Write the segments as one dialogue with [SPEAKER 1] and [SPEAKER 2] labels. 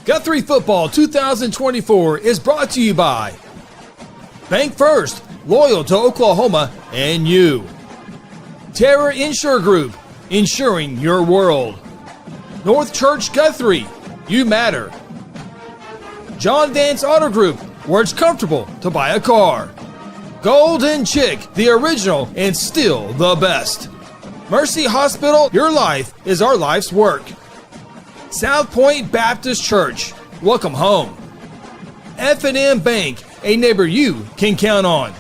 [SPEAKER 1] Guthrie Football 2024 is brought to you by Bank First, loyal to Oklahoma and you. Terra Insure Group, insuring your world. North Church Guthrie, you matter. John Vance Auto Group, where it's comfortable to buy a car. Golden Chick, the original and still the best. Mercy Hospital, your life is our life's work. South Point Baptist Church, welcome home. F&M Bank, a neighbor you can count on.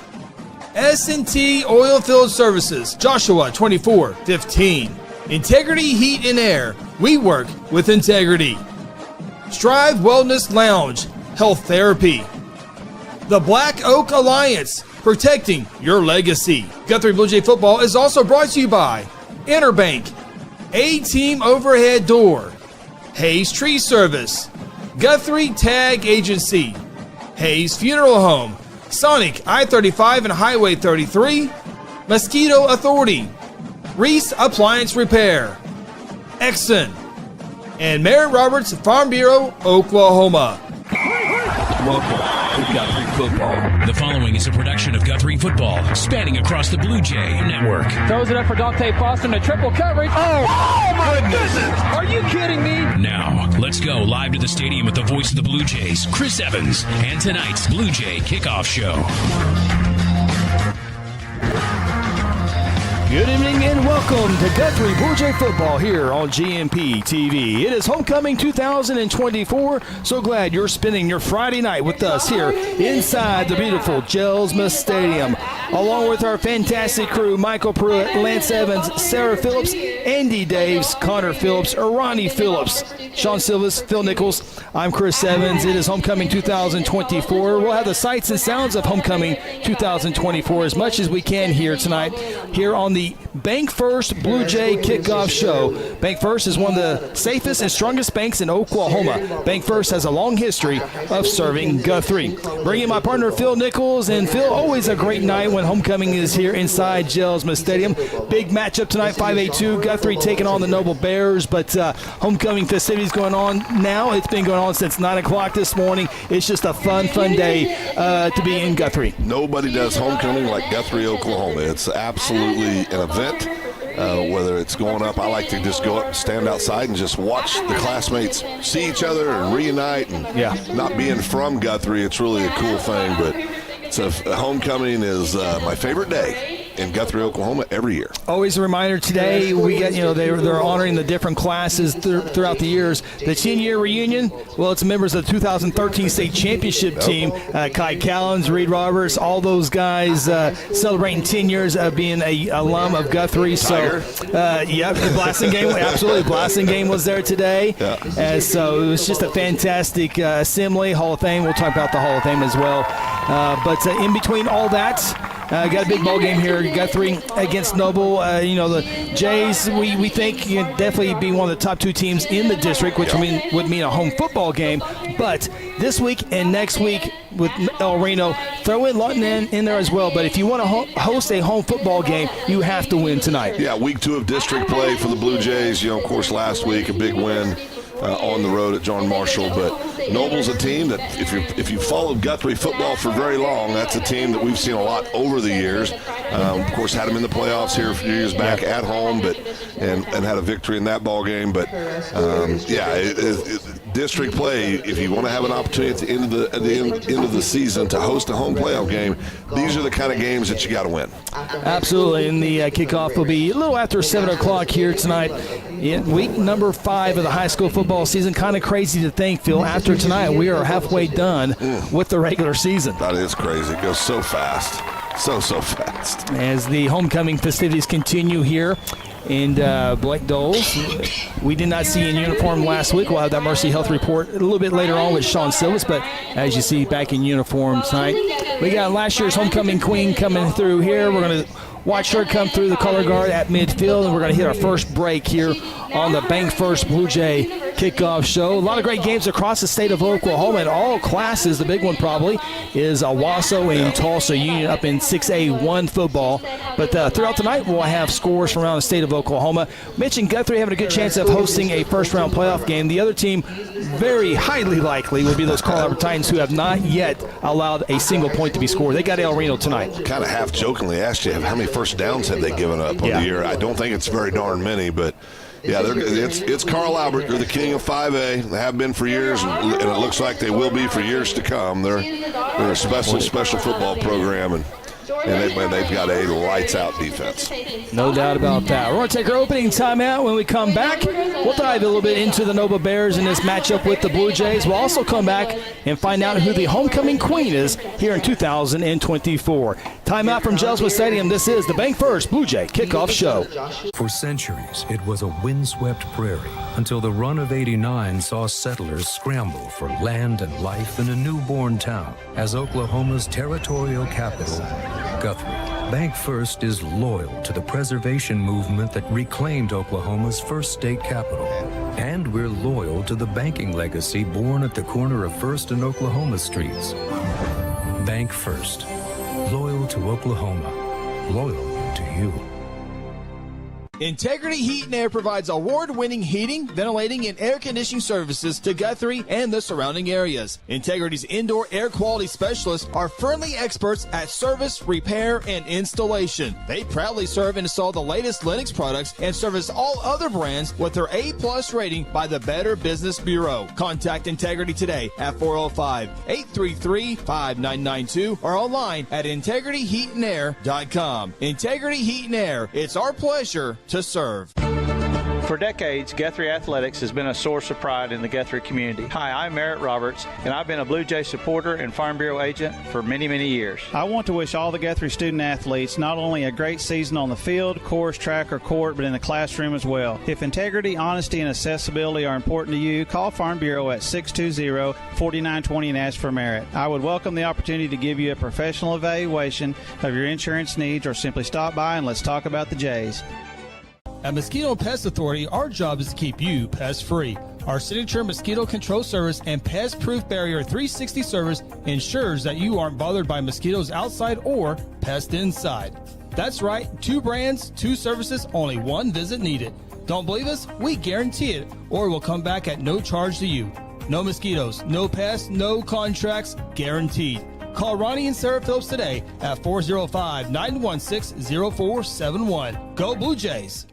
[SPEAKER 1] S&T Oilfield Services, Joshua 24:15. Integrity Heat and Air, we work with integrity. Strive Wellness Lounge, health therapy. The Black Oak Alliance, protecting your legacy. Guthrie Bluejay Football is also brought to you by Interbank, A-Team Overhead Door, Hayes Tree Service, Guthrie Tag Agency, Hayes Funeral Home, Sonic I-35 and Highway 33, Mosquito Authority, Reese Appliance Repair, Exxon, and Merritt Roberts Farm Bureau, Oklahoma.
[SPEAKER 2] Welcome to Guthrie Football. The following is a production of Guthrie Football, spanning across the Blue Jay Network.
[SPEAKER 3] Throws it up for Dante Foster in a triple coverage. Oh my goodness! Are you kidding me?
[SPEAKER 2] Now, let's go live to the stadium with the voice of the Blue Jays, Chris Evans, and tonight's Blue Jay Kickoff Show.
[SPEAKER 1] Good evening and welcome to Guthrie Bluejay Football here on GMP TV. It is Homecoming 2024. So glad you're spending your Friday night with us here inside the beautiful Jelsma Stadium. Along with our fantastic crew, Michael Pruitt, Lance Evans, Sarah Phillips, Andy Daves, Connor Phillips, Ronnie Phillips, Sean Silvas, Phil Nichols. I'm Chris Evans. It is Homecoming 2024. We'll have the sights and sounds of Homecoming 2024 as much as we can here tonight, here on the Bank First Blue Jay Kickoff Show. Bank First is one of the safest and strongest banks in Oklahoma. Bank First has a long history of serving Guthrie. Bringing my partner Phil Nichols, and Phil, always a great night when homecoming is here inside Jelsma Stadium. Big matchup tonight, 5A2, Guthrie taking on the Noble Bears, but homecoming festivities going on now. It's been going on since 9 o'clock this morning. It's just a fun day to be in Guthrie.
[SPEAKER 4] Nobody does homecoming like Guthrie, Oklahoma. It's absolutely an event, whether it's going up. I like to just go up, stand outside, and just watch the classmates see each other and reunite. And not being from Guthrie, it's really a cool thing. But homecoming is my favorite day in Guthrie, Oklahoma, every year.
[SPEAKER 1] Always a reminder today, we get, they're honoring the different classes throughout the years. The 10-year reunion, well, it's members of the 2013 state championship team, Kai Callens, Reed Roberts, all those guys celebrating 10 years of being a alum of Guthrie. So, the blasting game, absolutely, blasting game was there today. Yeah. So it was just a fantastic assembly, Hall of Fame. We'll talk about the Hall of Fame as well. But in between all that, got a big ball game here, Guthrie against Noble. The Jays, we think definitely be one of the top two teams in the district, which would mean a home football game. But this week and next week with El Reno, throw in Lawton in there as well. But if you want to host a home football game, you have to win tonight.
[SPEAKER 4] Yeah, week 2 of district play for the Blue Jays. Of course, last week a big win on the road at John Marshall. But Noble's a team that, if you followed Guthrie football for very long, that's a team that we've seen a lot over the years. Of course, had them in the playoffs here a few years back at home, and had a victory in that ball game. But district play, if you want to have an opportunity at the end of the season to host a home playoff game, these are the kind of games that you got to win.
[SPEAKER 1] Absolutely, and the kickoff will be a little after 7 o'clock here tonight in week number 5 of the high school football season. Kind of crazy to think, Phil, after tonight we are halfway done with the regular season.
[SPEAKER 4] That is crazy. It goes so fast. So fast.
[SPEAKER 1] As the homecoming festivities continue here. And Blake Doles, we did not see in uniform last week. We'll have that Mercy Health report a little bit later on with Sean Silvas, but as you see, back in uniform tonight. We got last year's homecoming queen coming through here. We're going to watch her come through the color guard at midfield, and we're going to hit our first break here
[SPEAKER 5] on the Bank First Blue Jay Kickoff Show. A lot of great games across the state of Oklahoma in all classes. The big one probably is Owasso and Tulsa Union up in 6A1 football. But throughout the night, we'll have scores from around the state of Oklahoma. Mentioned Guthrie having a good chance of hosting a first-round playoff game. The other team, very highly likely, would be those Carl Albert Titans, who have not yet allowed a single point to be scored. They got El Reno tonight.
[SPEAKER 4] Kind of half-jokingly asked you, how many first downs have they given up on the year? I don't think it's very darn many, but yeah, it's Carl Albert. They're the king of 5A. They have been for years, and it looks like they will be for years to come. They're a special football program, and they've got a lights-out defense.
[SPEAKER 5] No doubt about that. We're going to take our opening timeout. When we come back, we'll dive a little bit into the Nova Bears in this matchup with the Blue Jays. We'll also come back and find out who the homecoming queen is here in 2024. Timeout from Jelswood Stadium. This is the Bank First Blue Jay Kickoff Show.
[SPEAKER 6] For centuries, it was a windswept prairie until the run of '89 saw settlers scramble for land and life in a newborn town as Oklahoma's territorial capital, Guthrie. Bank First is loyal to the preservation movement that reclaimed Oklahoma's first state capital. And we're loyal to the banking legacy born at the corner of First and Oklahoma Streets. Bank First. Loyal to Oklahoma. Loyal to you.
[SPEAKER 1] Integrity Heat and Air provides award-winning heating, ventilating, and air conditioning services to Guthrie and the surrounding areas. Integrity's indoor air quality specialists are friendly experts at service, repair, and installation. They proudly serve and install the latest Linux products and service all other brands with their A+ rating by the Better Business Bureau. Contact Integrity today at 405-833-5992 or online at integrityheatandair.com. Integrity Heat and Air. It's our pleasure to serve.
[SPEAKER 7] For decades, Guthrie Athletics has been a source of pride in the Guthrie community. Hi, I'm Merritt Roberts, and I've been a Blue Jay supporter and Farm Bureau agent for many, many years.
[SPEAKER 8] I want to wish all the Guthrie student athletes not only a great season on the field, course, track, or court, but in the classroom as well. If integrity, honesty, and accessibility are important to you, call Farm Bureau at 620-4920 and ask for Merritt. I would welcome the opportunity to give you a professional evaluation of your insurance needs, or simply stop by and let's talk about the Jays.
[SPEAKER 1] At Mosquito and Pest Authority, our job is to keep you pest-free. Our signature mosquito control service and pest-proof barrier 360 service ensures that you aren't bothered by mosquitoes outside or pests inside. That's right, 2 brands, 2 services, only 1 visit needed. Don't believe us? We guarantee it, or we'll come back at no charge to you. No mosquitoes, no pests, no contracts, guaranteed. Call Ronnie and Sarah Phillips today at 405-916-0471. Go Blue Jays!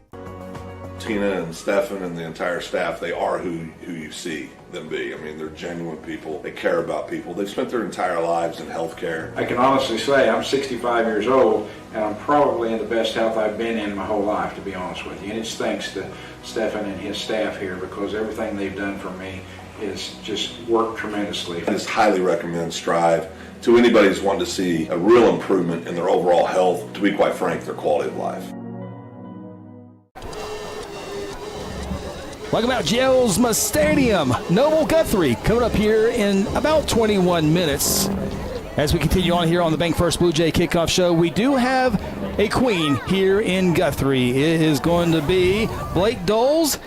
[SPEAKER 4] Tina and Stefan and the entire staff, they are who you see them be. I mean, they're genuine people. They care about people. They've spent their entire lives in healthcare.
[SPEAKER 9] I can honestly say I'm 65 years old, and I'm probably in the best health I've been in my whole life, to be honest with you. And it's thanks to Stefan and his staff here, because everything they've done for me is just worked tremendously.
[SPEAKER 4] I just highly recommend Strive to anybody who's wanting to see a real improvement in their overall health, to be quite frank, their quality of life.
[SPEAKER 5] Welcome out, Jelsma Stadium. Noble Guthrie coming up here in about 21 minutes. As we continue on here on the Bank First Blue Jay Kickoff Show, we do have a queen here in Guthrie. It is going to be Blake Doles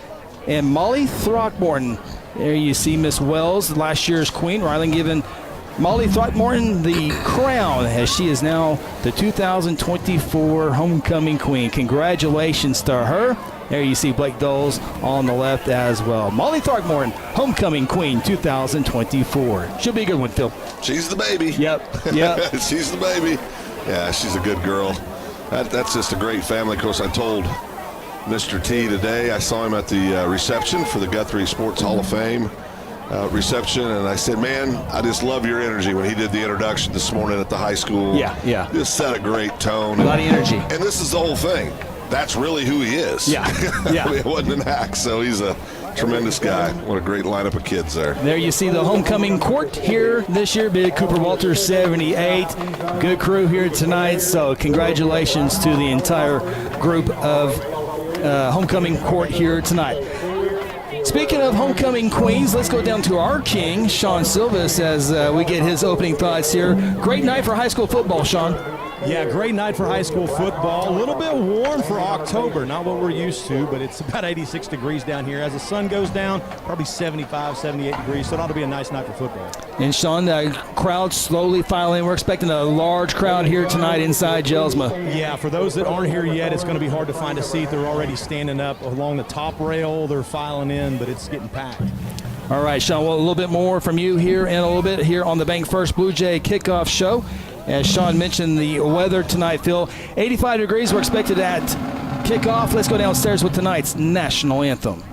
[SPEAKER 5] and Molly Throckmorton. There you see Miss Wells, last year's queen. Rylan giving Molly Throckmorton the crown, as she is now the 2024 homecoming queen. Congratulations to her. There you see Blake Doles on the left as well. Molly Throckmorton, homecoming queen 2024. She'll be a good one, Phil.
[SPEAKER 4] She's the baby.
[SPEAKER 5] Yep.
[SPEAKER 4] She's the baby. Yeah, she's a good girl. That's just a great family. Of course, I told Mr. T today, I saw him at the reception for the Guthrie Sports Hall of Fame reception, and I said, man, I just love your energy when he did the introduction this morning at the high school.
[SPEAKER 5] Yeah.
[SPEAKER 4] Just set a great tone.
[SPEAKER 5] A lot of energy.
[SPEAKER 4] And this is the whole thing. That's really who he is.
[SPEAKER 5] Yeah.
[SPEAKER 4] I mean, it wasn't an act, so he's a tremendous guy. What a great lineup of kids there.
[SPEAKER 5] There you see the homecoming court here this year. Big Cooper Walters 78. Good crew here tonight, so congratulations to the entire group of homecoming court here tonight. Speaking of homecoming queens, let's go down to our king, Sean Silvis, as we get his opening thoughts here. Great night for high school football, Sean.
[SPEAKER 10] Yeah, great night for high school football. A little bit warm for October, not what we're used to, but it's about 86 degrees down here. As the sun goes down, probably 75, 78 degrees, so it ought to be a nice night for football.
[SPEAKER 5] And Sean, the crowd slowly filing. We're expecting a large crowd here tonight inside Jelsma.
[SPEAKER 10] Yeah, for those that aren't here yet, it's going to be hard to find a seat. They're already standing up along the top rail. They're filing in, but it's getting packed.
[SPEAKER 5] All right, Sean, well, a little bit more from you here and a little bit here on the Bank First Blue Jay Kickoff Show. As Sean mentioned, the weather tonight, Phil, 85 degrees. We're expected at kickoff. Let's go downstairs with tonight's national anthem.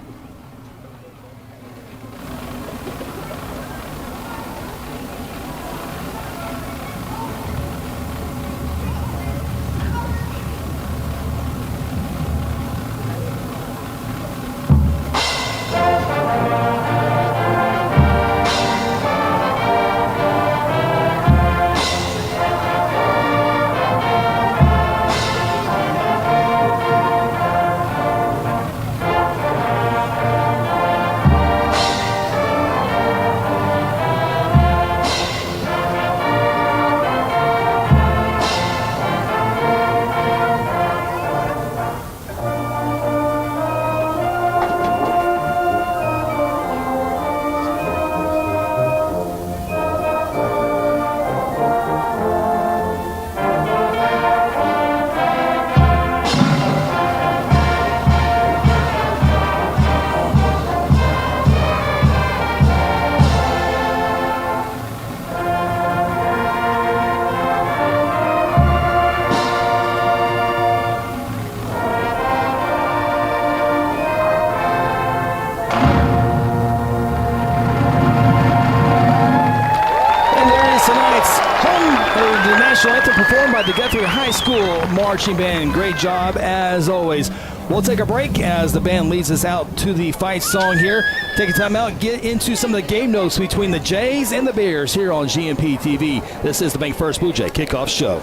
[SPEAKER 5] Performed by the Guthrie High School Marching Band. Great job as always. We'll take a break as the band leads us out to the fight song here. Take a time out, get into some of the game notes between the Jays and the Bears here on GMP TV. This is the Bank First Blue Jay Kickoff Show.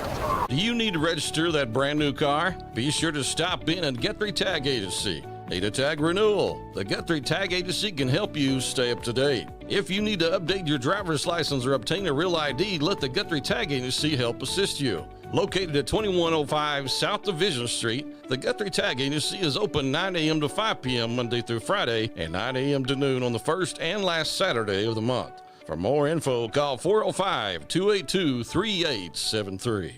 [SPEAKER 11] Do you need to register that brand new car? Be sure to stop in at Guthrie Tag Agency. Need a tag renewal? The Guthrie Tag Agency can help you stay up to date. If you need to update your driver's license or obtain a real ID, let the Guthrie Tag Agency help assist you. Located at 2105 South Division Street, the Guthrie Tag Agency is open 9 a.m. to 5 p.m. Monday through Friday and 9 a.m. to noon on the first and last Saturday of the month. For more info, call 405-282-3873.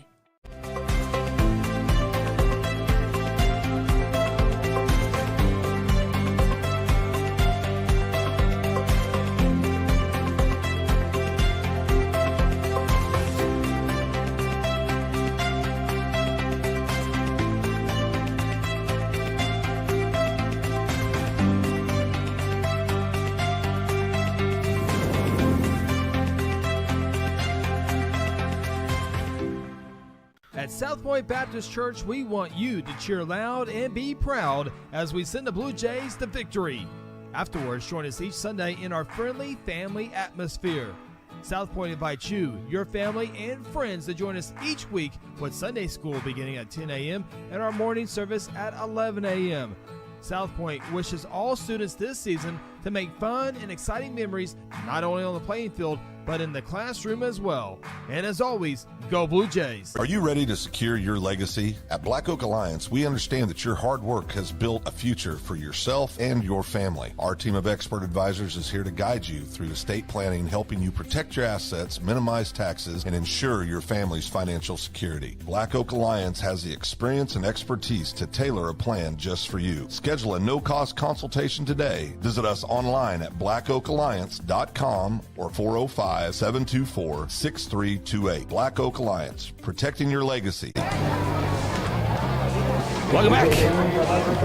[SPEAKER 1] At South Point Baptist Church, we want you to cheer loud and be proud as we send the Blue Jays to victory. Afterwards, join us each Sunday in our friendly family atmosphere. South Point invites you, your family, and friends to join us each week with Sunday school beginning at 10 a.m. and our morning service at 11 a.m. South Point wishes all students this season to make fun and exciting memories not only on the playing field, but in the classroom as well. And as always, go Blue Jays.
[SPEAKER 4] Are you ready to secure your legacy? At Black Oak Alliance, we understand that your hard work has built a future for yourself and your family. Our team of expert advisors is here to guide you through estate planning, helping you protect your assets, minimize taxes, and ensure your family's financial security. Black Oak Alliance has the experience and expertise to tailor a plan just for you. Schedule a no-cost consultation today. Visit us online at blackoakalliance.com or 405-724-6328. Black Oak Alliance, protecting your legacy.
[SPEAKER 5] Welcome back.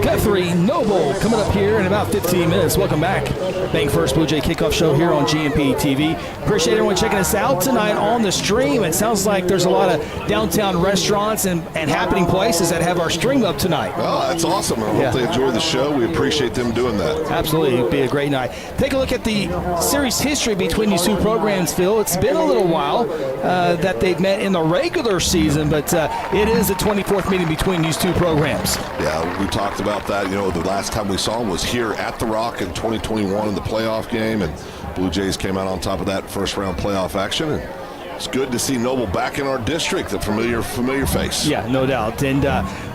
[SPEAKER 5] Guthrie Noble coming up here in about 15 minutes. Welcome back. Bank First Blue Jay Kickoff Show here on GMP TV. Appreciate everyone checking us out tonight on the stream. It sounds like there's a lot of downtown restaurants and happening places that have our stream up tonight.
[SPEAKER 4] Oh, that's awesome. I hope they enjoy the show. We appreciate them doing that.
[SPEAKER 5] Absolutely. It'll be a great night. Take a look at the series history between these two programs, Phil. It's been a little while that they've met in the regular season, but it is the 24th meeting between these two programs.
[SPEAKER 4] Yeah, we talked about that. You know, the last time we saw them was here at the Rock in 2021 in the playoff game, and Blue Jays came out on top of that first round playoff action and it's good to see Noble back in our district, a familiar face.
[SPEAKER 5] Yeah, no doubt. And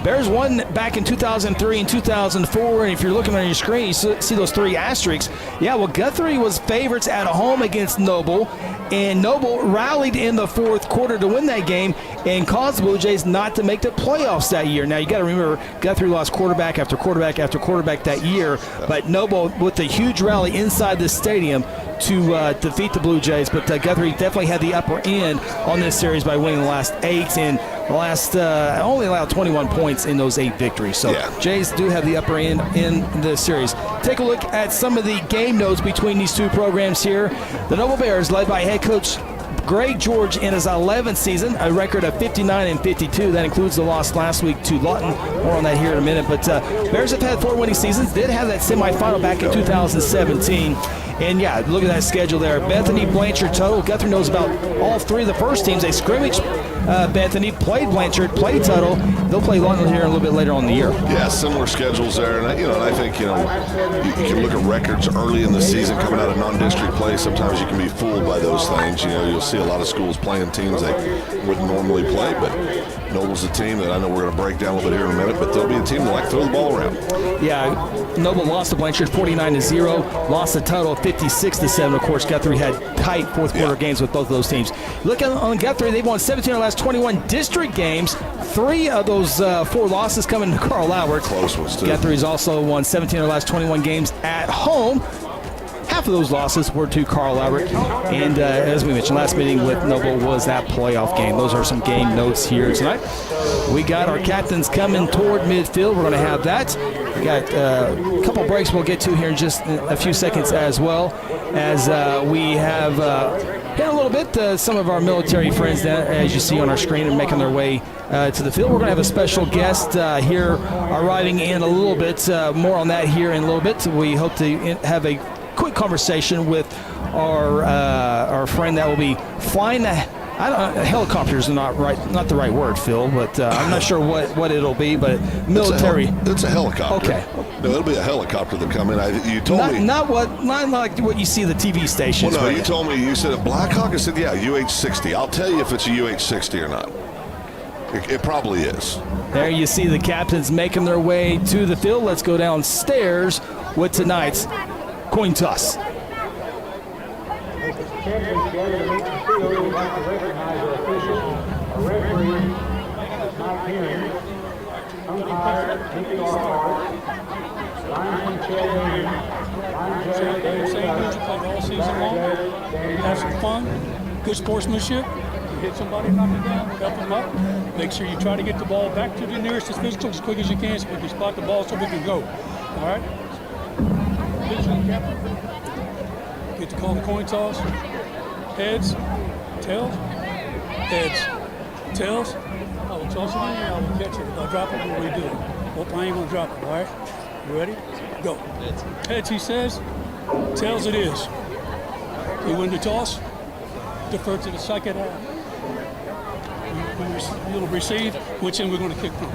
[SPEAKER 5] Bears won back in 2003 and 2004. And if you're looking on your screen, you see those 3 asterisks. Yeah, well, Guthrie was favorites at home against Noble. And Noble rallied in the fourth quarter to win that game and caused the Blue Jays not to make the playoffs that year. Now, you got to remember, Guthrie lost quarterback after quarterback after quarterback that year. But Noble, with a huge rally inside the stadium, to defeat the Blue Jays, but Guthrie definitely had the upper end on this series by winning the last 8 and only allowed 21 points in those 8 victories. So Jays do have the upper end in the series. Take a look at some of the game notes between these two programs here. The Noble Bears, led by head coach Greg George in his 11th season, a record of 59-52. That includes the loss last week to Lawton. More on that here in a minute. But Bears have had 4 winning seasons. Did have that semifinal back in 2017. And yeah, look at that schedule there. Bethany, Blanchard, Tuttle. Guthrie knows about all 3 of the first teams. They scrimmaged Bethany, played Blanchard, played Tuttle. They'll play Lawton here a little bit later on in the year.
[SPEAKER 4] Yeah, similar schedules there. And I think you can look at records early in the season coming out of non-district play. Sometimes you can be fooled by those things. You'll see a lot of schools playing teams they wouldn't normally play, but Noble's a team that I know we're going to break down a little bit here in a minute, but they'll be a team that like throw the ball around. Yeah,
[SPEAKER 5] Noble lost to Blanchard 49-0, lost to Tuttle 56-7. Of course, Guthrie had tight fourth quarter games with both of those teams. Look on Guthrie, they've won 17 of the last 21 district games. 3 of those 4 losses coming to Carl Albert.
[SPEAKER 4] Close ones, too.
[SPEAKER 5] Guthrie's also won 17 of the last 21 games at home. Half of those losses were to Carl Albert. And as we mentioned, last meeting with Noble was that playoff game. Those are some game notes here tonight. We got our captains coming toward midfield. We're going to have that. We got a couple breaks we'll get to here in just a few seconds as well, as we have hit a little bit some of our military friends that, as you see on our screen, are making their way to the field. We're going to have a special guest here arriving in a little bit. More on that here in a little bit. We hope to have a quick conversation with our friend that will be flying helicopters are not the right word, Phil, but I'm not sure what it'll be, but military.
[SPEAKER 4] It's a helicopter.
[SPEAKER 5] Okay.
[SPEAKER 4] No, it'll be a helicopter that come in. You told me.
[SPEAKER 5] Not like what you see the TV stations.
[SPEAKER 4] Well, no, you told me, you said a Black Hawk. I said, yeah, UH-60. I'll tell you if it's a UH-60 or not. It probably is.
[SPEAKER 5] There you see the captains making their way to the field. Let's go downstairs with tonight's coin toss.
[SPEAKER 12] All season long, have some fun, good sportsmanship. You hit somebody, knock them down, help them up. Make sure you try to get the ball back to the nearest physical as quick as you can so we can spot the ball so we can go. All right? Get to call the coin toss. Heads, tails, heads, tails. I will toss it in here, I will catch it. If I drop it, what do we do? Well, I ain't gonna drop it, all right? You ready? Go. Heads, he says. Tails it is. You win the toss, defer to the second half. You'll receive, which end we're going to kick from.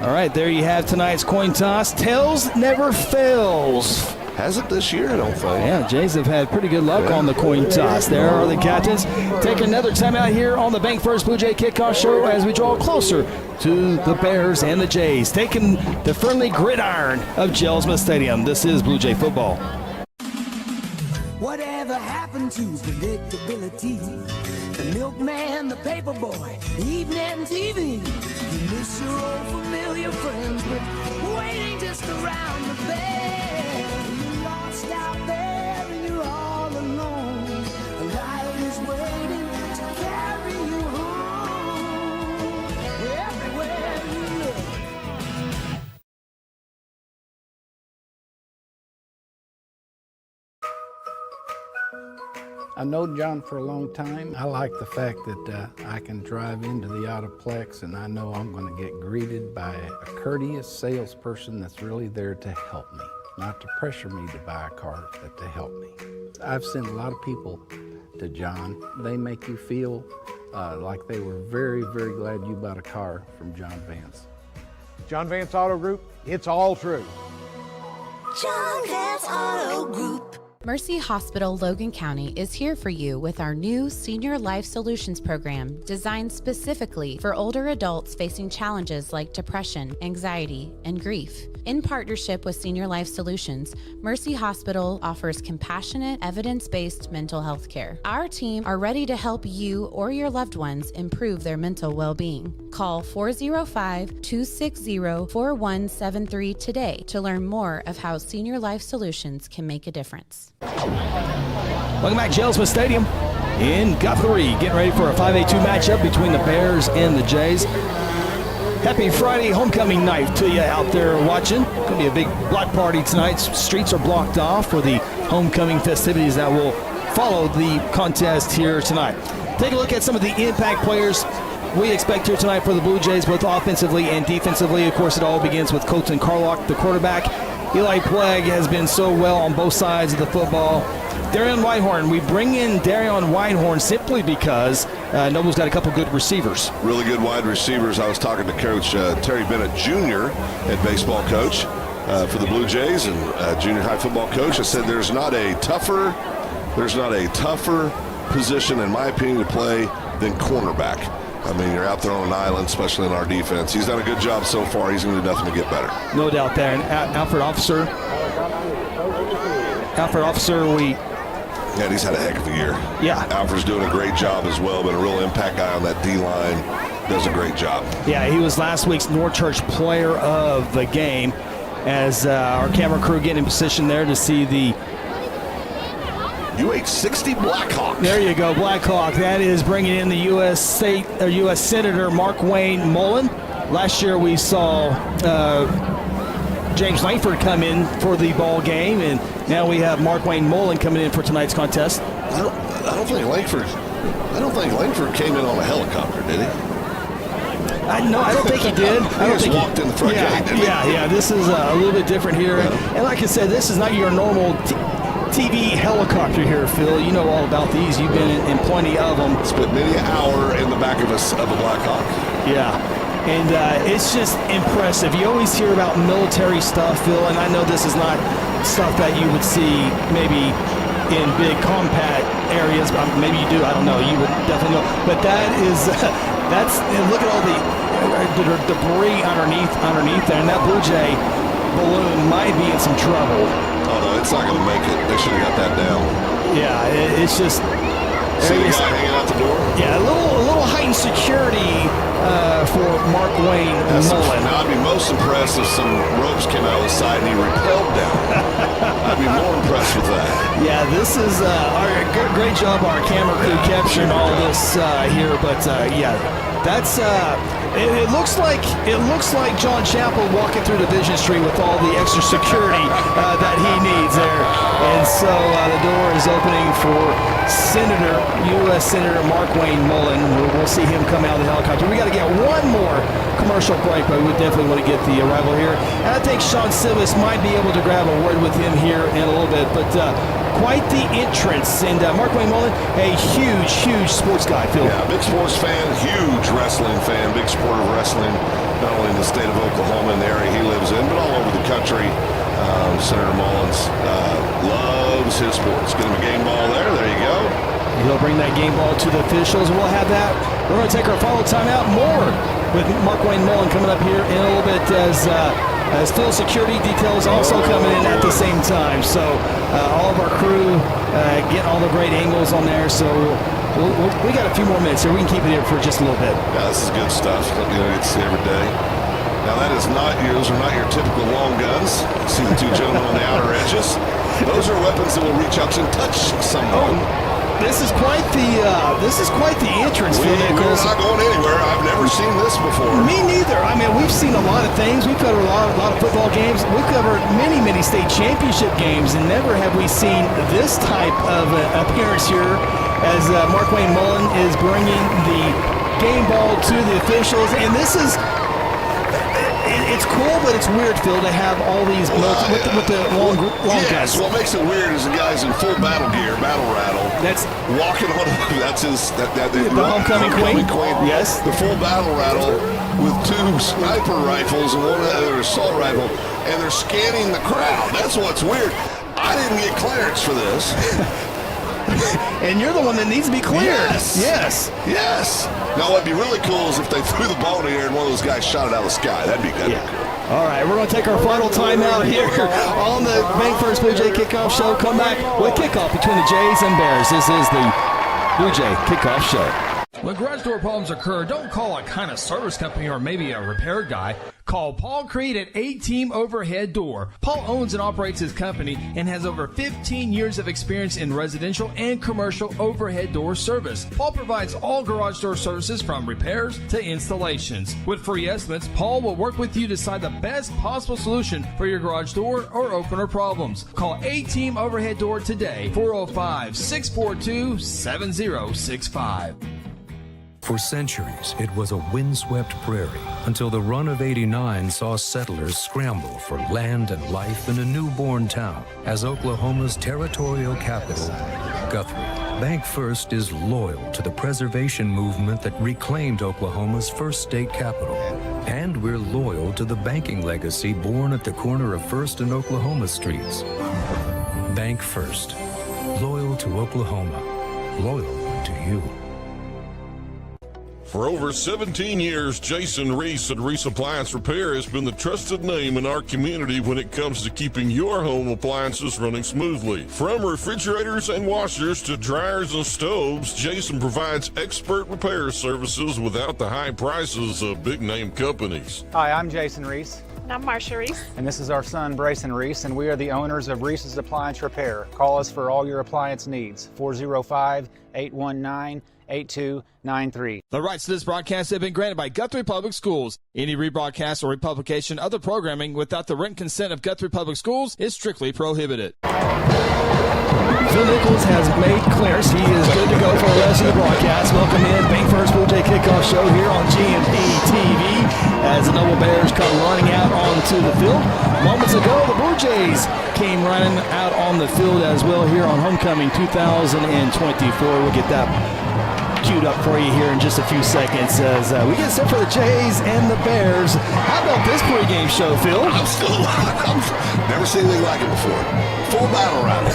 [SPEAKER 5] All right, there you have tonight's coin toss. Tails never fails.
[SPEAKER 4] Has it this year? I don't think.
[SPEAKER 5] Yeah, Jays have had pretty good luck on the coin toss. There are the captains. Take another time out here on the Bank First Blue Jay Kickoff Show as we draw closer to the Bears and the Jays, taking the friendly gridiron of Gelsma Stadium. This is Blue Jay football.
[SPEAKER 13] Whatever happened to predictability? The milkman, the paper boy, evening TV. You miss your old familiar friends, but waiting just around the bend. You're lost out there and you're all alone. A life is waiting to carry you home. Everywhere you look.
[SPEAKER 14] I've known John for a long time. I like the fact that I can drive into the Autoplex and I know I'm going to get greeted by a courteous salesperson that's really there to help me. Not to pressure me to buy a car, but to help me. I've sent a lot of people to John. They make you feel like they were very, very glad you bought a car from John Vance.
[SPEAKER 15] John Vance Auto Group, it's all true.
[SPEAKER 13] John Vance Auto Group.
[SPEAKER 15] Mercy Hospital Logan County is here for you with our new Senior Life Solutions program designed specifically for older adults facing challenges like depression, anxiety, and grief. In partnership with Senior Life Solutions, Mercy Hospital offers compassionate, evidence-based mental health care. Our team are ready to help you or your loved ones improve their mental well-being. Call 405-260-4173 today to learn more of how Senior Life Solutions can make a difference.
[SPEAKER 5] Welcome back, Ellsworth Stadium in Guthrie. Getting ready for a 5A2 matchup between the Bears and the Jays. Happy Friday homecoming night to you out there watching. Going to be a big block party tonight. Streets are blocked off for the homecoming festivities that will follow the contest here tonight. Take a look at some of the impact players we expect here tonight for the Blue Jays, both offensively and defensively. Of course, it all begins with Colton Carlock, the quarterback. Eli Plegg has been so well on both sides of the football. Darian Whitehorn, we bring in Darian Whitehorn simply because Noble's got a couple good receivers.
[SPEAKER 4] Really good wide receivers. I was talking to Coach Terry Bennett Jr., head baseball coach for the Blue Jays and junior high football coach. I said there's not a tougher position, in my opinion, to play than cornerback. I mean, you're out there on an island, especially in our defense. He's done a good job so far. He's going to do nothing to get better.
[SPEAKER 5] No doubt there. And Alfred Officer,
[SPEAKER 4] yeah, he's had a heck of a year.
[SPEAKER 5] Yeah.
[SPEAKER 4] Alfred's doing a great job as well, been a real impact guy on that D-line. Does a great job.
[SPEAKER 5] Yeah, he was last week's Norchurch Player of the Game as our camera crew getting in position there to see the
[SPEAKER 4] UH-60 Blackhawk.
[SPEAKER 5] There you go, Blackhawk. That is bringing in the U.S. Senator Mark Wayne Mullen. Last year we saw James Langford come in for the ball game, and now we have Mark Wayne Mullen coming in for tonight's contest.
[SPEAKER 4] I don't think Langford came in on a helicopter, did he?
[SPEAKER 5] No, I don't think he did.
[SPEAKER 4] He just walked in the front gate, didn't he?
[SPEAKER 5] Yeah. This is a little bit different here.
[SPEAKER 4] Yeah.
[SPEAKER 5] And like I said, this is not your normal TV helicopter here, Phil. You know all about these. You've been in plenty of them.
[SPEAKER 4] Spent many an hour in the back of a Blackhawk.
[SPEAKER 5] Yeah. And it's just impressive. You always hear about military stuff, Phil, and I know this is not stuff that you would see maybe in big compact areas. Maybe you do. I don't know. You would definitely know. But that is, look at all the debris underneath there. And that Blue Jay balloon might be in some trouble.
[SPEAKER 4] Oh, no, it's not going to make it. They should have got that down.
[SPEAKER 5] Yeah, it's just...
[SPEAKER 4] See the guy hanging out the door?
[SPEAKER 5] Yeah, a little heightened security for Mark Wayne Mullen.
[SPEAKER 4] Now, I'd be most impressed if some ropes came out of the side and he rappelled down. I'd be more impressed with that.
[SPEAKER 5] Yeah, this is great job our camera crew capturing all this here, but yeah, that's it looks like John Chappell walking through Division Street with all the extra security that he needs there, and so the door is opening for U.S. Senator Mark Wayne Mullen. We'll see him come out of the helicopter. We got to get one more commercial break, but we definitely want to get the arrival here. And I think Sean Silvis might be able to grab a word with him here in a little bit, but quite the entrance. And Mark Wayne Mullen, a huge sports guy, Phil.
[SPEAKER 4] Yeah, big sports fan, huge wrestling fan, big supporter of wrestling, not only in the state of Oklahoma and the area he lives in, but all over the country. Senator Mullins loves his sports. Get him a game ball there. There you go.
[SPEAKER 5] He'll bring that game ball to the officials. We'll have that. We're going to take our follow timeout. More with Mark Wayne Mullen coming up here in a little bit as Phil security details also coming in at the same time. So all of our crew getting all the great angles on there. So we got a few more minutes here. We can keep it here for just a little bit.
[SPEAKER 4] Yeah, this is good stuff. You know, you get to see every day. Now those are not your typical long guns. See the two gentlemen on the outer edges. Those are weapons that will reach out and touch someone.
[SPEAKER 5] This is quite the entrance.
[SPEAKER 4] We're not going anywhere. I've never seen this before.
[SPEAKER 5] Me neither. I mean, we've seen a lot of things. We've covered a lot of football games. We've covered many state championship games, and never have we seen this type of appearance here as Mark Wayne Mullen is bringing the game ball to the officials. And this is... It's cool, but it's weird, Phil, to have all these with the long guys.
[SPEAKER 4] What makes it weird is the guy's in full battle gear, battle rattle.
[SPEAKER 5] That's
[SPEAKER 4] walking on. That's his. The
[SPEAKER 5] homecoming queen. Yes,
[SPEAKER 4] the full battle rattle with two sniper rifles and one other assault rifle, and they're scanning the crowd. That's what's weird. I didn't get clearance for this.
[SPEAKER 5] And you're the one that needs to be cleared.
[SPEAKER 4] Yes. Now, what'd be really cool is if they threw the ball in the air and one of those guys shot it out of the sky. That'd be cool.
[SPEAKER 5] All right, we're going to take our final timeout here on the Bank First Blue Jay Kickoff Show. Come back with kickoff between the Jays and Bears. This is the Blue Jay Kickoff Show.
[SPEAKER 1] When garage door problems occur, don't call a kind of service company or maybe a repair guy. Call Paul Creed at A-Team Overhead Door. Paul owns and operates his company and has over 15 years of experience in residential and commercial overhead door service. Paul provides all garage door services from repairs to installations. With free estimates, Paul will work with you to decide the best possible solution for your garage door or opener problems. Call A-Team Overhead Door today, 405-642-7065.
[SPEAKER 6] For centuries, it was a windswept prairie until the run of '89 saw settlers scramble for land and life in a newborn town as Oklahoma's territorial capital, Guthrie. Bank First is loyal to the preservation movement that reclaimed Oklahoma's first state capital. And we're loyal to the banking legacy born at the corner of First and Oklahoma Streets. Bank First. Loyal to Oklahoma. Loyal to you.
[SPEAKER 11] For over 17 years, Jason Reese at Reese Appliance Repair has been the trusted name in our community when it comes to keeping your home appliances running smoothly. From refrigerators and washers to dryers and stoves, Jason provides expert repair services without the high prices of big-name companies.
[SPEAKER 16] Hi, I'm Jason Reese.
[SPEAKER 17] And I'm Marsha Reese.
[SPEAKER 16] And this is our son, Brayson Reese, and we are the owners of Reese's Appliance Repair. Call us for all your appliance needs, 405-819-8293.
[SPEAKER 1] The rights to this broadcast have been granted by Guthrie Public Schools. Any rebroadcast or republication of the programming without the written consent of Guthrie Public Schools is strictly prohibited.
[SPEAKER 5] Phil Nichols has made clearance. He is good to go for the rest of the broadcast. Welcome in Bank First Blue Jay Kickoff Show here on GMP TV as the Noble Bears come running out onto the field. Moments ago, the Blue Jays came running out on the field as well here on Homecoming 2024. We'll get that queued up for you here in just a few seconds as we get set for the Jays and the Bears. How about this pregame show, Phil?
[SPEAKER 4] I've never seen anything like it before. Full battle round.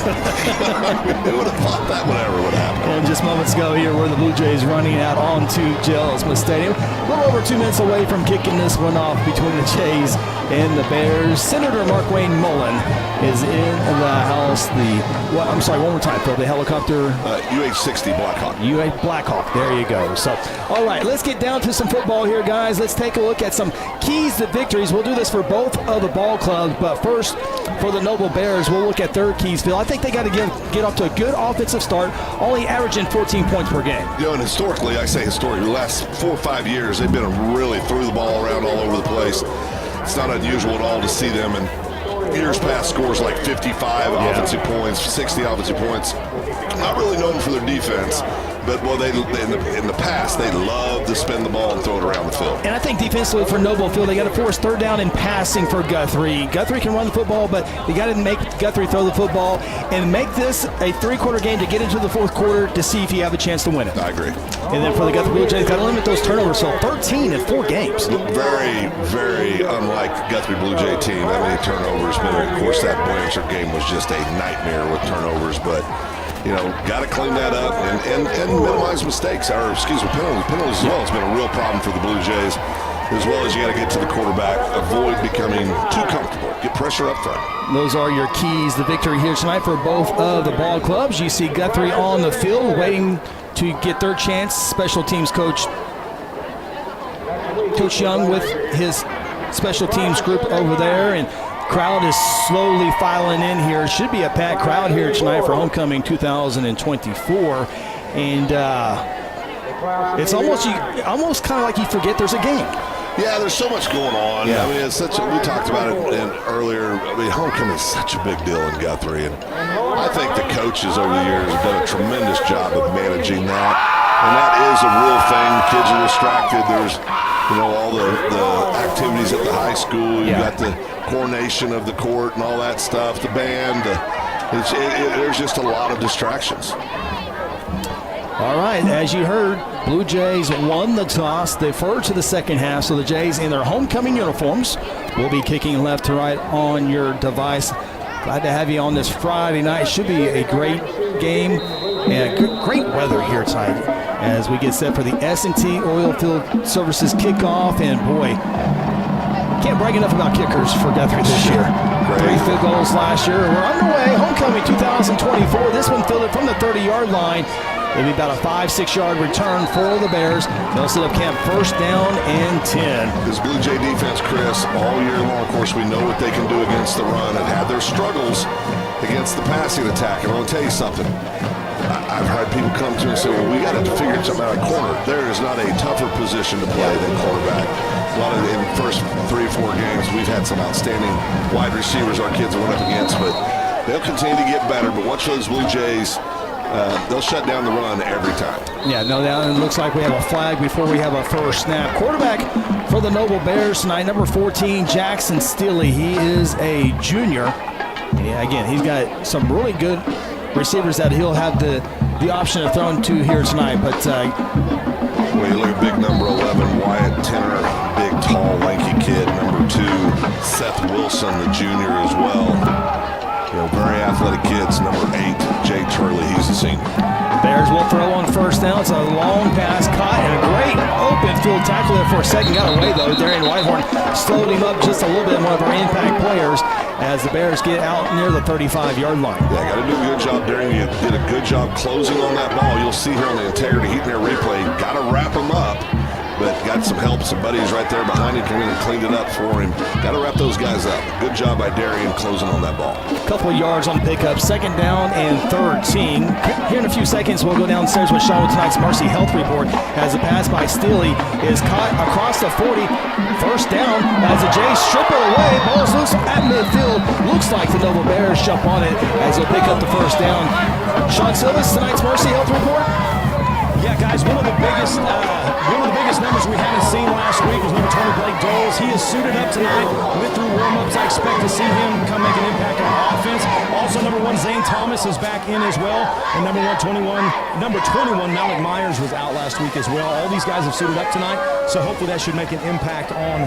[SPEAKER 4] Who would have thought that would ever happen?
[SPEAKER 5] And just moments ago here were the Blue Jays running out onto Gerald Smith Stadium. A little over 2 minutes away from kicking this one off between the Jays and the Bears. Senator Mark Wayne Mullen is in the house. One more time, Phil. The helicopter.
[SPEAKER 4] UH-60 Blackhawk.
[SPEAKER 5] Blackhawk. There you go. So, all right, let's get down to some football here, guys. Let's take a look at some keys to victories. We'll do this for both of the ball clubs, but first, for the Noble Bears, we'll look at their keys, Phil. I think they got to get off to a good offensive start, only averaging 14 points per game.
[SPEAKER 4] You know, and historically, the last 4 or 5 years, they've been really threw the ball around all over the place. It's not unusual at all to see them in years past scores like 55 offensive points, 60 offensive points. Not really known for their defense, but in the past they love to spin the ball and throw it around the field.
[SPEAKER 5] And I think defensively for Noble Field, they got to force third down and passing for Guthrie. Guthrie can run the football, but they got to make Guthrie throw the football and make this a three-quarter game to get into the fourth quarter to see if you have a chance to win it.
[SPEAKER 4] I agree.
[SPEAKER 5] And then for the Guthrie Blue Jays, got to limit those turnovers. So 13 in 4 games.
[SPEAKER 4] Very, very unlike Guthrie Blue Jay team. That many turnovers. But of course, that Blanchard game was just a nightmare with turnovers. But got to clean that up and minimize mistakes, penalties as well. It's been a real problem for the Blue Jays, as well as you got to get to the quarterback, avoid becoming too comfortable, get pressure up front.
[SPEAKER 5] Those are your keys to victory here tonight for both of the ball clubs. You see Guthrie on the field waiting to get their chance. Special teams coach Young with his special teams group over there, and crowd is slowly filing in here. Should be a packed crowd here tonight for Homecoming 2024. And it's almost kind of like you forget there's a game.
[SPEAKER 4] Yeah, there's so much going on. Yeah. I mean, we talked about it earlier. I mean, Homecoming is such a big deal in Guthrie. And I think the coaches over the years have done a tremendous job of managing that. And that is a real thing. Kids are distracted. There's, all the activities at the high school. You got the coronation of the court and all that stuff, the band. There's just a lot of distractions.
[SPEAKER 5] All right, as you heard, Blue Jays won the toss. They deferred to the second half, so the Jays in their homecoming uniforms will be kicking left to right on your device. Glad to have you on this Friday night. It should be a great game and great weather here tonight as we get set for the S&T Oilfield Services kickoff. And boy, can't brag enough about kickers for Guthrie this year. 3 field goals last year. We're underway. Homecoming 2024. This one fielded from the 30-yard line. It'll be about a 5-6 yard return for the Bears. They'll set up camp first down and 10.
[SPEAKER 4] This Blue Jay defense, Chris, all year long, of course, we know what they can do against the run and had their struggles against the passing attack. And I'll tell you something. I've had people come to me and say, well, we got to figure something out at corner. There is not a tougher position to play than cornerback. A lot of in the first 3 or 4 games, we've had some outstanding wide receivers our kids have went up against, but they'll continue to get better. But watch those Blue Jays. They'll shut down the run every time.
[SPEAKER 5] Yeah, no doubt. It looks like we have a flag before we have a first snap. Quarterback for the Noble Bears tonight, number 14, Jackson Steely. He is a junior. Yeah, again, he's got some really good receivers that he'll have the option of throwing to here tonight. But
[SPEAKER 4] well, you look at big number 11, Wyatt Tenner, big, tall, lanky kid. Number 2, Seth Wilson, the junior as well. You know, very athletic kids. Number 8, Jay Turley, he's a senior.
[SPEAKER 5] Bears will throw on first down. It's a long pass caught and a great open field tackle there for a second. Got away though. Darian Whitehorn slowed him up just a little bit. One of our impact players as the Bears get out near the 35-yard line.
[SPEAKER 4] Yeah, got to do a good job, Darian. You did a good job closing on that ball. You'll see here on the integrity heat and air replay. Got to wrap him up. But got some help. Some buddies right there behind him came in and cleaned it up for him. Got to wrap those guys up. Good job by Darian closing on that ball.
[SPEAKER 5] A couple of yards on the pickup. Second down and 13. Here in a few seconds, we'll go downstairs with Sean with tonight's Mercy Health Report as a pass by Steely is caught across the 40. First down as the Jays strip it away. Ball's loose at midfield. Looks like the Noble Bears jump on it as they'll pick up the first down. Sean Silvas, tonight's Mercy Health Report.
[SPEAKER 10] Yeah, guys, one of the biggest numbers we haven't seen last week was number 20, Blake Doles. He is suited up tonight, went through warm-ups. I expect to see him come make an impact on offense. Also, number 1, Zane Thomas is back in as well. And number 21, Malik Myers was out last week as well. All these guys have suited up tonight, so hopefully that should make an impact on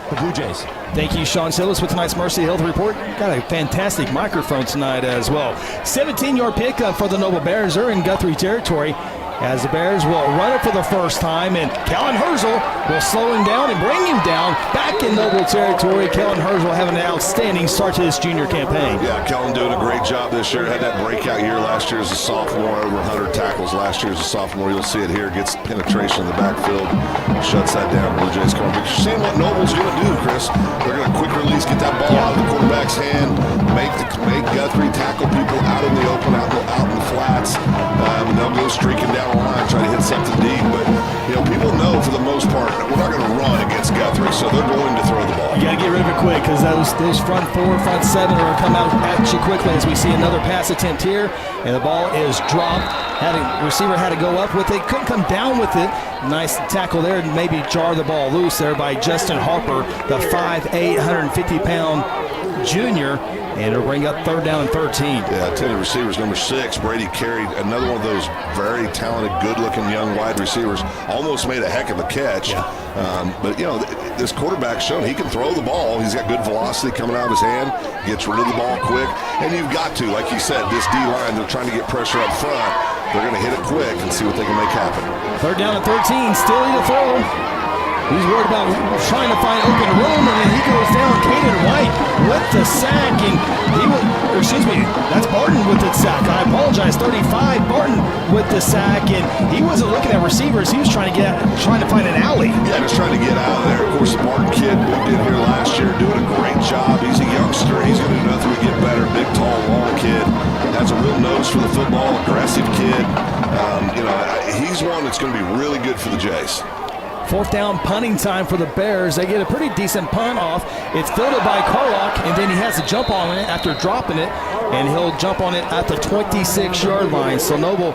[SPEAKER 10] the Blue Jays.
[SPEAKER 5] Thank you, Sean Sillis, with tonight's Mercy Health Report. Got a fantastic microphone tonight as well. 17-yard pickup for the Noble Bears. They're in Guthrie territory, as the Bears will run it for the first time, and Kellen Herzl will slow him down and bring him down back in Noble territory. Kellen Herzl having an outstanding start to his junior campaign.
[SPEAKER 4] Yeah, Kellen doing a great job this year. Had that breakout year last year as a sophomore, over 100 tackles last year as a sophomore. You'll see it here. Gets penetration in the backfield, shuts that down. Blue Jays coming. But you're seeing what Noble's going to do, Chris. They're going to quick release, get that ball out of the quarterback's hand, make Guthrie tackle people out in the open, out in the flats. And they'll go streaking down the line, try to hit something deep. But, you know, people know for the most part we're not going to run against Guthrie, so they're going to throw the ball.
[SPEAKER 5] You got to get rid of it quick because those front 4, front 7 are going to come out at you quickly as we see another pass attempt here. And the ball is dropped. Receiver had to go up with it, couldn't come down with it. Nice tackle there and maybe jar the ball loose there by Justin Harper, the 5'8", 150-pound junior. And it'll bring up third down and 13.
[SPEAKER 4] Yeah, 10 receivers, number 6. Brady carried another one of those very talented, good-looking young wide receivers. Almost made a heck of a catch. Yeah. But, you know, this quarterback's shown he can throw the ball. He's got good velocity coming out of his hand, gets rid of the ball quick. And you've got to, like you said, this D-line, they're trying to get pressure up front. They're going to hit it quick and see what they can make happen.
[SPEAKER 5] Third down and 13, still to throw. He's worried about trying to find open room, and then he goes down. Caden White with the sack, and that's Barton with the sack. I apologize, 35, Barton with the sack, and he wasn't looking at receivers. He was trying to find an alley.
[SPEAKER 4] Yeah, just trying to get out of there. Of course, the Barton kid moved in here last year, doing a great job. He's a youngster. He's going to do nothing but get better. Big, tall, long kid. Has a real nose for the football. Aggressive kid. He's one that's going to be really good for the Jays.
[SPEAKER 5] Fourth down punting time for the Bears. They get a pretty decent punt off. It's fielded by Carlock, and then he has to jump on it after dropping it, and he'll jump on it at the 26-yard line. So Noble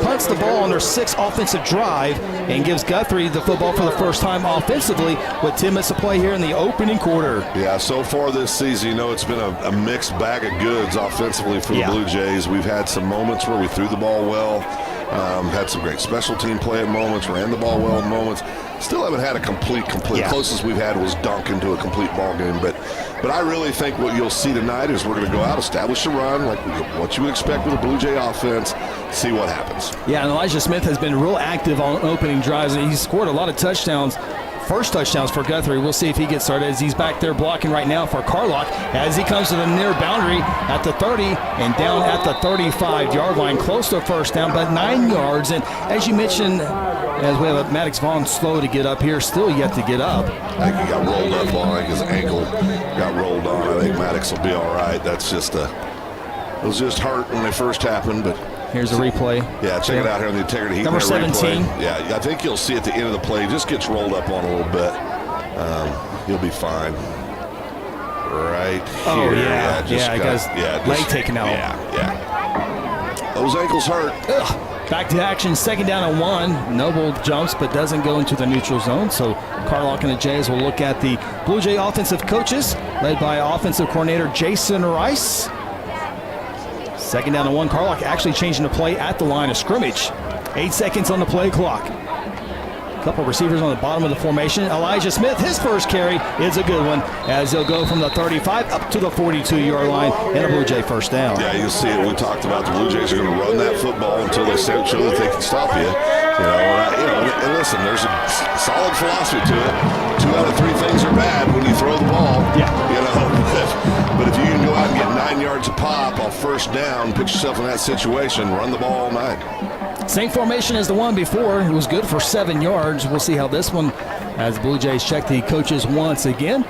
[SPEAKER 5] punts the ball on their 6th offensive drive and gives Guthrie the football for the first time offensively with 10 minutes to play here in the opening quarter.
[SPEAKER 4] Yeah, so far this season, you know, it's been a mixed bag of goods offensively for the Blue Jays. We've had some moments where we threw the ball well, had some great special team play at moments, ran the ball well at moments. Still haven't had a complete.
[SPEAKER 5] Yeah.
[SPEAKER 4] Closest we've had was dunk into a complete ball game. But I really think what you'll see tonight is we're going to go out, establish a run, like what you would expect with a Blue Jay offense, see what happens.
[SPEAKER 5] Yeah, and Elijah Smith has been real active on opening drives. He's scored a lot of touchdowns. First touchdowns for Guthrie. We'll see if he gets started as he's back there blocking right now for Carlock as he comes to the near boundary at the 30 and down at the 35-yard line, close to a first down, but 9 yards. And as you mentioned, as we have Maddox Vaughn slow to get up here, still yet to get up.
[SPEAKER 4] I think he got rolled up on. I think his ankle got rolled on. I think Maddox will be all right. That's just it was just hurt when they first happened, but
[SPEAKER 5] here's a replay.
[SPEAKER 4] Yeah, check it out here on the Integrity Heat.
[SPEAKER 5] Number 17.
[SPEAKER 4] Replay. Yeah, I think you'll see at the end of the play, just gets rolled up on a little bit. He'll be fine. Right here.
[SPEAKER 5] Leg taken out.
[SPEAKER 4] Yeah. Those ankles hurt.
[SPEAKER 5] Ugh. Back to action, second down and 1. Noble jumps but doesn't go into the neutral zone. So Carlock and the Jays will look at the Blue Jay offensive coaches, led by offensive coordinator Jason Rice. Second down and 1. Carlock actually changing the play at the line of scrimmage. 8 seconds on the play clock. A couple receivers on the bottom of the formation. Elijah Smith, his first carry is a good one as he'll go from the 35 up to the 42-yard line and a Blue Jay first down.
[SPEAKER 4] Yeah, you'll see it. We talked about the Blue Jays are going to run that football until they show that they can stop you. And listen, there's a solid philosophy to it. 2 out of 3 things are bad when you throw the ball.
[SPEAKER 5] Yeah.
[SPEAKER 4] But if you can go out and get 9 yards a pop off first down, put yourself in that situation, run the ball all night.
[SPEAKER 5] Same formation as the one before. It was good for 7 yards. We'll see how this one, as the Blue Jays check the coaches once again.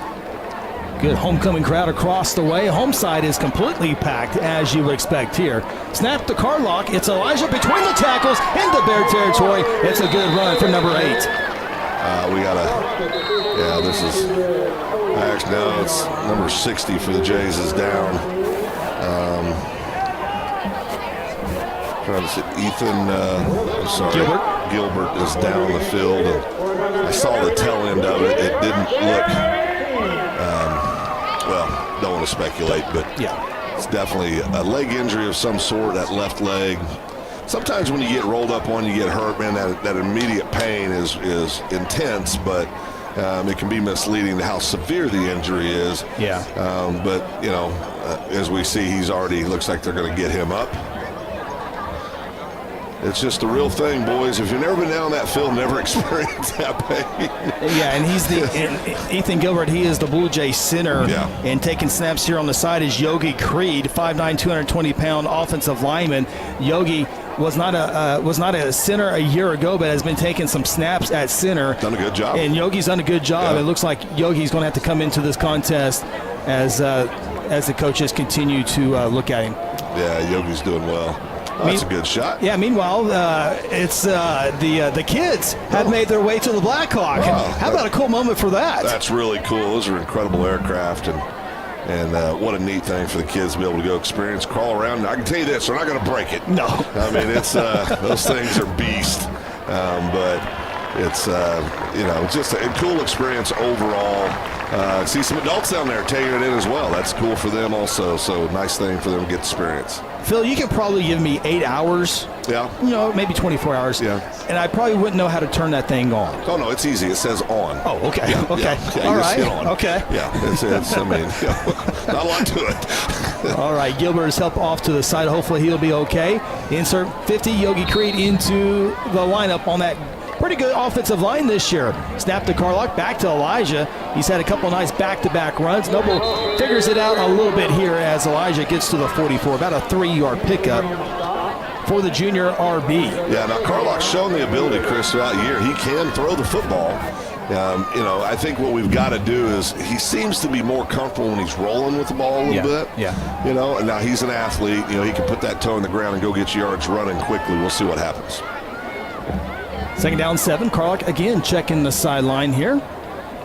[SPEAKER 5] Good homecoming crowd across the way. Home side is completely packed, as you would expect here. Snap to Carlock. It's Elijah between the tackles into Bear territory. It's a good run for number 8.
[SPEAKER 4] This is, actually, no, it's number 60 for the Jays is down. Trying to see, Gilbert is down the field. And I saw the tail end of it. It didn't look, don't want to speculate, but it's definitely a leg injury of some sort, that left leg. Sometimes when you get rolled up on, you get hurt, man, that immediate pain is intense, but it can be misleading to how severe the injury is.
[SPEAKER 5] Yeah.
[SPEAKER 4] But, as we see, he's already, looks like they're going to get him up. It's just the real thing, boys. If you've never been down that field, never experienced that pain.
[SPEAKER 5] Yeah, and Ethan Gilbert, he is the Blue Jay center.
[SPEAKER 4] Yeah.
[SPEAKER 5] And taking snaps here on the side is Yogi Creed, 5'9", 220-pound offensive lineman. Yogi was not a center a year ago, but has been taking some snaps at center.
[SPEAKER 4] Done a good job.
[SPEAKER 5] And Yogi's done a good job.
[SPEAKER 4] Yeah.
[SPEAKER 5] It looks like Yogi's going to have to come into this contest as the coaches continue to look at him.
[SPEAKER 4] Yeah, Yogi's doing well. That's a good shot.
[SPEAKER 5] Yeah, meanwhile, it's the kids have made their way to the Blackhawk. How about a cool moment for that?
[SPEAKER 4] That's really cool. Those are incredible aircraft, and what a neat thing for the kids to be able to go experience, crawl around. And I can tell you this, they're not going to break it.
[SPEAKER 5] No.
[SPEAKER 4] I mean, it's those things are beast, but it's just a cool experience overall. See some adults down there taking it in as well. That's cool for them also. So nice thing for them to get experience.
[SPEAKER 5] Phil, you could probably give me 8 hours.
[SPEAKER 4] Yeah.
[SPEAKER 5] Maybe 24 hours.
[SPEAKER 4] Yeah.
[SPEAKER 5] And I probably wouldn't know how to turn that thing on.
[SPEAKER 4] Oh, no, it's easy. It says on.
[SPEAKER 5] Oh, okay.
[SPEAKER 4] Yeah,
[SPEAKER 5] okay.
[SPEAKER 4] Yeah,
[SPEAKER 5] all right.
[SPEAKER 4] On.
[SPEAKER 5] Okay.
[SPEAKER 4] Yeah. It's I mean, not a lot to it.
[SPEAKER 5] All right. Gilbert is helped off to the side. Hopefully he'll be okay. Insert 50, Yogi Creed into the lineup on that pretty good offensive line this year. Snap to Carlock, back to Elijah. He's had a couple nice back-to-back runs. Noble figures it out a little bit here as Elijah gets to the 44. About a 3-yard pickup for the junior RB.
[SPEAKER 4] Yeah, now Carlock's shown the ability, Chris, throughout the year. He can throw the football. I think what we've got to do is he seems to be more comfortable when he's rolling with the ball a little bit.
[SPEAKER 5] Yeah.
[SPEAKER 4] And now he's an athlete. He can put that toe in the ground and go get yards running quickly. We'll see what happens.
[SPEAKER 5] Second down 7. Carlock again checking the sideline here.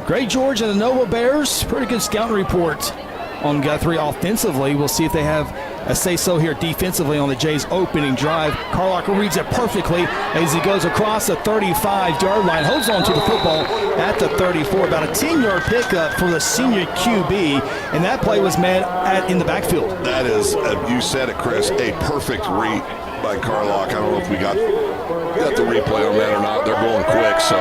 [SPEAKER 5] Gray George and the Noble Bears. Pretty good scouting report on Guthrie offensively. We'll see if they have a say-so here defensively on the Jays' opening drive. Carlock reads it perfectly as he goes across the 35-yard line. Holds on to the football at the 34. About a 10-yard pickup for the senior QB. And that play was made in the backfield.
[SPEAKER 4] That is, you said it, Chris, a perfect read by Carlock. I don't know if we got the replay on that or not. They're going quick, so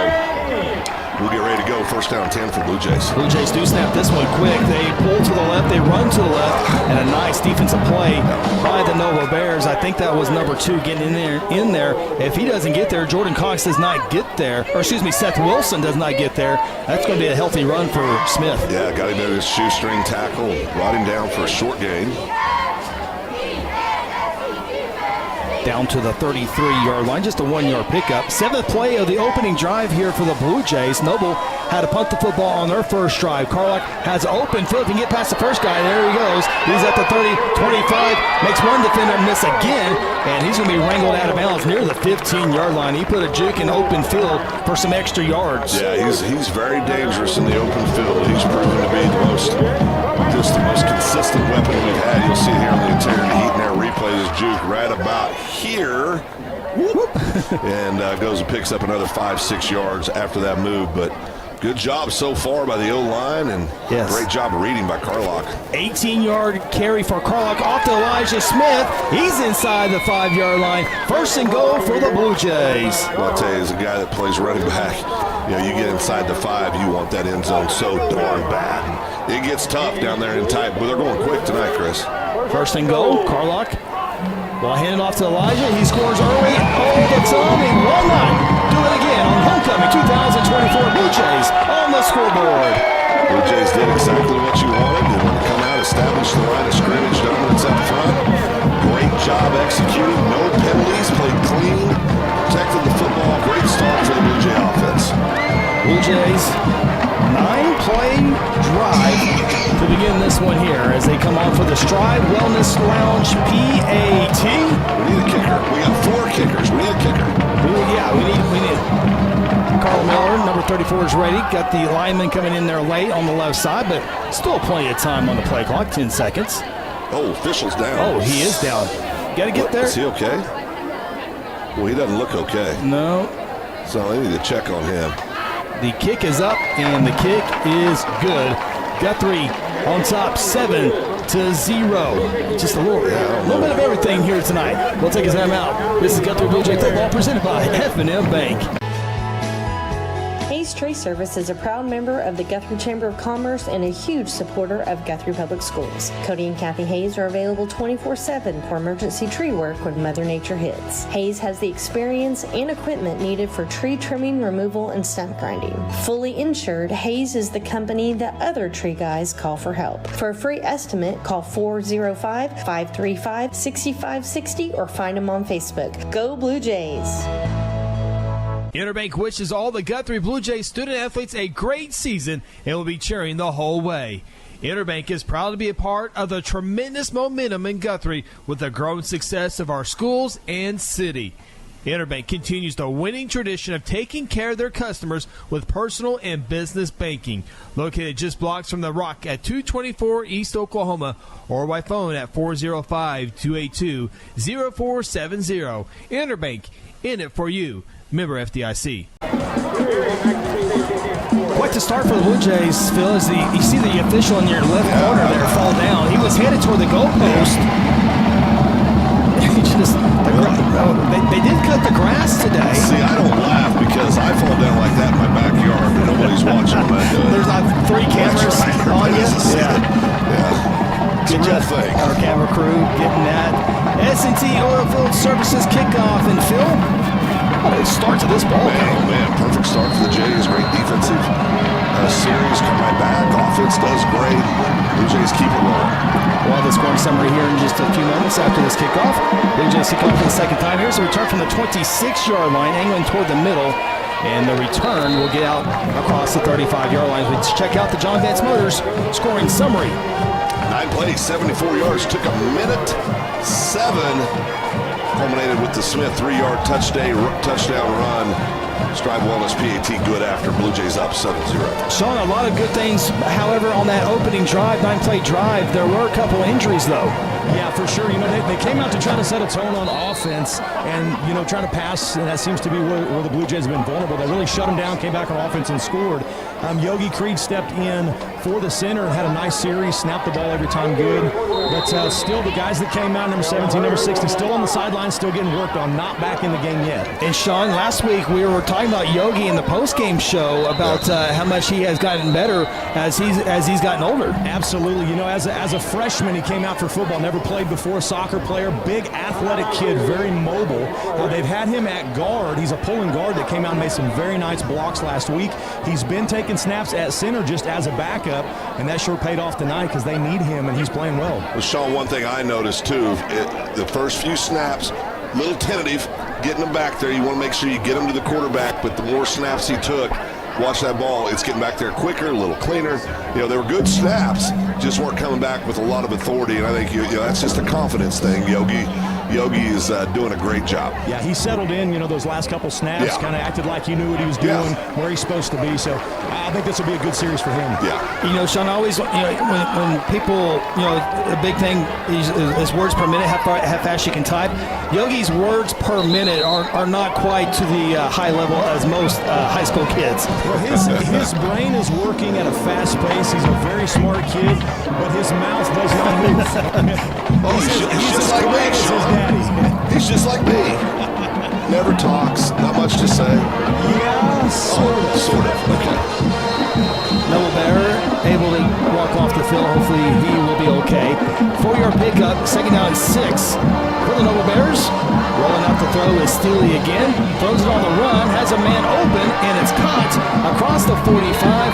[SPEAKER 4] we'll get ready to go. First down 10 for Blue Jays.
[SPEAKER 5] Blue Jays do snap this one quick. They pull to the left, they run to the left, and a nice defensive play by the Nova Bears. I think that was number 2 getting in there. If he doesn't get there, Jordan Cox does not get there. Or excuse me, Seth Wilson does not get there. That's going to be a healthy run for Smith.
[SPEAKER 4] Yeah, got him in his shoestring tackle, brought him down for a short gain.
[SPEAKER 5] Down to the 33-yard line, just a 1-yard pickup. 7th play of the opening drive here for the Blue Jays. Noble had to punt the football on their first drive. Carlock has open field. He can get past the first guy. There he goes. He's at the 30, 25, makes one defender miss again, and he's going to be wrangled out of bounds near the 15-yard line. He put a juke in open field for some extra yards.
[SPEAKER 4] Yeah, he's very dangerous in the open field. He's proven to be the most consistent weapon we've had. You'll see here on the interior heat and air replay is juke right about here. And goes and picks up another 5-6 yards after that move. But good job so far by the O-line, and great job reading by Carlock.
[SPEAKER 5] 18-yard carry for Carlock off to Elijah Smith. He's inside the 5-yard line. First and goal for the Blue Jays.
[SPEAKER 4] Well, I'll tell you, as a guy that plays running back, you get inside the 5, you want that end zone so darn bad. It gets tough down there in tight, but they're going quick tonight, Chris.
[SPEAKER 5] First and goal, Carlock. Well, hand it off to Elijah. He scores early. Oh, the timing will not do it again on homecoming 2024 Blue Jays on the scoreboard.
[SPEAKER 4] Blue Jays did exactly what you wanted. They want to come out, establish the line of scrimmage, dominance up front. Great job executing. No penalties. Played clean. Protected the football. Great start for the Blue Jay offense.
[SPEAKER 5] Blue Jays, 9-play drive to begin this one here as they come on for the Stride Wellness Lounge PAT.
[SPEAKER 4] We need a kicker. We got 4 kickers. We need a kicker.
[SPEAKER 5] We need Carl Miller, number 34, is ready. Got the lineman coming in there late on the left side, but still plenty of time on the play clock, 10 seconds.
[SPEAKER 4] Oh, official's down.
[SPEAKER 5] Oh, he is down. Got to get there.
[SPEAKER 4] Is he okay? Well, he doesn't look okay.
[SPEAKER 5] No.
[SPEAKER 4] So they need to check on him.
[SPEAKER 5] The kick is up, and the kick is good. Guthrie on top, 7-0. Just a little bit of everything here tonight. We'll take a time out. This is Guthrie Bluejays football presented by F&M Bank.
[SPEAKER 17] Hayes Tree Service is a proud member of the Guthrie Chamber of Commerce and a huge supporter of Guthrie Public Schools. Cody and Kathy Hayes are available 24/7 for emergency tree work when Mother Nature hits. Hayes has the experience and equipment needed for tree trimming, removal, and stump grinding. Fully insured, Hayes is the company that other tree guys call for help. For a free estimate, call 405-535-6560 or find them on Facebook. Go Blue Jays!
[SPEAKER 1] Interbank wishes all the Guthrie Blue Jays student athletes a great season and will be cheering the whole way. Interbank is proud to be a part of the tremendous momentum in Guthrie with the growing success of our schools and city. Interbank continues the winning tradition of taking care of their customers with personal and business banking. Located just blocks from the Rock at 224 East Oklahoma or by phone at 405-282-0470. Interbank, in it for you. Member FDIC.
[SPEAKER 5] Quite the start for the Blue Jays, Phil, as you see the official in your left corner there fall down. He was headed toward the goalpost. They did cut the grass today.
[SPEAKER 4] See, I don't laugh because I fall down like that in my backyard. Nobody's watching that.
[SPEAKER 5] There's not 3 cameras on you.
[SPEAKER 4] Yeah. Good job.
[SPEAKER 5] Our camera crew getting that. S&T Oilfield Services kickoff. And Phil, what a start to this ball game.
[SPEAKER 4] Man, perfect start for the Jays. Great defensive series. Come right back. Offense does great. Blue Jays keep it rolling.
[SPEAKER 5] We'll have the scoring summary here in just a few moments after this kickoff. Blue Jays kick off for the second time. Here's a return from the 26-yard line, angling toward the middle. And the return will get out across the 35-yard line. Let's check out the John Vance Motors scoring summary.
[SPEAKER 4] 9 plays, 74 yards. Took a minute 7. Culminated with the Smith 3-yard touchdown run. Stride Wellness PAT good after. Blue Jays up 7-0.
[SPEAKER 5] Sean, a lot of good things, however, on that opening drive, 9-play drive. There were a couple injuries, though.
[SPEAKER 10] Yeah, for sure. You know, they came out to try to set a tone on offense and, you know, try to pass, and that seems to be where the Blue Jays have been vulnerable. They really shut them down, came back on offense and scored. Yogi Creed stepped in for the center and had a nice series, snapped the ball every time good. But still, the guys that came out, number 17, number 60, still on the sidelines, still getting worked on, not back in the game yet.
[SPEAKER 5] And Sean, last week we were talking about Yogi in the post-game show about how much he has gotten better as he's gotten older.
[SPEAKER 10] Absolutely. You know, as a freshman, he came out for football, never played before, soccer player, big athletic kid, very mobile. They've had him at guard. He's a pulling guard that came out and made some very nice blocks last week. He's been taking snaps at center just as a backup, and that sure paid off tonight because they need him, and he's playing well.
[SPEAKER 4] Well, Sean, one thing I noticed too, the first few snaps, a little tentative, getting him back there. You want to make sure you get him to the quarterback, but the more snaps he took, watch that ball, it's getting back there quicker, a little cleaner. You know, they were good snaps, just weren't coming back with a lot of authority, and I think you know that's just a confidence thing. Yogi is doing a great job.
[SPEAKER 10] Yeah, he settled in, you know, those last couple snaps, kind of acted like he knew what he was doing, where he's supposed to be. So I think this will be a good series for him.
[SPEAKER 4] Yeah.
[SPEAKER 5] You know, Sean, always, you know, when people, you know, a big thing is words per minute, how fast you can type. Yogi's words per minute are not quite to the high level as most high school kids.
[SPEAKER 10] Well, his brain is working at a fast pace. He's a very smart kid, but his mouth does not move.
[SPEAKER 4] He's just like me, Sean. He's just like me. Never talks, not much to say.
[SPEAKER 10] Yeah, sort of.
[SPEAKER 4] Okay.
[SPEAKER 5] Noah Bear able to walk off the field. Hopefully he will be okay. 4-yard pickup, second down and 6 for the Noah Bears. Rolling out the throw is Steely again. Throws it on the run, has a man open, and it's caught across the 45.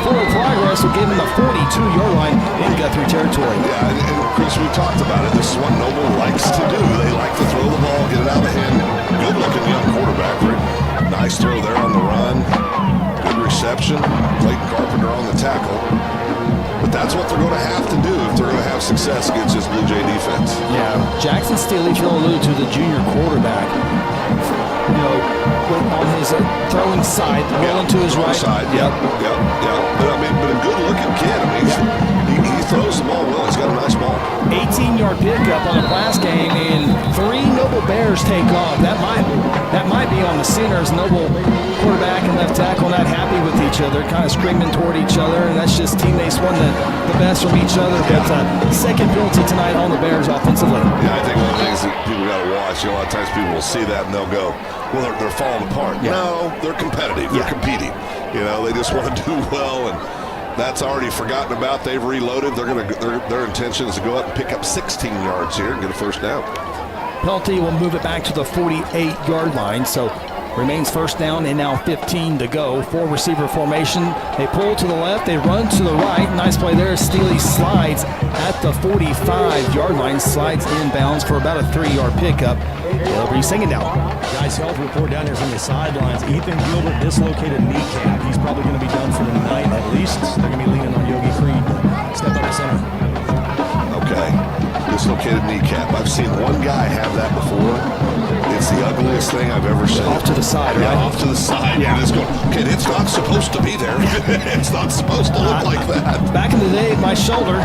[SPEAKER 5] Forward progress will give him the 42-yard line in Guthrie territory.
[SPEAKER 4] Yeah, and Chris, we talked about it. This is what Noble likes to do. They like to throw the ball, get it out of the hand. Good-looking young quarterback. Nice throw there on the run. Good reception. Clayton Carpenter on the tackle. But that's what they're going to have to do if they're going to have success against this Blue Jay defense.
[SPEAKER 5] Yeah, Jackson Steely, Phil alluded to the junior quarterback. You know, on his throwing side, rolling to his right.
[SPEAKER 4] Side, yeah. But a good-looking kid. I mean, he throws the ball well. He's got a nice ball.
[SPEAKER 5] 18-yard pickup on the pass game, and 3 Noble Bears take off. That might be on the Sooners. Noble quarterback and left tackle not happy with each other, kind of screaming toward each other, and that's just teammates won the best from each other. But second penalty tonight on the Bears offensively.
[SPEAKER 4] Yeah, I think one of the things that people got to watch, you know, a lot of times people will see that and they'll go, well, they're falling apart. Yeah. No, they're competitive. They're competing. You know, they just want to do well, and that's already forgotten about. They've reloaded. Their intention is to go up and pick up 16 yards here and get a first down.
[SPEAKER 5] Penalty will move it back to the 48-yard line, so remains first down and now 15 to go. 4-receiver formation. They pull to the left, they run to the right. Nice play there. Steely slides at the 45-yard line, slides inbounds for about a 3-yard pickup. They'll be singing now.
[SPEAKER 10] Guys, health report down here from the sidelines. Ethan Gilbert dislocated kneecap. He's probably going to be done for the night at least. They're going to be leaning on Yogi Creed to step up at center.
[SPEAKER 4] Okay. Dislocated kneecap. I've seen one guy have that before. It's the ugliest thing I've ever seen.
[SPEAKER 5] Off to the side, right?
[SPEAKER 4] Yeah, off to the side.
[SPEAKER 5] Yeah.
[SPEAKER 4] Okay, it's not supposed to be there. It's not supposed to look like that.
[SPEAKER 5] Back in the day, my shoulder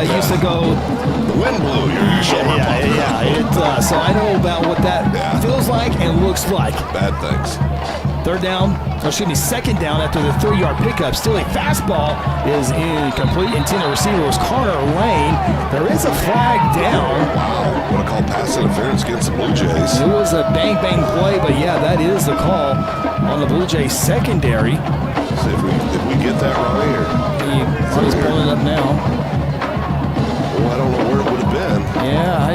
[SPEAKER 5] used to go.
[SPEAKER 4] The wind blew your shoulder.
[SPEAKER 5] Yeah. So I know about what that feels like and looks like.
[SPEAKER 4] Bad things.
[SPEAKER 5] Second down after the 3-yard pickup. Still a fastball is incomplete. Intended receiver was Connor Lane. There is a flag down.
[SPEAKER 4] Wow, what a call, pass interference against the Blue Jays.
[SPEAKER 5] It was a bang play, but yeah, that is the call on the Blue Jays secondary.
[SPEAKER 4] See if we get that right here.
[SPEAKER 5] He's pulling it up now.
[SPEAKER 4] Well, I don't know where it would have been.
[SPEAKER 5] Yeah,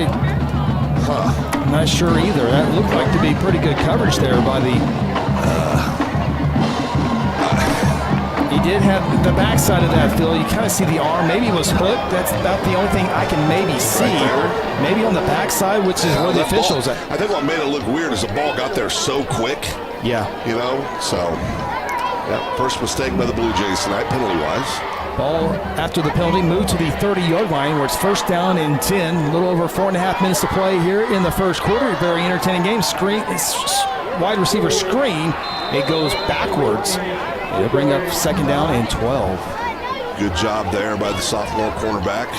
[SPEAKER 5] I'm not sure either. That looked like to be pretty good coverage there by the. He did have the backside of that, Phil. You kind of see the arm. Maybe it was hooked. That's about the only thing I can maybe see. Maybe on the backside, which is where the officials are.
[SPEAKER 4] I think what made it look weird is the ball got there so quick.
[SPEAKER 5] Yeah.
[SPEAKER 4] You know, so first mistake by the Blue Jays tonight, penalty-wise.
[SPEAKER 5] Ball after the penalty moved to the 30-yard line where it's first down and 10. A little over 4.5 minutes to play here in the first quarter. Very entertaining game. Wide receiver screen. It goes backwards. It'll bring up second down and 12.
[SPEAKER 4] Good job there by the sophomore cornerback.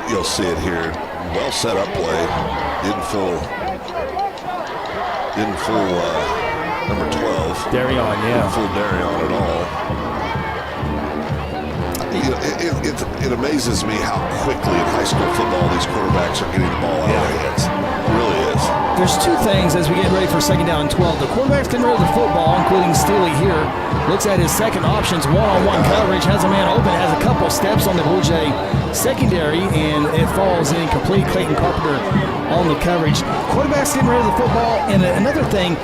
[SPEAKER 4] You'll see it here. Well set up play. Didn't fool number 12.
[SPEAKER 5] Darion, yeah.
[SPEAKER 4] Didn't fool Darion at all. It amazes me how quickly in high school football these quarterbacks are getting the ball out of their hands. It really is.
[SPEAKER 5] There's two things as we get ready for second down and 12. The quarterback's getting rid of the football, including Steely here. Looks at his second options, one-on-one coverage, has a man open, has a couple steps on the Blue Jay secondary, and it falls incomplete. Clayton Carpenter on the coverage. Quarterback's getting rid of the football, and another thing,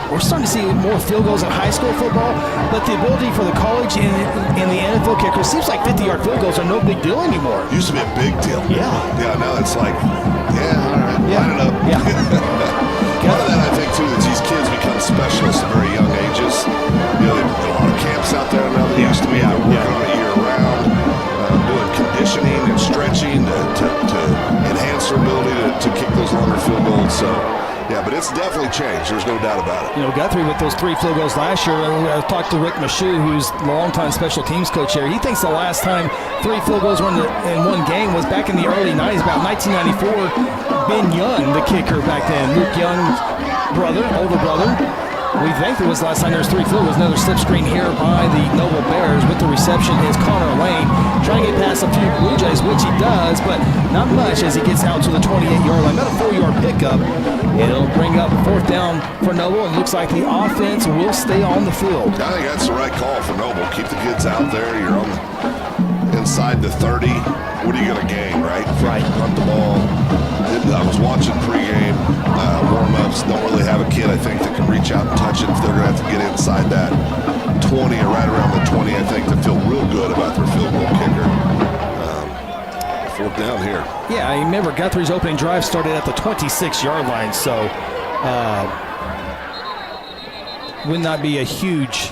[SPEAKER 5] we're starting to see more field goals in high school football, but the ability for the college and the NFL kickers, seems like 50-yard field goals are no big deal anymore.
[SPEAKER 4] Used to be a big deal.
[SPEAKER 5] Yeah.
[SPEAKER 4] Yeah, now it's like, all right, line it up.
[SPEAKER 5] Yeah.
[SPEAKER 4] Part of that, I think, too, that these kids become specialists at very young ages. There are a lot of camps out there now that used to be. They're working on it year-round, doing conditioning and stretching to enhance their ability to kick those longer field goals. So, yeah, but it's definitely changed. There's no doubt about it.
[SPEAKER 5] Guthrie with those 3 field goals last year. I talked to Rick Michoud, who's the longtime special teams coach here. He thinks the last time 3 field goals were in one game was back in the early 90s, about 1994. Ben Young, the kicker back then. Luke Young's older brother. We think it was the last time there was 3 field goals. Another slip screen here by the Noble Bears. With the reception is Connor Lane. Trying to get past a few Blue Jays, which he does, but not much as he gets out to the 28-yard line. About a 4-yard pickup. It'll bring up 4th down for Noble. It looks like the offense will stay on the field.
[SPEAKER 4] I think that's the right call for Noble. Keep the kids out there. You're on inside the 30. What are you going to gain, right?
[SPEAKER 5] Right.
[SPEAKER 4] Punt the ball. I was watching pregame warm-ups. Don't really have a kid, I think, that can reach out and touch it. If they're going to have to get inside that 20 or right around the 20, I think, to feel real good about their field goal kicker. 4th down here.
[SPEAKER 5] Yeah, I remember Guthrie's opening drive started at the 26-yard line, so would not be a huge.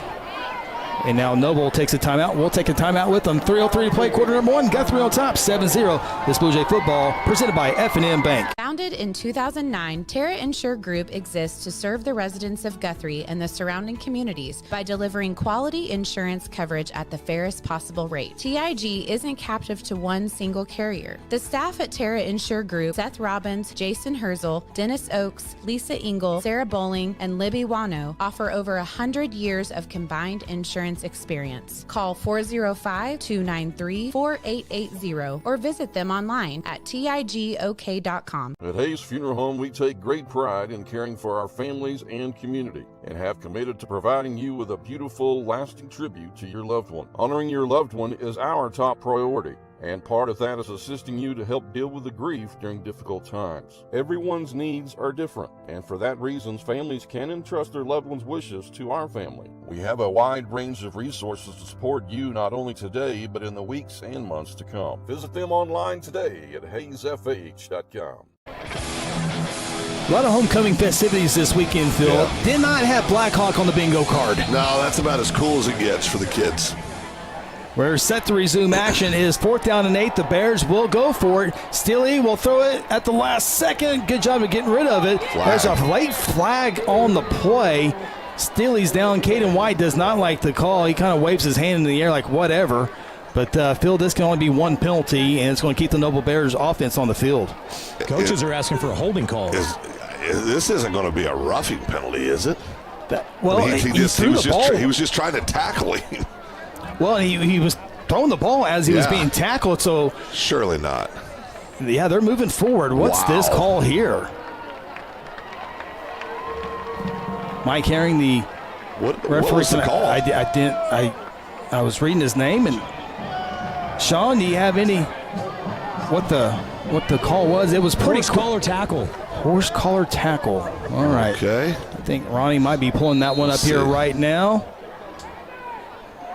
[SPEAKER 5] And now Noble takes a timeout. We'll take a timeout with them. 3:03 to play, quarter number 1. Guthrie on top, 7-0. This Blue Jay football presented by F&M Bank.
[SPEAKER 15] Founded in 2009, Terra Insure Group exists to serve the residents of Guthrie and the surrounding communities by delivering quality insurance coverage at the fairest possible rate. TIG isn't captive to one single carrier. The staff at Terra Insure Group, Seth Robbins, Jason Herzl, Dennis Oakes, Lisa Engel, Sarah Bowling, and Libby Wano, offer over 100 years of combined insurance experience. Call 405-293-4880 or visit them online at tigok.com.
[SPEAKER 11] At Hayes Funeral Home, we take great pride in caring for our families and community and have committed to providing you with a beautiful, lasting tribute to your loved one. Honoring your loved one is our top priority, and part of that is assisting you to help deal with the grief during difficult times. Everyone's needs are different, and for that reason, families can entrust their loved one's wishes to our family. We have a wide range of resources to support you not only today, but in the weeks and months to come. Visit them online today at hayesfh.com.
[SPEAKER 5] A lot of homecoming festivities this weekend, Phil.
[SPEAKER 4] Yeah.
[SPEAKER 5] Did not have Black Hawk on the bingo card.
[SPEAKER 4] No, that's about as cool as it gets for the kids.
[SPEAKER 5] We're set to resume action. It is 4th down and 8. The Bears will go for it. Steely will throw it at the last second. Good job of getting rid of it. There's a late flag on the play. Steely's down. Caden White does not like the call. He kind of waves his hand in the air like whatever. But, Phil, this can only be one penalty, and it's going to keep the Noble Bears offense on the field.
[SPEAKER 10] Coaches are asking for a holding call.
[SPEAKER 4] This isn't going to be a roughing penalty, is it?
[SPEAKER 5] He
[SPEAKER 4] was just trying to tackle him.
[SPEAKER 5] Well, he was throwing the ball as he was being tackled, so.
[SPEAKER 4] Surely not.
[SPEAKER 5] Yeah, they're moving forward. What's this call here? Mike Herring, the referee.
[SPEAKER 4] What was the call?
[SPEAKER 5] I was reading his name, and Sean, do you have any what the call was? It was pretty
[SPEAKER 10] horse collar tackle.
[SPEAKER 5] Horse collar tackle. All right.
[SPEAKER 4] Okay.
[SPEAKER 5] I think Ronnie might be pulling that one up here right now.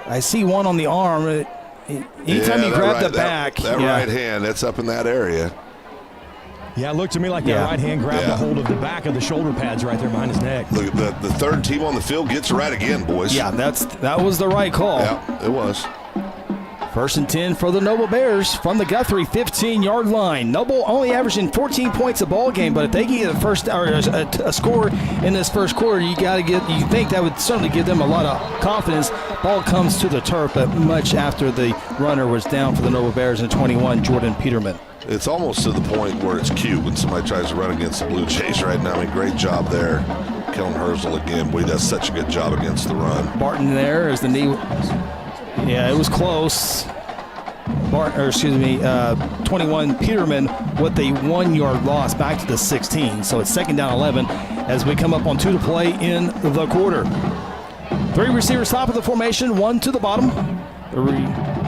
[SPEAKER 5] I see one on the arm. Anytime you grab the back.
[SPEAKER 4] That right hand, that's up in that area.
[SPEAKER 10] Yeah, it looked to me like that right hand grabbed a hold of the back of the shoulder pads right there behind his neck.
[SPEAKER 4] Look, the third team on the field gets right again, boys.
[SPEAKER 5] Yeah, that was the right call.
[SPEAKER 4] Yeah, it was.
[SPEAKER 5] First and 10 for the Noble Bears from the Guthrie 15-yard line. Noble only averaging 14 points a ball game, but if they can get a score in this first quarter, you think that would certainly give them a lot of confidence. Ball comes to the turf, but much after the runner was down for the Noble Bears in 21, Jordan Peterman.
[SPEAKER 4] It's almost to the point where it's cute when somebody tries to run against the Blue Jays right now. I mean, great job there. Kellen Herzl again. Boy, he does such a good job against the run.
[SPEAKER 5] Barton there as the knee. Yeah, it was close. 21 Peterman with a 1-yard loss back to the 16. So it's second down 11 as we come up on 2 to play in the quarter. 3 receivers top of the formation, 1 to the bottom. 3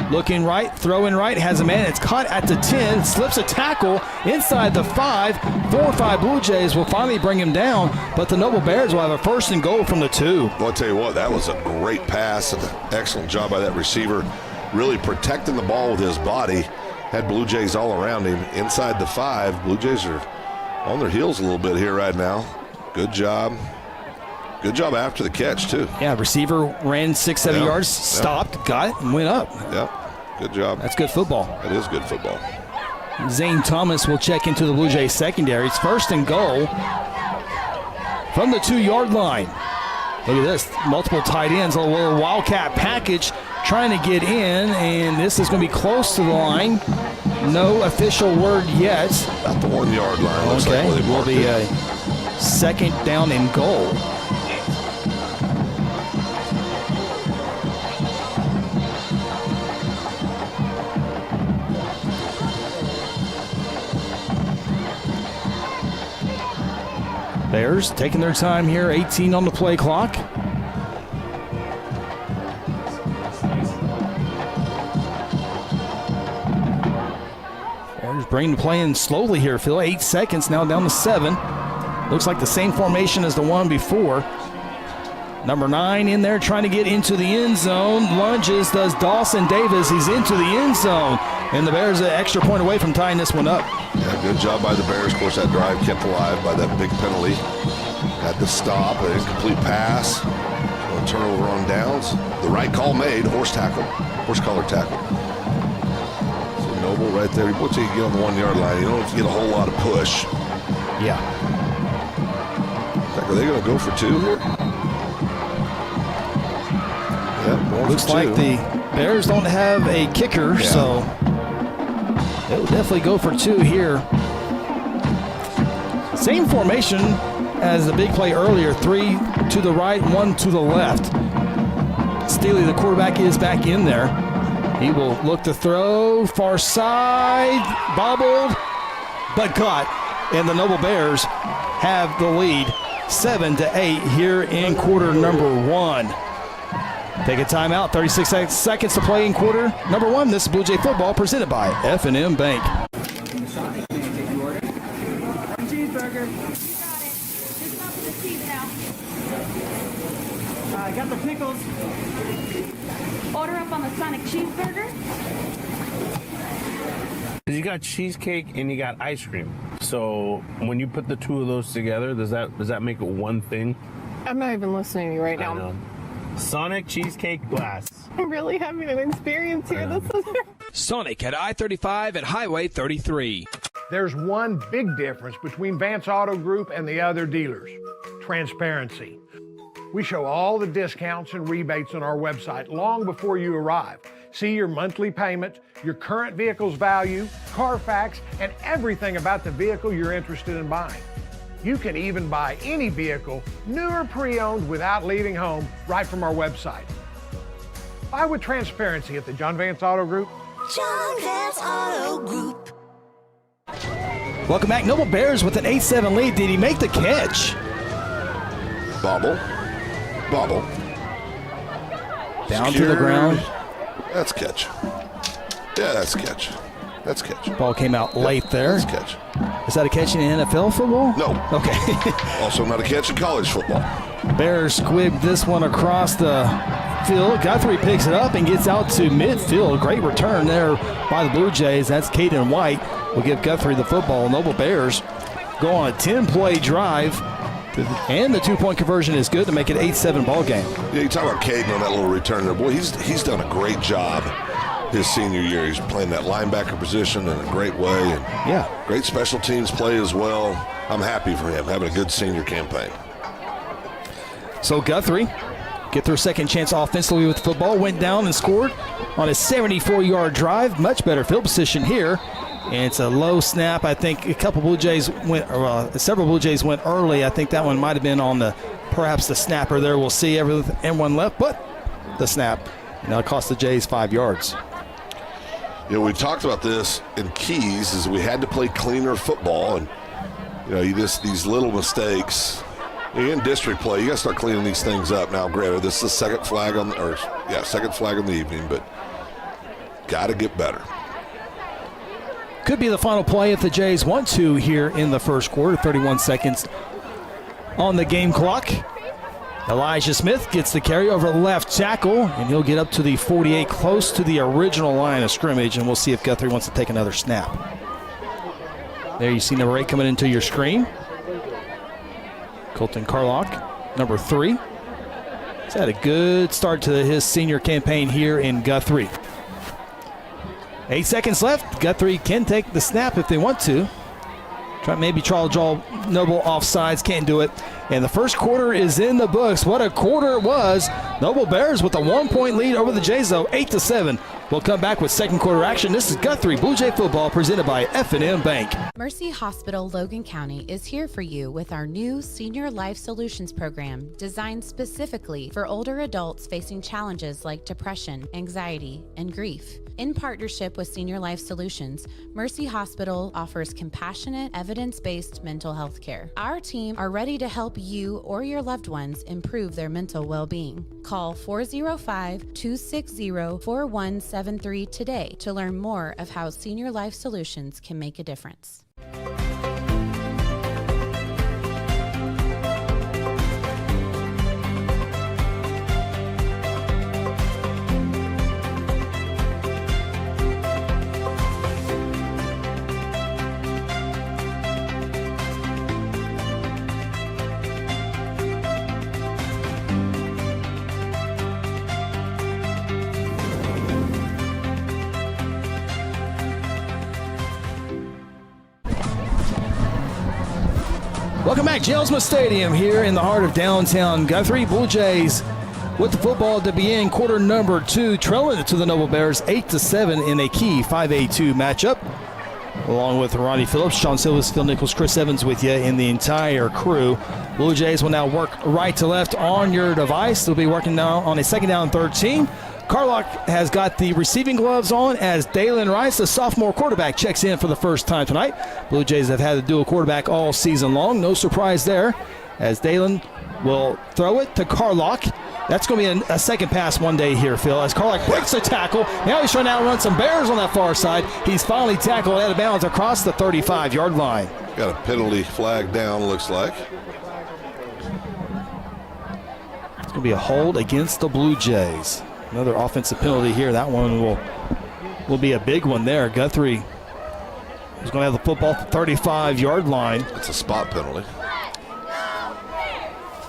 [SPEAKER 5] looking right, throwing right, has a man. It's caught at the 10, slips a tackle inside the 5. 4 or 5 Blue Jays will finally bring him down, but the Noble Bears will have a first and goal from the 2.
[SPEAKER 4] Well, I'll tell you what, that was a great pass and an excellent job by that receiver, really protecting the ball with his body. Had Blue Jays all around him inside the 5. Blue Jays are on their heels a little bit here right now. Good job. Good job after the catch, too.
[SPEAKER 5] Yeah, receiver ran 6-7 yards, stopped, got it, and went up.
[SPEAKER 4] Yep, good job.
[SPEAKER 5] That's good football.
[SPEAKER 4] That is good football.
[SPEAKER 5] Zane Thomas will check into the Blue Jays secondary. It's first and goal from the 2-yard line. Look at this, multiple tight ends, a little wildcat package trying to get in, and this is going to be close to the line. No official word yet.
[SPEAKER 4] About the 1-yard line. Looks
[SPEAKER 5] okay,
[SPEAKER 4] like
[SPEAKER 5] it will be a second down and goal. Bears taking their time here, 18 on the play clock. Bears bringing the play in slowly here, Phil. 8 seconds, now down to 7. Looks like the same formation as the one before. Number 9 in there trying to get into the end zone. Lunges, does Dawson Davis. He's into the end zone. And the Bears an extra point away from tying this one up.
[SPEAKER 4] Yeah, good job by the Bears. Of course, that drive kept alive by that big penalty. Had to stop, an incomplete pass. A turnover on downs. The right call made, horse collar tackle. So Noble right there. Once you get on the 1-yard line, you don't have to get a whole lot of push.
[SPEAKER 5] Yeah.
[SPEAKER 4] In fact, are they going to go for 2 here? Yeah,
[SPEAKER 5] looks like the Bears don't have a kicker, so it will definitely go for 2 here. Same formation as the big play earlier, 3 to the right, 1 to the left. Steely, the quarterback, is back in there. He will look to throw, far side, bobbled, but caught. And the Noble Bears have the lead, 7-8 here in quarter number 1. Take a timeout, 36 seconds to play in quarter number 1. This is Blue Jay football presented by F&M Bank.
[SPEAKER 18] Cheeseburger. I got the pickles.
[SPEAKER 19] Order up on the Sonic cheeseburger.
[SPEAKER 20] You got cheesecake and you got ice cream. So when you put the 2 of those together, does that make it one thing?
[SPEAKER 21] I'm not even listening to you right now.
[SPEAKER 20] I know. Sonic cheesecake blast.
[SPEAKER 21] I'm really having an experience here. This is
[SPEAKER 22] Sonic at I-35 at Highway 33.
[SPEAKER 23] There's one big difference between Vance Auto Group and the other dealers: transparency. We show all the discounts and rebates on our website long before you arrive. See your monthly payment, your current vehicle's value, Carfax, and everything about the vehicle you're interested in buying. You can even buy any vehicle, new or pre-owned, without leaving home, right from our website. Buy with transparency at the John Vance Auto Group.
[SPEAKER 13] John Vance Auto Group.
[SPEAKER 5] Welcome back. Noble Bears with an 8-7 lead. Did he make the catch?
[SPEAKER 4] Bobble.
[SPEAKER 5] Down to the ground.
[SPEAKER 4] That's catch. Yeah, that's catch. That's catch.
[SPEAKER 5] Ball came out late there.
[SPEAKER 4] That's catch.
[SPEAKER 5] Is that a catch in NFL football?
[SPEAKER 4] No.
[SPEAKER 5] Okay.
[SPEAKER 4] Also not a catch in college football.
[SPEAKER 5] Bears squibbed this one across the field. Guthrie picks it up and gets out to midfield. Great return there by the Blue Jays. That's Caden White. Will give Guthrie the football. Noble Bears go on a 10-play drive. And the 2-point conversion is good to make it 8-7 ball game.
[SPEAKER 4] Yeah, you talk about Caden on that little return there. Boy, he's done a great job his senior year. He's playing that linebacker position in a great way, and great special teams play as well. I'm happy for him having a good senior campaign.
[SPEAKER 5] So Guthrie get their second chance offensively with the football, went down and scored on a 74-yard drive. Much better field position here. And it's a low snap. I think several Blue Jays went early. I think that one might have been on perhaps the snapper there. We'll see. Everyone left but the snap. And that cost the Jays 5 yards.
[SPEAKER 4] We talked about this in Keys, is we had to play cleaner football, and these little mistakes. In district play, you got to start cleaning these things up. Now, granted, this is the second flag on the evening, but got to get better.
[SPEAKER 5] Could be the final play if the Jays want to here in the first quarter. 31 seconds on the game clock. Elijah Smith gets the carry over left tackle, and he'll get up to the 48, close to the original line of scrimmage, and we'll see if Guthrie wants to take another snap. There you see number 8 coming into your screen. Colton Carlock, number 3. He's had a good start to his senior campaign here in Guthrie. 8 seconds left. Guthrie can take the snap if they want to. Maybe try to draw Noble offsides, can't do it. And the first quarter is in the books. What a quarter it was. Noble Bears with a 1-point lead over the Jays, though, 8-7. We'll come back with second quarter action. This is Guthrie Blue Jay football presented by F&M Bank.
[SPEAKER 15] Mercy Hospital Logan County is here for you with our new Senior Life Solutions program designed specifically for older adults facing challenges like depression, anxiety, and grief. In partnership with Senior Life Solutions, Mercy Hospital offers compassionate, evidence-based mental health care. Our team are ready to help you or your loved ones improve their mental well-being. Call 405-260-4173 today to learn more of how Senior Life Solutions can make a difference.
[SPEAKER 5] Welcome back, Jelsma Stadium here in the heart of downtown Guthrie. Blue Jays with the football to begin quarter number 2, trailing it to the Noble Bears 8-7 in a key 5A2 matchup. Along with Ronnie Phillips, Sean Silvas, Phil Nichols, Chris Evans with you in the entire crew. Blue Jays will now work right to left on your device. They'll be working now on a 2nd down 13. Carlock has got the receiving gloves on as Dalen Rice, the sophomore quarterback, checks in for the first time tonight. Blue Jays have had a dual quarterback all season long. No surprise there as Dalen will throw it to Carlock. That's going to be a second pass one day here, Phil, as Carlock breaks the tackle. Now he's trying to outrun some Bears on that far side. He's finally tackled out of bounds across the 35-yard line.
[SPEAKER 4] Got a penalty flag down, looks like.
[SPEAKER 5] It's going to be a hold against the Blue Jays. Another offensive penalty here. That one will be a big one there. Guthrie is going to have the football at the 35-yard line.
[SPEAKER 4] It's a spot penalty.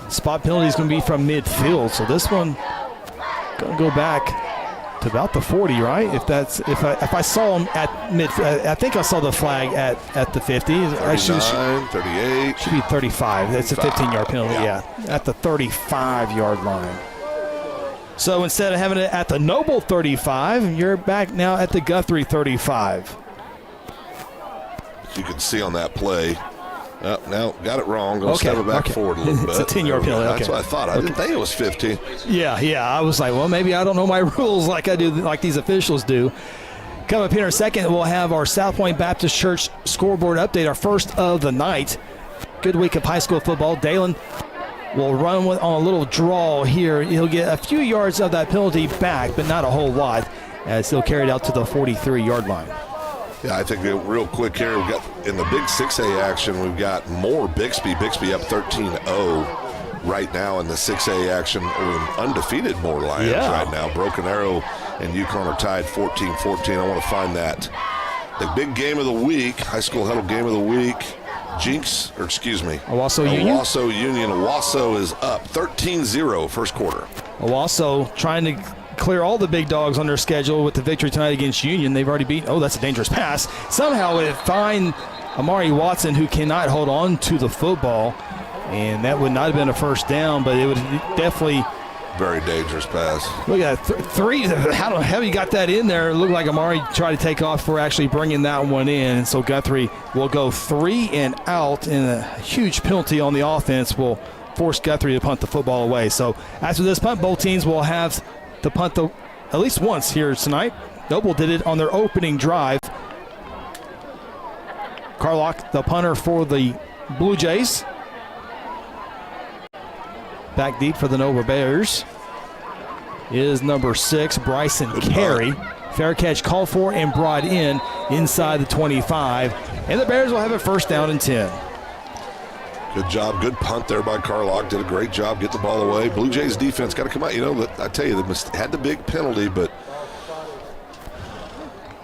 [SPEAKER 5] The spot penalty is going to be from midfield, so this one going to go back to about the 40, right? If I saw him at mid, I think I saw the flag at the 50.
[SPEAKER 4] 39, 38.
[SPEAKER 5] Should be 35. That's a 15-yard penalty. Yeah, at the 35-yard line. So instead of having it at the Noble 35, you're back now at the Guthrie 35.
[SPEAKER 4] You can see on that play. Now got it wrong. Going to step it back forward a little bit.
[SPEAKER 5] It's a 10-yard penalty.
[SPEAKER 4] That's what I thought. I didn't think it was 15.
[SPEAKER 5] Yeah. I was like, well, maybe I don't know my rules like I do, like these officials do. Come up here in a second, we'll have our South Point Baptist Church scoreboard update, our first of the night. Good week of high school football. Dalen will run on a little draw here. He'll get a few yards of that penalty back, but not a whole lot, as he'll carry it out to the 43-yard line.
[SPEAKER 4] Yeah, I think real quick here, we've got in the big 6A action, we've got more Bixby. Bixby up 13-0 right now in the 6A action. Undefeated Moore Lions right now. Broken Arrow and Yukon are tied 14-14. I want to find that. The big game of the week, high school huddle game of the week.
[SPEAKER 5] Owasso Union.
[SPEAKER 4] Owasso Union. Owasso is up 13-0 first quarter.
[SPEAKER 5] Owasso trying to clear all the big dogs on their schedule with the victory tonight against Union. They've already beaten. Oh, that's a dangerous pass. Somehow it find Amari Watson, who cannot hold on to the football, and that would not have been a first down, but it would definitely.
[SPEAKER 4] Very dangerous pass.
[SPEAKER 5] Look at that. Three. How you got that in there? It looked like Amari tried to take off for actually bringing that one in. And so Guthrie will go 3 and out, and a huge penalty on the offense will force Guthrie to punt the football away. So after this punt, both teams will have to punt at least once here tonight. Noble did it on their opening drive. Carlock, the punter for the Blue Jays. Back deep for the Noble Bears is number 6, Bryson Carey. Fair catch called for and brought in inside the 25. And the Bears will have a first down and 10.
[SPEAKER 4] Good job. Good punt there by Carlock. Did a great job. Get the ball away. Blue Jays defense got to come out. You know, I tell you, they had the big penalty, but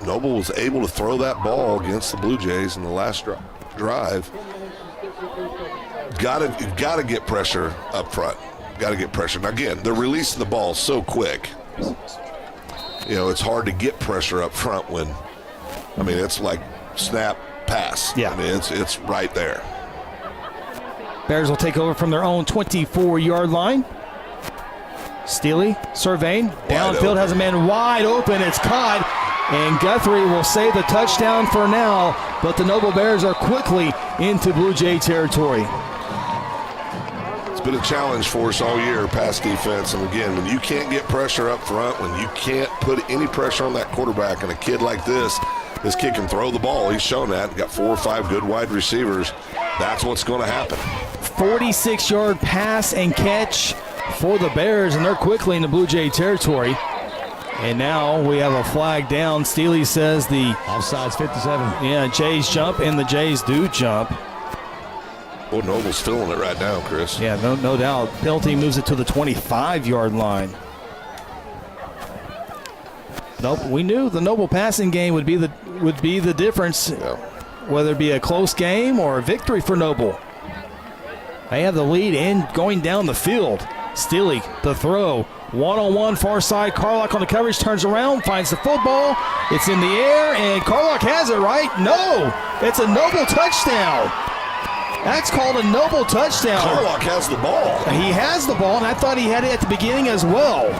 [SPEAKER 4] Noble was able to throw that ball against the Blue Jays in the last drive. Got to get pressure up front. Got to get pressure. Now, again, they're releasing the ball so quick. You know, it's hard to get pressure up front when, I mean, it's like snap, pass.
[SPEAKER 5] Yeah.
[SPEAKER 4] I mean, it's right there.
[SPEAKER 5] Bears will take over from their own 24-yard line. Steely surveying. Downfield has a man wide open. It's caught. And Guthrie will save the touchdown for now. But the Noble Bears are quickly into Blue Jay territory.
[SPEAKER 4] It's been a challenge for us all year, pass defense. And again, when you can't get pressure up front, when you can't put any pressure on that quarterback, and a kid like this kid can throw the ball. He's shown that. Got 4 or 5 good wide receivers. That's what's going to happen.
[SPEAKER 5] 46-yard pass and catch for the Bears, and they're quickly into Blue Jay territory. And now we have a flag down. Steely says the
[SPEAKER 10] offside's 57.
[SPEAKER 5] Yeah, Jays jump, and the Jays do jump.
[SPEAKER 4] Well, Noble's feeling it right now, Chris.
[SPEAKER 5] Yeah, no doubt. Penalty moves it to the 25-yard line. Nope, we knew the Noble passing game would be the difference, whether it be a close game or a victory for Noble. They have the lead and going down the field. Steely, the throw. One-on-one, far side. Carlock on the coverage, turns around, finds the football. It's in the air, and Carlock has it, right? No, it's a Noble touchdown. That's called a Noble touchdown.
[SPEAKER 4] Carlock has the ball.
[SPEAKER 5] He has the ball, and I thought he had it at the beginning as well.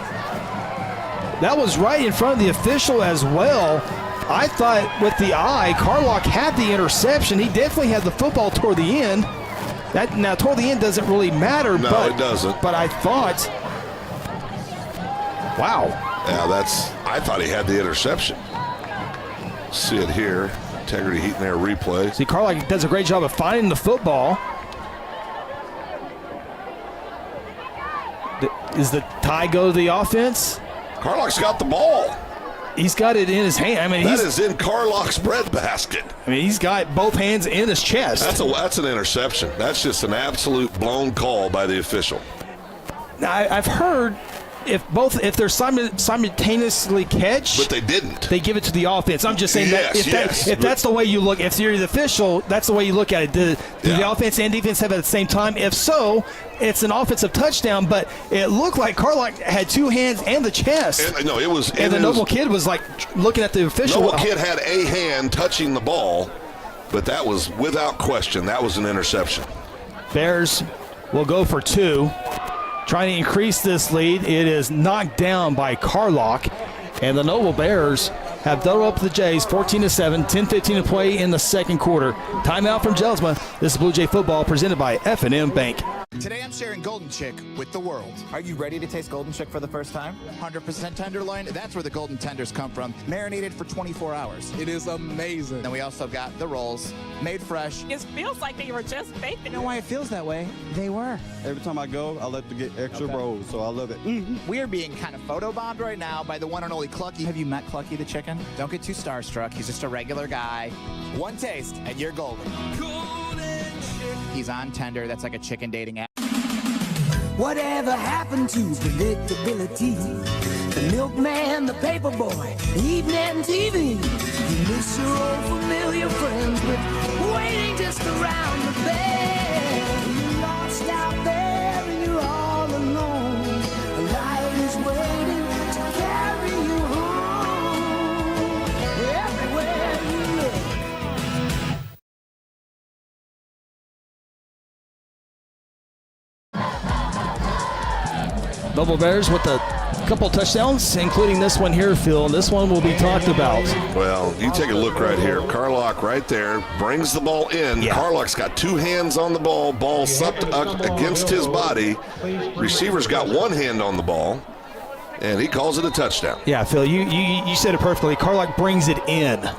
[SPEAKER 5] That was right in front of the official as well. I thought with the eye, Carlock had the interception. He definitely had the football toward the end. Now, toward the end doesn't really matter.
[SPEAKER 4] No, it doesn't.
[SPEAKER 5] But I thought, wow.
[SPEAKER 4] Yeah, I thought he had the interception. See it here. Integrity Heat and Air replay.
[SPEAKER 5] See, Carlock does a great job of finding the football. Is the tie go to the offense?
[SPEAKER 4] Carlock's got the ball.
[SPEAKER 5] He's got it in his hand. I mean,
[SPEAKER 4] that is in Carlock's breadbasket.
[SPEAKER 5] I mean, he's got both hands in his chest.
[SPEAKER 4] That's an interception. That's just an absolute blown call by the official.
[SPEAKER 5] Now, I've heard if they're simultaneously catch,
[SPEAKER 4] but they didn't.
[SPEAKER 5] They give it to the offense. I'm just saying if that's the way you look, if you're the official, that's the way you look at it. Do the offense and defense have it at the same time? If so, it's an offensive touchdown. But it looked like Carlock had 2 hands and the chest.
[SPEAKER 4] And the
[SPEAKER 5] Noble kid was like looking at the official.
[SPEAKER 4] Noble kid had a hand touching the ball, but that was without question. That was an interception.
[SPEAKER 5] Bears will go for 2. Trying to increase this lead. It is knocked down by Carlock, and the Noble Bears have doubled up the Jays 14-7, 10-15 to play in the second quarter. Timeout from Jelsma. This is Blue Jay football presented by F&M Bank.
[SPEAKER 2] Today I'm sharing Golden Chick with the world. Are you ready to taste Golden Chick for the first time? 100% tenderloin, that's where the golden tenders come from. Marinated for 24 hours. It is amazing. Then we also got the rolls, made fresh.
[SPEAKER 3] It feels like they were just baked.
[SPEAKER 2] You know why it feels that way? They were.
[SPEAKER 7] Every time I go, I like to get extra rolls, so I love it.
[SPEAKER 2] We are being kind of photobombed right now by the one and only Clucky. Have you met Clucky the chicken? Don't get too starstruck. He's just a regular guy. One taste, and you're golden. He's on Tender. That's like a chicken dating app.
[SPEAKER 13] Whatever happened to predictability? The milkman, the paper boy, evening TV. You miss your old familiar friends, but waiting just around the bend. You're lost out there and you're all alone. A light is waiting to catch
[SPEAKER 5] Noble Bears with a couple touchdowns, including this one here, Phil. This one will be talked about.
[SPEAKER 4] Well, you take a look right here. Carlock right there brings the ball in. Yeah. Carlock's got two hands on the ball sucked up against his body. Receiver's got one hand on the ball, and he calls it a touchdown.
[SPEAKER 5] Yeah, Phil, you said it perfectly. Carlock brings it in.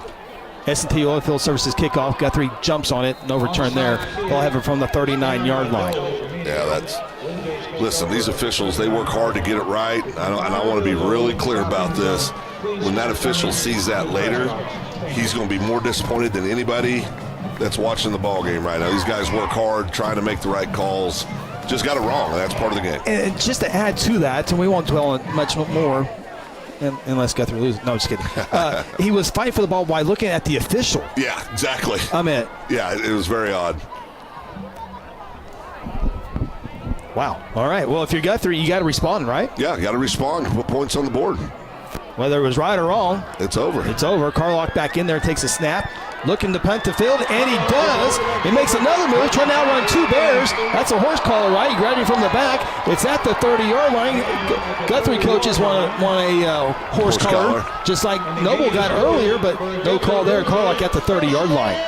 [SPEAKER 5] S&T Oilfield Services kickoff. Guthrie jumps on it. No return there. They'll have it from the 39-yard line.
[SPEAKER 4] Yeah, listen, these officials, they work hard to get it right. And I want to be really clear about this. When that official sees that later, he's going to be more disappointed than anybody that's watching the ball game right now. These guys work hard trying to make the right calls. Just got it wrong. That's part of the game.
[SPEAKER 5] And just to add to that, and we won't dwell on much more, unless Guthrie loses. No, just kidding. He was fighting for the ball while looking at the official.
[SPEAKER 4] Yeah, exactly.
[SPEAKER 5] Yeah,
[SPEAKER 4] it was very odd.
[SPEAKER 5] Wow. All right. Well, if you're Guthrie, you got to respond, right?
[SPEAKER 4] Yeah, you got to respond. Put points on the board.
[SPEAKER 5] Whether it was right or wrong.
[SPEAKER 4] It's over.
[SPEAKER 5] It's over. Carlock back in there, takes a snap, looking to punt the field, and he does. He makes another move, trying to outrun two Bears. That's a horse collar, right? He grabbed him from the back. It's at the 30-yard line. Guthrie coaches want a horse collar, just like Noble got earlier, but no call there. Carlock at the 30-yard line.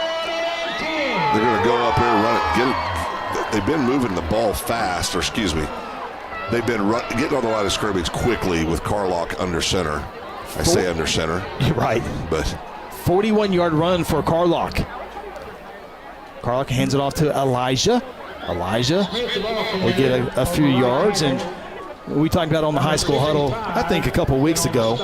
[SPEAKER 4] They're going to go up here and run it. Get it. They've been moving the ball fast, they've been getting on the line of scrimmage quickly with Carlock under center. I say under center.
[SPEAKER 5] You're right.
[SPEAKER 4] But
[SPEAKER 5] 41-yard run for Carlock. Carlock hands it off to Elijah. Elijah will get a few yards, and we talked about on the high school huddle, I think a couple weeks ago.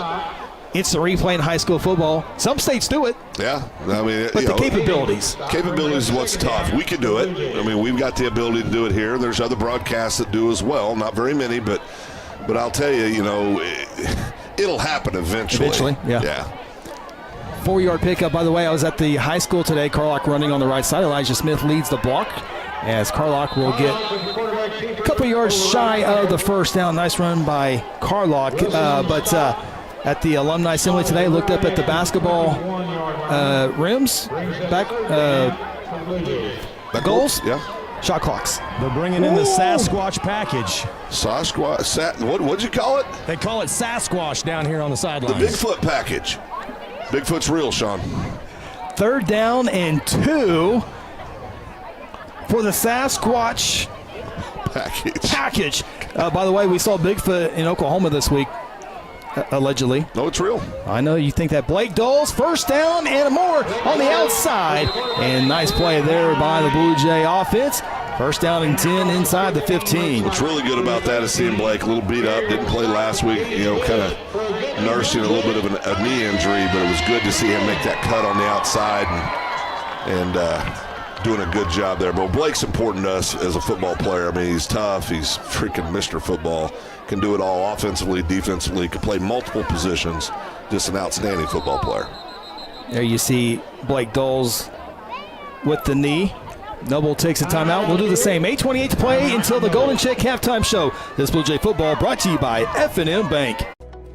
[SPEAKER 5] Instant replay in high school football. Some states do it.
[SPEAKER 4] Yeah, I mean,
[SPEAKER 5] but the capabilities.
[SPEAKER 4] Capabilities is what's tough. We can do it. I mean, we've got the ability to do it here. There's other broadcasts that do as well. Not very many, but I'll tell you, it'll happen eventually.
[SPEAKER 5] Eventually, yeah. 4-yard pickup. By the way, I was at the high school today. Carlock running on the right side. Elijah Smith leads the block as Carlock will get a couple yards shy of the first down. Nice run by Carlock, but at the alumni assembly today, looked up at the basketball rims, back goals, shot clocks.
[SPEAKER 10] They're bringing in the Sasquatch package.
[SPEAKER 4] What'd you call it?
[SPEAKER 10] They call it Sasquatch down here on the sideline.
[SPEAKER 4] The Bigfoot package. Bigfoot's real, Sean.
[SPEAKER 5] 3rd down and 2 for the Sasquatch package. By the way, we saw Bigfoot in Oklahoma this week. Allegedly.
[SPEAKER 4] No, it's real.
[SPEAKER 5] I know you think that. Blake Doles, 1st down and more on the outside. And nice play there by the Blue Jay offense. 1st down and 10 inside the 15.
[SPEAKER 4] What's really good about that is seeing Blake a little beat up. Didn't play last week, kind of nursing a little bit of a knee injury, but it was good to see him make that cut on the outside and doing a good job there. But Blake's important to us as a football player. I mean, he's tough. He's freaking Mr. Football. Can do it all offensively, defensively, can play multiple positions. Just an outstanding football player.
[SPEAKER 5] There you see Blake Doles with the knee. Noble takes a timeout. We'll do the same. 8:28 to play until the Golden Check halftime show. This Blue Jay football brought to you by F&M Bank.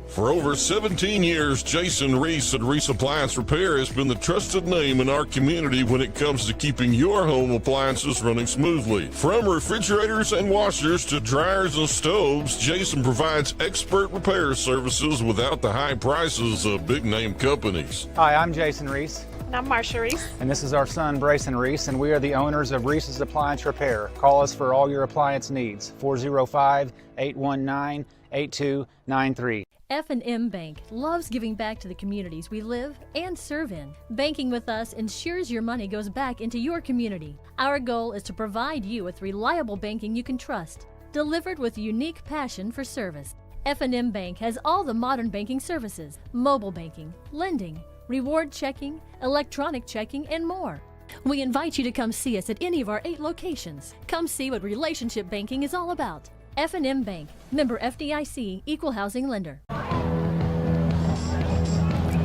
[SPEAKER 8] For over 17 years, Jason Reese at Reese Appliance Repair has been the trusted name in our community when it comes to keeping your home appliances running smoothly. From refrigerators and washers to dryers and stoves, Jason provides expert repair services without the high prices of big-name companies.
[SPEAKER 16] Hi, I'm Jason Reese.
[SPEAKER 3] And I'm Marsha Reese.
[SPEAKER 16] And this is our son, Brayson Reese, and we are the owners of Reese's Appliance Repair. Call us for all your appliance needs. 405-819-8293.
[SPEAKER 9] F&M Bank loves giving back to the communities we live and serve in. Banking with us ensures your money goes back into your community. Our goal is to provide you with reliable banking you can trust, delivered with a unique passion for service. F&M Bank has all the modern banking services, mobile banking, lending, reward checking, electronic checking, and more. We invite you to come see us at any of our 8 locations. Come see what relationship banking is all about. F&M Bank, member FDIC, equal housing lender.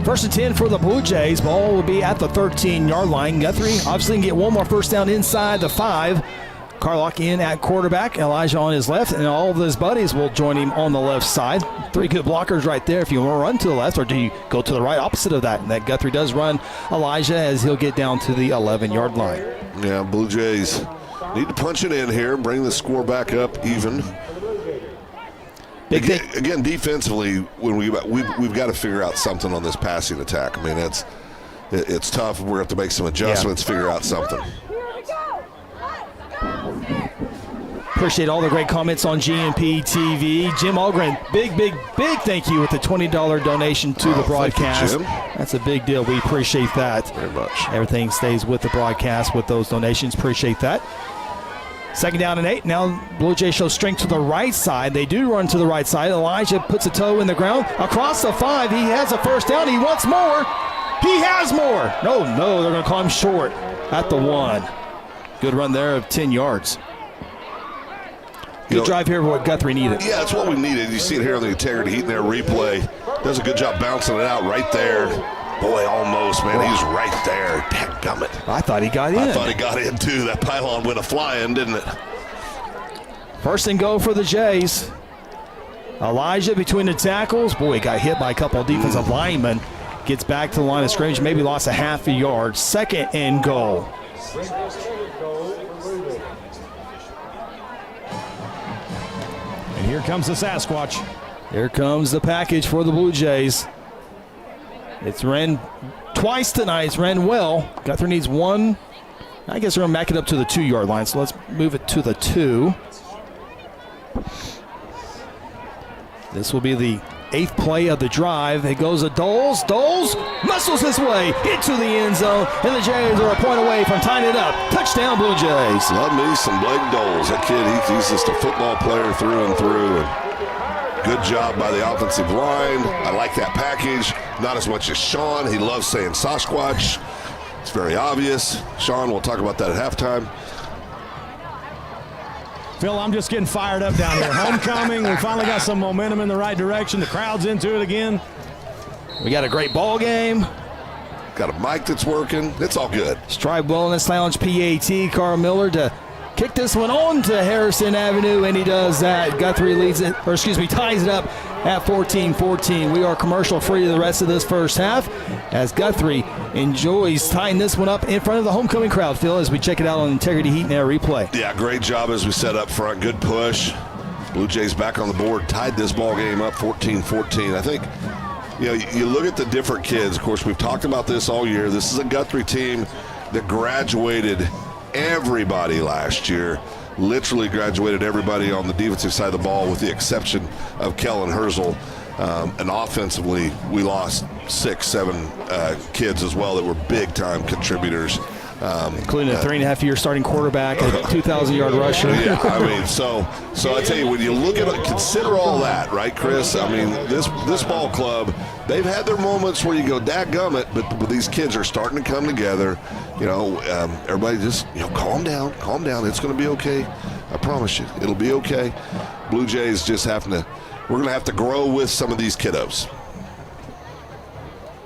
[SPEAKER 5] 1st and 10 for the Blue Jays. Ball will be at the 13-yard line. Guthrie obviously can get one more 1st down inside the 5. Carlock in at quarterback. Elijah on his left, and all of his buddies will join him on the left side. 3 good blockers right there if you want to run to the left, or do you go to the right opposite of that? And that Guthrie does run Elijah as he'll get down to the 11-yard line.
[SPEAKER 4] Yeah, Blue Jays need to punch it in here, bring the score back up even. Again, defensively, when we've got to figure out something on this passing attack. I mean, it's tough. We're going to have to make some adjustments, figure out something.
[SPEAKER 5] Appreciate all the great comments on GMP TV. Jim Algren, big thank you with the $20 donation to the broadcast.
[SPEAKER 4] Thank you, Jim.
[SPEAKER 5] That's a big deal. We appreciate that.
[SPEAKER 4] Very much.
[SPEAKER 5] Everything stays with the broadcast with those donations. Appreciate that. 2nd down and 8. Now Blue Jays show strength to the right side. They do run to the right side. Elijah puts a toe in the ground. Across the 5. He has a first down. He wants more. He has more. No, they're going to call him short at the 1. Good run there of 10 yards. Good drive here for what Guthrie needed.
[SPEAKER 4] Yeah, that's what we needed. You see it here on the integrity heat in their replay. Does a good job bouncing it out right there. Boy, almost, man. He's right there. Dadgummit.
[SPEAKER 5] I thought he got in.
[SPEAKER 4] I thought he got in, too. That pylon went a-flying, didn't it?
[SPEAKER 5] 1st and goal for the Jays. Elijah between the tackles. Boy, got hit by a couple of defensive linemen. Gets back to the line of scrimmage. Maybe lost a half a yard. 2nd and goal.
[SPEAKER 10] And here comes the Sasquatch.
[SPEAKER 5] Here comes the package for the Blue Jays. It's ran twice tonight. It's ran well. Guthrie needs 1. I guess we're going to back it up to the 2-yard line, so let's move it to the 2. This will be the 8th play of the drive. It goes to Doles. Doles muscles his way into the end zone, and the Jays are a point away from tying it up. Touchdown, Blue Jays.
[SPEAKER 4] Love me some Blake Doles. That kid, he's just a football player through and through. And good job by the offensive line. I like that package. Not as much as Sean. He loves saying Sasquatch. It's very obvious. Sean, we'll talk about that at halftime.
[SPEAKER 10] Phil, I'm just getting fired up down here. Homecoming, we finally got some momentum in the right direction. The crowd's into it again.
[SPEAKER 5] We got a great ball game.
[SPEAKER 4] Got a mic that's working. It's all good.
[SPEAKER 5] Strive Wellness Lounge PAT, Carl Miller to kick this one on to Harrison Avenue, and he does that. Guthrie ties it up at 14-14. We are commercial free the rest of this first half as Guthrie enjoys tying this one up in front of the homecoming crowd, Phil, as we check it out on Integrity Heat and Air replay.
[SPEAKER 4] Yeah, great job as we set up front. Good push. Blue Jays back on the board, tied this ball game up 14-14. I think, you look at the different kids. Of course, we've talked about this all year. This is a Guthrie team that graduated everybody last year, literally graduated everybody on the defensive side of the ball with the exception of Kellen Herzl. And offensively, we lost 6-7 kids as well that were big-time contributors.
[SPEAKER 5] Including a 3.5-year starting quarterback, a 2,000-yard rusher.
[SPEAKER 4] Yeah, I mean, so I tell you, when you look at it, consider all that, right, Chris? I mean, this ball club, they've had their moments where you go, dadgummit, but these kids are starting to come together. Everybody just, calm down. It's going to be okay. I promise you, it'll be okay. Blue Jays just we're going to have to grow with some of these kiddos.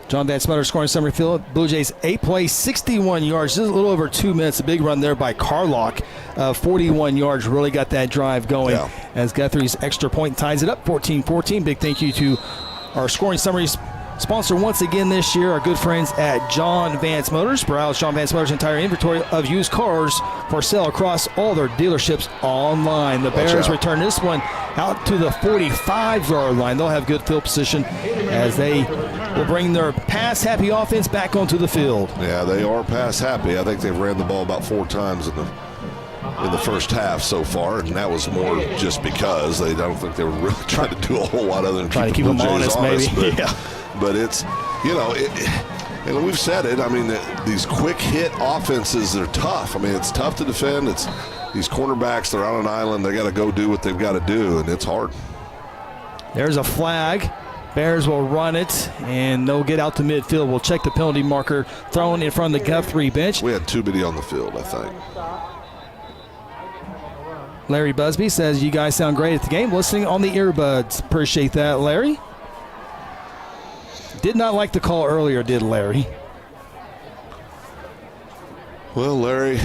[SPEAKER 5] John Van Smutter scoring summary, Phil. Blue Jays 8 plays, 61 yards, just a little over 2 minutes. A big run there by Carlock. 41 yards, really got that drive going as Guthrie's extra point ties it up 14-14. Big thank you to our scoring summaries sponsor once again this year, our good friends at John Vance Motors. Browse John Vance Motors' entire inventory of used cars for sale across all their dealerships online. The Bears return this one out to the 45-yard line. They'll have good field position as they will bring their pass-happy offense back onto the field.
[SPEAKER 4] Yeah, they are pass-happy. I think they've ran the ball about 4 times in the first half so far, and that was more just because I don't think they were really trying to do a whole lot other than
[SPEAKER 5] trying to keep them honest, maybe.
[SPEAKER 4] But it's, and we've said it, I mean, these quick hit offenses are tough. I mean, it's tough to defend. It's these cornerbacks, they're on an island. They got to go do what they've got to do, and it's hard.
[SPEAKER 5] There's a flag. Bears will run it, and they'll get out to midfield. We'll check the penalty marker thrown in front of the Guthrie bench.
[SPEAKER 4] We had too many on the field, I think.
[SPEAKER 5] Larry Busby says, you guys sound great at the game. Listening on the earbuds. Appreciate that, Larry. Did not like the call earlier, did Larry?
[SPEAKER 4] Well, Larry,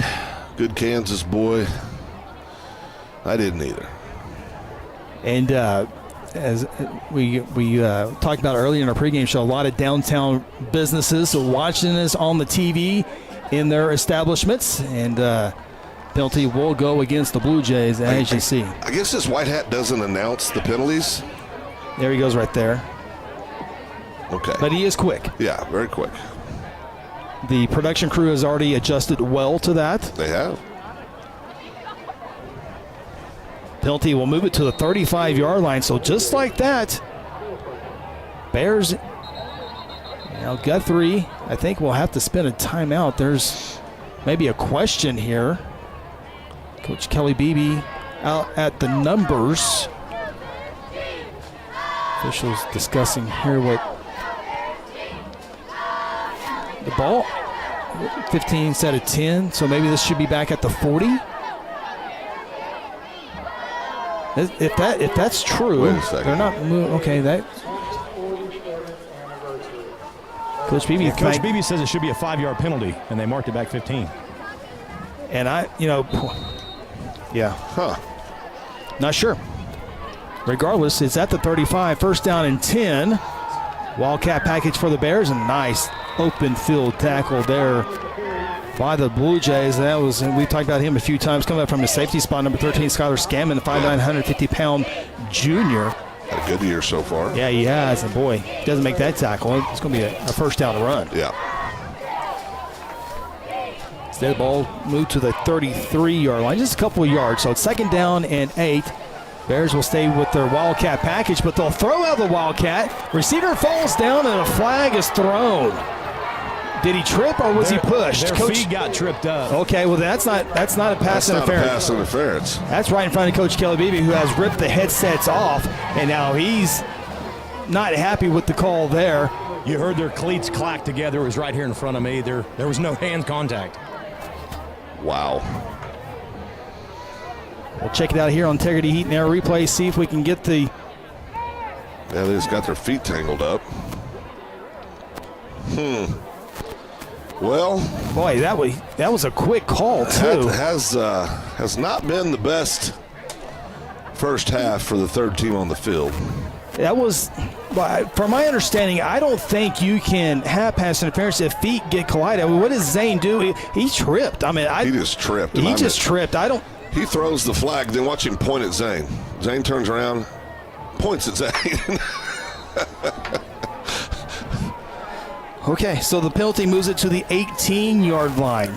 [SPEAKER 4] good Kansas boy. I didn't either.
[SPEAKER 5] And as we talked about earlier in our pregame show, a lot of downtown businesses watching us on the TV in their establishments. And Penalty will go against the Blue Jays, as you see.
[SPEAKER 4] I guess this white hat doesn't announce the penalties.
[SPEAKER 5] There he goes right there.
[SPEAKER 4] Okay.
[SPEAKER 5] But he is quick.
[SPEAKER 4] Yeah, very quick.
[SPEAKER 5] The production crew has already adjusted well to that.
[SPEAKER 4] They have.
[SPEAKER 5] Penalty will move it to the 35-yard line. So just like that, Bears, Guthrie, I think we'll have to spend a timeout. There's maybe a question here. Coach Kelly Beebe out at the numbers. Officials discussing here what the ball. 15 instead of 10, so maybe this should be back at the 40. If that's true,
[SPEAKER 4] wait a second.
[SPEAKER 5] they're not okay. That Coach Beebe.
[SPEAKER 10] Coach Beebe says it should be a 5-yard penalty, and they marked it back 15.
[SPEAKER 5] And not sure. Regardless, it's at the 35, first down and 10. Wildcat package for the Bears, and nice open field tackle there by the Blue Jays. That was, and we talked about him a few times, coming up from the safety spot, number 13, Skylar Scammon, the 5'9", 150-pound junior.
[SPEAKER 4] Had a good year so far.
[SPEAKER 5] Yeah, he has, and boy, he doesn't make that tackle, it's going to be a first down run.
[SPEAKER 4] Yeah.
[SPEAKER 5] Instead, the ball moved to the 33-yard line, just a couple of yards, so it's second down and 8. Bears will stay with their Wildcat package, but they'll throw out the Wildcat. Receiver falls down, and a flag is thrown. Did he trip or was he pushed?
[SPEAKER 10] Their
[SPEAKER 5] Coach
[SPEAKER 10] feet got tripped up.
[SPEAKER 5] Okay, well that's not a pass
[SPEAKER 4] That's
[SPEAKER 5] interference.
[SPEAKER 4] not a pass interference.
[SPEAKER 5] That's right in front of Coach Kelly Beebe, who has ripped the headsets off, and now he's not happy with the call there.
[SPEAKER 10] You heard their cleats clack together. It was right here in front of me. There was no hand contact.
[SPEAKER 4] Wow.
[SPEAKER 5] We'll check it out here on Integrity Heat and Air Replay, see if we can get the...
[SPEAKER 4] Yeah, they just got their feet tangled up. Well,
[SPEAKER 5] boy, that was a quick call too.
[SPEAKER 4] Has not been the best first half for the third team on the field.
[SPEAKER 5] That was, from my understanding, I don't think you can have pass interference if feet get collided. I mean, what does Zane do? He tripped. I mean,
[SPEAKER 4] he just tripped.
[SPEAKER 5] He just tripped.
[SPEAKER 4] He throws the flag, then watch him point at Zane. Zane turns around, points at Zane.
[SPEAKER 5] Okay, so the penalty moves it to the 18-yard line.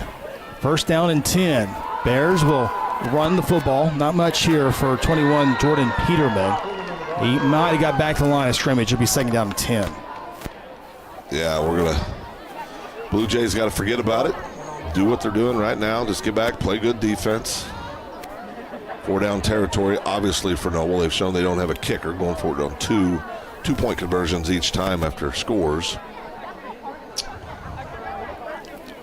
[SPEAKER 5] First down and 10. Bears will run the football. Not much here for 21, Jordan Peterman. He might have got back to the line of scrimmage. It'll be second down and 10.
[SPEAKER 4] Yeah, Blue Jays got to forget about it. Do what they're doing right now. Just get back, play good defense. 4-down territory, obviously, for Noble. They've shown they don't have a kicker, going for it on two-point conversions each time after scores.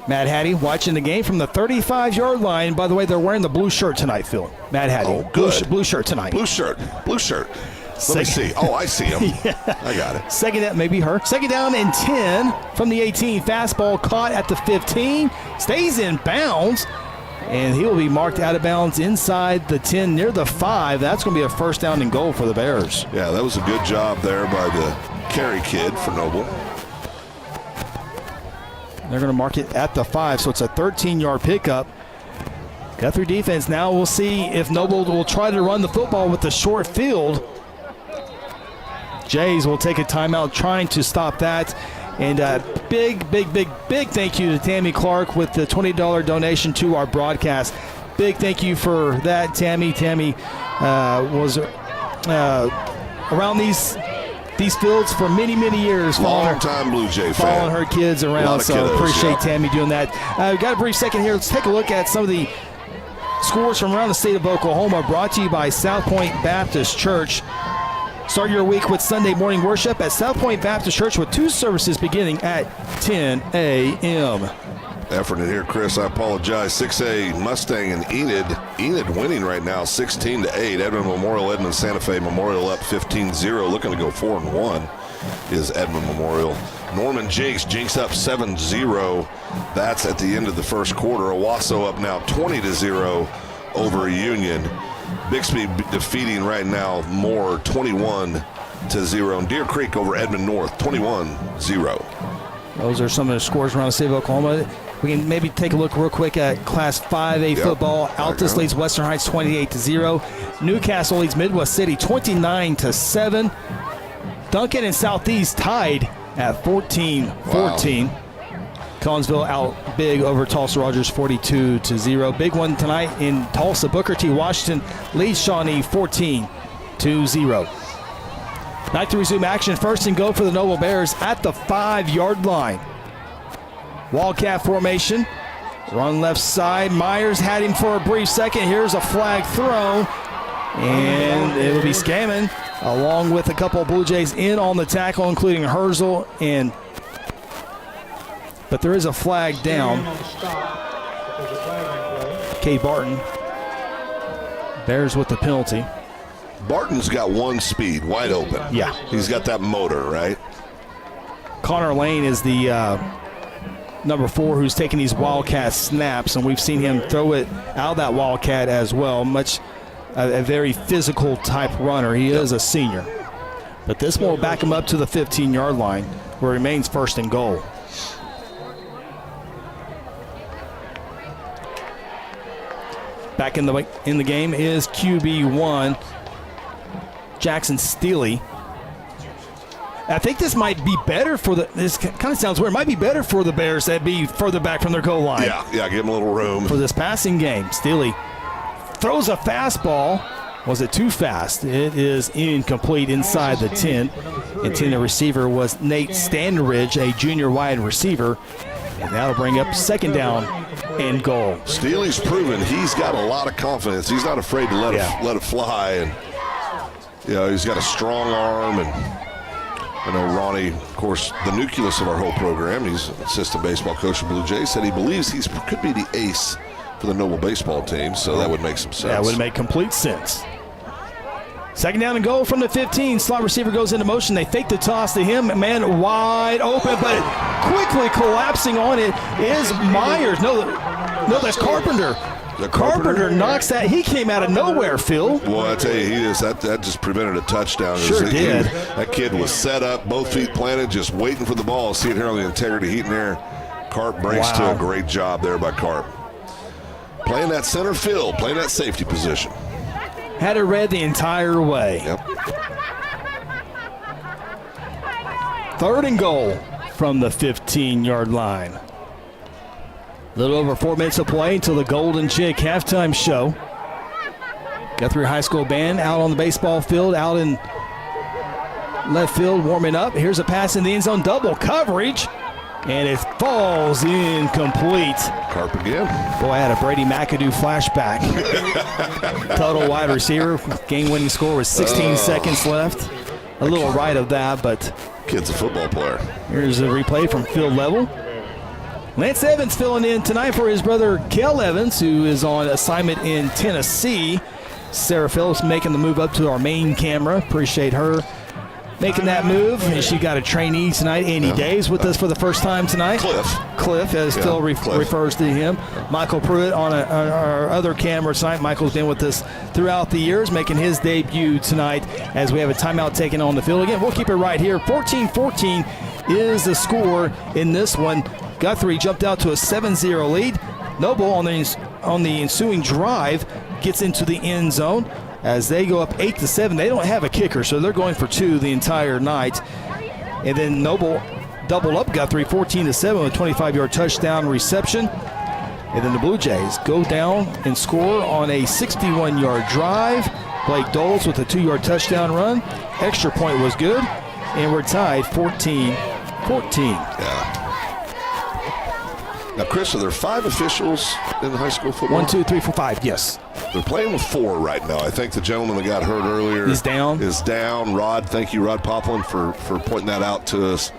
[SPEAKER 5] Matt Hattie watching the game from the 35-yard line. By the way, they're wearing the blue shirt tonight, Phil. Matt Hattie.
[SPEAKER 4] Oh, good.
[SPEAKER 5] Blue shirt tonight.
[SPEAKER 4] Blue shirt. Let me see. Oh, I see him.
[SPEAKER 5] Yeah.
[SPEAKER 4] I got it.
[SPEAKER 5] Second down, maybe her. Second down and 10 from the 18. Fastball caught at the 15. Stays in bounds. And he will be marked out of bounds inside the 10 near the 5. That's going to be a first down and goal for the Bears.
[SPEAKER 4] Yeah, that was a good job there by the carry kid for Noble.
[SPEAKER 5] They're going to mark it at the 5, so it's a 13-yard pickup. Guthrie defense now will see if Noble will try to run the football with the short field. Jays will take a timeout trying to stop that. And big thank you to Tammy Clark with the $20 donation to our broadcast. Big thank you for that, Tammy. Tammy was around these fields for many years.
[SPEAKER 4] Long-time Blue Jay fan.
[SPEAKER 5] Following her kids around, so
[SPEAKER 4] kiddos,
[SPEAKER 5] appreciate Tammy doing that. We've got a brief second here. Let's take a look at some of the scores from around the state of Oklahoma, brought to you by South Point Baptist Church. Start your week with Sunday morning worship at South Point Baptist Church with 2 services beginning at 10 a.m.
[SPEAKER 4] Effort in here, Chris. I apologize. 6A Mustang and Enid. Enid winning right now, 16-8. Edmond Memorial, Edmond Santa Fe Memorial up 15-0. Looking to go 4-1 is Edmond Memorial. Norman Jinx up 7-0. That's at the end of the first quarter. Owasso up now 20-0 over Union. Bixby defeating right now Moore 21-0. And Deer Creek over Edmond North 21-0.
[SPEAKER 5] Those are some of the scores around the state of Oklahoma. We can maybe take a look real quick at Class 5A football. Altus leads Western Heights 28-0. Newcastle leads Midwest City 29-7. Duncan and Southeast tied at 14-14. Wow. Collinsville out big over Tulsa Rogers 42-0. Big one tonight in Tulsa. Booker T. Washington leads Shawnee 14-0. Night to resume action. First and goal for the Noble Bears at the 5-yard line. Wildcat formation. Run left side. Myers had him for a brief second. Here's a flag thrown. And it will be Scammon along with a couple of Blue Jays in on the tackle, including Herzl and... But there is a flag down. Cade Barton. Bears with the penalty.
[SPEAKER 4] Barton's got one speed, wide open.
[SPEAKER 5] Yeah.
[SPEAKER 4] He's got that motor, right?
[SPEAKER 5] Connor Lane is the number 4 who's taking these Wildcat snaps, and we've seen him throw it out of that Wildcat as well. Much a very physical type runner. He is a senior. But this one will back him up to the 15-yard line, where it remains first and goal. Back in the game is QB1, Jackson Steely. I think this might be better for this kind of sounds weird. It might be better for the Bears that be further back from their goal line.
[SPEAKER 4] Yeah, give them a little room.
[SPEAKER 5] For this passing game, Steely throws a fastball. Was it too fast? It is incomplete inside the 10. Intended receiver was Nate Standridge, a junior wide receiver. And that'll bring up second down and goal.
[SPEAKER 4] Steely's proven he's got a lot of confidence. He's not afraid to let it fly. And he's got a strong arm. And I know Ronnie, of course, the nucleus of our whole program, he's an assistant baseball coach of Blue Jays, said he believes he could be the ace for the Noble baseball team. So that would make some sense.
[SPEAKER 5] That would make complete sense. Second down and goal from the 15. Slot receiver goes into motion. They fake the toss to him. Man wide open, but quickly collapsing on it is Myers. No, that's Carpenter. Carpenter knocks that. He came out of nowhere, Phil.
[SPEAKER 4] Well, I tell you, that just prevented a touchdown.
[SPEAKER 5] Sure did.
[SPEAKER 4] That kid was set up, both feet planted, just waiting for the ball. See it here on the integrity, heat and air. Carp breaks to a great job there by Carp. Playing that center field, playing that safety position.
[SPEAKER 5] Had it read the entire way.
[SPEAKER 4] Yep.
[SPEAKER 5] Third and goal from the 15-yard line. A little over 4 minutes of play until the Golden Chick halftime show. Guthrie High School band out on the baseball field, out in left field warming up. Here's a pass in the end zone, double coverage. And it falls incomplete.
[SPEAKER 4] Carp again.
[SPEAKER 5] Boy, I had a Brady McAdoo flashback. Total wide receiver. Game-winning score with 16 seconds left. A little right of that, but...
[SPEAKER 4] Kid's a football player.
[SPEAKER 5] Here's a replay from field level. Lance Evans filling in tonight for his brother Kel Evans, who is on assignment in Tennessee. Sarah Phillips making the move up to our main camera. Appreciate her making that move. And she got a trainee tonight, Andy Days, with us for the first time tonight. Cliff, as Phil refers to him. Michael Pruitt on our other camera tonight. Michael's been with us throughout the years, making his debut tonight as we have a timeout taken on the field. Again, we'll keep it right here. 14-14 is the score in this one. Guthrie jumped out to a 7-0 lead. Noble on the ensuing drive gets into the end zone. As they go up 8-7, they don't have a kicker, so they're going for 2 the entire night. And then Noble doubled up Guthrie 14-7 with a 25-yard touchdown reception. And then the Blue Jays go down and score on a 61-yard drive. Blake Doles with a 2-yard touchdown run. Extra point was good, and we're tied 14-14.
[SPEAKER 4] Yeah. Now, Chris, are there 5 officials in high school football?
[SPEAKER 5] 1, 2, 3, 4, 5, yes.
[SPEAKER 4] They're playing with 4 right now. I think the gentleman that got hurt earlier
[SPEAKER 5] is down.
[SPEAKER 4] Rod, thank you, Rod Poplin, for pointing that out to us.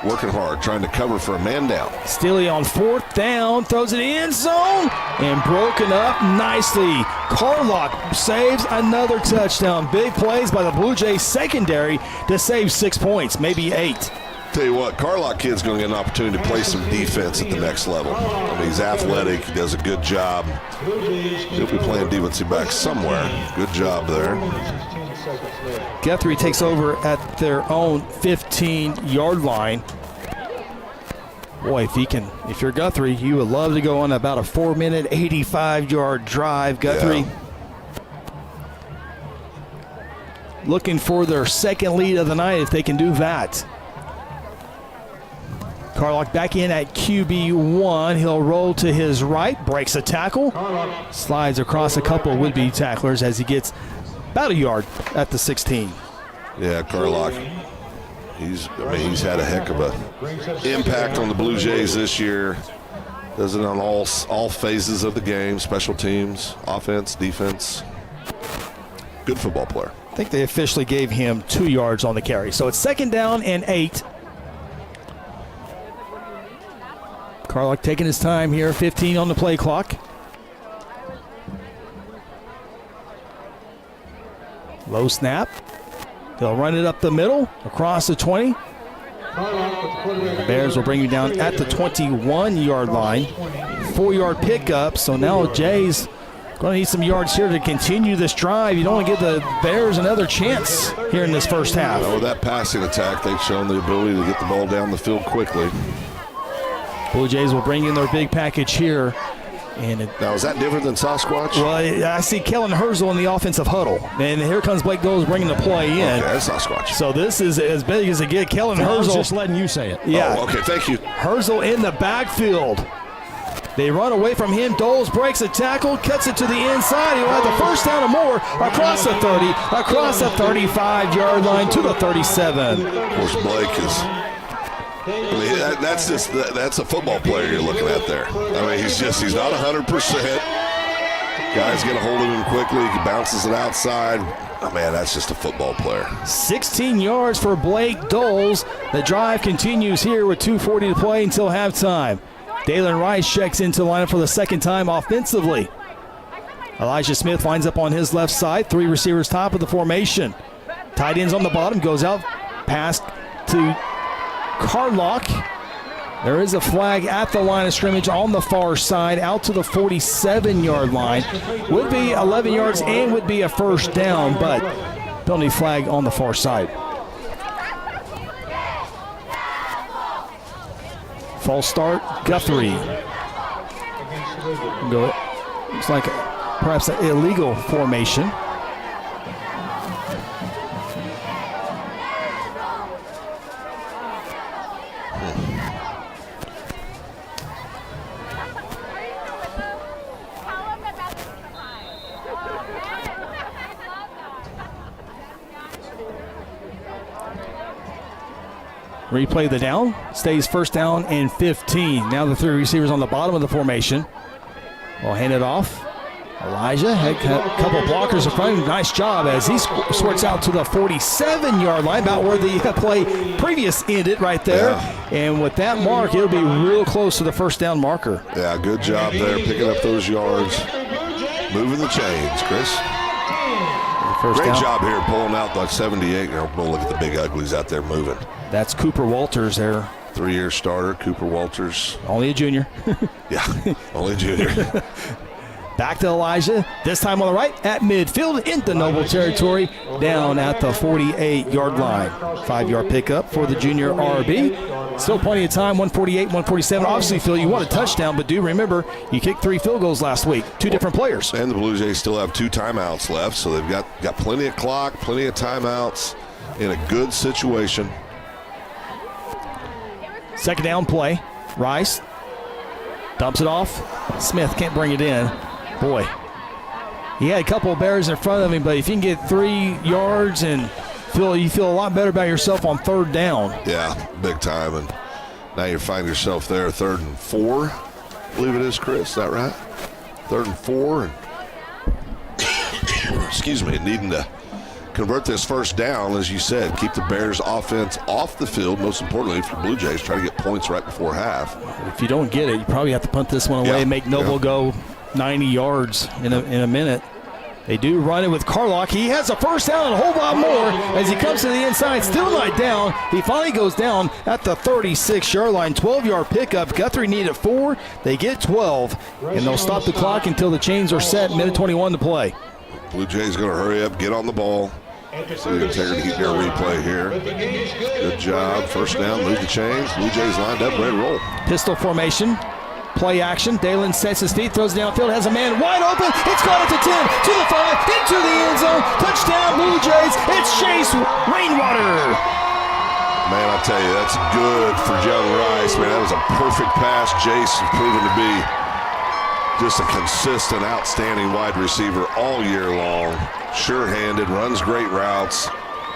[SPEAKER 4] Working hard, trying to cover for a man down.
[SPEAKER 5] Steely on 4th down, throws it in zone, and broken up nicely. Carlock saves another touchdown. Big plays by the Blue Jays secondary to save 6 points, maybe 8.
[SPEAKER 4] Tell you what, Carlock kid's going to get an opportunity to play some defense at the next level. I mean, he's athletic. He does a good job. He'll be playing defensive back somewhere. Good job there.
[SPEAKER 5] Guthrie takes over at their own 15-yard line. Boy, if you're Guthrie, you would love to go on about a 4-minute, 85-yard drive. Guthrie looking for their second lead of the night if they can do that. Carlock back in at QB1. He'll roll to his right, breaks a tackle, slides across a couple of would-be tacklers as he gets about a yard at the 16.
[SPEAKER 4] Yeah, Carlock. He's had a heck of a impact on the Blue Jays this year. Does it on all phases of the game, special teams, offense, defense. Good football player.
[SPEAKER 5] I think they officially gave him 2 yards on the carry. So it's 2nd down and 8. Carlock taking his time here, 15 on the play clock. Low snap. They'll run it up the middle, across the 20. The Bears will bring you down at the 21-yard line. 4-yard pickup, so now Jay's going to need some yards here to continue this drive. You don't want to give the Bears another chance here in this first half.
[SPEAKER 4] With that passing attack, they've shown the ability to get the ball down the field quickly.
[SPEAKER 5] Blue Jays will bring in their big package here.
[SPEAKER 4] Now, is that different than Sasquatch?
[SPEAKER 5] Well, I see Kellen Herzl in the offensive huddle. And here comes Blake Doles bringing the play in.
[SPEAKER 4] Okay, that's Sasquatch.
[SPEAKER 5] So this is as big as it gets. Kellen Herzl.
[SPEAKER 10] I was just letting you say it.
[SPEAKER 5] Yeah.
[SPEAKER 4] Oh, okay, thank you.
[SPEAKER 5] Herzl in the backfield. They run away from him. Doles breaks a tackle, cuts it to the inside. He'll have the first down or more across the 30, across the 35-yard line to the 37.
[SPEAKER 4] Of course, Blake is... that's a football player you're looking at there. He's not 100%. Guys get a hold of him quickly. He bounces it outside. Oh, man, that's just a football player.
[SPEAKER 5] 16 yards for Blake Doles. The drive continues here with 2:40 to play until halftime. Dalen Rice checks into the lineup for the second time offensively. Elijah Smith lines up on his left side. 3 receivers top of the formation. Tight ends on the bottom. Goes out past to Carlock. There is a flag at the line of scrimmage on the far side, out to the 47-yard line. Would be 11 yards and would be a first down, but penalty flag on the far side. False start, Guthrie. Looks like perhaps an illegal formation. Replay the down. Stays first down and 15. Now the 3 receivers on the bottom of the formation. We'll hand it off. Elijah had a couple blockers in front of him. Nice job as he squirts out to the 47-yard line, about where the play previous ended right there.
[SPEAKER 4] Yeah.
[SPEAKER 5] And with that mark, it'll be real close to the first down marker.
[SPEAKER 4] Yeah, good job there, picking up those yards. Moving the chains, Chris. Great job here pulling out the 78. We'll look at the big uglies out there moving.
[SPEAKER 5] That's Cooper Walters there.
[SPEAKER 4] 3-year starter, Cooper Walters.
[SPEAKER 5] Only a junior.
[SPEAKER 4] Yeah, only a junior.
[SPEAKER 5] Back to Elijah, this time on the right at midfield into Noble territory, down at the 48-yard line. 5-yard pickup for the junior RB. Still plenty of time, 148, 147. Obviously, Phil, you want a touchdown, but do remember, you kicked 3 field goals last week, 2 different players.
[SPEAKER 4] And the Blue Jays still have 2 timeouts left, so they've got plenty of clock, plenty of timeouts in a good situation.
[SPEAKER 5] Second down play, Rice dumps it off. Smith can't bring it in. Boy, he had a couple of Bears in front of him, but if you can get 3 yards and you feel a lot better about yourself on 3rd down.
[SPEAKER 4] Yeah, big time. And now you find yourself there 3rd and 4. I believe it is, Chris. Is that right? 3rd and 4. And excuse me, needing to convert this first down, as you said, keep the Bears offense off the field. Most importantly, for Blue Jays, try to get points right before half.
[SPEAKER 5] If you don't get it, you probably have to punt this one away and make Noble go 90 yards in a minute. They do run it with Carlock. He has a first down and a whole lot more as he comes to the inside. Still not down. He finally goes down at the 36-yard line. 12-yard pickup. Guthrie needed 4. They get 12, and they'll stop the clock until the chains are set. Minute 21 to play.
[SPEAKER 4] Blue Jays going to hurry up, get on the ball, See the integrity heat their replay here. Good job. First down, move the chains. Blue Jays lined up, ready to roll.
[SPEAKER 5] Pistol formation. Play action. Dalen sets his feet, throws downfield, has a man wide open. It's caught at the 10, to the 5, into the end zone. Touchdown, Blue Jays. It's Chase Rainwater.
[SPEAKER 4] Man, I'll tell you, that's good for John Rice. Man, that was a perfect pass. Jace has proven to be just a consistent, outstanding wide receiver all year long. Sure-handed, runs great routes.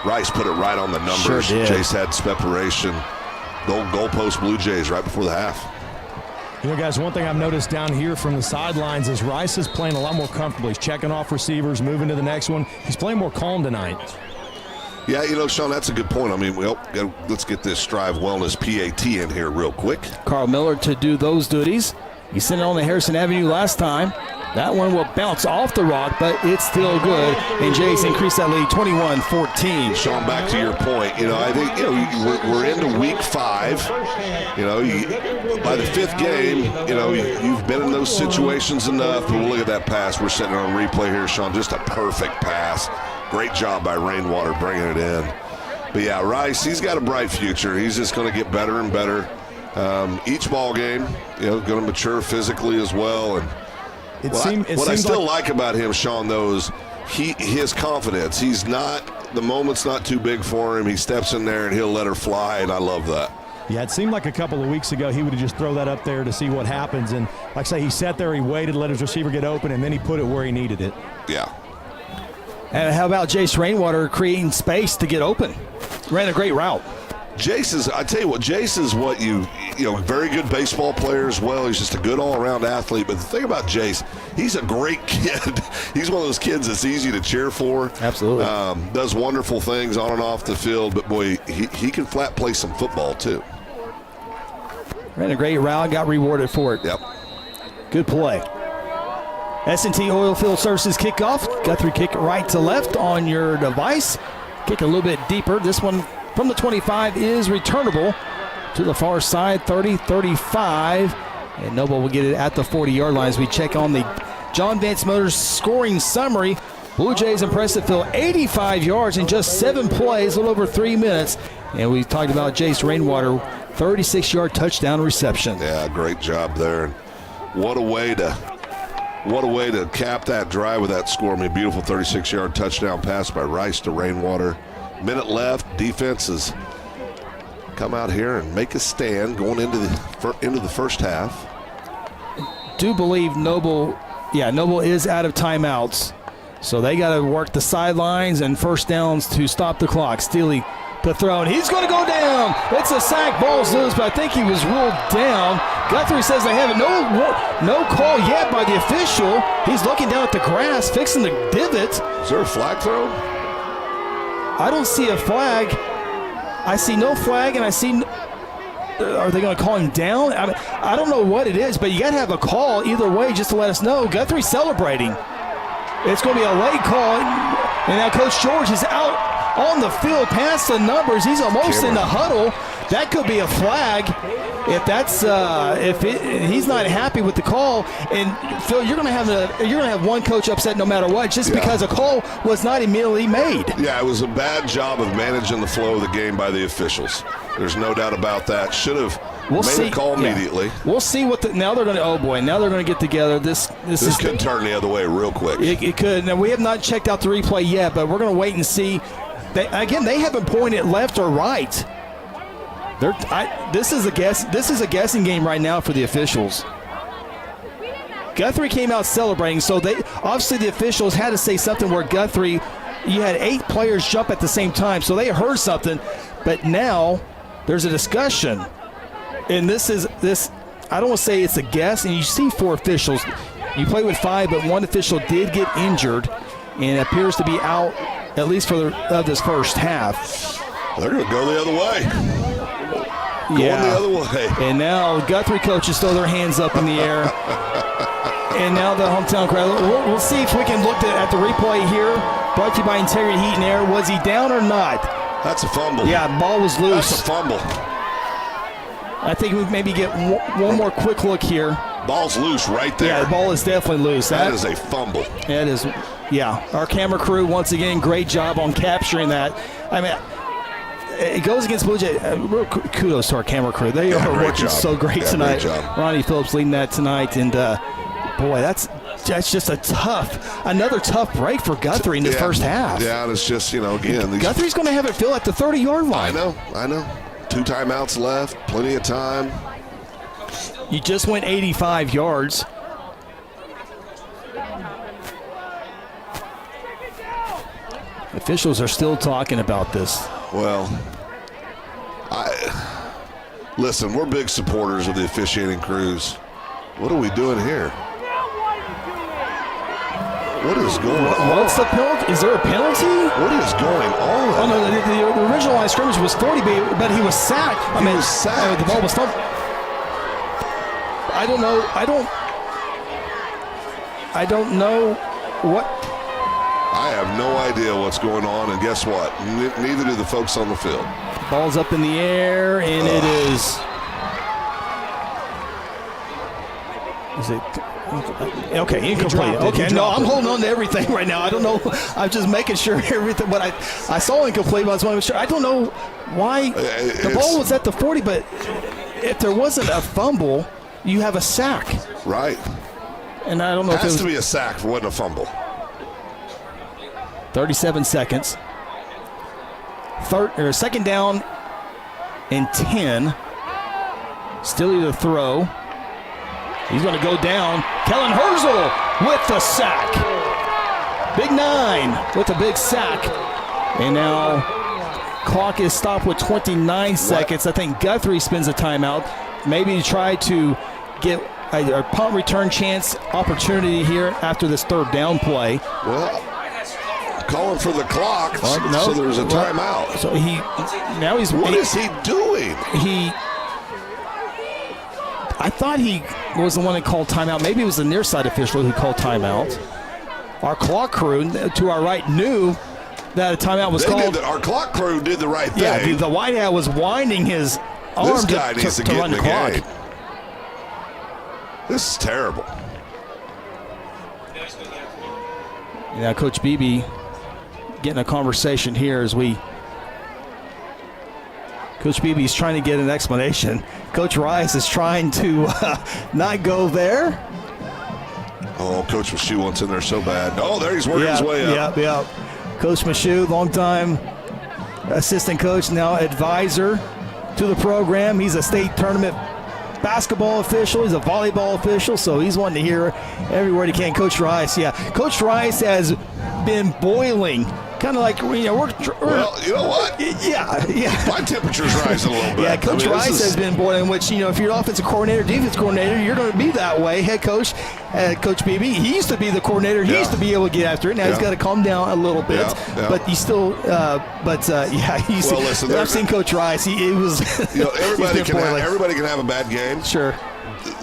[SPEAKER 4] Rice put it right on the numbers.
[SPEAKER 5] Sure did.
[SPEAKER 4] Jace had separation. Goalpost Blue Jays right before the half.
[SPEAKER 10] You know, guys, one thing I've noticed down here from the sidelines is Rice is playing a lot more comfortable. He's checking off receivers, moving to the next one. He's playing more calm tonight.
[SPEAKER 4] Yeah, you know, Sean, that's a good point. I mean, let's get this Strive Wellness PAT in here real quick.
[SPEAKER 5] Carl Miller to do those duties. He sent it on the Harrison Avenue last time. That one will bounce off the rock, but it's still good. And Jace increased that lead 21-14.
[SPEAKER 4] Sean, back to your point, you know, I think, you know, we're into week 5. You know, by the 5th game, you know, you've been in those situations enough. But we'll look at that pass. We're sitting on replay here, Sean. Just a perfect pass. Great job by Rainwater bringing it in. But yeah, Rice, he's got a bright future. He's just going to get better and better. Each ball game, you know, going to mature physically as well. And what I still like about him, Sean, though, is his confidence. He's not, the moment's not too big for him. He steps in there and he'll let her fly, and I love that.
[SPEAKER 10] Yeah, it seemed like a couple of weeks ago he would have just throw that up there to see what happens. And like I say, he sat there, he waited, let his receiver get open, and then he put it where he needed it.
[SPEAKER 4] Yeah.
[SPEAKER 5] And how about Jace Rainwater creating space to get open? Ran a great route.
[SPEAKER 4] Jace is, I tell you what, Jace is what you know, very good baseball player as well. He's just a good all-around athlete. But the thing about Jace, he's a great kid. He's one of those kids that's easy to cheer for.
[SPEAKER 5] Absolutely.
[SPEAKER 4] Does wonderful things on and off the field. But, boy, he can flat play some football, too.
[SPEAKER 5] Ran a great route, got rewarded for it.
[SPEAKER 4] Yep.
[SPEAKER 5] Good play. S&T Oilfield Services kickoff. Guthrie kick right to left on your device. Kick a little bit deeper. This one from the 25 is returnable to the far side, 30-35. And Noble will get it at the 40-yard line as we check on the John Vance Motors scoring summary. Blue Jays impressive fill 85 yards in just 7 plays, a little over 3 minutes. And we talked about Jace Rainwater, 36-yard touchdown reception.
[SPEAKER 4] Yeah, great job there. And what a way to cap that drive with that score. I mean, beautiful 36-yard touchdown pass by Rice to Rainwater. Minute left. Defense has come out here and make a stand going into the first half.
[SPEAKER 5] Do believe Noble is out of timeouts. So they got to work the sidelines and first downs to stop the clock. Steely to throw, and he's going to go down. It's a sack, ball's loose, but I think he was ruled down. Guthrie says they have no call yet by the official. He's looking down at the grass, fixing the divot.
[SPEAKER 4] Is there a flag throw?
[SPEAKER 5] I don't see a flag. I see no flag, and I see. Are they going to call him down? I mean, I don't know what it is, but you got to have a call either way just to let us know. Guthrie's celebrating. It's going to be a late call, and now Coach George is out on the field past the numbers. He's almost in the huddle. That could be a flag. If that's he's not happy with the call, and Phil, you're gonna have one coach upset no matter what, just because a call was not immediately made.
[SPEAKER 4] Yeah, it was a bad job of managing the flow of the game by the officials. There's no doubt about that. Should have made a call immediately.
[SPEAKER 5] We'll see what now they're gonna. Oh boy, now they're gonna get together. This
[SPEAKER 4] could turn the other way real quick.
[SPEAKER 5] It could. Now we have not checked out the replay yet, but we're gonna wait and see. They haven't pointed left or right. This is a guessing game right now for the officials. Guthrie came out celebrating, so obviously the officials had to say something where Guthrie, you had 8 players jump at the same time, so they heard something. But now there's a discussion, and this I don't want to say it's a guess. And you see 4 officials. You play with 5, but 1 official did get injured, and appears to be out at least for this first half.
[SPEAKER 4] They're going to go the other way. Going the other way.
[SPEAKER 5] And now Guthrie coaches throw their hands up in the air. And now the hometown crowd. We'll see if we can look at the replay here. Brought to you by Integrity Heat and Air. Was he down or not?
[SPEAKER 4] That's a fumble.
[SPEAKER 5] Yeah, ball was loose.
[SPEAKER 4] That's a fumble.
[SPEAKER 5] I think we maybe get one more quick look here.
[SPEAKER 4] ball's loose right there.
[SPEAKER 5] Yeah, the ball is definitely loose.
[SPEAKER 4] That is a fumble.
[SPEAKER 5] That is, yeah. Our camera crew, once again, great job on capturing that. I mean, it goes against Blue Jay. Kudos to our camera crew. They are working so great tonight.
[SPEAKER 4] Great job.
[SPEAKER 5] Ronnie Phillips leading that tonight. And, boy, that's just another tough break for Guthrie in the first half.
[SPEAKER 4] Yeah, and it's just, again.
[SPEAKER 5] Guthrie's going to have it fill at the 30-yard line.
[SPEAKER 4] I know. 2 timeouts left, plenty of time.
[SPEAKER 5] You just went 85 yards. Officials are still talking about this.
[SPEAKER 4] Well, listen, we're big supporters of the officiating crews. What are we doing here? What is going on?
[SPEAKER 5] What's the penalty? Is there a penalty?
[SPEAKER 4] What is going on?
[SPEAKER 5] Oh, no, the original line of scrimmage was 40, but he was sacked.
[SPEAKER 4] He was sacked.
[SPEAKER 5] The ball was thumped. I don't know what.
[SPEAKER 4] I have no idea what's going on, and guess what? Neither do the folks on the field.
[SPEAKER 5] Ball's up in the air, and it is. Is it? Okay, incomplete. Okay, no, I'm holding on to everything right now. I don't know. I'm just making sure everything. But I saw incomplete, but I was want to make sure. I don't know why the ball was at the 40, but if there wasn't a fumble, you have a sack.
[SPEAKER 4] Right.
[SPEAKER 5] And I don't know if it
[SPEAKER 4] has
[SPEAKER 5] was
[SPEAKER 4] to be a sack for wasn't a fumble.
[SPEAKER 5] 37 seconds. Second down and 10. Still either throw. He's going to go down. Kellen Herzl with the sack. Big 9 with a big sack. And now clock is stopped with 29 seconds. I think Guthrie spends a timeout. Maybe to try to get a punt return chance opportunity here after this third down play.
[SPEAKER 4] Well, calling for the clock, so there's a timeout.
[SPEAKER 5] So he's.
[SPEAKER 4] What is he doing?
[SPEAKER 5] I thought he was the one that called timeout. Maybe it was the near side official who called timeout. Our clock crew to our right knew that a timeout was called.
[SPEAKER 4] Our clock crew did the right thing.
[SPEAKER 5] Yeah, the white hat was winding his arm
[SPEAKER 4] this guy needs to get
[SPEAKER 5] run
[SPEAKER 4] in
[SPEAKER 5] the clock.
[SPEAKER 4] game. This is terrible.
[SPEAKER 5] Yeah, Coach Beebe getting a conversation here as we. Coach Beebe's trying to get an explanation. Coach Rice is trying to not go there.
[SPEAKER 4] Oh, Coach Mashu wants in there so bad. Oh, there he's working his way up.
[SPEAKER 5] Yep. Coach Mashu, longtime assistant coach, now advisor to the program. He's a state tournament basketball official. He's a volleyball official, so he's wanting to hear every word he can. Coach Rice, Coach Rice has been boiling. Kind of like,
[SPEAKER 4] well, you know what?
[SPEAKER 5] Yeah.
[SPEAKER 4] My temperature's rising a little bit.
[SPEAKER 5] Yeah, Coach Rice has been boiling, which, if you're offensive coordinator, defense coordinator, you're going to be that way. Head coach, Coach Beebe, he used to be the coordinator. He used to be able to get after it. Now he's got to calm down a little bit. But he's still, he's.
[SPEAKER 4] Well, listen,
[SPEAKER 5] I've seen Coach Rice. He was.
[SPEAKER 4] Everybody can have a bad game.
[SPEAKER 5] Sure.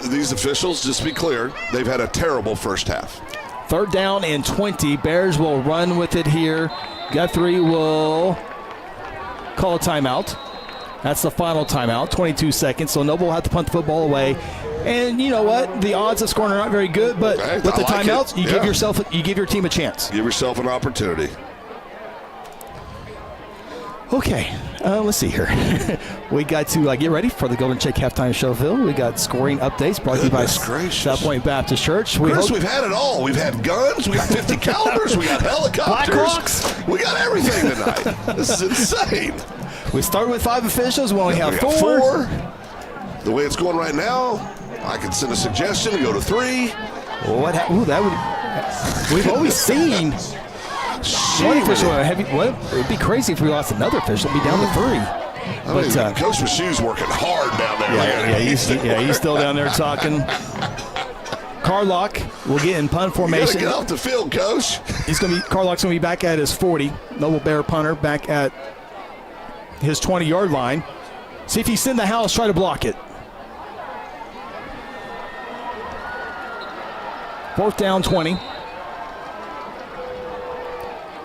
[SPEAKER 4] These officials, just to be clear, they've had a terrible first half.
[SPEAKER 5] Third down and 20. Bears will run with it here. Guthrie will call a timeout. That's the final timeout, 22 seconds. So Noble will have to punt the football away. And you know what? The odds of scoring are not very good, but with the timeouts, you give your team a chance.
[SPEAKER 4] Give yourself an opportunity.
[SPEAKER 5] Okay, let's see here. We got to get ready for the Golden Check Halftime Show, Phil. We got scoring updates brought to you by South Point Baptist Church.
[SPEAKER 4] We've had it all. We've had guns. We got 50 calibers. We got helicopters.
[SPEAKER 5] Blackhawks.
[SPEAKER 4] We got everything tonight. This is insane.
[SPEAKER 5] We started with 5 officials. We only have 4.
[SPEAKER 4] The way it's going right now, I could send a suggestion to go to 3.
[SPEAKER 5] We've always seen. One official, it would be crazy if we lost another official. It'd be down to 3.
[SPEAKER 4] Coach Mashu's working hard down there.
[SPEAKER 5] He's still down there talking. Carlock will get in punt formation.
[SPEAKER 4] You gotta get off the field, Coach.
[SPEAKER 5] Carlock's going to be back at his 40. Noble Bear punter back at his 20-yard line. See if he's in the house. Try to block it. 4th down, 20.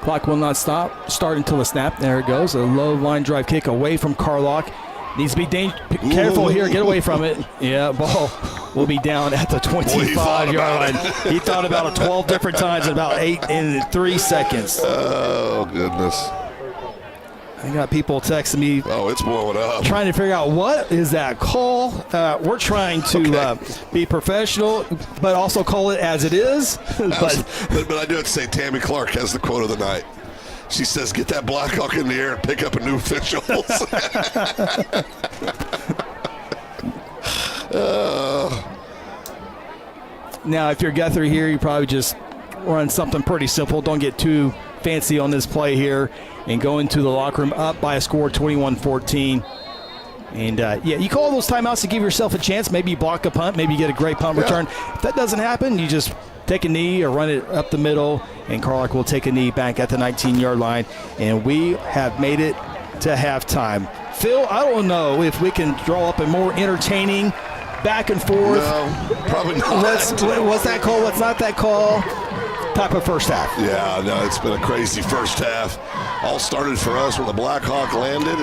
[SPEAKER 5] Clock will not start until the snap. There it goes. A low line drive kick away from Carlock. Needs to be careful here. Get away from it. Yeah, ball. will be down at the 25-yard line. He thought about it 12 different times in about 8 and 3 seconds.
[SPEAKER 4] Oh, goodness.
[SPEAKER 5] I got people texting me.
[SPEAKER 4] Oh, it's blowing up.
[SPEAKER 5] Trying to figure out what is that call. We're trying to be professional, but also call it as it is. but
[SPEAKER 4] I do have to say, Tammy Clark has the quote of the night. She says, "Get that Blackhawk in the air and pick up a new official."
[SPEAKER 5] Now, if you're Guthrie here, you probably just run something pretty simple. Don't get too fancy on this play here and go into the locker room up by a score 21-14. And, you call those timeouts to give yourself a chance. Maybe you block a punt. Maybe you get a great punt return. If that doesn't happen, you just take a knee or run it up the middle, and Carlock will take a knee back at the 19-yard line. And we have made it to halftime. Phil, I don't know if we can draw up a more entertaining back and forth.
[SPEAKER 4] No, probably not.
[SPEAKER 5] What's that call? What's not that call? Type of first half.
[SPEAKER 4] Yeah, no, it's been a crazy first half. All started for us when the Blackhawk landed,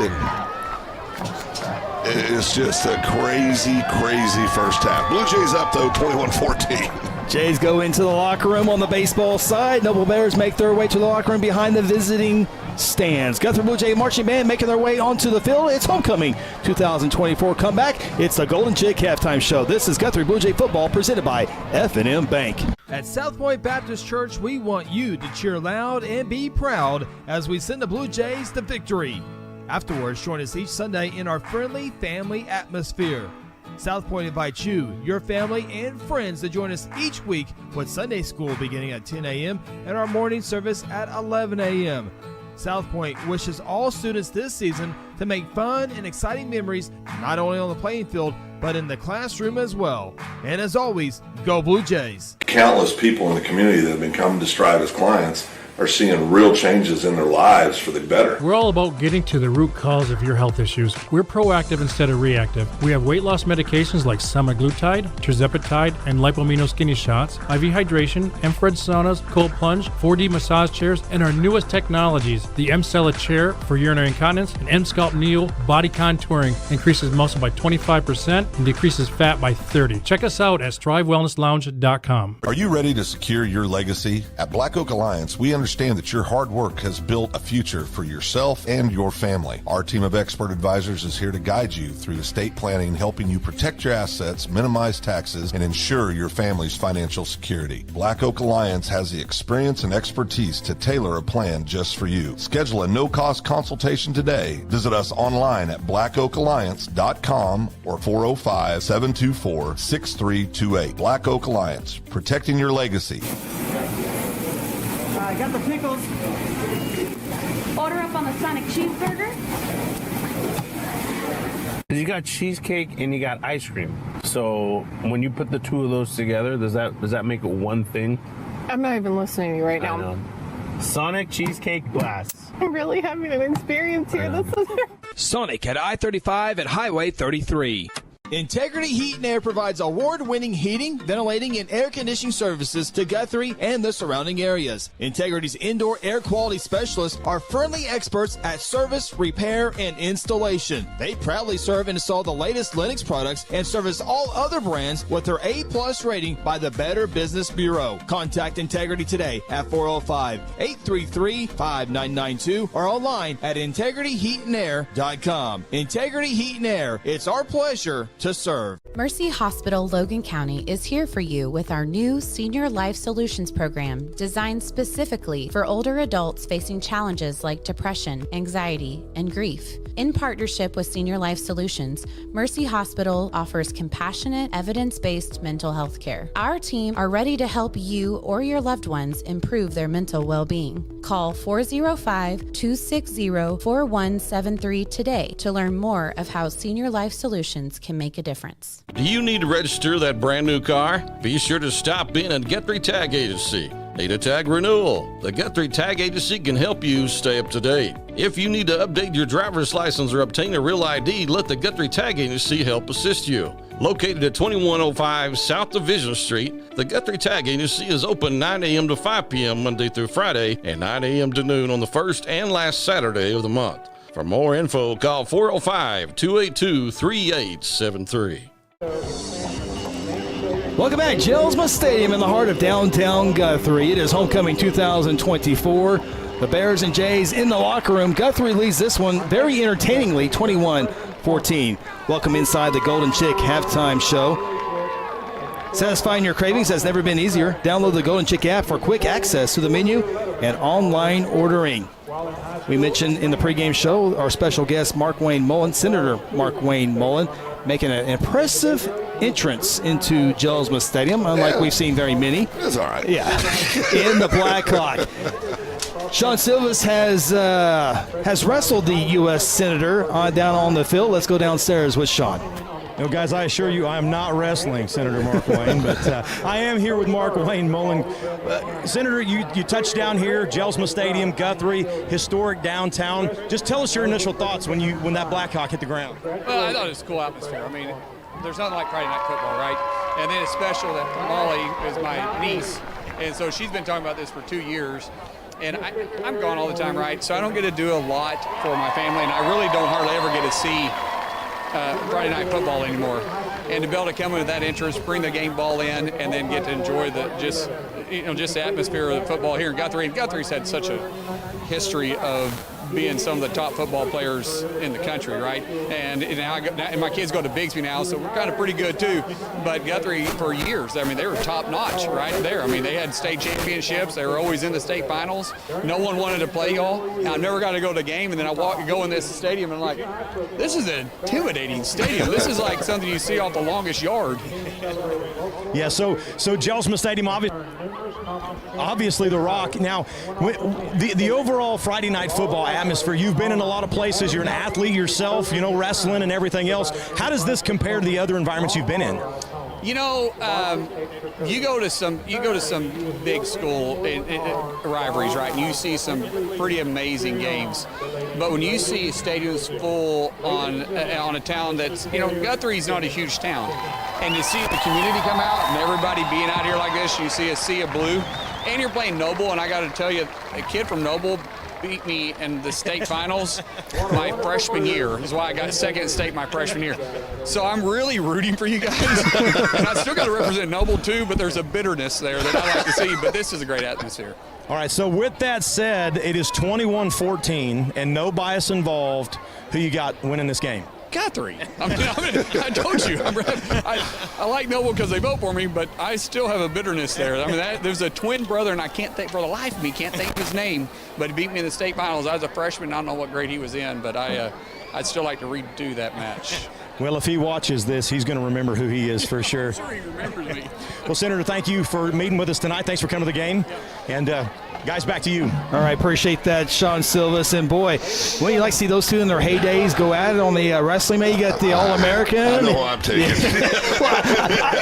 [SPEAKER 4] and it's just a crazy, crazy first half. Blue Jays up, though, 21-14.
[SPEAKER 5] Jays go into the locker room on the baseball side. Noble Bears make their way to the locker room behind the visiting stands. Guthrie Bluejay marching band making their way onto the field. It's homecoming 2024 comeback. It's the Golden Chick halftime show. This is Guthrie Bluejay football presented by F&M Bank.
[SPEAKER 1] At South Point Baptist Church, we want you to cheer loud and be proud as we send the Blue Jays to victory. Afterwards, join us each Sunday in our friendly family atmosphere. South Point invites you, your family, and friends to join us each week with Sunday school beginning at 10 a.m. and our morning service at 11 a.m. South Point wishes all students this season to make fun and exciting memories not only on the playing field, but in the classroom as well. And as always, go Blue Jays.
[SPEAKER 4] Countless people in the community that have been coming to Strive as clients are seeing real changes in their lives for the better.
[SPEAKER 6] We're all about getting to the root cause of your health issues. We're proactive instead of reactive. We have weight loss medications like semaglutide, tirzepatide, and lipomino skinny shots, IV hydration, infrared saunas, cold plunge, 4D massage chairs, and our newest technologies, the M-Cella chair for urinary incontinence and M-Sculpt Neo body contouring increases muscle by 25% and decreases fat by 30%. Check us out at strivewellnesslounge.com.
[SPEAKER 4] Are you ready to secure your legacy? At Black Oak Alliance, we understand that your hard work has built a future for yourself and your family. Our team of expert advisors is here to guide you through estate planning, helping you protect your assets, minimize taxes, and ensure your family's financial security. Black Oak Alliance has the experience and expertise to tailor a plan just for you. Schedule a no-cost consultation today. Visit us online at blackoakalliance.com or 405-724-6328. Black Oak Alliance, protecting your legacy.
[SPEAKER 18] I got the pickles.
[SPEAKER 19] Order up on the Sonic cheeseburger.
[SPEAKER 20] You got cheesecake and you got ice cream. So when you put the two of those together, does that make it one thing?
[SPEAKER 21] I'm not even listening to you right now.
[SPEAKER 20] I know. Sonic cheesecake blast.
[SPEAKER 21] I'm really having an experience here. This is
[SPEAKER 22] Sonic at I-35 at Highway 33.
[SPEAKER 1] Integrity Heat and Air provides award-winning heating, ventilating, and air conditioning services to Guthrie and the surrounding areas. Integrity's indoor air quality specialists are friendly experts at service, repair, and installation. They proudly serve and install the latest Lennox products and service all other brands with their A+ rating by the Better Business Bureau. Contact Integrity today at 405-833-5992 or online at integrityheatandair.com. Integrity Heat and Air, it's our pleasure to serve.
[SPEAKER 15] Mercy Hospital Logan County is here for you with our new Senior Life Solutions program designed specifically for older adults facing challenges like depression, anxiety, and grief. In partnership with Senior Life Solutions, Mercy Hospital offers compassionate, evidence-based mental health care. Our team are ready to help you or your loved ones improve their mental well-being. Call 405-260-4173 today to learn more of how Senior Life Solutions can make a difference.
[SPEAKER 11] Do you need to register that brand new car? Be sure to stop in at Guthrie Tag Agency. Need a tag renewal? The Guthrie Tag Agency can help you stay up to date. If you need to update your driver's license or obtain a real ID, let the Guthrie Tag Agency help assist you. Located at 2105 South Division Street, the Guthrie Tag Agency is open 9 a.m. to 5 p.m. Monday through Friday and 9 a.m. to noon on the first and last Saturday of the month. For more info, call 405-282-3873.
[SPEAKER 5] Welcome back. Gelsma Stadium in the heart of downtown Guthrie. It is homecoming 2024. The Bears and Jays in the locker room. Guthrie leads this one very entertainingly, 21-14. Welcome inside the Golden Chick halftime show. Satisfying your cravings has never been easier. Download the Golden Chick app for quick access to the menu and online ordering. We mentioned in the pregame show our special guest, Mark Wayne Mullen, Senator Mark Wayne Mullen, making an impressive entrance into Gelsma Stadium, unlike we've seen very many.
[SPEAKER 4] That's all right.
[SPEAKER 5] Yeah, in the Black Hawk. Sean Silvas has wrestled the U.S. Senator down on the field. Let's go downstairs with Sean.
[SPEAKER 10] No, guys, I assure you I am not wrestling Senator Mark Wayne, but I am here with Mark Wayne Mullen. Senator, you touched down here, Gelsma Stadium, Guthrie, historic downtown. Just tell us your initial thoughts when that Blackhawk hit the ground.
[SPEAKER 12] Well, I thought it was a cool atmosphere. I mean, there's nothing like Friday night football, right? And then it's special that Molly is my niece, and so she's been talking about this for 2 years. And I'm gone all the time, right? So I don't get to do a lot for my family, and I really don't hardly ever get to see Friday night football anymore. And to be able to come into that interest, bring the game ball in, and then get to enjoy just the atmosphere of the football here in Guthrie. And Guthrie's had such a history of being some of the top football players in the country, right? And now and my kids go to Bigsby now, so we're kind of pretty good too. But Guthrie, for years, I mean, they were top notch right there. I mean, they had state championships. They were always in the state finals. No one wanted to play y'all. I never got to go to a game, and then I go in this stadium and I'm like, this is an intimidating stadium. This is like something you see off the longest yard.
[SPEAKER 10] Yeah, so Gelsma Stadium, obviously the Rock. Now, the overall Friday night football atmosphere, you've been in a lot of places. You're an athlete yourself, wrestling and everything else. How does this compare to the other environments you've been in?
[SPEAKER 12] You go to some big school rivalries, right? And you see some pretty amazing games. But when you see stadiums full on a town that's, Guthrie's not a huge town, and to see the community come out and everybody being out here like this, you see a sea of blue, and you're playing Noble, and I got to tell you, a kid from Noble beat me in the state finals my freshman year. Is why I got second in state my freshman year. So I'm really rooting for you guys. And I still got to represent Noble too, but there's a bitterness there that I like to see. But this is a great atmosphere.
[SPEAKER 10] All right, so with that said, it is 21-14 and no bias involved. Who you got winning this game?
[SPEAKER 12] Guthrie. I told you. I like Noble because they vote for me, but I still have a bitterness there. I mean, there's a twin brother, and I can't think for the life of me, can't think of his name, but he beat me in the state finals. I was a freshman. I don't know what grade he was in, but I'd still like to redo that match.
[SPEAKER 10] Well, if he watches this, he's going to remember who he is for sure.
[SPEAKER 12] I'm sure he remembers me.
[SPEAKER 10] Well, Senator, thank you for meeting with us tonight. Thanks for coming to the game. And guys, back to you.
[SPEAKER 5] All right, appreciate that, Sean Silvas. And boy, wouldn't you like to see those two in their heydays go at it on the wrestling mat? You got the All-American.
[SPEAKER 4] I know who I'm taking.
[SPEAKER 5] Well,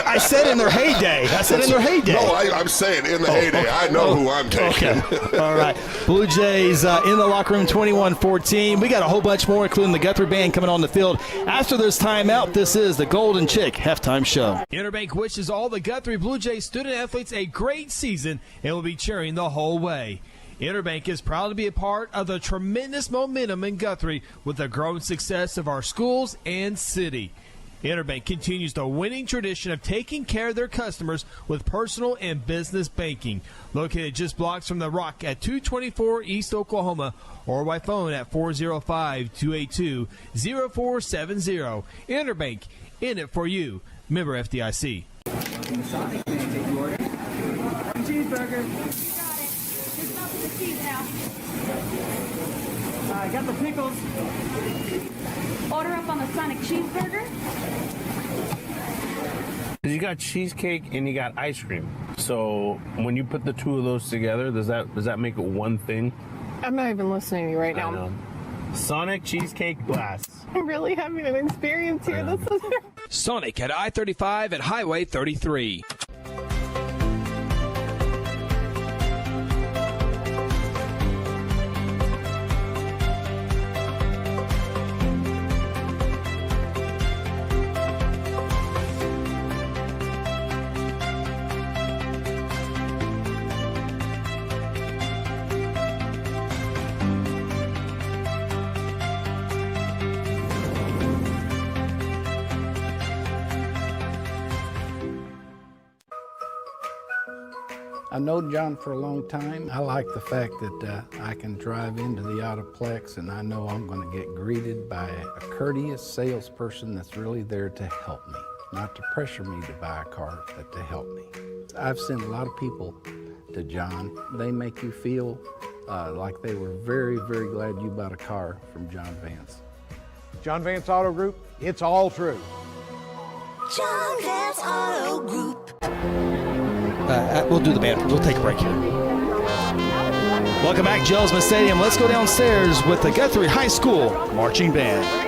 [SPEAKER 5] I said in their heyday.
[SPEAKER 4] No, I'm saying in the heyday. I know who I'm taking.
[SPEAKER 5] Okay. All right. Blue Jays in the locker room, 21-14. We got a whole bunch more, including the Guthrie Band coming on the field. After this timeout, this is the Golden Chick halftime show.
[SPEAKER 1] Interbank wishes all the Guthrie Blue Jays student athletes a great season and will be cheering the whole way. Interbank is proud to be a part of the tremendous momentum in Guthrie with the growing success of our schools and city. Interbank continues the winning tradition of taking care of their customers with personal and business banking. Located just blocks from the Rock at 224 East Oklahoma or by phone at 405-282-0470. Interbank, in it for you. Member FDIC.
[SPEAKER 18] Cheeseburger. I got the pickles.
[SPEAKER 19] Order up on the Sonic cheeseburger.
[SPEAKER 20] You got cheesecake and you got ice cream. So when you put the two of those together, does that make it one thing?
[SPEAKER 21] I'm not even listening to you right now.
[SPEAKER 20] I know. Sonic cheesecake blast.
[SPEAKER 21] I'm really having an experience here. This is
[SPEAKER 22] Sonic at I-35 at Highway 33.
[SPEAKER 14] I've known John for a long time. I like the fact that I can drive into the Autoplex and I know I'm going to get greeted by a courteous salesperson that's really there to help me. Not to pressure me to buy a car, but to help me. I've sent a lot of people to John. They make you feel like they were very, very glad you bought a car from John Vance.
[SPEAKER 17] John Vance Auto Group, it's all true.
[SPEAKER 13] John Vance Auto Group.
[SPEAKER 5] We'll do the band. We'll take a break here. Welcome back, Jelsman Stadium. Let's go downstairs with the Guthrie High School Marching Band.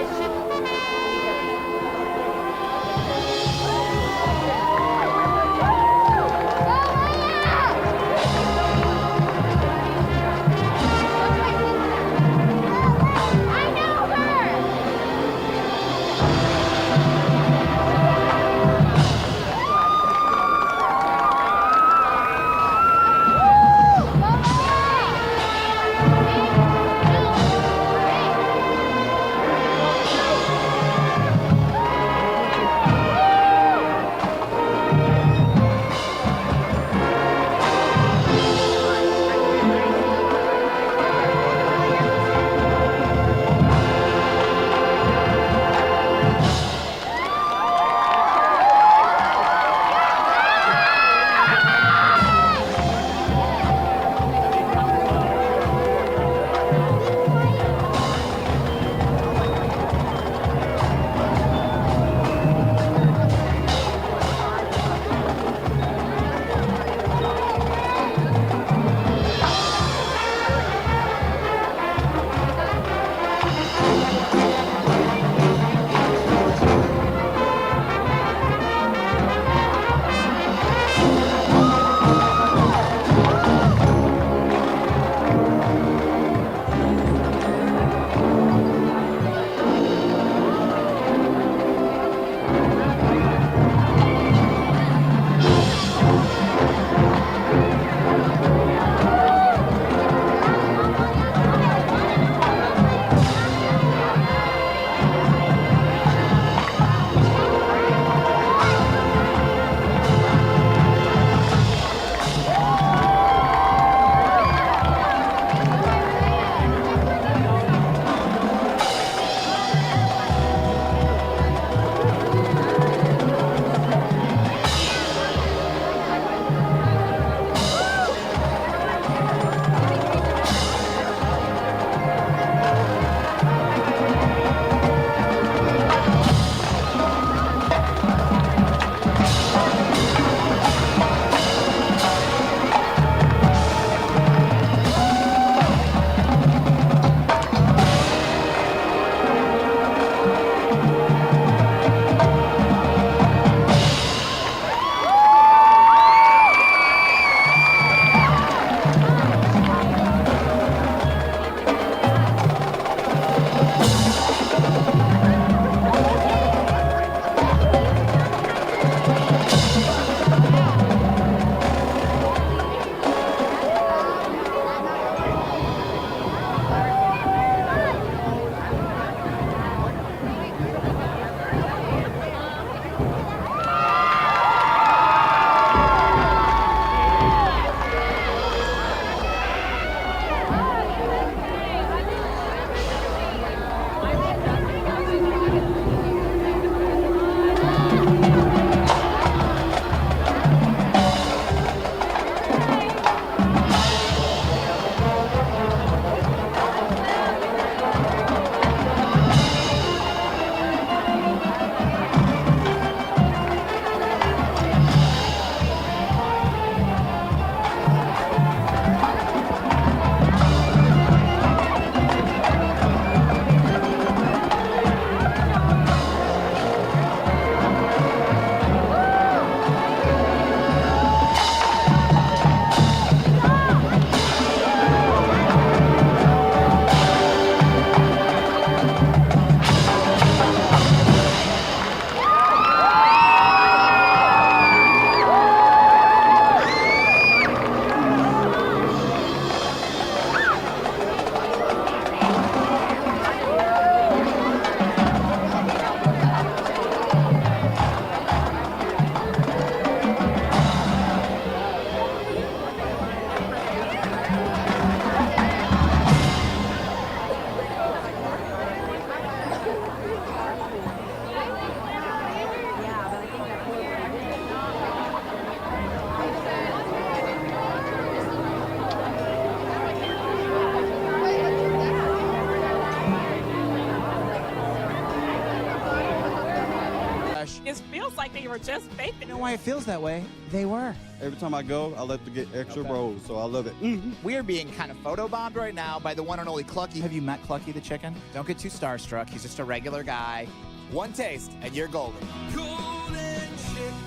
[SPEAKER 3] like they were just baked.
[SPEAKER 2] You know why it feels that way? They were.
[SPEAKER 7] Every time I go, I like to get extra rolls, so I love it.
[SPEAKER 2] We are being kind of photobombed right now by the one and only Clucky. Have you met Clucky the chicken? Don't get too starstruck. He's just a regular guy. One taste, and you're golden.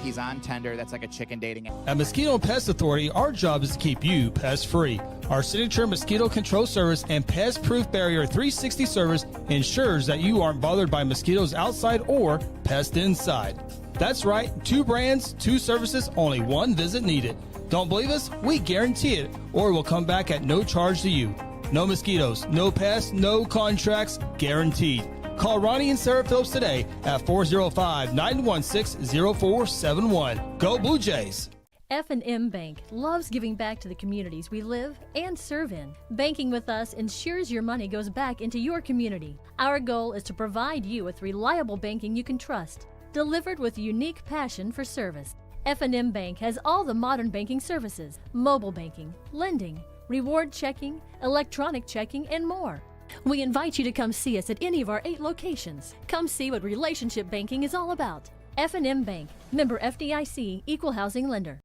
[SPEAKER 2] He's on Tender. That's like a chicken dating app.
[SPEAKER 1] At Mosquito and Pest Authority, our job is to keep you pest-free. Our signature mosquito control service and pest-proof barrier 360 service ensures that you aren't bothered by mosquitoes outside or pests inside. That's right, 2 brands, 2 services, only 1 visit needed. Don't believe us? We guarantee it, or we'll come back at no charge to you. No mosquitoes, no pests, no contracts, guaranteed. Call Ronnie and Sarah Phillips today at 405-916-0471. Go Blue Jays!
[SPEAKER 9] F&M Bank loves giving back to the communities we live and serve in. Banking with us ensures your money goes back into your community. Our goal is to provide you with reliable banking you can trust, delivered with unique passion for service. F&M Bank has all the modern banking services, mobile banking, lending, reward checking, electronic checking, and more. We invite you to come see us at any of our 8 locations. Come see what relationship banking is all about. F&M Bank, member FDIC, equal housing lender.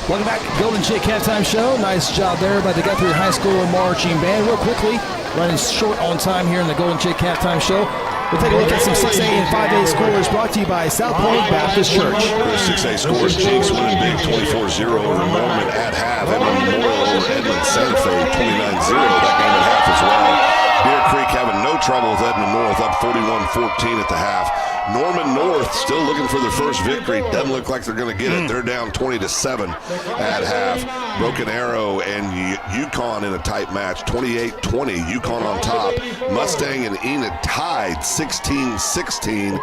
[SPEAKER 5] Welcome back, Golden Chick Halftime Show. Nice job there by the Guthrie High School Marching Band. Real quickly, running short on time here in the Golden Chick Halftime Show. We'll take a look at some 6A and 5A scores brought to you by South Point Baptist Church.
[SPEAKER 4] The 6A scores, Jinx winning big 24-0 over Norman at half. Edmond Memorial over Edmond Santa Fe 29-0. That game at half as well. Deer Creek having no trouble with Edmond North, up 41-14 at the half. Norman North still looking for their first victory. Doesn't look like they're going to get it. They're down 20-7 at half. Broken Arrow and Yukon in a tight match, 28-20. Yukon on top. Mustang and Enid tied 16-16.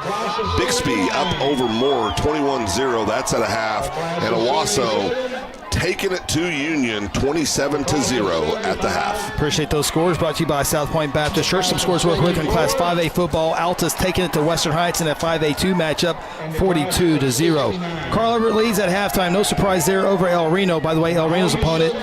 [SPEAKER 4] Bixby up over Moore 21-0. That's at a half. And Owasso taking it to Union 27-0 at the half.
[SPEAKER 5] Appreciate those scores brought to you by South Point Baptist Church. Some scores real quick in Class 5A football. Altus taking it to Western Heights in a 5A2 matchup, 42-0. Carl Everett leads at halftime. No surprise there over El Reno. By the way, El Reno's opponent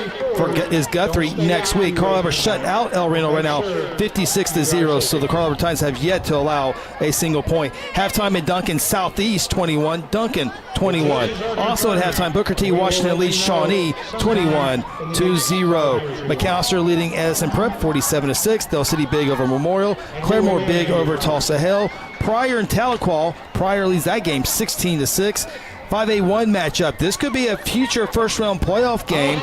[SPEAKER 5] is Guthrie next week. Carl Everett shut out El Reno right now, 56-0. So the Carl Everett Titans have yet to allow a single point. Halftime in Duncan Southeast 21, Duncan 21. Also at halftime, Booker T. Washington leads Shawnee 21-0. McAllister leading Edison Prep 47-6. Del City big over Memorial. Claremore big over Tulsa Hill. Pryor and Tahlequah. Pryor leads that game 16-6. 5A1 matchup. This could be a future first-round playoff game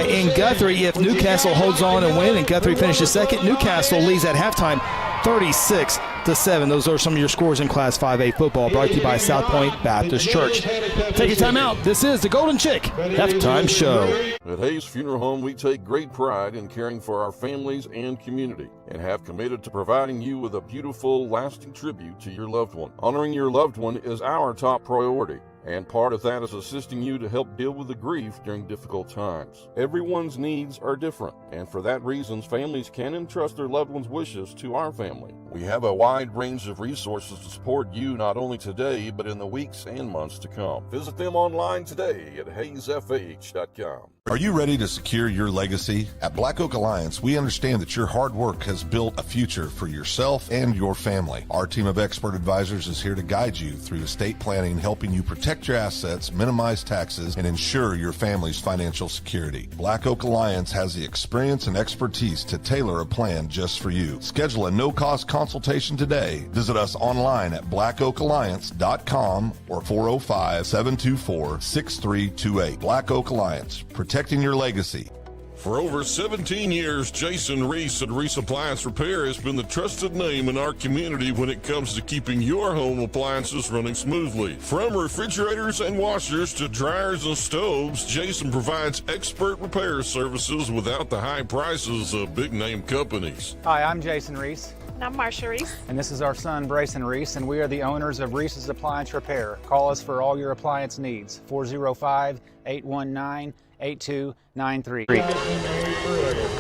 [SPEAKER 5] in Guthrie if Newcastle holds on and win and Guthrie finishes second. Newcastle leads at halftime 36-7. Those are some of your scores in Class 5A football brought to you by South Point Baptist Church. Take your time out. This is the Golden Chick Halftime Show.
[SPEAKER 8] At Hayes Funeral Home, we take great pride in caring for our families and community and have committed to providing you with a beautiful, lasting tribute to your loved one. Honoring your loved one is our top priority, and part of that is assisting you to help deal with the grief during difficult times. Everyone's needs are different, and for that reason, families can entrust their loved ones' wishes to our family. We have a wide range of resources to support you not only today, but in the weeks and months to come. Visit them online today at hayesfh.com.
[SPEAKER 23] Are you ready to secure your legacy? At Black Oak Alliance, we understand that your hard work has built a future for yourself and your family. Our team of expert advisors is here to guide you through estate planning, helping you protect your assets, minimize taxes, and ensure your family's financial security. Black Oak Alliance has the experience and expertise to tailor a plan just for you. Schedule a no-cost consultation today. Visit us online at blackoakalliance.com or 405-724-6328. Black Oak Alliance, protecting your legacy.
[SPEAKER 8] For over 17 years, Jason Reese at Reese Appliance Repair has been the trusted name in our community when it comes to keeping your home appliances running smoothly. From refrigerators and washers to dryers and stoves, Jason provides expert repair services without the high prices of big-name companies.
[SPEAKER 16] Hi, I'm Jason Reese.
[SPEAKER 3] And I'm Marsha Reese.
[SPEAKER 16] And this is our son, Brayson Reese, and we are the owners of Reese's Appliance Repair. Call us for all your appliance needs, 405-819-8293.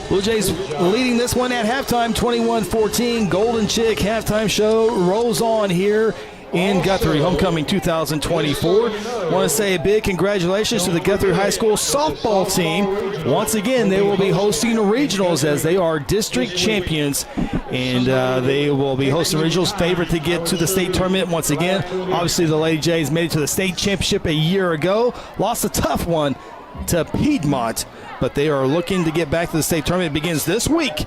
[SPEAKER 5] Blue Jays leading this one at halftime, 21-14. Golden Chick Halftime Show rolls on here in Guthrie, homecoming 2024. Want to say a big congratulations to the Guthrie High School softball team. Once again, they will be hosting regionals as they are district champions, and they will be hosting regionals, favorite to get to the state tournament once again. Obviously, the Lady Jays made it to the state championship a year ago, lost a tough one to Piedmont, but they are looking to get back to the state tournament. It begins this week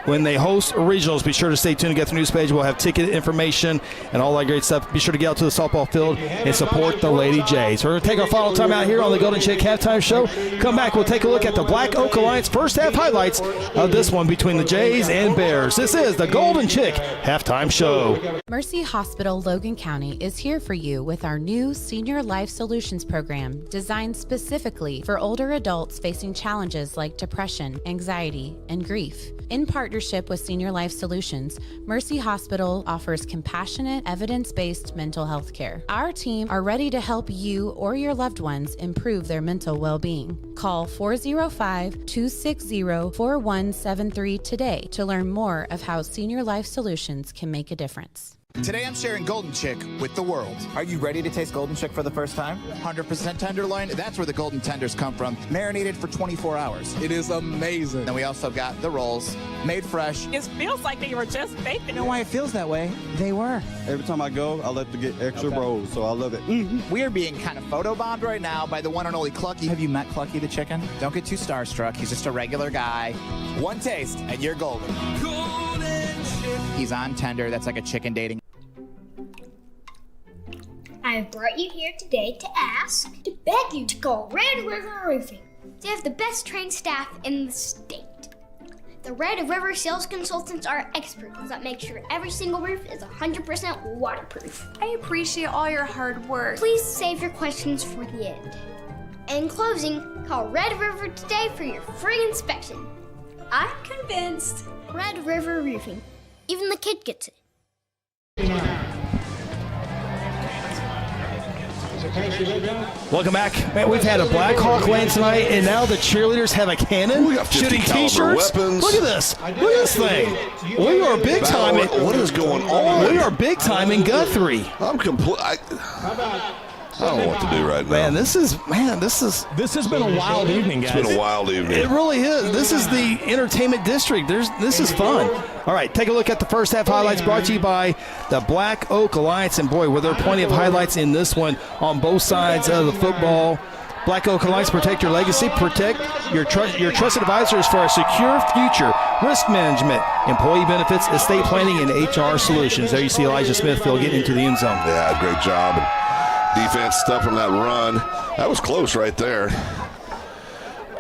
[SPEAKER 5] when they host regionals. Be sure to stay tuned and get the news page. We'll have ticket information and all that great stuff. Be sure to get out to the softball field and support the Lady Jays. We're going to take our final time out here on the Golden Chick Halftime Show. Come back, we'll take a look at the Black Oak Alliance first half highlights of this one between the Jays and Bears. This is the Golden Chick Halftime Show.
[SPEAKER 6] Mercy Hospital Logan County is here for you with our new Senior Life Solutions program designed specifically for older adults facing challenges like depression, anxiety, and grief. In partnership with Senior Life Solutions, Mercy Hospital offers compassionate, evidence-based mental health care. Our team are ready to help you or your loved ones improve their mental well-being. Call 405-260-4173 today to learn more of how Senior Life Solutions can make a difference.
[SPEAKER 2] Today I'm sharing Golden Chick with the world. Are you ready to taste Golden Chick for the first time? 100% tenderloin, that's where the golden tenders come from. Marinated for 24 hours. It is amazing. Then we also got the rolls, made fresh.
[SPEAKER 3] It feels like they were just baked.
[SPEAKER 2] You know why it feels that way? They were.
[SPEAKER 7] Every time I go, I like to get extra rolls, so I love it.
[SPEAKER 2] We are being kind of photobombed right now by the one and only Clucky. Have you met Clucky the chicken? Don't get too starstruck. He's just a regular guy. One taste and you're golden. He's on tender. That's like a chicken dating.
[SPEAKER 11] I have brought you here today to beg you to call Red River Roofing. They have the best trained staff in the state. The Red River sales consultants are experts that make sure every single roof is 100% waterproof.
[SPEAKER 15] I appreciate all your hard work.
[SPEAKER 11] Please save your questions for the end. In closing, call Red River today for your free inspection.
[SPEAKER 15] I'm convinced.
[SPEAKER 11] Red River Roofing. Even the kid gets it.
[SPEAKER 5] Welcome back. Man, we've had a Black Hawk lane tonight, and now the cheerleaders have a cannon.
[SPEAKER 4] We got 50
[SPEAKER 5] shooting T-shirts.
[SPEAKER 4] Weapons.
[SPEAKER 5] Look at this. Look at this thing. We are big time.
[SPEAKER 4] What is going on?
[SPEAKER 5] We are big time in Guthrie.
[SPEAKER 4] I'm complete. I don't know what to do right now.
[SPEAKER 5] This has
[SPEAKER 10] been a wild evening, guys.
[SPEAKER 4] It's been a wild evening.
[SPEAKER 5] It really is. This is the entertainment district. This is fun. All right, take a look at the first half highlights brought to you by the Black Oak Alliance. And boy, were there plenty of highlights in this one on both sides of the football. Black Oak Alliance, protect your legacy, protect your trusted advisors for a secure future, risk management, employee benefits, estate planning, and HR solutions. There you see Elijah Smithfield getting into the end zone.
[SPEAKER 4] Yeah, great job. And defense stuffing that run. That was close right there.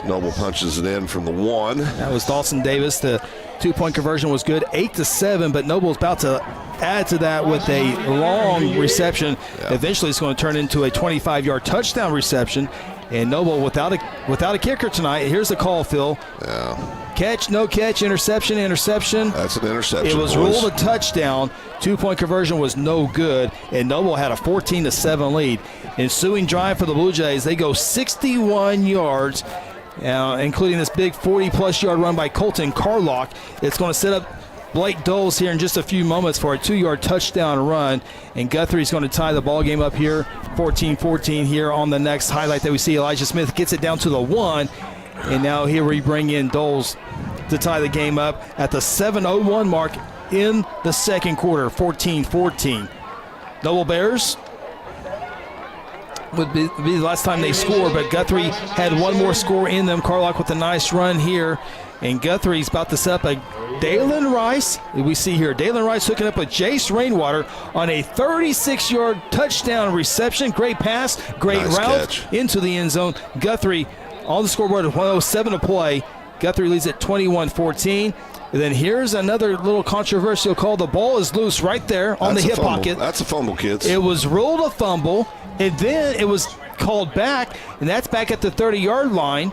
[SPEAKER 4] Noble punches it in from the one.
[SPEAKER 5] That was Dawson Davis. The two-point conversion was good, 8-7, but Noble's about to add to that with a long reception. Yeah. Eventually it's going to turn into a 25-yard touchdown reception. And Noble without a kicker tonight. Here's the call, Phil.
[SPEAKER 4] Yeah.
[SPEAKER 5] Catch, no catch, interception.
[SPEAKER 4] That's an interception.
[SPEAKER 5] It was ruled a touchdown. Two-point conversion was no good, and Noble had a 14-7 lead. Ensuing drive for the Blue Jays, they go 61 yards, including this big 40-plus yard run by Colton Carlock. It's going to set up Blake Doles here in just a few moments for a 2-yard touchdown run, and Guthrie's going to tie the ball game up here, 14-14 here on the next highlight that we see. Elijah Smith gets it down to the 1, and now here we bring in Doles to tie the game up at the 7:01 mark in the second quarter, 14-14. Noble Bears would be the last time they score, but Guthrie had one more score in them. Carlock with a nice run here, and Guthrie's about to set up a Dalen Rice. We see here Dalen Rice hooking up with Jace Rainwater on a 36-yard touchdown reception. Great pass, great
[SPEAKER 4] nice
[SPEAKER 5] route
[SPEAKER 4] catch
[SPEAKER 5] into the end zone. Guthrie on the scoreboard at 1:07 to play. Guthrie leads at 21-14. And then here's another little controversial call. The ball is loose right there on the hip pocket.
[SPEAKER 4] That's a fumble, kids.
[SPEAKER 5] It was ruled a fumble, and then it was called back, and that's back at the 30-yard line.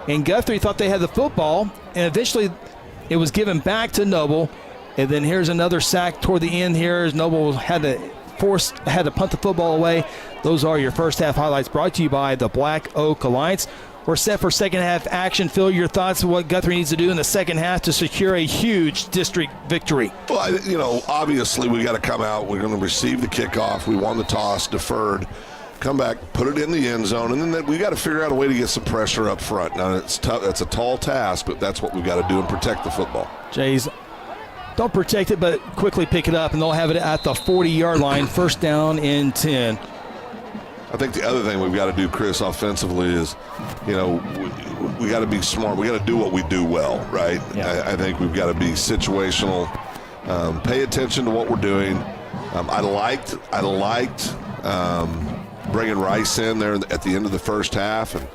[SPEAKER 5] And Guthrie thought they had the football, and eventually it was given back to Noble. And then here's another sack toward the end here as Noble had to punt the football away. Those are your first half highlights brought to you by the Black Oak Alliance. we're set for second half action. Phil, your thoughts on what Guthrie needs to do in the second half to secure a huge district victory?
[SPEAKER 4] Well, obviously we got to come out. We're going to receive the kickoff. We won the toss, deferred. Come back, put it in the end zone, and then we got to figure out a way to get some pressure up front. Now, it's tough. That's a tall task, but that's what we've got to do and protect the football.
[SPEAKER 5] Jays don't protect it, but quickly pick it up, and they'll have it at the 40-yard line, first down and 10.
[SPEAKER 4] I think the other thing we've got to do, Chris, offensively is, we got to be smart. We got to do what we do well, right?
[SPEAKER 5] Yeah.
[SPEAKER 4] I think we've got to be situational, pay attention to what we're doing. I liked bringing Rice in there at the end of the first half, and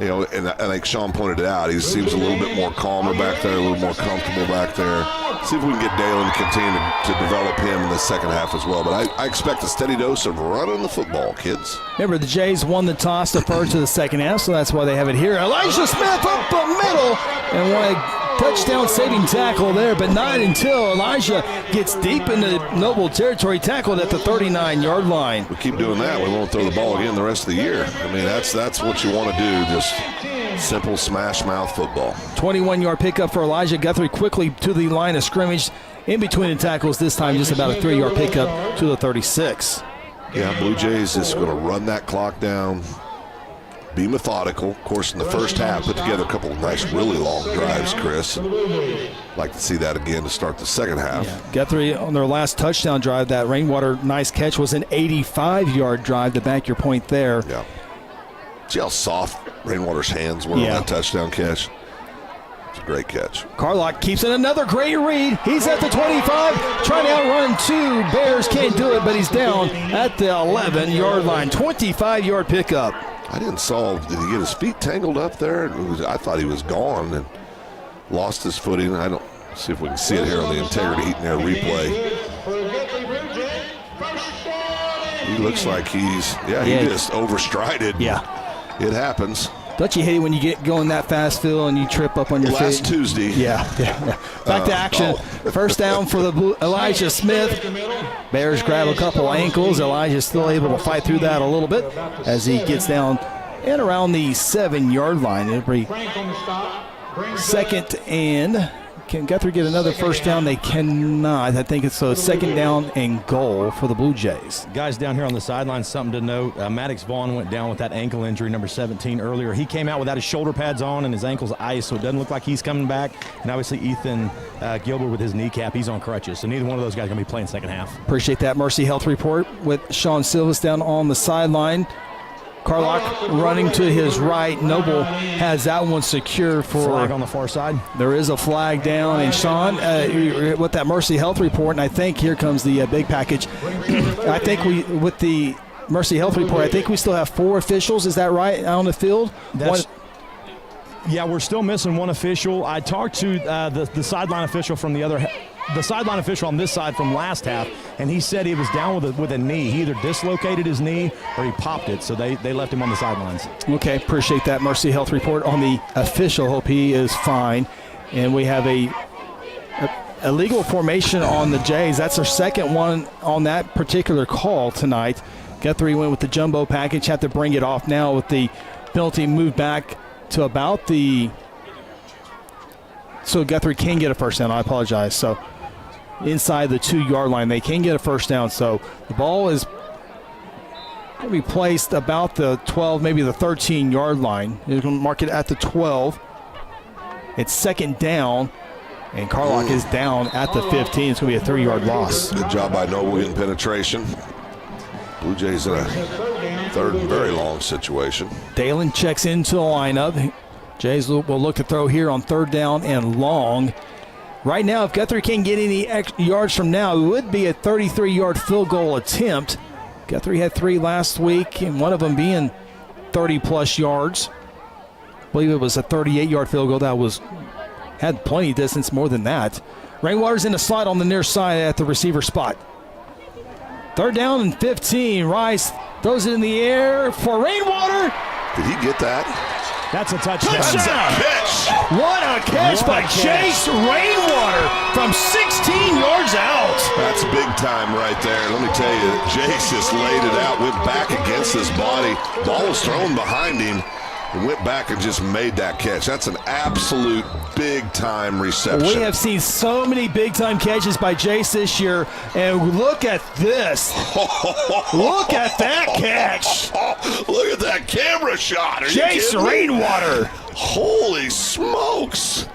[SPEAKER 4] and I think Sean pointed it out. He seems a little bit more calmer back there, a little more comfortable back there. See if we can get Dalen to continue to develop him in the second half as well. But I expect a steady dose of running the football, kids.
[SPEAKER 5] Remember, the Jays won the toss, deferred to the second half, so that's why they have it here. Elijah Smith up the middle, and what a touchdown-saving tackle there, but not until Elijah gets deep into Noble territory, tackled at the 39-yard line.
[SPEAKER 4] We keep doing that, we won't throw the ball again the rest of the year. I mean, that's what you want to do, just simple smash-mouth football.
[SPEAKER 5] 21-yard pickup for Elijah. Guthrie quickly to the line of scrimmage. In between the tackles, this time just about a 3-yard pickup to the 36.
[SPEAKER 4] Yeah, Blue Jays is going to run that clock down, be methodical. Of course, in the first half, put together a couple of nice, really long drives, Chris. Like to see that again to start the second half.
[SPEAKER 5] Yeah. Guthrie, on their last touchdown drive, that Rainwater nice catch was an 85-yard drive to back your point there.
[SPEAKER 4] Yeah. See how soft Rainwater's hands were on that touchdown catch? It's a great catch.
[SPEAKER 5] Carlock keeps in another great read. He's at the 25, trying to outrun two. Bears can't do it, but he's down at the 11-yard line. 25-yard pickup.
[SPEAKER 4] I did he get his feet tangled up there? I thought he was gone and lost his footing. I don't see if we can see it here on the Integrity Heat and Air replay. He looks like he just overstrided.
[SPEAKER 5] Yeah.
[SPEAKER 4] It happens.
[SPEAKER 5] Don't you hate it when you get going that fast, Phil, and you trip up on your feet?
[SPEAKER 4] Last Tuesday.
[SPEAKER 5] Yeah. Back to action. First down for the Elijah Smith. Bears grab a couple ankles. Elijah's still able to fight through that a little bit as he gets down and around the 7-yard line. It'll be second and... Can Guthrie get another first down? They cannot. I think it's a second down and goal for the Blue Jays.
[SPEAKER 10] Guys down here on the sideline, something to note. Maddox Vaughn went down with that ankle injury, number 17, earlier. He came out without his shoulder pads on and his ankle's ice, so it doesn't look like he's coming back. And obviously Ethan Gilbert with his kneecap, he's on crutches. So neither one of those guys are going to be playing second half.
[SPEAKER 5] Appreciate that Mercy Health report with Sean Silvas down on the sideline. Carlock running to his right. Noble has that one secure for...
[SPEAKER 10] Flag on the far side.
[SPEAKER 5] There is a flag down. And Sean, with that Mercy Health report, and I think here comes the big package. I think with the Mercy Health report, I think we still have 4 officials. Is that right, on the field?
[SPEAKER 10] Yeah, we're still missing one official. I talked to the sideline official from the sideline official on this side from last half, and he said he was down with a knee. He either dislocated his knee or he popped it, so they left him on the sidelines.
[SPEAKER 5] Okay, appreciate that Mercy Health report on the official. Hope he is fine. And we have a legal formation on the Jays. That's their second one on that particular call tonight. Guthrie went with the jumbo package, have to bring it off now with the penalty moved back to about the... So Guthrie can get a first down. I apologize. So inside the 2-yard line, they can get a first down. So the ball is going to be placed about the 12, maybe the 13-yard line. They're going to mark it at the 12. It's second down, and Carlock is down at the 15. It's going to be a 3-yard loss.
[SPEAKER 4] Good job by Noble getting penetration. Blue Jays in a third and very long situation.
[SPEAKER 5] Dalen checks into the lineup. Jays will look to throw here on third down and long. Right now, if Guthrie can't get any yards from now, it would be a 33-yard field goal attempt. Guthrie had 3 last week, and one of them being 30-plus yards. I believe it was a 38-yard field goal that had plenty of distance more than that. Rainwater's in the slot on the near side at the receiver spot. Third down and 15. Rice throws it in the air for Rainwater.
[SPEAKER 4] Did he get that?
[SPEAKER 10] That's a touchdown.
[SPEAKER 5] What a catch by Chase Rainwater from 16 yards out.
[SPEAKER 4] That's big time right there. Let me tell you, Chase just laid it out, went back against his body. Ball was thrown behind him, and went back and just made that catch. That's an absolute big-time reception.
[SPEAKER 5] We have seen so many big-time catches by Jace this year, and look at this. Look at that catch.
[SPEAKER 4] Look at that camera shot. Are
[SPEAKER 5] Jace
[SPEAKER 4] you kidding me?
[SPEAKER 5] Rainwater.
[SPEAKER 4] Holy smokes.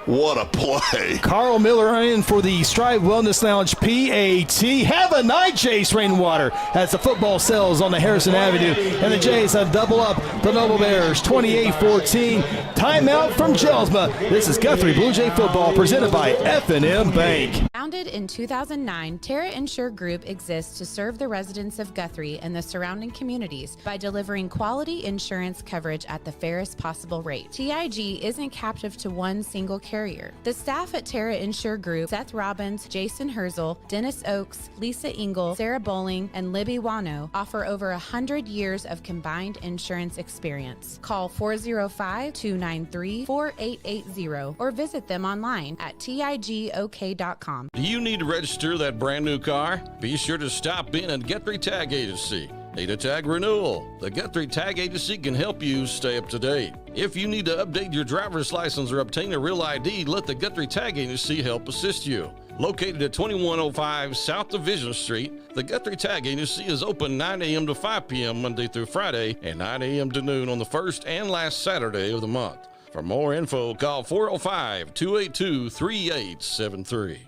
[SPEAKER 4] What a play.
[SPEAKER 5] Carl Miller in for the Strive Wellness Lounge PAT. Have a night, Jace Rainwater, as the football sells on the Harrison Avenue. And the Jays have double up the Noble Bears, 28-14. Timeout from Jelsma. This is Guthrie Bluejay football presented by F&M Bank.
[SPEAKER 6] Founded in 2009, Terra Insure Group exists to serve the residents of Guthrie and the surrounding communities by delivering quality insurance coverage at the fairest possible rate. TIG isn't captive to one single carrier. The staff at Terra Insure Group, Seth Robbins, Jason Herzl, Dennis Oakes, Lisa Engel, Sarah Bowling, and Libby Wano, offer over 100 years of combined insurance experience. Call 405-293-4880 or visit them online at tigok.com.
[SPEAKER 8] Do you need to register that brand new car? Be sure to stop in at Guthrie Tag Agency. Need a tag renewal? The Guthrie Tag Agency can help you stay up to date. If you need to update your driver's license or obtain a real ID, let the Guthrie Tag Agency help assist you. Located at 2105 South Division Street, the Guthrie Tag Agency is open 9 a.m. to 5 p.m. Monday through Friday and 9 a.m. to noon on the first and last Saturday of the month. For more info, call 405-282-3873.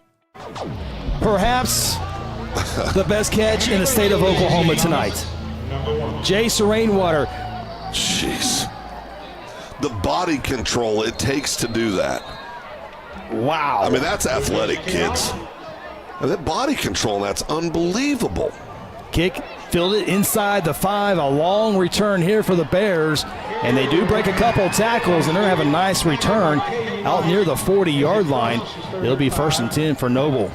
[SPEAKER 5] Perhaps the best catch in the state of Oklahoma tonight. Jace Rainwater.
[SPEAKER 4] Jeez. The body control it takes to do that.
[SPEAKER 5] Wow.
[SPEAKER 4] I mean, that's athletic, kids. And that body control, that's unbelievable.
[SPEAKER 5] Kick fielded inside the 5. A long return here for the Bears. And they do break a couple tackles, and they're going to have a nice return out near the 40-yard line. It'll be 1st and 10 for Noble.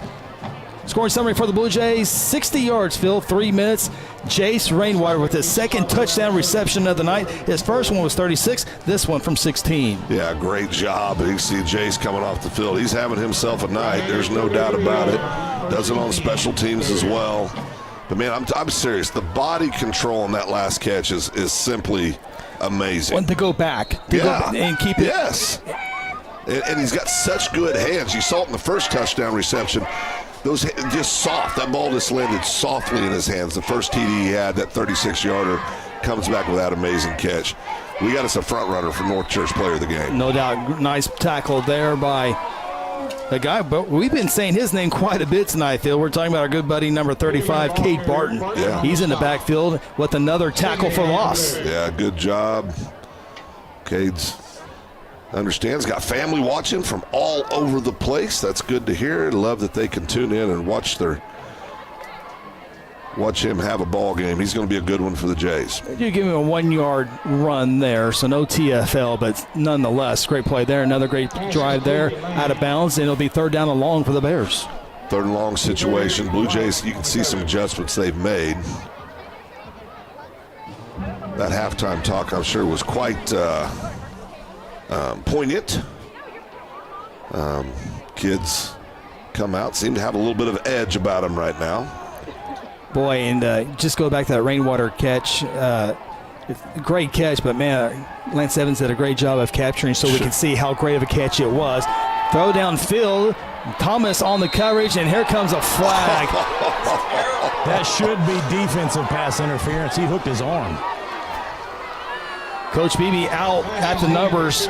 [SPEAKER 5] Scoring summary for the Blue Jays, 60 yards, Phil, 3 minutes. Jace Rainwater with his second touchdown reception of the night. His first one was 36, this one from 16.
[SPEAKER 4] Yeah, great job. You see Jace coming off the field. He's having himself a night. There's no doubt about it. Does it on special teams as well. But, man, I'm serious. The body control on that last catch is simply amazing.
[SPEAKER 5] Want to go back. Go back and keep it.
[SPEAKER 4] Yes. And he's got such good hands. You saw it in the first touchdown reception. Those just soft. That ball just landed softly in his hands. The first TD he had, that 36-yarder, comes back with that amazing catch. We got us a front runner for North Church Player of the Game.
[SPEAKER 5] No doubt. Nice tackle there by the guy. But we've been saying his name quite a bit tonight, Phil. We're talking about our good buddy, number 35, Cade Barton.
[SPEAKER 4] Yeah.
[SPEAKER 5] He's in the backfield with another tackle for loss.
[SPEAKER 4] Yeah, good job. Cade's understands, got family watching from all over the place. That's good to hear. Love that they can tune in and watch him have a ball game. He's going to be a good one for the Jays.
[SPEAKER 5] You give him a 1-yard run there, so no TFL, but nonetheless, great play there. Another great drive there, out of bounds, and it'll be 3rd down and long for the Bears.
[SPEAKER 4] 3rd and long situation. Blue Jays, you can see some adjustments they've made. That halftime talk, I'm sure, was quite poignant. Kids come out, seem to have a little bit of edge about them right now.
[SPEAKER 5] Boy, and just go back to that Rainwater catch. Great catch, but man, Lance Evans did a great job of capturing so we can see how great of a catch it was. Throw downfield, Thomas on the coverage, and here comes a flag.
[SPEAKER 10] That should be defensive pass interference. He hooked his arm.
[SPEAKER 5] Coach Beebe out at the numbers.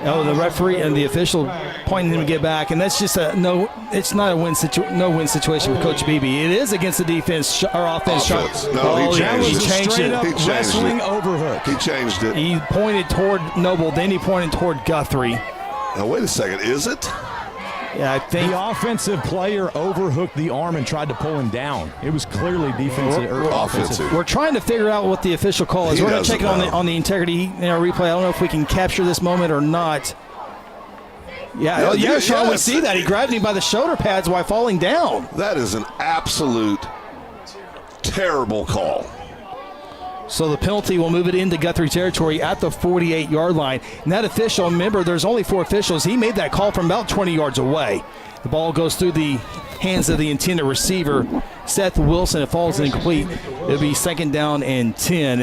[SPEAKER 5] Oh, the referee and the official pointing him to get back, and that's just it's not a win situation with Coach Beebe. It is against the defense or offense.
[SPEAKER 4] No, he changed it.
[SPEAKER 10] Wrestling overhook.
[SPEAKER 4] He changed it.
[SPEAKER 5] He pointed toward Noble, then he pointed toward Guthrie.
[SPEAKER 4] Now wait a second, is it?
[SPEAKER 5] Yeah, I think
[SPEAKER 10] the offensive player overhooked the arm and tried to pull him down. It was clearly defensive or offensive.
[SPEAKER 5] We're trying to figure out what the official call is. We're going to check it on the integrity replay. I don't know if we can capture this moment or not. Yeah, Sean, we see that. He grabbed him by the shoulder pads while falling down.
[SPEAKER 4] That is an absolute terrible call.
[SPEAKER 5] So the penalty will move it into Guthrie territory at the 48-yard line. And that official, remember, there's only 4 officials. He made that call from about 20 yards away. The ball goes through the hands of the intended receiver, Seth Wilson. It falls incomplete. It'll be 2nd down and 10.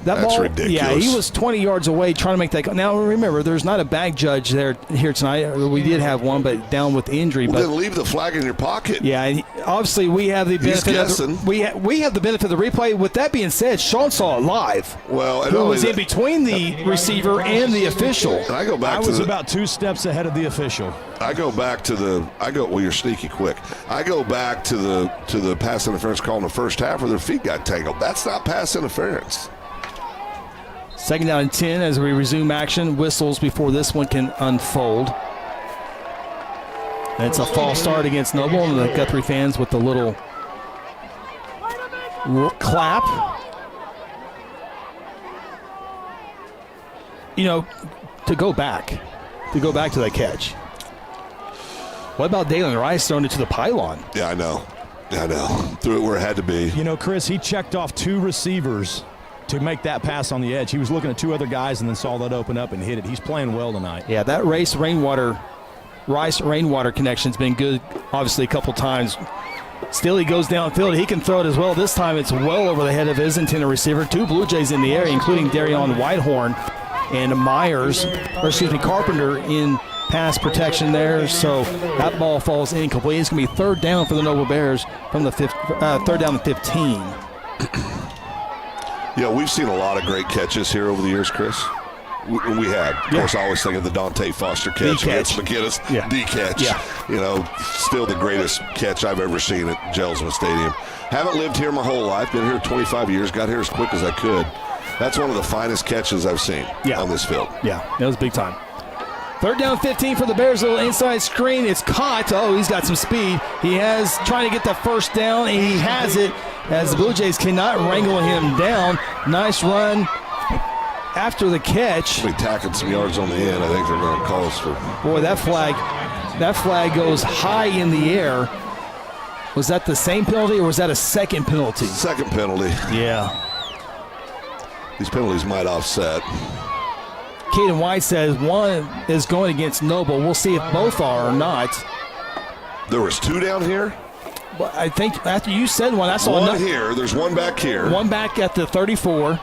[SPEAKER 5] That
[SPEAKER 4] That's
[SPEAKER 5] ball,
[SPEAKER 4] ridiculous.
[SPEAKER 5] Yeah, he was 20 yards away trying to make that. Now, remember, there's not a bag judge here tonight. We did have one, but down with injury.
[SPEAKER 4] Well,
[SPEAKER 5] but
[SPEAKER 4] then leave the flag in your pocket.
[SPEAKER 5] Yeah, and obviously we have the benefit of we have the benefit of the replay. With that being said, Sean saw it live.
[SPEAKER 4] Well, and
[SPEAKER 5] who
[SPEAKER 4] only
[SPEAKER 5] was in between the receiver and the official.
[SPEAKER 4] And I go back.
[SPEAKER 10] I was about 2 steps ahead of the official.
[SPEAKER 4] Well, you're sneaky quick. I go back to the pass interference call in the first half where their feet got tangled. That's not pass interference.
[SPEAKER 5] 2nd down and 10 as we resume action. Whistles before this one can unfold. And it's a false start against Noble, and the Guthrie fans with the little clap. You know, to go back to that catch. What about Dalen Rice throwing it to the pylon?
[SPEAKER 4] Yeah, I know. Threw it where it had to be.
[SPEAKER 10] You know, Chris, he checked off 2 receivers to make that pass on the edge. He was looking at 2 other guys and then saw that open up and hit it. He's playing well tonight.
[SPEAKER 5] Yeah, that Rice Rainwater connection's been good, obviously, a couple times. Still, he goes downfield. He can throw it as well. This time, it's well over the head of his intended receiver. 2 Blue Jays in the area, including Darion Whitehorn and Carpenter in pass protection there. So that ball falls incomplete. It's going to be 3rd down for the Noble Bears from the 3rd down and 15.
[SPEAKER 4] Yeah, we've seen a lot of great catches here over the years, Chris. We had. Of course, I always think of the Dante Foster catch against McGinnis.
[SPEAKER 5] Yeah.
[SPEAKER 4] D-catch.
[SPEAKER 5] Yeah.
[SPEAKER 4] You know, still the greatest catch I've ever seen at Gelsman Stadium. Haven't lived here my whole life. Been here 25 years. Got here as quick as I could. That's one of the finest catches I've seen on this field.
[SPEAKER 5] Yeah, that was big time. 3rd down 15 for the Bears. A little inside screen. It's caught. Oh, he's got some speed. He has trying to get the 1st down, and he has it as the Blue Jays cannot wrangle him down. Nice run after the catch.
[SPEAKER 4] We tacking some yards on the end. I think they're going to call us for.
[SPEAKER 5] Boy, that flag goes high in the air. Was that the same penalty, or was that a second penalty?
[SPEAKER 4] Second penalty.
[SPEAKER 5] Yeah.
[SPEAKER 4] These penalties might offset.
[SPEAKER 5] Caden White says one is going against Noble. We'll see if both are or not.
[SPEAKER 4] There was 2 down here?
[SPEAKER 5] Well, I think after you said one, I saw
[SPEAKER 4] one here. There's one back here.
[SPEAKER 5] One back at the 34.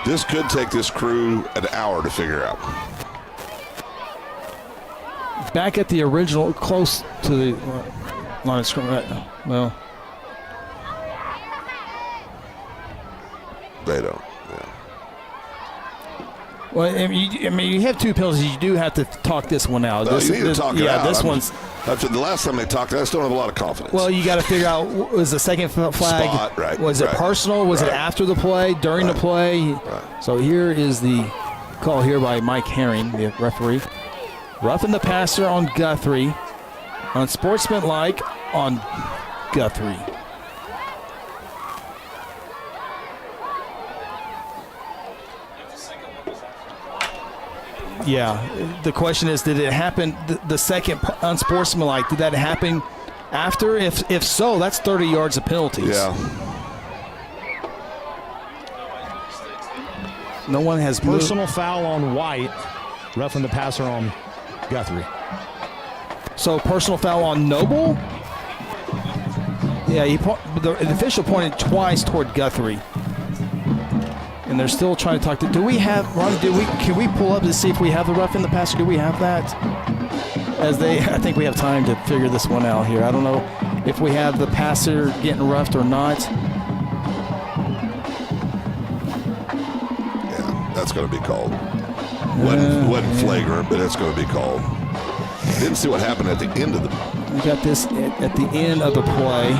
[SPEAKER 4] This could take this crew an hour to figure out.
[SPEAKER 5] Back at the original, close to the line of scrimmage. Well,
[SPEAKER 4] they don't. Yeah.
[SPEAKER 5] Well, I mean, you have 2 penalties. You do have to talk this one out.
[SPEAKER 4] You need to talk it out.
[SPEAKER 5] This one's.
[SPEAKER 4] After the last time they talked, I just don't have a lot of confidence.
[SPEAKER 5] Well, you got to figure out, was the second flag,
[SPEAKER 4] spot, right,
[SPEAKER 5] was it personal? Was it after the play, during the play?
[SPEAKER 4] Right.
[SPEAKER 5] So here is the call here by Mike Herring, the referee. Roughing the passer on Guthrie. Unsportsmanlike on Guthrie. Yeah, the question is, did it happen, the second unsportsmanlike, did that happen after? If so, that's 30 yards of penalties.
[SPEAKER 4] Yeah.
[SPEAKER 5] No one has
[SPEAKER 10] personal foul on White, roughing the passer on Guthrie.
[SPEAKER 5] So personal foul on Noble? Yeah, the official pointed twice toward Guthrie. And they're still trying to talk to. Do we have, Ron? Can we pull up to see if we have the rough in the passer? Do we have that? I think we have time to figure this one out here. I don't know if we have the passer getting roughed or not.
[SPEAKER 4] Yeah, that's going to be called. Wasn't flagrant, but it's going to be called. Didn't see what happened at the end of the.
[SPEAKER 5] We got this at the end of the play.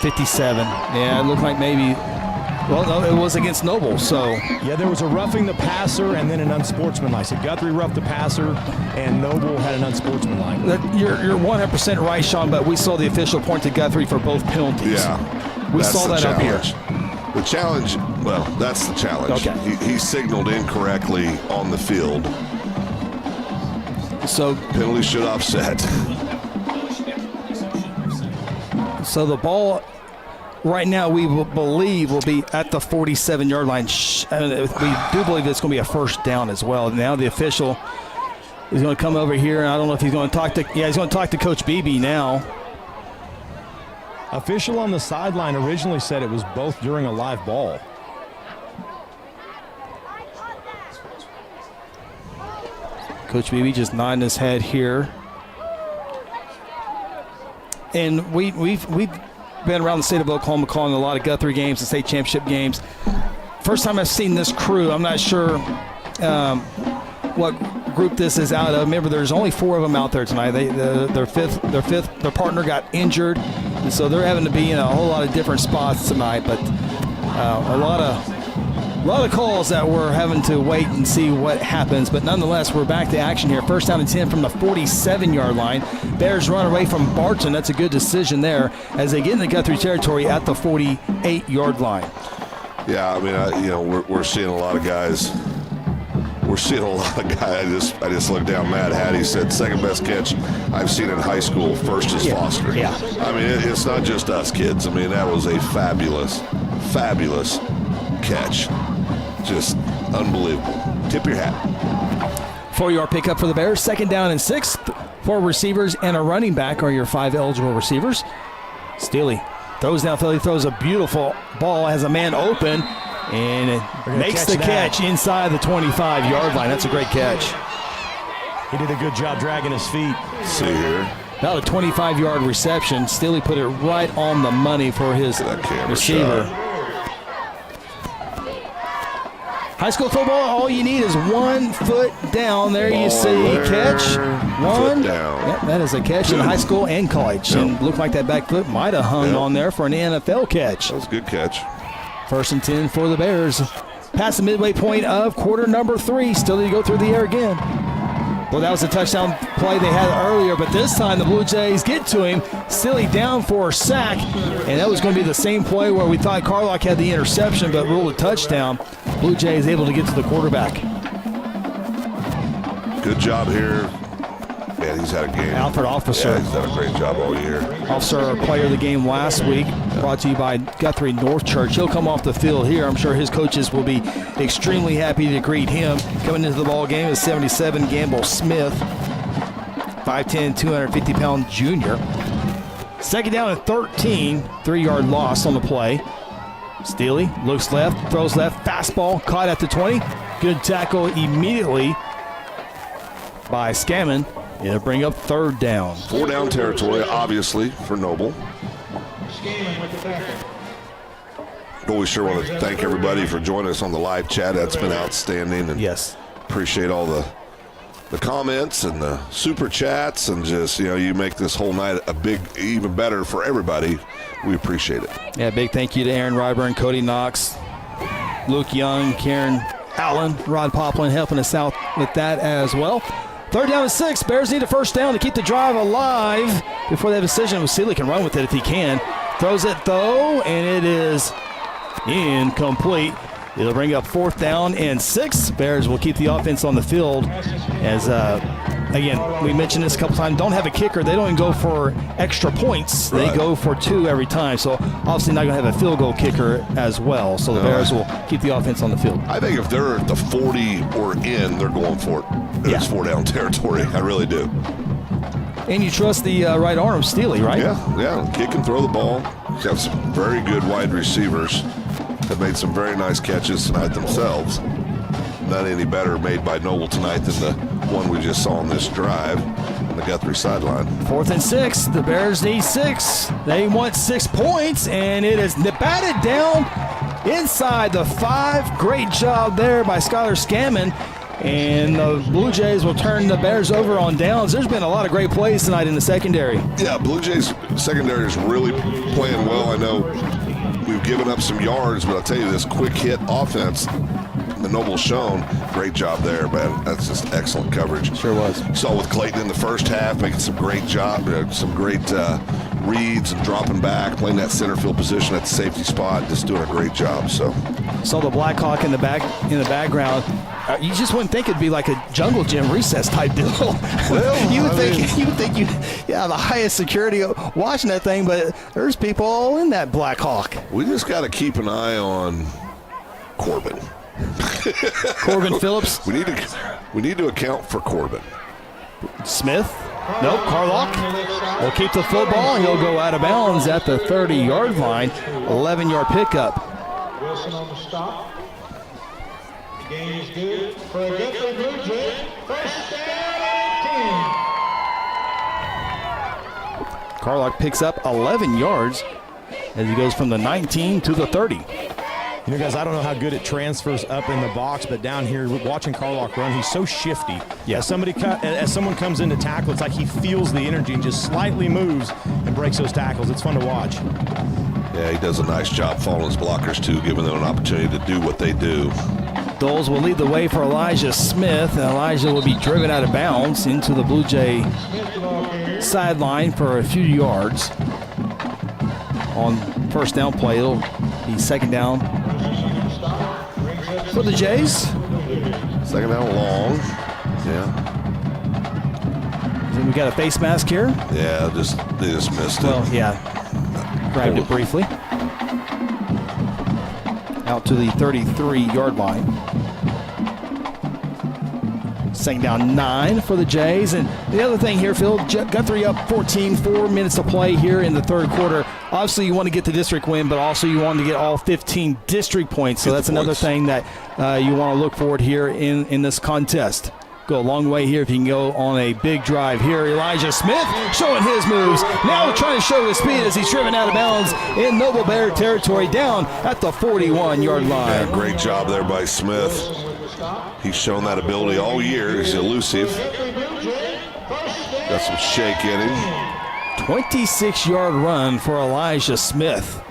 [SPEAKER 5] 57. Yeah, it looked like maybe. Well, no, it was against Noble, so.
[SPEAKER 10] Yeah, there was a roughing the passer and then an unsportsmanlike. So Guthrie roughed the passer and Noble had an unsportsmanlike.
[SPEAKER 5] You're 100% right, Sean, but we saw the official point to Guthrie for both penalties.
[SPEAKER 4] Yeah.
[SPEAKER 5] We saw that up here.
[SPEAKER 4] The challenge, well, that's the challenge.
[SPEAKER 5] Okay.
[SPEAKER 4] He signaled incorrectly on the field.
[SPEAKER 5] So
[SPEAKER 4] penalty should offset.
[SPEAKER 5] So the ball right now we believe will be at the 47-yard line. We do believe it's going to be a first down as well. Now the official is going to come over here, and I don't know if he's going to talk to. Yeah, he's going to talk to Coach Beebe now.
[SPEAKER 10] Official on the sideline originally said it was both during a live ball.
[SPEAKER 5] Coach Beebe just nodding his head here. And we've been around the state of Oklahoma calling a lot of Guthrie games and state championship games. First time I've seen this crew, I'm not sure what group this is out of. Remember, there's only 4 of them out there tonight. Their partner got injured, and so they're having to be in a whole lot of different spots tonight. But a lot of calls that we're having to wait and see what happens. But nonetheless, we're back to action here. First down and 10 from the 47-yard line. Bears run away from Barton. That's a good decision there as they get into Guthrie territory at the 48-yard line.
[SPEAKER 4] Yeah, I mean, we're seeing a lot of guys. We're seeing a lot of guys. I just looked down. Matt Hattie said second best catch I've seen in high school. First is Foster.
[SPEAKER 5] Yeah.
[SPEAKER 4] I mean, it's not just us kids. I mean, that was a fabulous catch. Just unbelievable. Tip your hat.
[SPEAKER 5] 4-yard pickup for the Bears. Second down and 6. 4 receivers and a running back are your 5 eligible receivers. Steely throws downfield. He throws a beautiful ball, has a man open, and it makes the catch inside the 25-yard line. That's a great catch.
[SPEAKER 10] He did a good job dragging his feet.
[SPEAKER 4] See here.
[SPEAKER 5] About a 25-yard reception. Steely put it right on the money for his receiver.
[SPEAKER 4] Shot.
[SPEAKER 5] High school football, all you need is 1 foot down. There you see catch.
[SPEAKER 4] Foot down.
[SPEAKER 5] Yep, that is a catch in high school and college.
[SPEAKER 4] Yep.
[SPEAKER 5] And looked like that back foot might have hung on there for an NFL catch.
[SPEAKER 4] That was a good catch.
[SPEAKER 5] First and 10 for the Bears. Past the midway point of quarter number 3. Still need to go through the air again. Well, that was a touchdown play they had earlier, but this time the Blue Jays get to him. Silly down for a sack, and that was going to be the same play where we thought Carlock had the interception but ruled a touchdown. Blue Jays able to get to the quarterback.
[SPEAKER 4] Good job here. Man, he's had a game.
[SPEAKER 5] Alfred Officer.
[SPEAKER 4] Yeah, he's done a great job all year.
[SPEAKER 5] Officer, player of the game last week, brought to you by Guthrie North Church. He'll come off the field here. I'm sure his coaches will be extremely happy to greet him. Coming into the ball game is 77 Gamble Smith, 5'10", 250-pound junior. Second down and 13, 3-yard loss on the play. Steely looks left, throws left, fastball caught at the 20. Good tackle immediately by Scammon. It'll bring up third down.
[SPEAKER 4] 4 down territory, obviously, for Noble. Always sure want to thank everybody for joining us on the live chat. That's been outstanding. And
[SPEAKER 5] yes,
[SPEAKER 4] appreciate all the comments and the super chats, and just, you make this whole night even better for everybody. We appreciate it.
[SPEAKER 5] Yeah, big thank you to Aaron Ryburn, Cody Knox, Luke Young, Karen Allen, Rod Poplin helping us out with that as well. Third down and 6. Bears need a first down to keep the drive alive before they have a decision. Seeley can run with it if he can. Throws it, though, and it is incomplete. It'll bring up 4th down and 6. Bears will keep the offense on the field as, again, we mentioned this a couple times. Don't have a kicker. They don't even go for extra points. They go for 2 every time. So, obviously not going to have a field goal kicker as well. So, the Bears will keep the offense on the field.
[SPEAKER 4] I think if they're at the 40 or in, they're going for it. It's 4 down territory. I really do.
[SPEAKER 5] And you trust the right arm, Steely, right?
[SPEAKER 4] Yeah. Kick and throw the ball. He's got some very good wide receivers. Have made some very nice catches tonight themselves. Not any better made by Noble tonight than the one we just saw on this drive on the Guthrie sideline.
[SPEAKER 5] 4th and 6. The Bears need 6. They want 6 points, and it is batted down inside the 5. Great job there by Skylar Scammon. And the Blue Jays will turn the Bears over on downs. There's been a lot of great plays tonight in the secondary.
[SPEAKER 4] Yeah, Blue Jays secondary is really playing well. I know we've given up some yards, but I'll tell you, this quick hit offense the Noble's shown, great job there, man. That's just excellent coverage.
[SPEAKER 5] Sure was.
[SPEAKER 4] Saw with Clayton in the first half, making some great some great reads and dropping back, playing that center field position at the safety spot, just doing a great job. So
[SPEAKER 5] saw the Blackhawk in the background. You just wouldn't think it'd be like a jungle gym recess type deal. Well, you would think you the highest security watching that thing, but there's people all in that Blackhawk.
[SPEAKER 4] We just got to keep an eye on Corbin.
[SPEAKER 5] Corbin Phillips.
[SPEAKER 4] We need to account for Corbin.
[SPEAKER 5] Smith. Nope, Carlock will keep the football, and he'll go out of bounds at the 30-yard line. 11-yard pickup.
[SPEAKER 12] Wilson on the stop. The game is good for a Guthrie Bluejays. First down and 10.
[SPEAKER 5] Carlock picks up 11 yards as he goes from the 19 to the 30.
[SPEAKER 10] You know, guys, I don't know how good it transfers up in the box, but down here, watching Carlock run, he's so shifty.
[SPEAKER 5] Yeah.
[SPEAKER 10] As someone comes in to tackle, it's like he feels the energy and just slightly moves and breaks those tackles. It's fun to watch.
[SPEAKER 4] Yeah, he does a nice job following his blockers, too, giving them an opportunity to do what they do.
[SPEAKER 5] Doles will lead the way for Elijah Smith, and Elijah will be driven out of bounds into the Blue Jay sideline for a few yards. On first down play, it'll be second down for the Jays.
[SPEAKER 4] Second down long. Yeah.
[SPEAKER 5] Then we got a face mask here.
[SPEAKER 4] Yeah, they just missed it.
[SPEAKER 5] Well, yeah. Grabbed it briefly. Out to the 33-yard line. Second down 9 for the Jays. And the other thing here, Phil, Guthrie up 14, 4 minutes to play here in the third quarter. Obviously, you want to get the district win, but also you want to get all 15 district points. So that's another thing that you want to look forward here in this contest. Go a long way here if you can go on a big drive here. Elijah Smith showing his moves. Now trying to show his speed as he's driven out of bounds in Noble Bear territory down at the 41-yard line.
[SPEAKER 4] Yeah, great job there by Smith. He's shown that ability all year. He's elusive. Got some shake in him.
[SPEAKER 5] 26-yard run for Elijah Smith.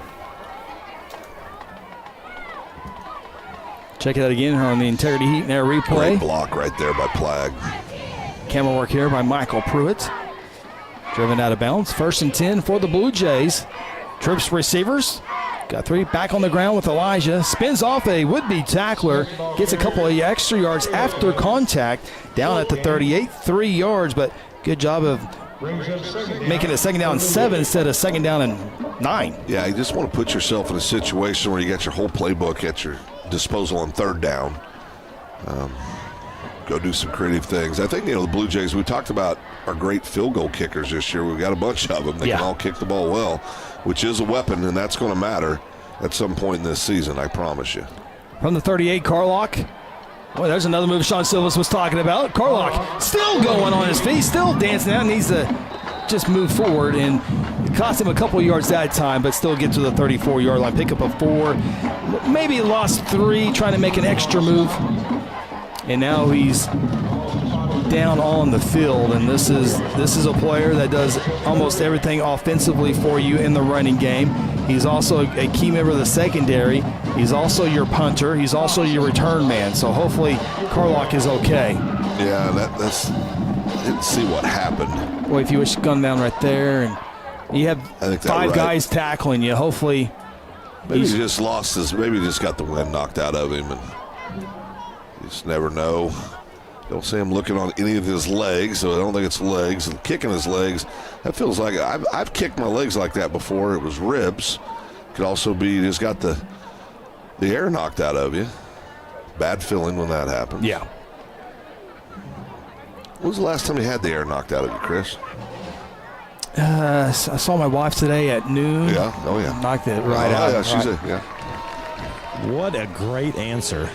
[SPEAKER 5] Check it out again on the Integrity Heat and Air replay.
[SPEAKER 4] Great block right there by Plagg.
[SPEAKER 5] Camera work here by Michael Pruitt. Driven out of bounds. 1st and 10 for the Blue Jays. Trips receivers. Guthrie back on the ground with Elijah. Spins off a would-be tackler. Gets a couple of extra yards after contact. Down at the 38, 3 yards, but good job of making it second down and 7 instead of second down and 9.
[SPEAKER 4] Yeah, you just want to put yourself in a situation where you got your whole playbook at your disposal on third down. Go do some creative things. I think, the Blue Jays, we talked about our great field goal kickers this year. We've got a bunch of them. They can all kick the ball well, which is a weapon, and that's going to matter at some point in this season, I promise you.
[SPEAKER 5] From the 38, Carlock. Boy, there's another move Sean Silvas was talking about. Carlock still going on his feet, still dancing out, needs to just move forward, and it cost him a couple yards that time, but still get to the 34-yard line. Pick up a 4, maybe lost 3, trying to make an extra move. And now he's down on the field, and this is a player that does almost everything offensively for you in the running game. He's also a key member of the secondary. He's also your punter. He's also your return man. So hopefully Carlock is okay.
[SPEAKER 4] Yeah, that's I didn't see what happened.
[SPEAKER 5] Boy, if you wish gun down right there, and you have 5 guys tackling you, hopefully.
[SPEAKER 4] Maybe he just lost his. Maybe he just got the wind knocked out of him, and you just never know. Don't see him looking on any of his legs, so I don't think it's legs. And kicking his legs, that feels like I've kicked my legs like that before. It was ribs. Could also be you just got the air knocked out of you. Bad feeling when that happens.
[SPEAKER 5] Yeah.
[SPEAKER 4] When was the last time you had the air knocked out of you, Chris?
[SPEAKER 5] I saw my wife today at noon.
[SPEAKER 4] Yeah. Oh yeah.
[SPEAKER 5] Knocked it right out.
[SPEAKER 4] Yeah, she's yeah.
[SPEAKER 10] What a great answer.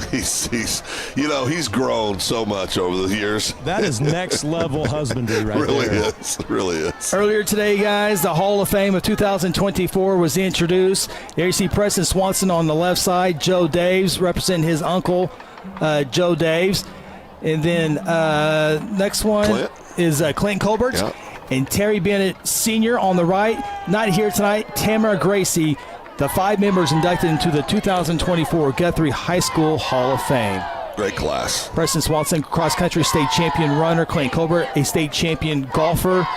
[SPEAKER 4] He's grown so much over the years.
[SPEAKER 10] That is next level husbandry right
[SPEAKER 4] really
[SPEAKER 10] there.
[SPEAKER 4] Is. It really is.
[SPEAKER 5] Earlier today, guys, the Hall of Fame of 2024 was introduced. There you see Preston Swanson on the left side, Joe Daves representing his uncle, Joe Daves. And then next one is Clint Colbert.
[SPEAKER 4] Yep.
[SPEAKER 5] And Terry Bennett Sr. on the right. Not here tonight, Tamara Gracie. The 5 members inducted into the 2024 Guthrie High School Hall of Fame.
[SPEAKER 4] Great class.
[SPEAKER 5] Preston Swanson, cross-country state champion runner. Clint Colbert, a state champion golfer.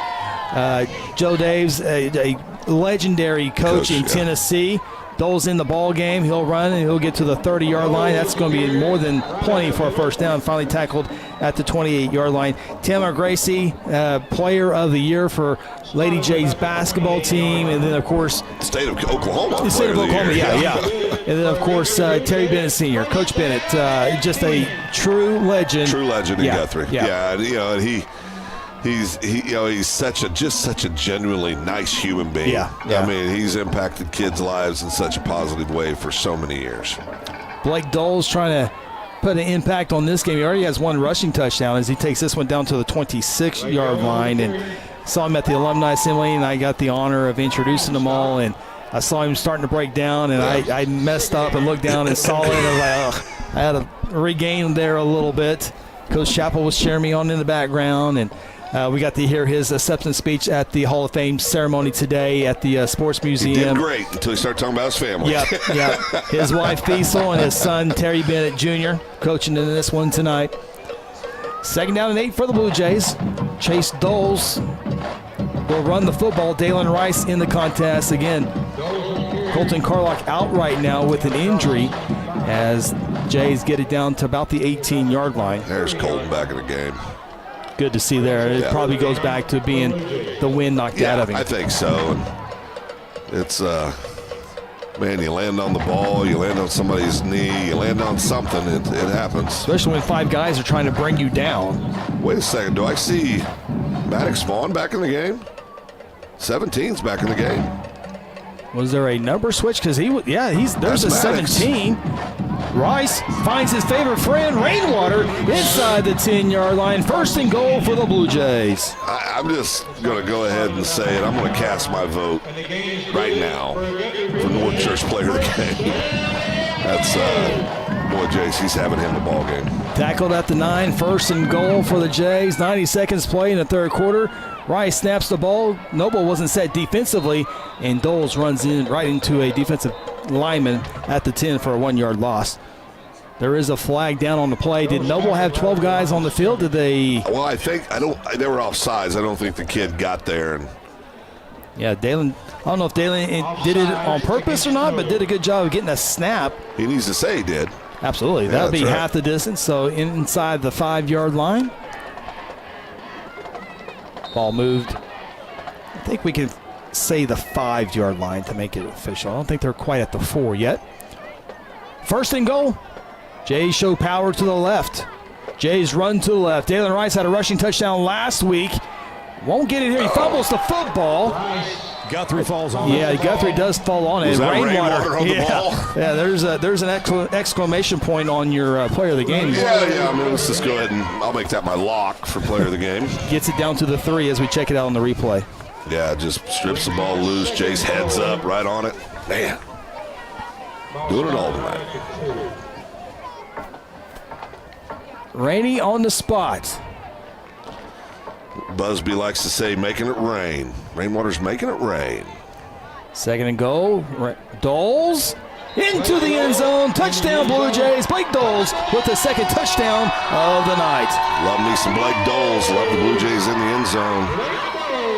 [SPEAKER 5] Joe Daves, a legendary coach in Tennessee. Dole's in the ball game. He'll run and he'll get to the 30-yard line. That's going to be more than plenty for a first down. Finally tackled at the 28-yard line. Tamara Gracie, player of the year for Lady Jays basketball team. And then, of course,
[SPEAKER 4] State of Oklahoma.
[SPEAKER 5] The state of Oklahoma, yeah. And then, of course, Terry Bennett Sr., Coach Bennett, just a true legend.
[SPEAKER 4] True legend in Guthrie.
[SPEAKER 5] Yeah.
[SPEAKER 4] And, and he's such a genuinely nice human being.
[SPEAKER 5] Yeah.
[SPEAKER 4] I mean, he's impacted kids' lives in such a positive way for so many years.
[SPEAKER 5] Blake Dole's trying to put an impact on this game. He already has one rushing touchdown as he takes this one down to the 26-yard line. And saw him at the alumni assembly, and I got the honor of introducing them all. And I saw him starting to break down, and I messed up and looked down and saw it. I was like, I had to regain there a little bit. Coach Chappell was cheering me on in the background, and we got to hear his acceptance speech at the Hall of Fame ceremony today at the Sports Museum.
[SPEAKER 4] He did great until he started talking about his family.
[SPEAKER 5] Yeah. His wife, Fiesel, and his son, Terry Bennett Jr., coaching in this one tonight. 2nd down and 8 for the Blue Jays. Chase Doles will run the football. Dalen Rice in the contest. Again, Colton Carlock out right now with an injury as Jays get it down to about the 18-yard line.
[SPEAKER 4] There's Colton back in the game.
[SPEAKER 5] Good to see there. It probably goes back to being the wind knocked out of him.
[SPEAKER 4] I think so. And it's, man, you land on the ball, you land on somebody's knee, you land on something, it happens.
[SPEAKER 5] Especially when 5 guys are trying to bring you down.
[SPEAKER 4] Wait a second, do I see Maddox Vaughn back in the game? 17's back in the game.
[SPEAKER 5] Was there a number switch? Because there's a 17. Rice finds his favorite friend, Rainwater, inside the 10-yard line. 1st and goal for the Blue Jays.
[SPEAKER 4] I'm just going to go ahead and say it. I'm going to cast my vote right now for North Church player of the game. That's boy, Jace, he's having him a ball game.
[SPEAKER 5] Tackled at the 9, 1st and goal for the Jays. 90 seconds play in the 3rd quarter. Rice snaps the ball. Noble wasn't set defensively, and Doles runs in right into a defensive lineman at the 10 for a 1-yard loss. There is a flag down on the play. Did Noble have 12 guys on the field? Did they?
[SPEAKER 4] Well, I think they were offsides. I don't think the kid got there. And
[SPEAKER 5] yeah, Dalen. I don't know if Dalen did it on purpose or not, but did a good job of getting a snap.
[SPEAKER 4] He needs to say he did.
[SPEAKER 5] Absolutely. That'll be half the distance. So inside the 5-yard line. Ball moved. I think we can say the 5-yard line to make it official. I don't think they're quite at the 4 yet. 1st and goal. Jays show power to the left. Jays run to the left. Dalen Rice had a rushing touchdown last week. Won't get it here. He fumbles the football.
[SPEAKER 10] Guthrie falls on it.
[SPEAKER 5] Yeah, Guthrie does fall on it.
[SPEAKER 4] Was that Rainwater on the ball?
[SPEAKER 5] Yeah, there's an exclamation point on your player of the game.
[SPEAKER 4] Yeah. I mean, let's just go ahead and I'll make that my lock for player of the game.
[SPEAKER 5] Gets it down to the 3 as we check it out on the replay.
[SPEAKER 4] Yeah, just strips the ball loose. Jace heads up right on it. Man, doing it all tonight.
[SPEAKER 5] Rainey on the spot.
[SPEAKER 4] Busby likes to say making it rain. Rainwater's making it rain.
[SPEAKER 5] 2nd and goal. Doles into the end zone. Touchdown Blue Jays. Blake Doles with the 2nd touchdown of the night.
[SPEAKER 4] Love me some Blake Doles. Love the Blue Jays in the end zone.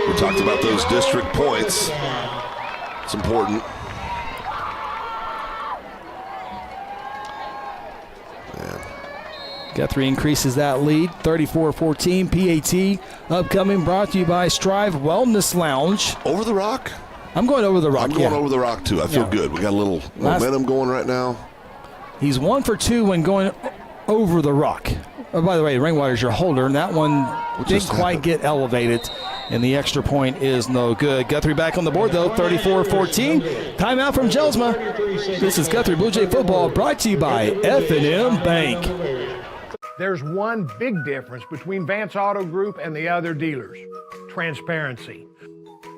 [SPEAKER 4] We talked about those district points. It's important.
[SPEAKER 5] Guthrie increases that lead, 34-14. PAT upcoming, brought to you by Strive Wellness Lounge.
[SPEAKER 4] Over the Rock?
[SPEAKER 5] I'm going over the Rock.
[SPEAKER 4] I'm going over the Rock, too. I feel good. We got a little momentum going right now.
[SPEAKER 5] He's 1 for 2 when going over the Rock. Oh, by the way, Rainwater's your holder, and that one didn't quite get elevated, and the extra point is no good. Guthrie back on the board, though, 34-14. Timeout from Jelsma. This is Guthrie Blue Jay football, brought to you by F&M Bank.
[SPEAKER 17] There's one big difference between Vance Auto Group and the other dealers: transparency.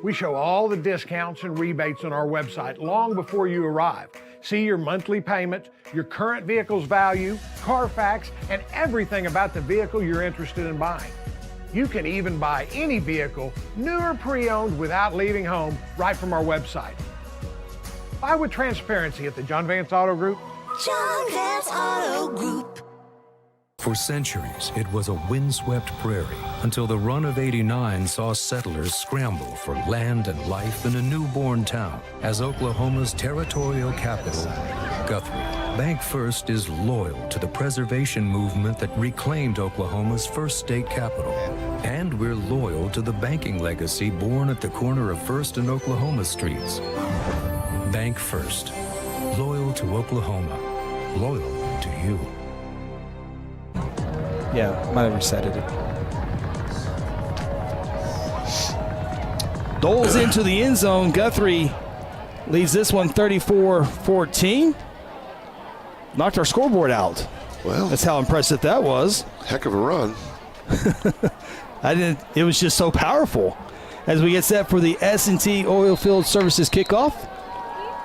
[SPEAKER 17] We show all the discounts and rebates on our website long before you arrive. See your monthly payment, your current vehicle's value, Carfax, and everything about the vehicle you're interested in buying. You can even buy any vehicle, new or pre-owned, without leaving home, right from our website. Buy with transparency at the John Vance Auto Group.
[SPEAKER 13] John Vance Auto Group.
[SPEAKER 18] For centuries, it was a windswept prairie until the run of '89 saw settlers scramble for land and life in a newborn town as Oklahoma's territorial capital, Guthrie. Bank First is loyal to the preservation movement that reclaimed Oklahoma's first state capital. And we're loyal to the banking legacy born at the corner of First and Oklahoma streets. Bank First. Loyal to Oklahoma. Loyal to you.
[SPEAKER 5] Yeah, might have reset it. Doles into the end zone. Guthrie leads this one 34-14. Knocked our scoreboard out.
[SPEAKER 4] Well,
[SPEAKER 5] that's how impressive that was.
[SPEAKER 4] Heck of a run.
[SPEAKER 5] It was just so powerful. As we get set for the S&T Oilfield Services kickoff,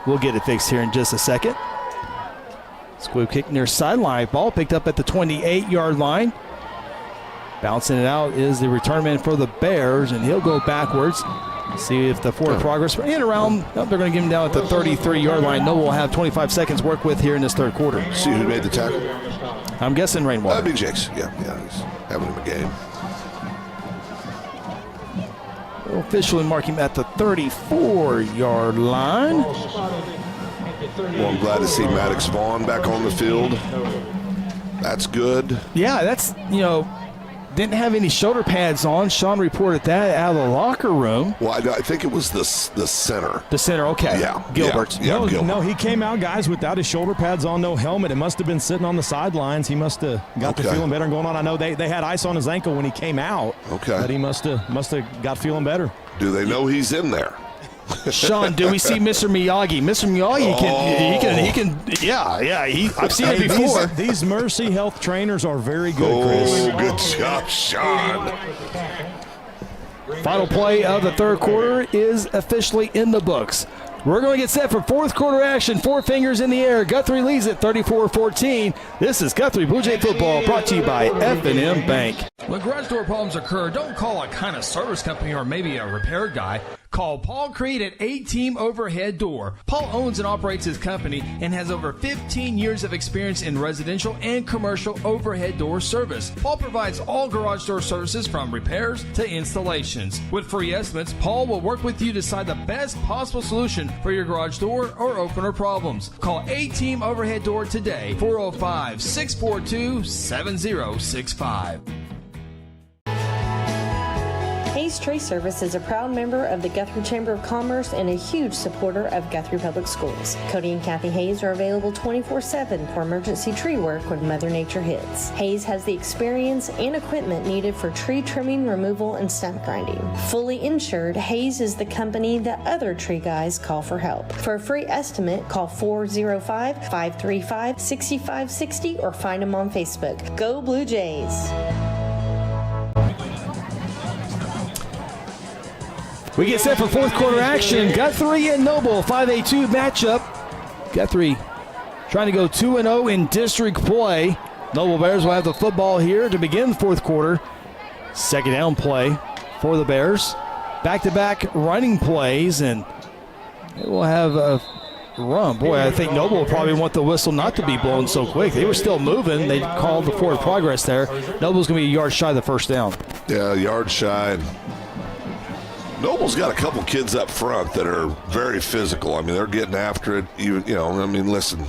[SPEAKER 5] we'll get it fixed here in just a second. Squib kick near sideline. Ball picked up at the 28-yard line. Bouncing it out is the return man for the Bears, and he'll go backwards. See if the forward progress in around. They're going to give him down at the 33-yard line. Noble will have 25 seconds work with here in this third quarter.
[SPEAKER 4] See who made the tackle?
[SPEAKER 5] I'm guessing Rainwater.
[SPEAKER 4] That'd be Jakes. Yeah, he's having him a game.
[SPEAKER 5] We'll officially mark him at the 34-yard line.
[SPEAKER 4] Well, I'm glad to see Maddox Vaughn back on the field. That's good.
[SPEAKER 5] Yeah, that's, didn't have any shoulder pads on. Sean reported that out of the locker room.
[SPEAKER 4] Well, I think it was the center.
[SPEAKER 5] The center, okay.
[SPEAKER 4] Yeah.
[SPEAKER 5] Gilbert.
[SPEAKER 4] Yeah, Gilbert.
[SPEAKER 10] No, he came out, guys, without his shoulder pads on, no helmet. It must have been sitting on the sidelines. He must have got to feeling better and going on. I know they had ice on his ankle when he came out.
[SPEAKER 4] Okay.
[SPEAKER 10] But he must have got feeling better.
[SPEAKER 4] Do they know he's in there?
[SPEAKER 5] Sean, do we see Mr. Miyagi? Mr. Miyagi I've seen it before.
[SPEAKER 10] These Mercy Health trainers are very good, Chris.
[SPEAKER 4] Good job, Sean.
[SPEAKER 5] Final play of the third quarter is officially in the books. We're going to get set for fourth quarter action. Four fingers in the air. Guthrie leads it 34-14. This is Guthrie Bluejay football brought to you by F&M Bank.
[SPEAKER 1] When garage door problems occur, don't call a kind of service company or maybe a repair guy. Call Paul Creed at A-Team Overhead Door. Paul owns and operates his company and has over 15 years of experience in residential and commercial overhead door service. Paul provides all garage door services from repairs to installations. With free estimates, Paul will work with you to decide the best possible solution for your garage door or opener problems. Call A-Team Overhead Door today, 405-642-7065.
[SPEAKER 19] Hayes Tree Service is a proud member of the Guthrie Chamber of Commerce and a huge supporter of Guthrie Public Schools. Cody and Kathy Hayes are available 24/7 for emergency tree work when Mother Nature hits. Hayes has the experience and equipment needed for tree trimming, removal, and stump grinding. Fully insured, Hayes is the company that other tree guys call for help. For a free estimate, call 405-535-6560 or find them on Facebook. Go Blue Jays!
[SPEAKER 5] We get set for fourth quarter action. Guthrie and Noble, 5A2 matchup. Guthrie trying to go 2-0 in district play. Noble Bears will have the football here to begin the fourth quarter. Second down play for the Bears. Back-to-back running plays, and they will have a run. Boy, I think Noble will probably want the whistle not to be blown so quick. They were still moving. They called the forward progress there. Noble's going to be a yard shy of the first down.
[SPEAKER 4] Yeah, yard shy. Noble's got a couple kids up front that are very physical. I mean, they're getting after it. Listen,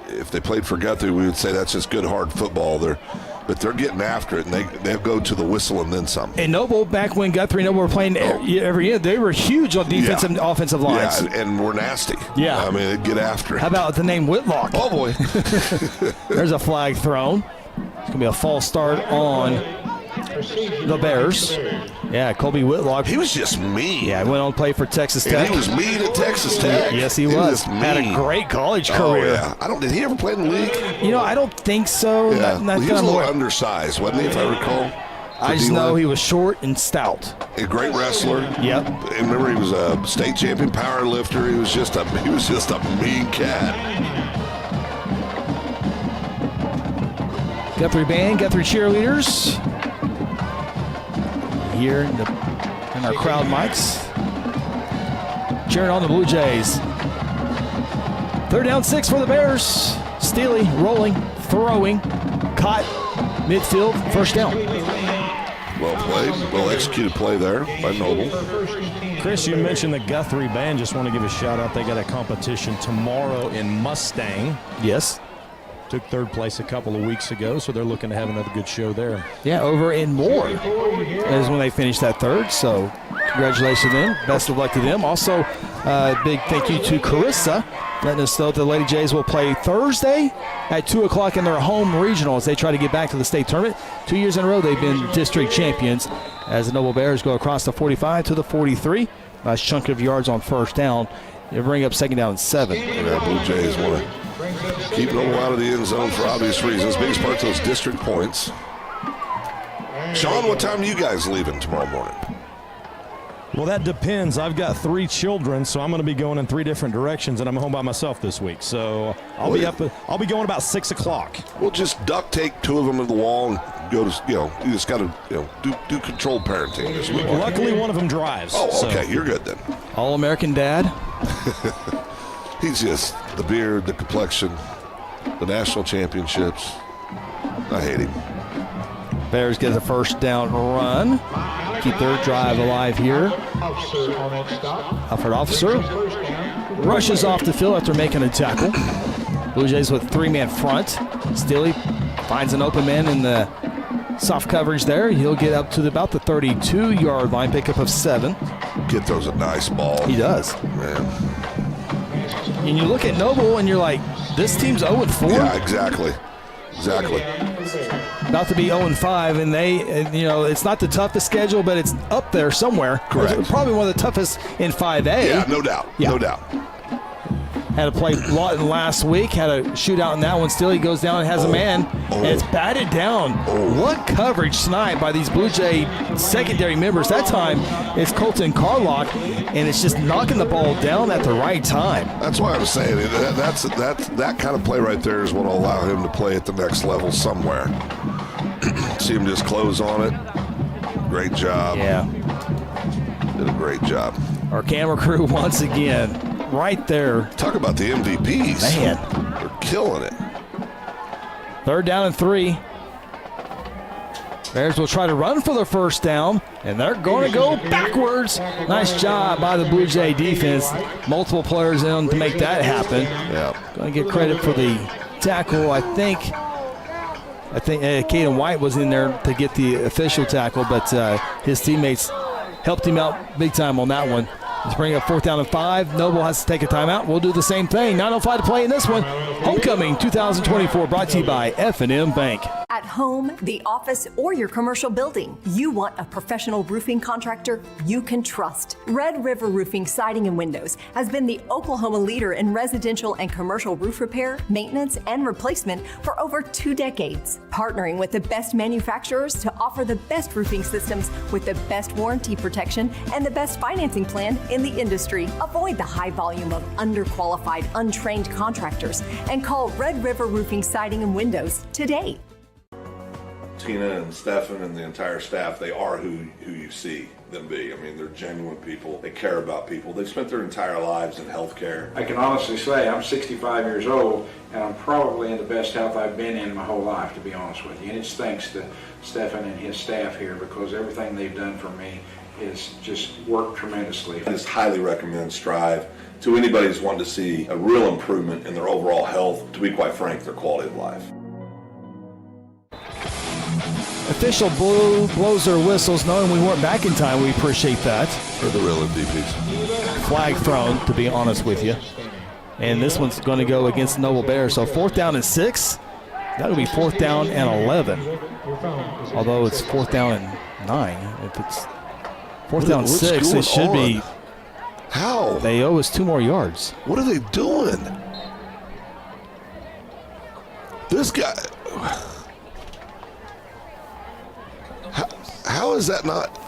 [SPEAKER 4] if they played for Guthrie, we would say that's just good, hard football. But they're getting after it, and they'll go to the whistle and then some.
[SPEAKER 5] And Noble, back when Guthrie and Noble were playing every year, they were huge on defensive and offensive lines.
[SPEAKER 4] Yeah, and were nasty.
[SPEAKER 5] Yeah.
[SPEAKER 4] I mean, they'd get after it.
[SPEAKER 5] How about the name Whitlock?
[SPEAKER 4] Oh, boy.
[SPEAKER 5] There's a flag thrown. It's going to be a false start on the Bears. Yeah, Colby Whitlock.
[SPEAKER 4] He was just mean.
[SPEAKER 5] Yeah, went on to play for Texas Tech.
[SPEAKER 4] And he was mean at Texas Tech.
[SPEAKER 5] Yes, he was. Had a great college career.
[SPEAKER 4] Oh, yeah. Did he ever play in the league?
[SPEAKER 5] I don't think so.
[SPEAKER 4] Yeah.
[SPEAKER 5] Not
[SPEAKER 4] he was a little undersized, wasn't he, if I recall?
[SPEAKER 5] I just know he was short and stout.
[SPEAKER 4] A great wrestler.
[SPEAKER 5] Yep.
[SPEAKER 4] And remember, he was a state champion power lifter. He was just a mean cat.
[SPEAKER 5] Guthrie band, Guthrie cheerleaders. Here in our crowd mics. Cheering on the Blue Jays. Third down 6 for the Bears. Steely rolling, throwing, caught midfield, first down.
[SPEAKER 4] Well played, well executed play there by Noble.
[SPEAKER 10] Chris, you mentioned the Guthrie Band. Just want to give a shout out. They got a competition tomorrow in Mustang.
[SPEAKER 5] Yes.
[SPEAKER 10] Took third place a couple of weeks ago, so they're looking to have another good show there.
[SPEAKER 5] Yeah, over in Moore is when they finished that third, so congratulations to them. Best of luck to them. Also, big thank you to Carissa, letting us know that the Lady Jays will play Thursday at 2 o'clock in their home regional as they try to get back to the state tournament. 2 years in a row they've been district champions as the Noble Bears go across the 45 to the 43. Nice chunk of yards on first down. They bring up second down and 7.
[SPEAKER 4] Yeah, Blue Jays want to keep Noble out of the end zone for obvious reasons. Biggest part of those district points. Sean, what time are you guys leaving tomorrow morning?
[SPEAKER 10] Well, that depends. I've got 3 children, so I'm going to be going in 3 different directions, and I'm home by myself this week. So I'll be going about 6 o'clock.
[SPEAKER 4] We'll just duct tape 2 of them to the wall and go to, you just got to, do controlled parenting this week.
[SPEAKER 10] Well, luckily, one of them drives.
[SPEAKER 4] Oh, okay, you're good then.
[SPEAKER 5] All-American dad.
[SPEAKER 4] He's just the beard, the complexion, the national championships. I hate him.
[SPEAKER 5] Bears get a first down run. Keep their drive alive here. Alfred Officer rushes off the field after making a tackle. Blue Jays with 3-man front. Stilly finds an open man in the soft coverage there. He'll get up to about the 32-yard line, pickup of 7.
[SPEAKER 4] Kid throws a nice ball.
[SPEAKER 5] He does.
[SPEAKER 4] Man.
[SPEAKER 5] And you look at Noble and you're like, this team's 0-4.
[SPEAKER 4] Yeah, exactly.
[SPEAKER 5] About to be 0-5, and it's not the toughest schedule, but it's up there somewhere.
[SPEAKER 4] Correct.
[SPEAKER 5] It's probably one of the toughest in 5A.
[SPEAKER 4] Yeah, no doubt.
[SPEAKER 5] Yeah.
[SPEAKER 4] No doubt.
[SPEAKER 5] Had to play Lawton last week, had a shootout in that one. Still, he goes down and has a man, and it's batted down. What coverage tonight by these Blue Jay secondary members. That time, it's Colton Carlock, and it's just knocking the ball down at the right time.
[SPEAKER 4] That's why I was saying that kind of play right there is what will allow him to play at the next level somewhere. See him just close on it. Great job.
[SPEAKER 5] Yeah.
[SPEAKER 4] Did a great job.
[SPEAKER 5] Our camera crew once again. Right there.
[SPEAKER 4] Talk about the MVPs.
[SPEAKER 5] Man.
[SPEAKER 4] They're killing it.
[SPEAKER 5] 3rd down and 3. Bears will try to run for the first down, and they're going to go backwards. Nice job by the Blue Jay defense. Multiple players in to make that happen.
[SPEAKER 4] Yeah.
[SPEAKER 5] Going to get credit for the tackle. I think Caden White was in there to get the official tackle, but his teammates helped him out big time on that one. Let's bring up 4th down and 5. Noble has to take a timeout. We'll do the same thing. 9:05 to play in this one. Homecoming 2024 brought to you by F&M Bank.
[SPEAKER 20] At home, the office, or your commercial building, you want a professional roofing contractor you can trust. Red River Roofing Siding and Windows has been the Oklahoma leader in residential and commercial roof repair, maintenance, and replacement for over 2 decades. Partnering with the best manufacturers to offer the best roofing systems with the best warranty protection and the best financing plan in the industry. Avoid the high volume of underqualified, untrained contractors and call Red River Roofing Siding and Windows today.
[SPEAKER 4] Tina and Stefan and the entire staff, they are who you see them be. I mean, they're genuine people. They care about people. They've spent their entire lives in healthcare.
[SPEAKER 21] I can honestly say I'm 65 years old, and I'm probably in the best health I've been in my whole life, to be honest with you. And it's thanks to Stefan and his staff here, because everything they've done for me is just worked tremendously.
[SPEAKER 4] I just highly recommend Strive to anybody who's wanting to see a real improvement in their overall health, to be quite frank, their quality of life.
[SPEAKER 5] Official blows their whistles, knowing we weren't back in time. We appreciate that.
[SPEAKER 4] They're the real MVPs.
[SPEAKER 5] Flag thrown, to be honest with you. And this one's going to go against Noble Bears. So 4th down and 6. That'll be 4th down and 11. Although it's 4th down and 9. If it's 4th down and 6, it should be.
[SPEAKER 4] How?
[SPEAKER 5] They owe us 2 more yards.
[SPEAKER 4] What are they doing? This guy. How is that not?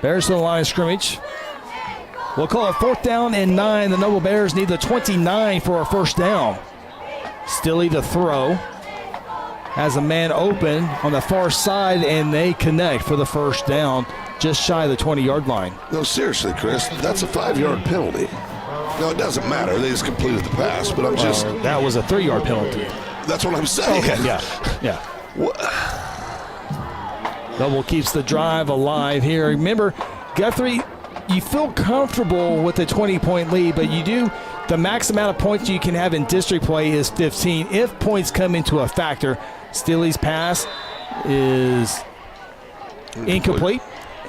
[SPEAKER 5] Bears to the line of scrimmage. We'll call it 4th down and 9. The Noble Bears need the 29 for a first down. Stilly to throw. Has a man open on the far side, and they connect for the first down just shy of the 20-yard line.
[SPEAKER 4] No, seriously, Chris, that's a 5-yard penalty. No, it doesn't matter. They just completed the pass, but I'm just...
[SPEAKER 5] That was a 3-yard penalty.
[SPEAKER 4] That's what I'm saying.
[SPEAKER 5] Okay, yeah. Noble keeps the drive alive here. Remember, Guthrie, you feel comfortable with a 20-point lead, but you do. The max amount of points you can have in district play is 15 if points come into a factor. Steely's pass is incomplete,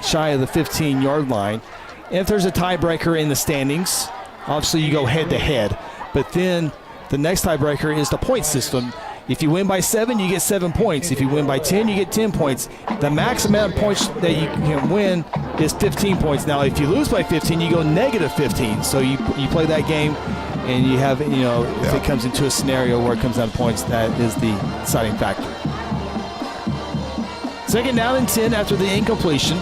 [SPEAKER 5] shy of the 15-yard line. If there's a tiebreaker in the standings, obviously you go head-to-head. But then the next tiebreaker is the point system. If you win by 7, you get 7 points. If you win by 10, you get 10 points. The max amount of points that you can win is 15 points. Now, if you lose by 15, you go negative 15. So you play that game, and you have, if it comes into a scenario where it comes down to points, that is the deciding factor. 2nd down and 10 after the incompletion.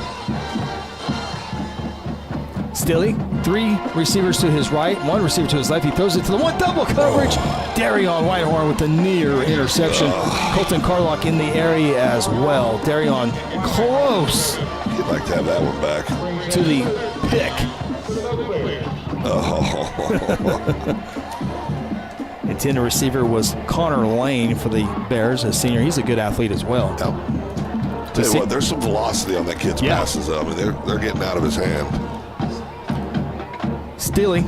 [SPEAKER 5] Stilly, 3 receivers to his right, 1 receiver to his left. He throws it to the one, double coverage. Darion Whitehorn with the near interception. Colton Carlock in the area as well. Darion close.
[SPEAKER 4] You'd like to have that one back.
[SPEAKER 5] To the pick. Intended receiver was Connor Lane for the Bears, a senior. He's a good athlete as well.
[SPEAKER 4] Tell you what, there's some velocity on that kid's passes. I mean, they're getting out of his hand.
[SPEAKER 5] Steely,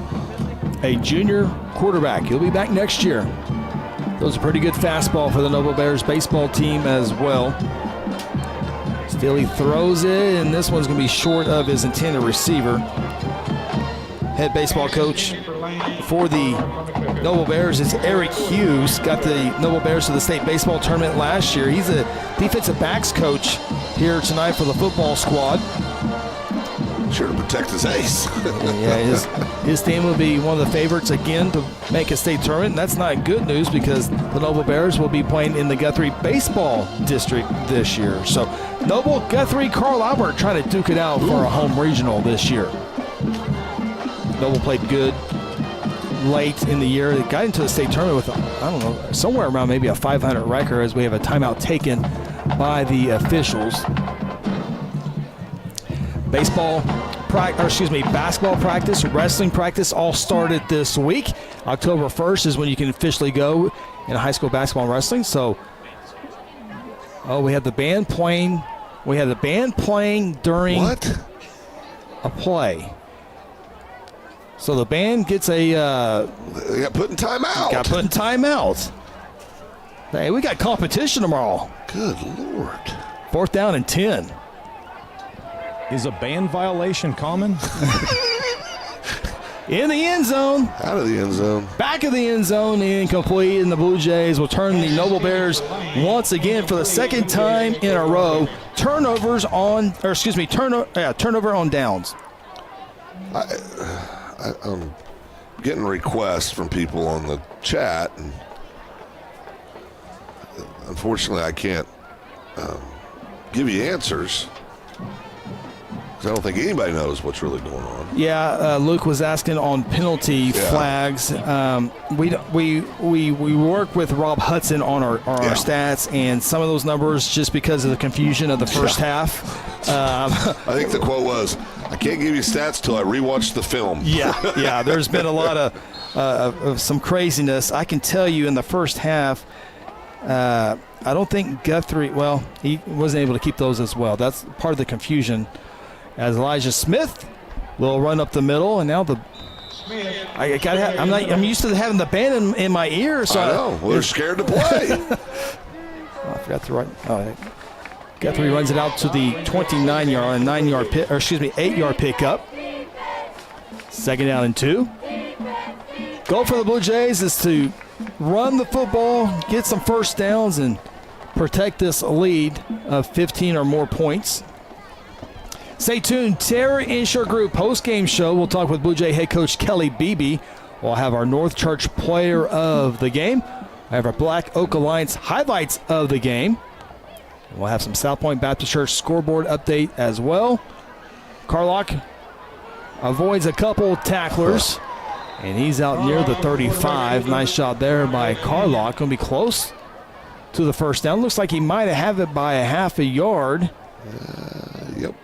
[SPEAKER 5] a junior quarterback. He'll be back next year. Those are pretty good fastball for the Noble Bears baseball team as well. Steely throws it, and this one's going to be short of his intended receiver. Head baseball coach for the Noble Bears is Eric Hughes. Got the Noble Bears to the state baseball tournament last year. He's a defensive backs coach here tonight for the football squad.
[SPEAKER 4] Sure to protect his ace.
[SPEAKER 5] His team will be one of the favorites again to make a state tournament. And that's not good news because the Noble Bears will be playing in the Guthrie baseball district this year. So Noble, Guthrie, Carl Albert trying to duke it out for a home regional this year. Noble played good late in the year. They got into the state tournament with, somewhere around maybe a 500 record as we have a timeout taken by the officials. Basketball practice, wrestling practice all started this week. October 1st is when you can officially go in high school basketball and wrestling. So, we had the band playing. We had the band playing during a play. So the band gets
[SPEAKER 4] they got put in timeout.
[SPEAKER 5] Hey, we got competition tomorrow.
[SPEAKER 4] Good Lord.
[SPEAKER 5] 4th down and 10.
[SPEAKER 10] Is a band violation common?
[SPEAKER 5] In the end zone.
[SPEAKER 4] Out of the end zone.
[SPEAKER 5] Back of the end zone, incomplete, and the Blue Jays will turn the Noble Bears once again for the 2nd time in a row. Turnover on downs.
[SPEAKER 4] I'm getting requests from people on the chat, and unfortunately I can't give you answers. I don't think anybody knows what's really going on.
[SPEAKER 5] Yeah, Luke was asking on penalty flags. We work with Rob Hudson on our stats, and some of those numbers, just because of the confusion of the first half.
[SPEAKER 4] I think the quote was, "I can't give you stats till I rewatch the film."
[SPEAKER 5] Yeah. There's been a lot of some craziness. I can tell you in the first half. I don't think Guthrie. Well, he wasn't able to keep those as well. That's part of the confusion. As Elijah Smith will run up the middle, and now I'm used to having the band in my ear, so
[SPEAKER 4] I know. We're scared to play.
[SPEAKER 5] I forgot to write. Guthrie runs it out to the 29-yard and 8-yard pickup. 2nd down and 2. Goal for the Blue Jays is to run the football, get some first downs, and protect this lead of 15 or more points. Stay tuned. Terra Insure Group post-game show. We'll talk with Blue Jay head coach Kelly Beebe. We'll have our North Church player of the game. I have our Black Oak Alliance highlights of the game. We'll have some South Point Baptist Church scoreboard update as well. Carlock avoids a couple tacklers, and he's out near the 35. Nice shot there by Carlock. Going to be close to the first down. Looks like he might have it by a half a yard.
[SPEAKER 4] Yep.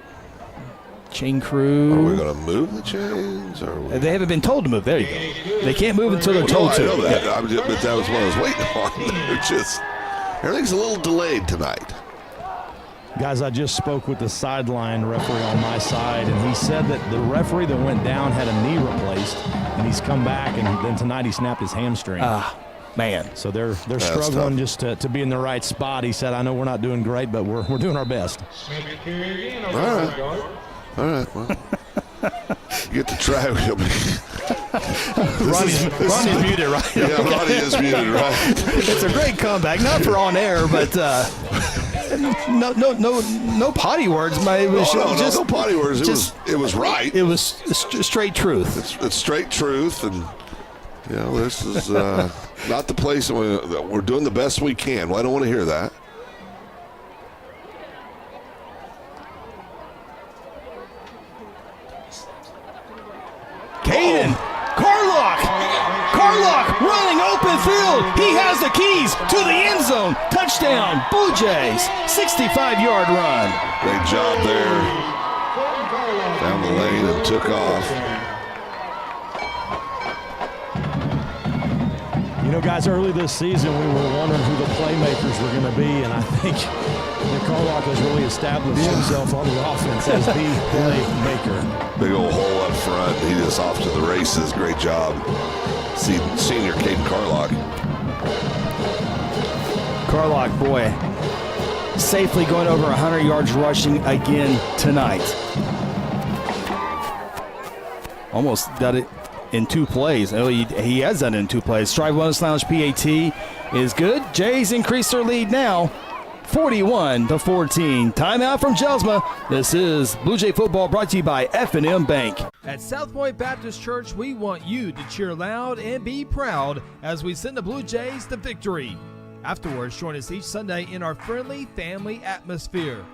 [SPEAKER 5] Chain crew.
[SPEAKER 4] Are we going to move the chains?
[SPEAKER 5] They haven't been told to move. There you go. They can't move until they're told to.
[SPEAKER 4] I know that. But that was what I was waiting on. They're just, everything's a little delayed tonight.
[SPEAKER 10] Guys, I just spoke with the sideline referee on my side, and he said that the referee that went down had a knee replaced, and he's come back, and then tonight he snapped his hamstring.
[SPEAKER 5] Man.
[SPEAKER 10] So they're struggling just to be in the right spot. He said, I know we're not doing great, but we're doing our best.
[SPEAKER 4] All right. Well, you get to try.
[SPEAKER 5] Ronnie's muted, right?
[SPEAKER 4] Yeah, Ronnie is muted, right?
[SPEAKER 5] It's a great comeback. Not for on air, but no potty words.
[SPEAKER 4] No potty words. It was right.
[SPEAKER 5] It was straight truth.
[SPEAKER 4] It's straight truth, and this is not the place that we're doing the best we can. Well, I don't want to hear that.
[SPEAKER 5] Caden Carlock running open field. He has the keys to the end zone. Touchdown, Blue Jays. 65-yard run.
[SPEAKER 4] Great job there. Found the lane and took off.
[SPEAKER 10] Guys, early this season we were wondering who the playmakers were going to be, and I think Carlock has really established himself on the offense as the playmaker.
[SPEAKER 4] Big old hole up front. He just off to the races. Great job. Senior Caden Carlock.
[SPEAKER 5] Carlock, boy, safely going over 100 yards rushing again tonight. Almost got it in 2 plays. Oh, he has done it in 2 plays. Strive Wellness Lounge PAT is good. Jays increase their lead now, 41-14. Timeout from Jelsma. This is Blue Jay football brought to you by F&M Bank.
[SPEAKER 1] At South Point Baptist Church, we want you to cheer loud and be proud as we send the Blue Jays to victory. Afterwards, join us each Sunday in our friendly family atmosphere.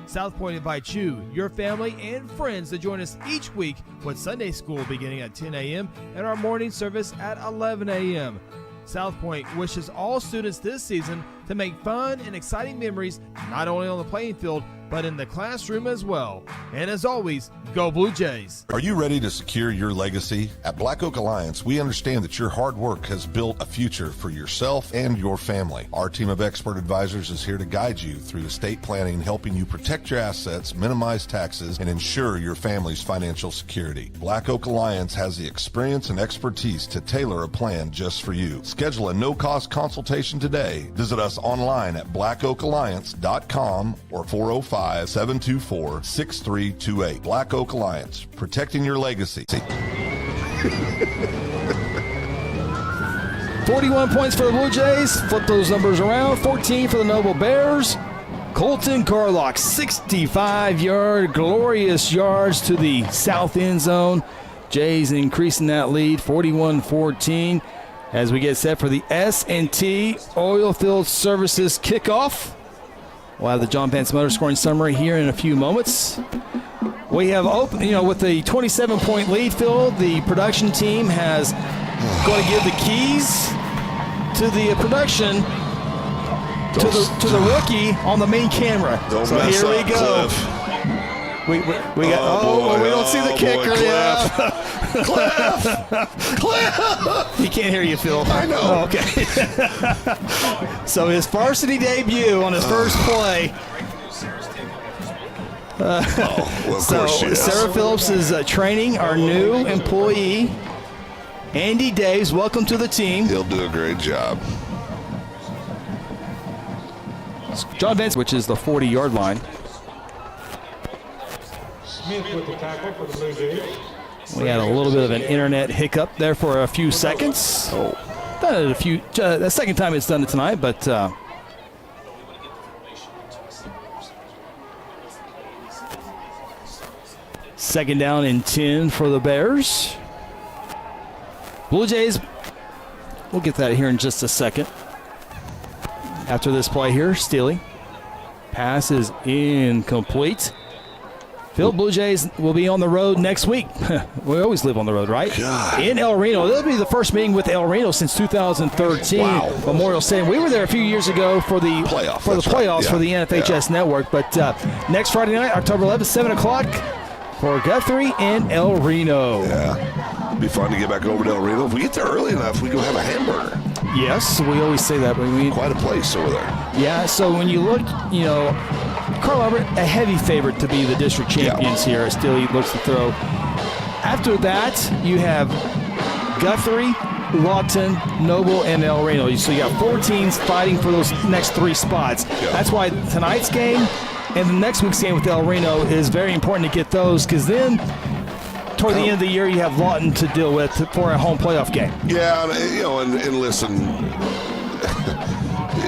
[SPEAKER 1] South Point invites you, your family, and friends to join us each week with Sunday school beginning at 10 a.m. and our morning service at 11 a.m. South Point wishes all students this season to make fun and exciting memories not only on the playing field, but in the classroom as well. And as always, go Blue Jays.
[SPEAKER 23] Are you ready to secure your legacy? At Black Oak Alliance, we understand that your hard work has built a future for yourself and your family. Our team of expert advisors is here to guide you through estate planning, helping you protect your assets, minimize taxes, and ensure your family's financial security. Black Oak Alliance has the experience and expertise to tailor a plan just for you. Schedule a no-cost consultation today. Visit us online at blackoakalliance.com or 405-724-6328. Black Oak Alliance, protecting your legacy.
[SPEAKER 5] 41 points for the Blue Jays. Flip those numbers around. 14 for the Noble Bears. Colton Carlock, 65-yard, glorious yards to the south end zone. Jays increasing that lead, 41-14. As we get set for the S&T Oilfield Services kickoff. We'll have the John Vance Motor scoring summary here in a few moments. We have open, with the 27-point lead, Phil, the production team has going to give the keys to the production to the rookie on the main camera. So here we go.
[SPEAKER 4] Cliff.
[SPEAKER 5] We got. We don't see the kicker yet.
[SPEAKER 4] Cliff!
[SPEAKER 5] He can't hear you, Phil.
[SPEAKER 4] I know.
[SPEAKER 5] Oh, okay. So his varsity debut on his first play.
[SPEAKER 4] Of course she is.
[SPEAKER 5] Sarah Phillips is training our new employee, Andy Daves. Welcome to the team.
[SPEAKER 4] He'll do a great job.
[SPEAKER 5] John Vance, which is the 40-yard line.
[SPEAKER 12] Smith with the tackle for the Blue Jays.
[SPEAKER 5] We had a little bit of an internet hiccup there for a few seconds. Done it the second time it's done it tonight, but second down and 10 for the Bears. Blue Jays, we'll get that here in just a second. After this play here, Steely. Pass is incomplete. Phil, Blue Jays will be on the road next week. We always live on the road, right?
[SPEAKER 4] God.
[SPEAKER 5] In El Reno. That'll be the first meeting with El Reno since 2013.
[SPEAKER 4] Wow.
[SPEAKER 5] Memorial Stadium. We were there a few years ago for the playoffs
[SPEAKER 4] right.
[SPEAKER 5] for the NFHS Network. But next Friday night, October 11th, 7 o'clock, for Guthrie and El Reno.
[SPEAKER 4] Yeah. Be fun to get back over to El Reno. If we get there early enough, we go have a hamburger.
[SPEAKER 5] Yes, we always say that.
[SPEAKER 4] Quite a place over there.
[SPEAKER 5] Yeah, so when you look, Carl Albert, a heavy favorite to be the district champions here. Still, he looks to throw. After that, you have Guthrie, Lawton, Noble, and El Reno. So you got 4 teams fighting for those next 3 spots. Yeah. That's why tonight's game and the next week's game with El Reno is very important to get those, because then toward the end of the year you have Lawton to deal with for a home playoff game.
[SPEAKER 4] Yeah, and listen,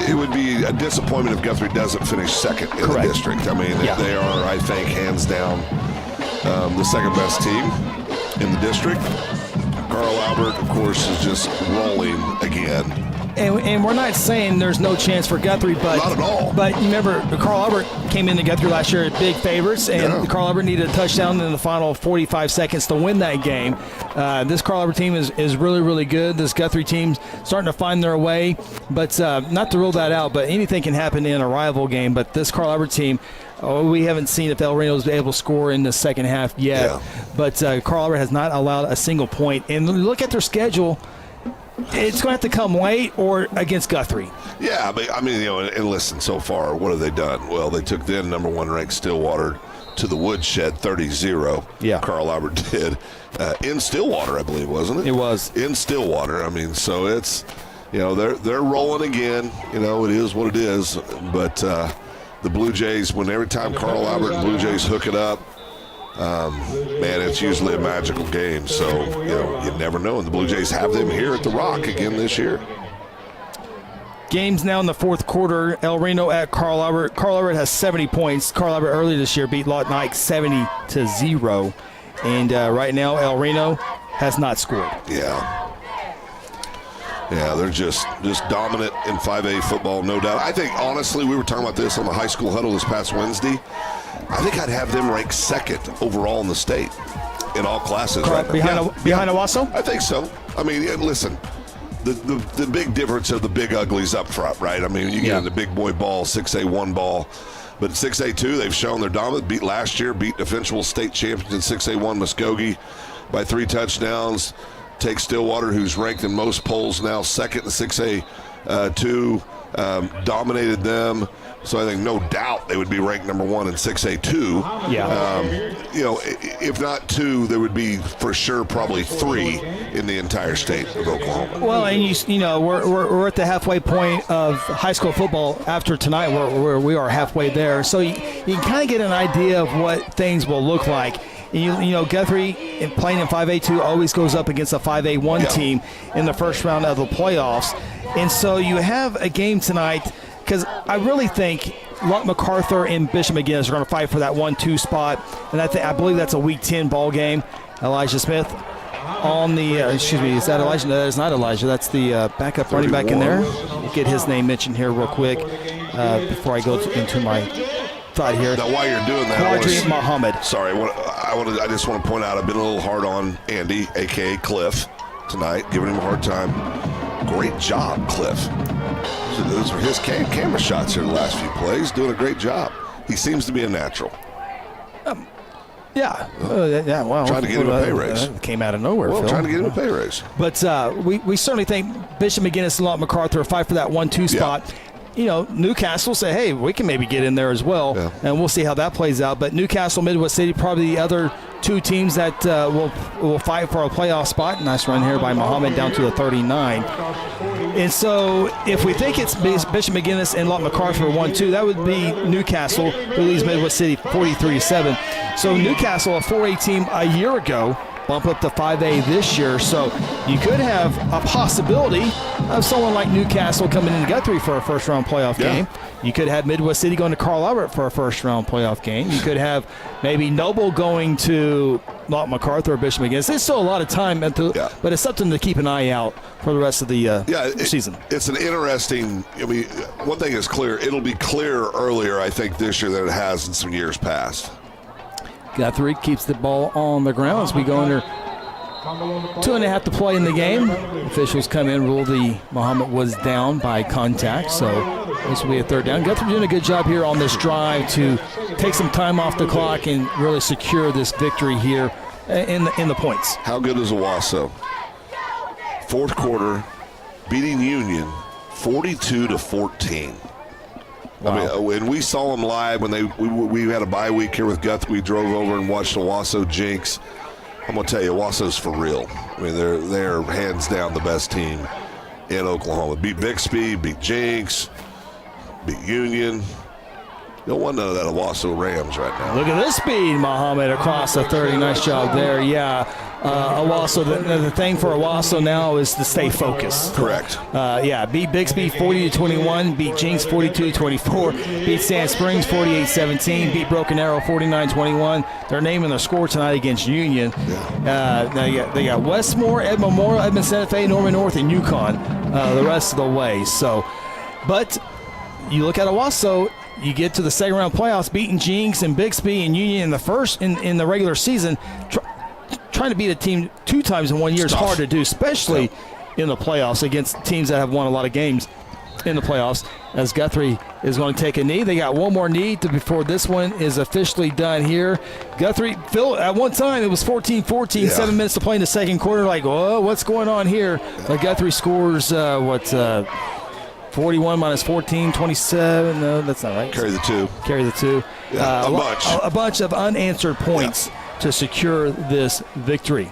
[SPEAKER 4] it would be a disappointment if Guthrie doesn't finish second in the district. I mean, they are, I think, hands down the second best team in the district. Carl Albert, of course, is just rolling again.
[SPEAKER 5] And we're not saying there's no chance for Guthrie, but
[SPEAKER 4] not at all.
[SPEAKER 5] But remember, Carl Albert came into Guthrie last year at big favorites, and Carl Albert needed a touchdown in the final 45 seconds to win that game. This Carl Albert team is really, really good. This Guthrie team's starting to find their way, but not to rule that out, but anything can happen in a rival game. But this Carl Albert team, we haven't seen if El Reno is able to score in the second half yet. Yeah. But Carl Albert has not allowed a single point. And look at their schedule. It's going to have to come late or against Guthrie.
[SPEAKER 4] Yeah, but I mean, and listen, so far, what have they done? Well, they took then number 1 ranked Stillwater to the woodshed 30-0. Yeah. Carl Albert did. In Stillwater, I believe, wasn't it?
[SPEAKER 5] It was.
[SPEAKER 4] In Stillwater. I mean, so it's, they're rolling again. It is what it is. But the Blue Jays, every time Carl Albert and Blue Jays hook it up, man, it's usually a magical game. So, you never know. And the Blue Jays have them here at the Rock again this year.
[SPEAKER 5] Games now in the fourth quarter. El Reno at Carl Albert. Carl Albert has 70 points. Carl Albert earlier this year beat Lawton Ike 70-0. And right now, El Reno has not scored.
[SPEAKER 4] Yeah. Yeah, they're just dominant in 5A football, no doubt. I think, honestly, we were talking about this on the high school huddle this past Wednesday. I think I'd have them ranked second overall in the state in all classes right now.
[SPEAKER 5] Behind Owasso?
[SPEAKER 4] I think so. I mean, listen, the big difference are the big uglies up front, right? I mean, you get in the big boy ball, 6A1 ball. But 6A2, they've shown they're dominant. Beat last year, beat eventual state champions in 6A1 Muskogee by 3 touchdowns. Take Stillwater, who's ranked in most polls now second in 6A2, dominated them. So I think no doubt they would be ranked number 1 in 6A2.
[SPEAKER 5] Yeah.
[SPEAKER 4] If not 2, there would be for sure probably 3 in the entire state of Oklahoma.
[SPEAKER 5] Well, and we're at the halfway point of high school football after tonight, where we are halfway there. So you can kind of get an idea of what things will look like. Guthrie, playing in 5A2, always goes up against a 5A1 team in the first round of the playoffs. And so you have a game tonight, because I really think Locke MacArthur and Bishop McGinnis are going to fight for that 1-2 spot. And I believe that's a Week 10 ball game. Elijah Smith on the, is that Elijah? No, that is not Elijah. That's the backup running back in there. We'll get his name mentioned here real quick before I go into my thought here.
[SPEAKER 4] Now, while you're doing that,
[SPEAKER 5] Quadri Muhammad.
[SPEAKER 4] Sorry, I just want to point out I've been a little hard on Andy, a.k.a. Cliff, tonight, giving him a hard time. Great job, Cliff. So those are his camera shots here the last few plays. Doing a great job. He seems to be a natural.
[SPEAKER 5] Yeah. Well,
[SPEAKER 4] trying to get him a pay raise.
[SPEAKER 5] Came out of nowhere.
[SPEAKER 4] Well,
[SPEAKER 5] Phil.
[SPEAKER 4] Trying to get him a pay raise.
[SPEAKER 5] But we certainly think Bishop McGinnis and Locke MacArthur fight for that 1-2 spot. Newcastle say, hey, we can maybe get in there as well, and we'll see how that plays out. But Newcastle, Midwest City, probably the other 2 teams that will fight for a playoff spot. Nice run here by Muhammad down to the 39. And so if we think it's Bishop McGinnis and Locke MacArthur 1-2, that would be Newcastle, who leads Midwest City 43-7. So Newcastle, a 4A team a year ago, bump up to 5A this year. So you could have a possibility of someone like Newcastle coming into Guthrie for a first-round playoff game. You could have Midwest City going to Carl Albert for a first-round playoff game. You could have maybe Noble going to Locke MacArthur or Bishop McGinnis. There's still a lot of time, but it's something to keep an eye out for the rest of the season.
[SPEAKER 4] It's an interesting – one thing is clear. It'll be clearer earlier, I think, this year than it has in some years past.
[SPEAKER 5] Guthrie keeps the ball on the ground as we go under 2.5 to play in the game. Officials come in, rule the Muhammad was down by contact, so this will be a third down. Guthrie doing a good job here on this drive to take some time off the clock and really secure this victory here in the points.
[SPEAKER 4] How good is Owasso? Fourth quarter, beating Union 42-14. Wow. I mean, when we saw them live when we had a bye week here with Guthrie, we drove over and watched Owasso Jinx. I'm gonna tell you, Owasso's for real. I mean, they're hands down the best team in Oklahoma. Beat Bixby, beat Jinx, beat Union. No one none of that Owasso Rams right now.
[SPEAKER 5] Look at this speed, Muhammad, across the 30. Nice job there. Yeah, Owasso, the thing for Owasso now is to stay focused.
[SPEAKER 4] Correct.
[SPEAKER 5] Yeah, beat Bixby 40-21, beat Jinx 42-24, beat Sand Springs 48-17, beat Broken Arrow 49-21. They're naming the score tonight against Union. Yeah. They got Westmore, Ed Memorial, Edmond Santa Fe, Norman North, and Yukon the rest of the way. So, but you look at Owasso, you get to the second round playoffs, beating Jinx and Bixby and Union in the first in the regular season. Trying to beat a team 2 times in 1 year is hard to do, especially in the playoffs against teams that have won a lot of games in the playoffs. As Guthrie is going to take a knee, they got one more knee before this one is officially done here. Guthrie, Phil, at one time it was 14-14, 7 minutes to play in the second quarter. Like, whoa, what's going on here? But Guthrie scores 41 minus 14, 27. No, that's not right.
[SPEAKER 4] Carry the 2.
[SPEAKER 5] Carry the 2.
[SPEAKER 4] Yeah,
[SPEAKER 5] a bunch of unanswered points to secure this victory.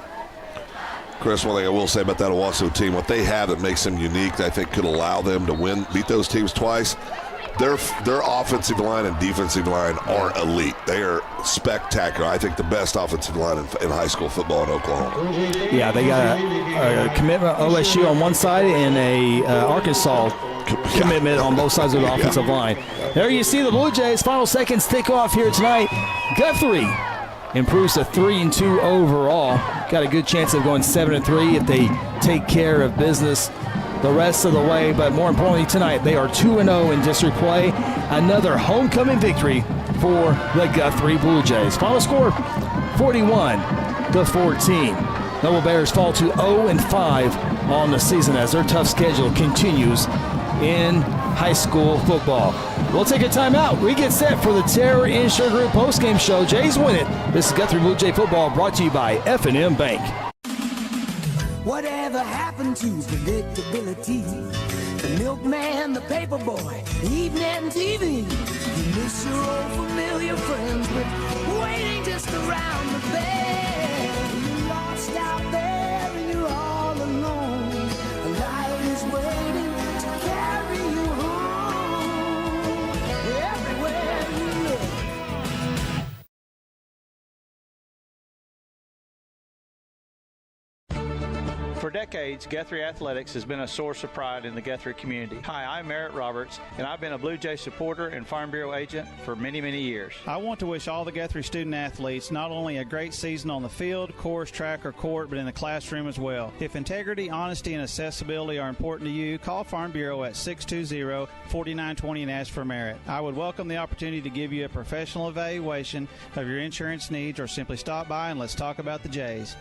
[SPEAKER 4] Chris, one thing I will say about that Owasso team, what they have that makes them unique, that I think could allow them to beat those teams twice. Their offensive line and defensive line are elite. They are spectacular. I think the best offensive line in high school football in Oklahoma.
[SPEAKER 5] Yeah, they got a commitment OSU on one side and a Arkansas commitment on both sides of the offensive line. There you see the Blue Jays. Final seconds tick off here tonight. Guthrie improves to 3-2 overall. Got a good chance of going 7-3 if they take care of business the rest of the way. But more importantly tonight, they are 2-0 in district play. Another homecoming victory for the Guthrie Blue Jays. Final score, 41-14. Noble Bears fall to 0-5 on the season as their tough schedule continues in high school football. We'll take a timeout. We get set for the Terror Insure Group postgame show. Jays win it. This is Guthrie Blue Jay football brought to you by F&M Bank.
[SPEAKER 13] Whatever happened to predictability? The milkman, the paper boy, evening TV. You miss your old familiar friends, but waiting just around the bend. You're lost out there and you're all alone. A light is waiting to carry you home. Everywhere you look.
[SPEAKER 9] For decades, Guthrie Athletics has been a source of pride in the Guthrie community. Hi, I'm Merritt Roberts, and I've been a Blue Jay supporter and Farm Bureau agent for many, many years.
[SPEAKER 14] I want to wish all the Guthrie student athletes not only a great season on the field, course, track, or court, but in the classroom as well. If integrity, honesty, and accessibility are important to you, call Farm Bureau at 620-4920 and ask for Merritt. I would welcome the opportunity to give you a professional evaluation of your insurance needs, or simply stop by and let's talk about the Jays.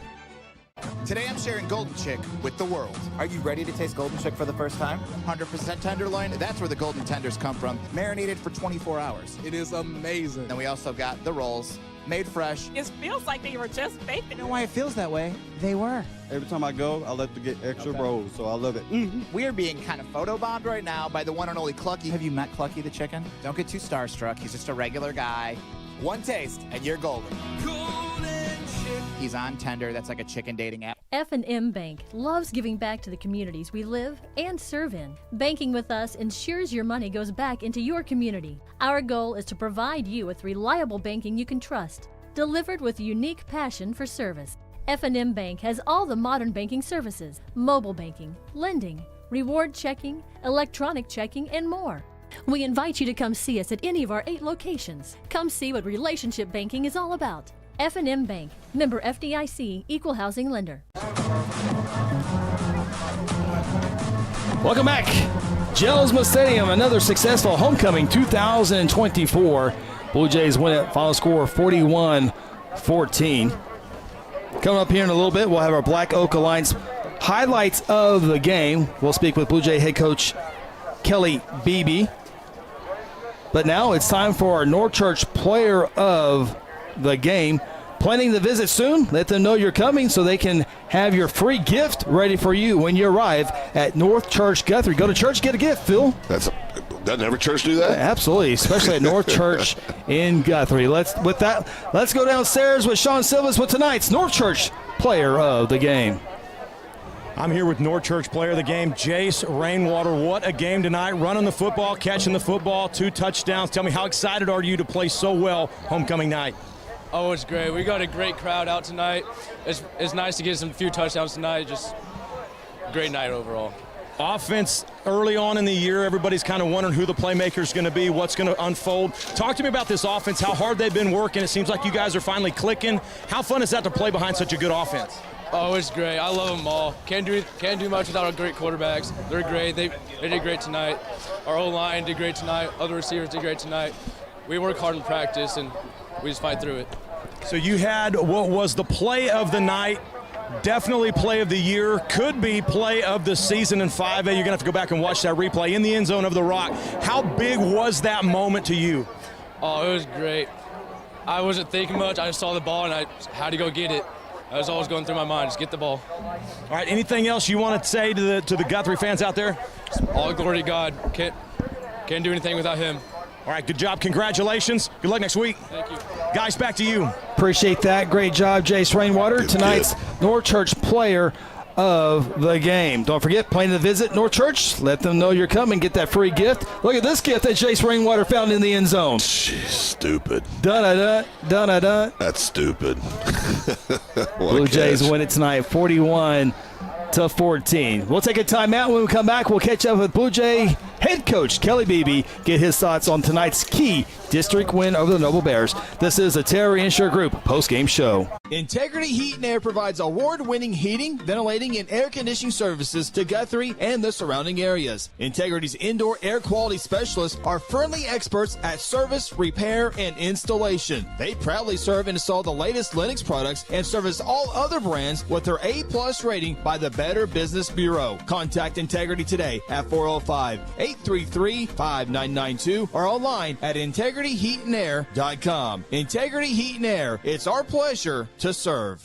[SPEAKER 2] Today I'm sharing Golden Chick with the world. Are you ready to taste Golden Chick for the first time? 100% tenderloin. That's where the golden tenders come from. Marinated for 24 hours. It is amazing. And we also got the rolls, made fresh.
[SPEAKER 3] It feels like they were just baked.
[SPEAKER 2] You know why it feels that way? They were.
[SPEAKER 7] Every time I go, I like to get extra rolls, so I love it.
[SPEAKER 2] We are being kind of photobombed right now by the one and only Clucky. Have you met Clucky the chicken? Don't get too starstruck. He's just a regular guy. One taste, and you're golden. He's on Tender. That's like a chicken dating app.
[SPEAKER 22] F&M Bank loves giving back to the communities we live and serve in. Banking with us ensures your money goes back into your community. Our goal is to provide you with reliable banking you can trust, delivered with unique passion for service. F&M Bank has all the modern banking services, mobile banking, lending, reward checking, electronic checking, and more. We invite you to come see us at any of our 8 locations. Come see what relationship banking is all about. F&M Bank, member FDIC, equal housing lender.
[SPEAKER 5] Welcome back. Gelsma Stadium, another successful homecoming 2024. Blue Jays win it, final score 41-14. Coming up here in a little bit, we'll have our Black Oak Alliance highlights of the game. We'll speak with Blue Jay head coach Kelly Beebe. But now it's time for our North Church player of the game. Planning to visit soon? Let them know you're coming so they can have your free gift ready for you when you arrive at North Church Guthrie. Go to church, get a gift, Phil.
[SPEAKER 4] Doesn't every church do that?
[SPEAKER 5] Absolutely, especially at North Church in Guthrie. Let's go downstairs with Sean Silvas with tonight's North Church player of the game.
[SPEAKER 10] I'm here with North Church player of the game, Jace Rainwater. What a game tonight. Running the football, catching the football, 2 touchdowns. Tell me, how excited are you to play so well homecoming night?
[SPEAKER 11] Oh, it's great. We got a great crowd out tonight. It's nice to get some few touchdowns tonight. Just great night overall.
[SPEAKER 10] Offense early on in the year, everybody's kind of wondering who the playmaker is going to be, what's going to unfold. Talk to me about this offense, how hard they've been working. It seems like you guys are finally clicking. How fun is that to play behind such a good offense?
[SPEAKER 11] Oh, it's great. I love them all. Can't do much without our great quarterbacks. They're great. They did great tonight. Our O-line did great tonight. Other receivers did great tonight. We work hard in practice, and we just fight through it.
[SPEAKER 10] So you had what was the play of the night, definitely play of the year, could be play of the season in 5A. You're going to have to go back and watch that replay in the end zone of the Rock. How big was that moment to you?
[SPEAKER 11] Oh, it was great. I wasn't thinking much. I just saw the ball, and I had to go get it. That was always going through my mind, just get the ball.
[SPEAKER 10] All right, anything else you want to say to the Guthrie fans out there?
[SPEAKER 11] All glory to God. Can't do anything without him.
[SPEAKER 10] All right, good job. Congratulations. Good luck next week.
[SPEAKER 11] Thank you.
[SPEAKER 10] Guys, back to you.
[SPEAKER 5] Appreciate that. Great job, Jace Rainwater. Tonight's North Church player of the game. Don't forget, planning to visit North Church. Let them know you're coming. Get that free gift. Look at this gift that Jace Rainwater found in the end zone.
[SPEAKER 4] Jeez, stupid.
[SPEAKER 5] Dun-da-dun, dun-da-dun.
[SPEAKER 4] That's stupid.
[SPEAKER 5] Blue Jays win it tonight, 41-14. We'll take a timeout. When we come back, we'll catch up with Blue Jay head coach Kelly Beebe, get his thoughts on tonight's key district win over the Noble Bears. This is the Terry Insure Group post-game show.
[SPEAKER 1] Integrity Heat and Air provides award-winning heating, ventilating, and air conditioning services to Guthrie and the surrounding areas. Integrity's indoor air quality specialists are friendly experts at service, repair, and installation. They proudly serve and install the latest Linux products and service all other brands with their A+ rating by the Better Business Bureau. Contact Integrity today at 405-833-5992 or online at integrityheatandair.com. Integrity Heat and Air, it's our pleasure to serve.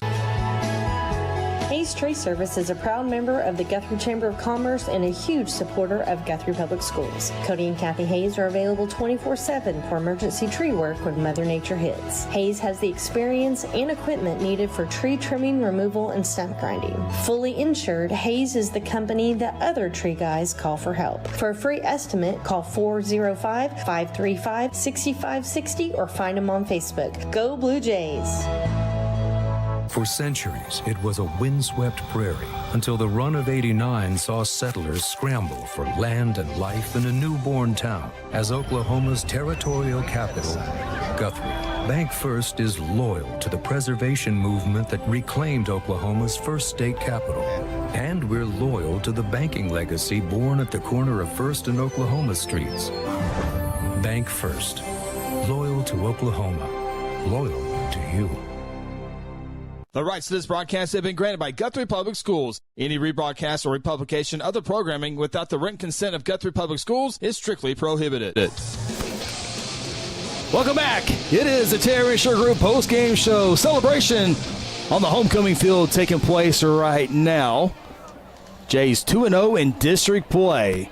[SPEAKER 19] Hayes Tree Service is a proud member of the Guthrie Chamber of Commerce and a huge supporter of Guthrie Public Schools. Cody and Kathy Hayes are available 24/7 for emergency tree work when Mother Nature hits. Hayes has the experience and equipment needed for tree trimming, removal, and stump grinding. Fully insured, Hayes is the company that other tree guys call for help. For a free estimate, call 405-535-6560 or find them on Facebook. Go Blue Jays!
[SPEAKER 18] For centuries, it was a windswept prairie until the run of '89 saw settlers scramble for land and life in a newborn town as Oklahoma's territorial capital, Guthrie. Bank First is loyal to the preservation movement that reclaimed Oklahoma's first state capital. And we're loyal to the banking legacy born at the corner of First and Oklahoma streets. Bank First. Loyal to Oklahoma. Loyal to you.
[SPEAKER 1] The rights to this broadcast have been granted by Guthrie Public Schools. Any rebroadcast or republication of the programming without the written consent of Guthrie Public Schools is strictly prohibited.
[SPEAKER 5] Welcome back. It is the Terry Insure Group post-game show celebration on the homecoming field taking place right now. Jays 2-0 in district play.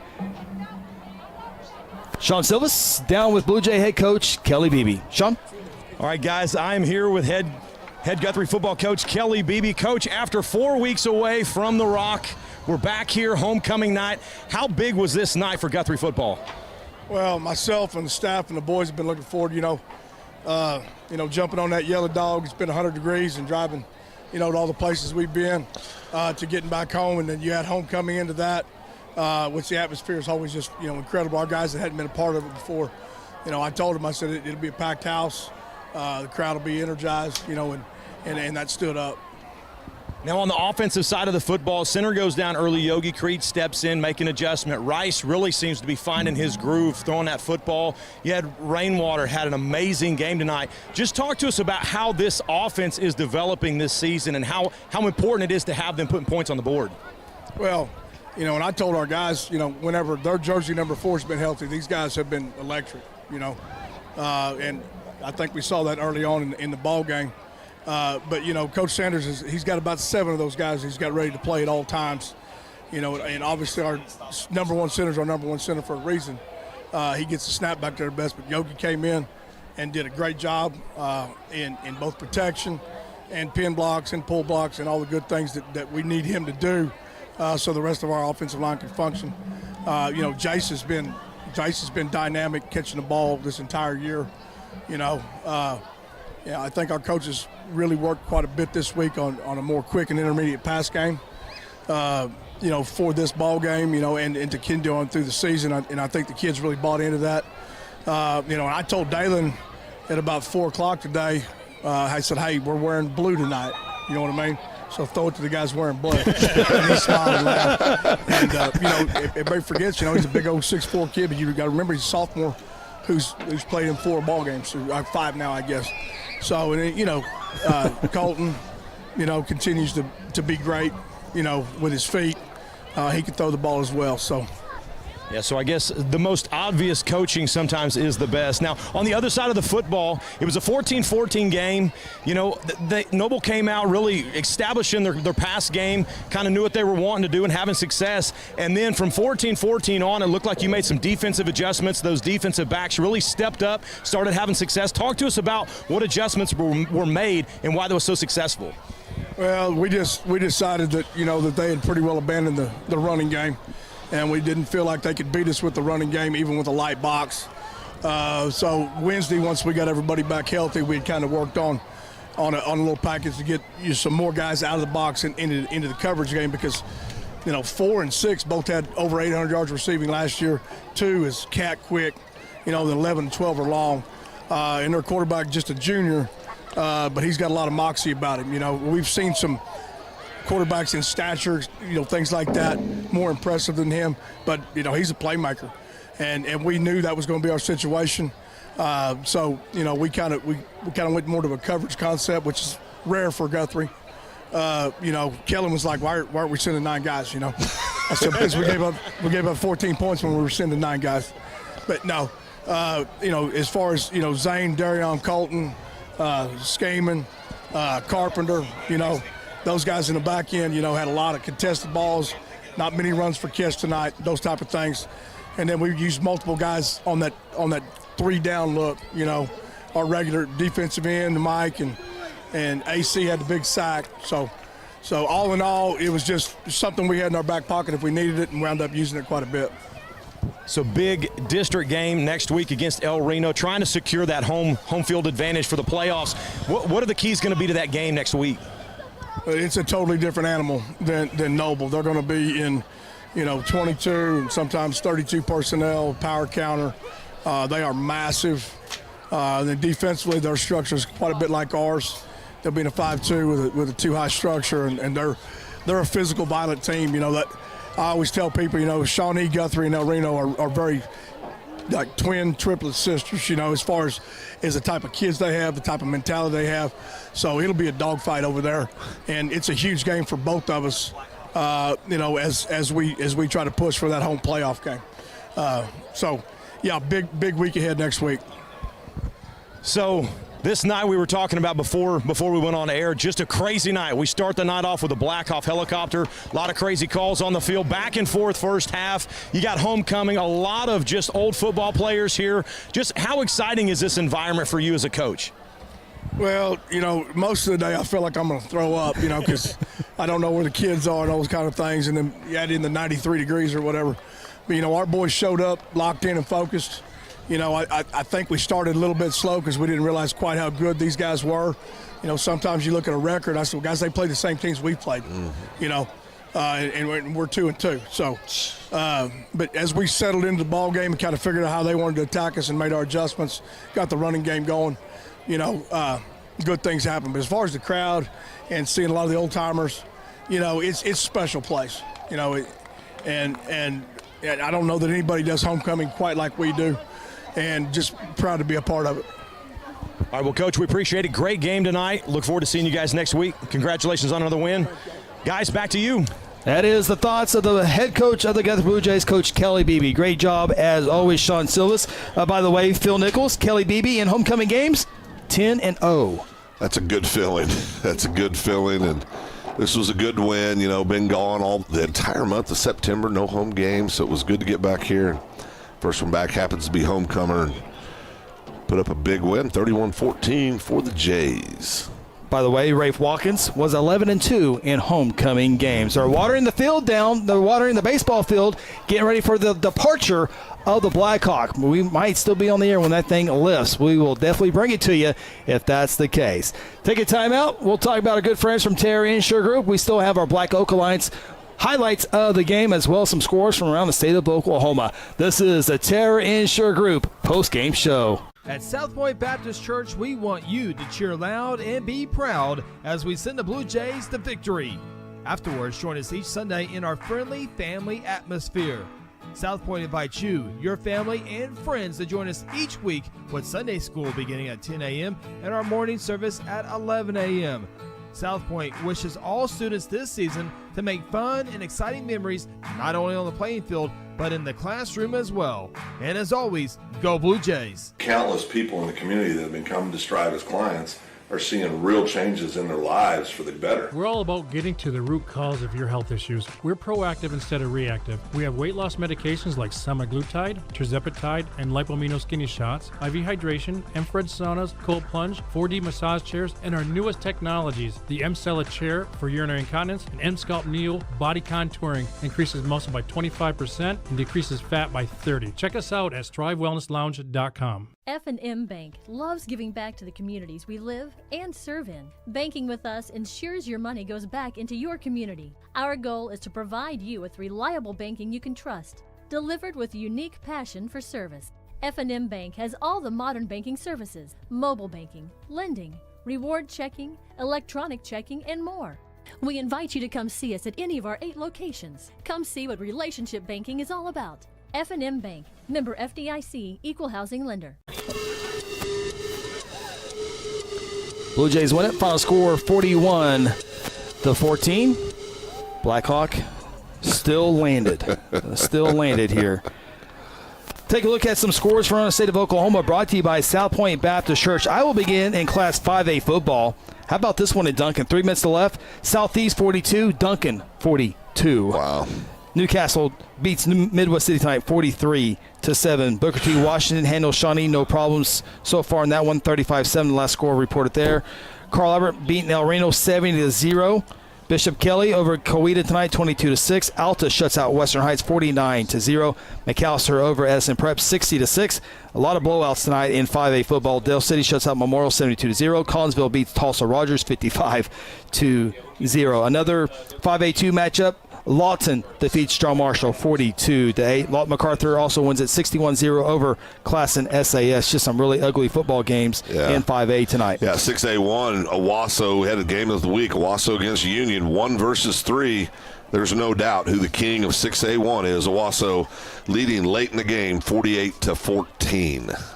[SPEAKER 5] Sean Silvas down with Blue Jay head coach Kelly Beebe. Sean?
[SPEAKER 10] All right, guys, I'm here with head Guthrie football coach Kelly Beebe. Coach, after 4 weeks away from the Rock, we're back here, homecoming night. How big was this night for Guthrie football?
[SPEAKER 15] Well, myself and the staff and the boys have been looking forward, jumping on that yellow dog. It's been 100 degrees and driving, to all the places we've been, to getting back home. And then you add homecoming into that, which the atmosphere is always just, incredible. Our guys that hadn't been a part of it before, I told them, I said it'll be a packed house. The crowd will be energized, and that stood up.
[SPEAKER 10] Now on the offensive side of the football, center goes down early. Yogi Creed steps in, make an adjustment. Rice really seems to be finding his groove, throwing that football. You had Rainwater had an amazing game tonight. Just talk to us about how this offense is developing this season and how important it is to have them putting points on the board.
[SPEAKER 15] Well, you know, and I told our guys, you know, whenever their jersey number 4 has been healthy, these guys have been electric, you know. And I think we saw that early on in the ball game. But, you know, Coach Sanders, he's got about 7 of those guys he's got ready to play at all times. You know, and obviously our number 1 center is our number 1 center for a reason. He gets the snap back there best, but Yogi came in and did a great job in both protection and pin blocks and pull blocks and all the good things that we need him to do so the rest of our offensive line can function. You know, Jace has been dynamic catching the ball this entire year. You know, yeah, I think our coaches really worked quite a bit this week on a more quick and intermediate pass game, you know, for this ball game, you know, and to continue on through the season. And I think the kids really bought into that. You know, and I told Dalen at about 4 o'clock today, I said, hey, we're wearing blue tonight. You know what I mean? So throw it to the guys wearing blue. And he smiled and laughed. And, you know, everybody forgets, you know, he's a big old 6'4" kid, but you got to remember he's a sophomore who's played in 4 ball games, so 5 now, I guess. So, and you know, Colton, you know, continues to be great, you know, with his feet. He can throw the ball as well, so.
[SPEAKER 10] Yeah, so I guess the most obvious coaching sometimes is the best. Now, on the other side of the football, it was a 14-14 game. You know, Noble came out really establishing their pass game, kind of knew what they were wanting to do and having success. And then from 14-14 on, it looked like you made some defensive adjustments. Those defensive backs really stepped up, started having success. Talk to us about what adjustments were made and why they were so successful.
[SPEAKER 15] Well, we decided that, you know, that they had pretty well abandoned the running game. And we didn't feel like they could beat us with the running game, even with a light box. So Wednesday, once we got everybody back healthy, we had kind of worked on a little package to get some more guys out of the box and into the coverage game because, you know, 4 and 6 both had over 800 yards receiving last year. 2 is cat quick, you know, the 11 and 12 are long. And their quarterback, just a junior, but he's got a lot of moxie about him. You know, we've seen some quarterbacks in stature, you know, things like that, more impressive than him. But, you know, he's a playmaker. And we knew that was going to be our situation. So, you know, we kind of went more to a coverage concept, which is rare for Guthrie. You know, Kellen was like, why aren't we sending 9 guys, you know? I said, because we gave up 14 points when we were sending 9 guys. But no, you know, as far as, you know, Zane, Darion, Colton, Skaman, Carpenter, you know, those guys in the back end, you know, had a lot of contested balls, not many runs for catch tonight, those type of things. And then we used multiple guys on that 3-down look, you know, our regular defensive end, Mike and AC had the big sack. So all in all, it was just something we had in our back pocket if we needed it and wound up using it quite a bit.
[SPEAKER 10] So big district game next week against El Reno, trying to secure that home field advantage for the playoffs. What are the keys going to be to that game next week?
[SPEAKER 15] It's a totally different animal than Noble. They're going to be in, you know, 22 and sometimes 32 personnel, power counter. They are massive. Then defensively, their structure is quite a bit like ours. They'll be in a 5-2 with a 2-high structure, and they're a physical, violent team. You know, that I always tell people, you know, Shawnee, Guthrie, and El Reno are very like twin, triplet sisters, you know, as far as the type of kids they have, the type of mentality they have. So it'll be a dogfight over there, and it's a huge game for both of us, you know, as we try to push for that home playoff game. So, yeah, big week ahead next week.
[SPEAKER 10] So this night we were talking about before we went on air, just a crazy night. We start the night off with a Black Hawk helicopter, a lot of crazy calls on the field, back and forth first half. You got homecoming, a lot of just old football players here. Just how exciting is this environment for you as a coach?
[SPEAKER 15] Well, you know, most of the day I feel like I'm going to throw up, you know, because I don't know where the kids are and those kind of things, and then you add in the 93 degrees or whatever. But, you know, our boys showed up, locked in and focused. You know, I think we started a little bit slow because we didn't realize quite how good these guys were. You know, sometimes you look at a record, I said, well, guys, they play the same teams we played, you know, and we're 2-2. So, but as we settled into the ball game and kind of figured out how they wanted to attack us and made our adjustments, got the running game going, you know, good things happen. But as far as the crowd and seeing a lot of the old timers, it's a special place. And I don't know that anybody does homecoming quite like we do, and just proud to be a part of it.
[SPEAKER 10] All right, well, Coach, we appreciate it. Great game tonight. Look forward to seeing you guys next week. Congratulations on another win. Guys, back to you.
[SPEAKER 5] That is the thoughts of the head coach of the Guthrie Bluejays, Coach Kelly Beebe. Great job, as always, Sean Silvas. By the way, Phil Nichols, Kelly Beebe in homecoming games, 10-0.
[SPEAKER 4] That's a good feeling. That's a good feeling, and this was a good win. Been gone the entire month of September, no home games, so it was good to get back here. First one back happens to be homecomer, and put up a big win, 31-14 for the Jays.
[SPEAKER 5] By the way, Rafe Watkins was 11-2 in homecoming games. They're watering the field down. They're watering the baseball field, getting ready for the departure of the Blackhawk. We might still be on the air when that thing lifts. We will definitely bring it to you if that's the case. Take a timeout. We'll talk about our good friends from Terra Insure Group. We still have our Black Oak Alliance highlights of the game, as well as some scores from around the state of Oklahoma. This is the Terra Insure Group post-game show.
[SPEAKER 1] At South Point Baptist Church, we want you to cheer loud and be proud as we send the Blue Jays to victory. Afterwards, join us each Sunday in our friendly family atmosphere. South Point invites you, your family, and friends to join us each week with Sunday school beginning at 10 a.m. and our morning service at 11 a.m. South Point wishes all students this season to make fun and exciting memories not only on the playing field, but in the classroom as well. And as always, go Blue Jays.
[SPEAKER 4] Countless people in the community that have been coming to Strive as clients are seeing real changes in their lives for the better.
[SPEAKER 6] We're all about getting to the root cause of your health issues. We're proactive instead of reactive. We have weight loss medications like semaglutide, tirzepatide, and lipomino skinny shots, IV hydration, infrared saunas, cold plunge, 4D massage chairs, and our newest technologies, the M-Cella chair for urinary incontinence and M-Sculpt Neo body contouring increases muscle by 25% and decreases fat by 30%. Check us out at strivewellnesslounge.com.
[SPEAKER 22] F&M Bank loves giving back to the communities we live and serve in. Banking with us ensures your money goes back into your community. Our goal is to provide you with reliable banking you can trust, delivered with a unique passion for service. F&M Bank has all the modern banking services, mobile banking, lending, reward checking, electronic checking, and more. We invite you to come see us at any of our 8 locations. Come see what relationship banking is all about. F&M Bank, member FDIC, equal housing lender.
[SPEAKER 5] Blue Jays win it. Final score 41-14. Blackhawk still landed. Still landed here. Take a look at some scores from the state of Oklahoma, brought to you by South Point Baptist Church. I will begin in Class 5A football. How about this one in Duncan? 3 minutes to left. Southeast 42, Duncan 42.
[SPEAKER 4] Wow.
[SPEAKER 5] Newcastle beats Midwest City tonight 43-7. Booker T. Washington handles Shawnee, no problems so far in that one, 35-7, the last score reported there. Carl Albert beating El Reno 70-0. Bishop Kelly over Coweta tonight 22-6. Alta shuts out Western Heights 49-0. McAllister over Edison Prep 60-6. A lot of blowouts tonight in 5A football. Dale City shuts out Memorial 72-0. Collinsville beats Tulsa Rogers 55-0. Another 5A2 matchup. Lawton defeats Strong Marshall 42-8. Lawton MacArthur also wins at 61-0 over Classen SAS. Just some really ugly football games in 5A tonight.
[SPEAKER 4] Yeah, 6A1, Owasso had a game of the week. Owasso against Union, 1 versus 3. There's no doubt who the king of 6A1 is. Owasso leading late in the game, 48-14.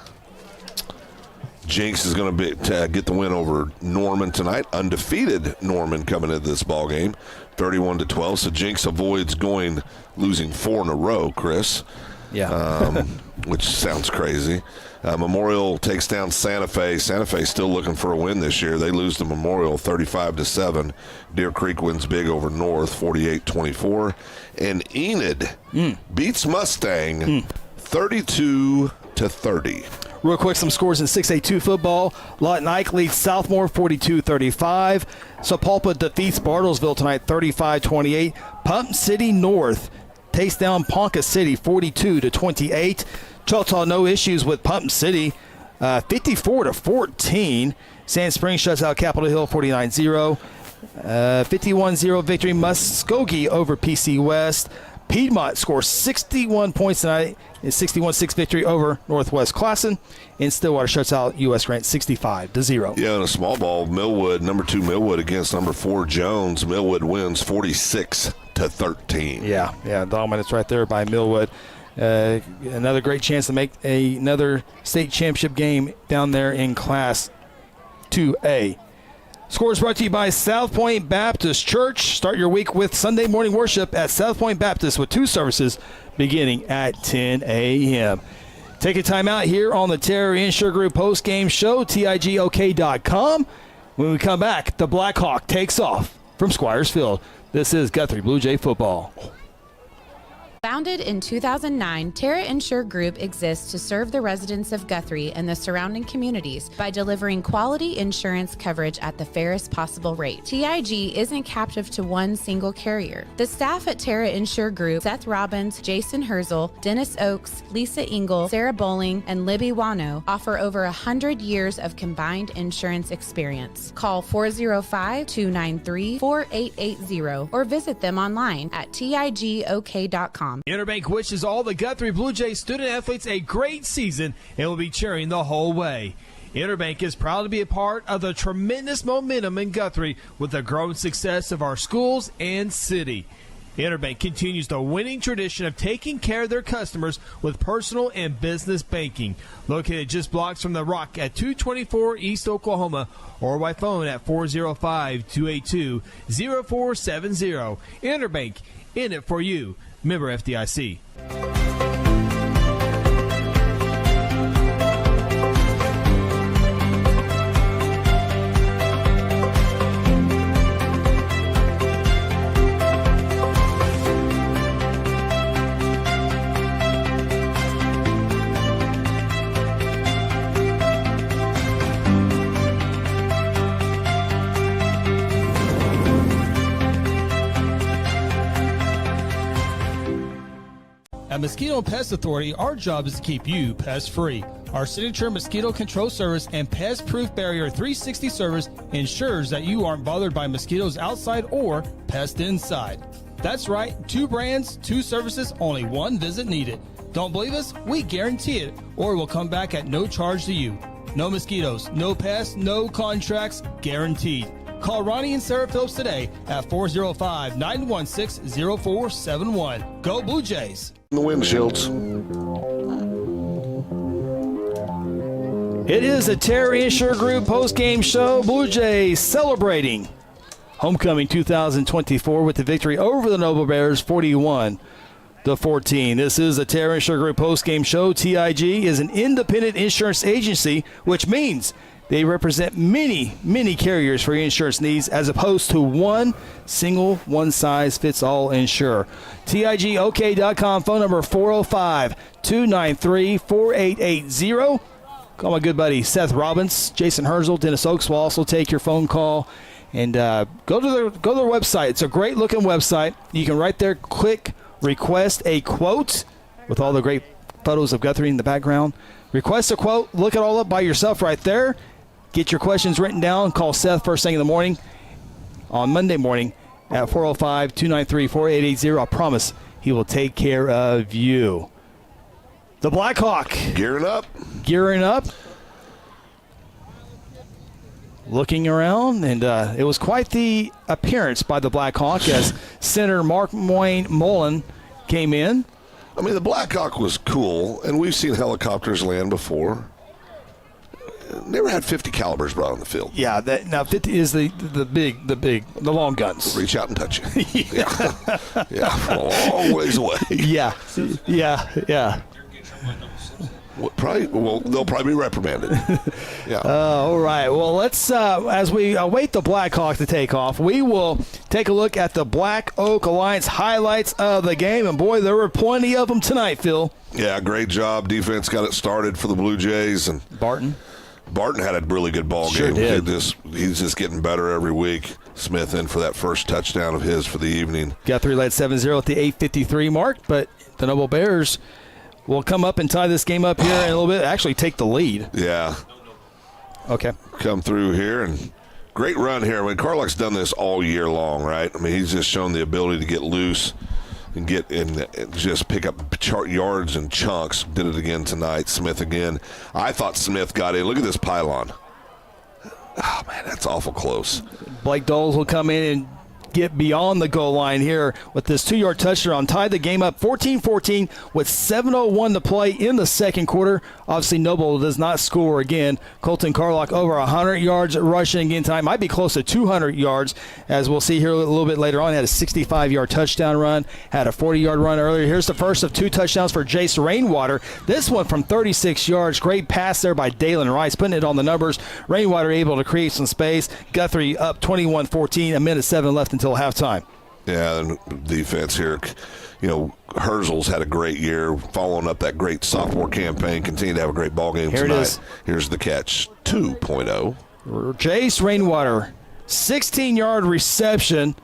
[SPEAKER 4] Jinx is going to get the win over Norman tonight. Undefeated Norman coming into this ball game, 31-12. So Jinx avoids losing 4 in a row, Chris.
[SPEAKER 5] Yeah.
[SPEAKER 4] Which sounds crazy. Memorial takes down Santa Fe. Santa Fe still looking for a win this year. They lose to Memorial 35-7. Deer Creek wins big over North 48-24. And Enid beats Mustang 32-30.
[SPEAKER 5] Real quick, some scores in 6A2 football. Lawton Ike leads Southmore 42-35. Sapulpa defeats Bartlesville tonight 35-28. Pump City North takes down Ponca City 42-28. Choctaw no issues with Pump City 54-14. Sand Springs shuts out Capitol Hill 49-0. 51-0 victory Muskogee over PC West. Piedmont scores 61 points tonight in 61-6 victory over Northwest Classen. And Stillwater shuts out U.S. Grant 65-0.
[SPEAKER 4] Yeah, in a small ball, Millwood, number 2 Millwood against number 4 Jones. Millwood wins 46-13.
[SPEAKER 5] Yeah, dominance right there by Millwood. Another great chance to make another state championship game down there in Class 2A. Scores brought to you by South Point Baptist Church. Start your week with Sunday morning worship at South Point Baptist with 2 services beginning at 10 a.m. Take a time out here on the Terra Insure Group post-game show, TIGOK.com. When we come back, the Blackhawk takes off from Squires Field. This is Guthrie Bluejay football.
[SPEAKER 8] Founded in 2009, Terra Insure Group exists to serve the residents of Guthrie and the surrounding communities by delivering quality insurance coverage at the fairest possible rate. TIG isn't captive to one single carrier. The staff at Terra Insure Group, Seth Robbins, Jason Herzl, Dennis Oakes, Lisa Engel, Sarah Bowling, and Libby Wano, offer over 100 years of combined insurance experience. Call 405-293-4880 or visit them online at tigok.com.
[SPEAKER 1] Interbank wishes all the Guthrie Bluejays student athletes a great season and will be cheering the whole way. Interbank is proud to be a part of the tremendous momentum in Guthrie with the growing success of our schools and city. Interbank continues the winning tradition of taking care of their customers with personal and business banking. Located just blocks from the Rock at 224 East Oklahoma or by phone at 405-282-0470. Interbank, in it for you. Member FDIC. At Mosquito and Pest Authority, our job is to keep you pest-free. Our signature mosquito control service and pest-proof barrier 360 service ensures that you aren't bothered by mosquitoes outside or pests inside. That's right, 2 brands, 2 services, only 1 visit needed. Don't believe us? We guarantee it, or we'll come back at no charge to you. No mosquitoes, no pests, no contracts, guaranteed. Call Ronnie and Sarah Phillips today at 405-916-0471. Go Blue Jays!
[SPEAKER 4] The windshields.
[SPEAKER 5] It is a Terra Insure Group post-game show. Blue Jays celebrating homecoming 2024 with the victory over the Noble Bears 41-14. This is a Terra Insure Group post-game show. TIG is an independent insurance agency, which means they represent many carriers for your insurance needs as opposed to one single one-size-fits-all insurer. TIGOK.com, phone number 405-293-4880. Call my good buddy Seth Robbins, Jason Herzl, Dennis Oakes will also take your phone call. And go to their website. It's a great-looking website. You can right there click request a quote with all the great photos of Guthrie in the background. Request a quote. Look it all up by yourself right there. Get your questions written down. Call Seth first thing in the morning on Monday morning at 405-293-4880. I promise he will take care of you. The Blackhawk.
[SPEAKER 4] Gearing up.
[SPEAKER 5] Looking around, and it was quite the appearance by the Blackhawk as center Mark Wayne Mullen came in.
[SPEAKER 4] I mean, the Blackhawk was cool, and we've seen helicopters land before. Never had 50 calibers brought on the field.
[SPEAKER 5] Yeah, now 50 is the long guns.
[SPEAKER 4] Reach out and touch you. Yeah, from a long ways away.
[SPEAKER 5] Yeah.
[SPEAKER 4] They'll probably be reprimanded. Yeah.
[SPEAKER 5] All right. Well, let's as we await the Blackhawk to take off, we will take a look at the Black Oak Alliance highlights of the game. And boy, there were plenty of them tonight, Phil.
[SPEAKER 4] Yeah, great job. Defense got it started for the Blue Jays, and Barton had a really good ball game.
[SPEAKER 5] Did.
[SPEAKER 4] He's just getting better every week. Smith in for that first touchdown of his for the evening.
[SPEAKER 5] Guthrie led 7-0 at the 8:53 mark, but the Noble Bears will come up and tie this game up here in a little bit. Actually take the lead.
[SPEAKER 4] Yeah.
[SPEAKER 5] Okay.
[SPEAKER 4] Come through here, and great run here. I mean, Carlock's done this all year long, right? I mean, he's just shown the ability to get loose and get in and just pick up yards and chunks. Did it again tonight. Smith again. I thought Smith got in. Look at this pylon. Oh, man, that's awful close.
[SPEAKER 5] Blake Doles will come in and get beyond the goal line here with this 2-yard touchdown. Tied the game up 14-14 with 7:01 to play in the second quarter. Obviously, Noble does not score again. Colton Carlock over 100 yards rushing again tonight. Might be close to 200 yards, as we'll see here a little bit later on. Had a 65-yard touchdown run, had a 40-yard run earlier. Here's the first of 2 touchdowns for Jace Rainwater. This one from 36 yards. Great pass there by Dalen Rice, putting it on the numbers. Rainwater able to create some space. Guthrie up 21-14, a minute 7 left until halftime.
[SPEAKER 4] Yeah, and defense here, Herzl's had a great year, following up that great sophomore campaign, continue to have a great ball game
[SPEAKER 5] here
[SPEAKER 4] tonight.
[SPEAKER 5] It is.
[SPEAKER 4] Here's the catch, 2.0.
[SPEAKER 5] Jace Rainwater, 16-yard reception,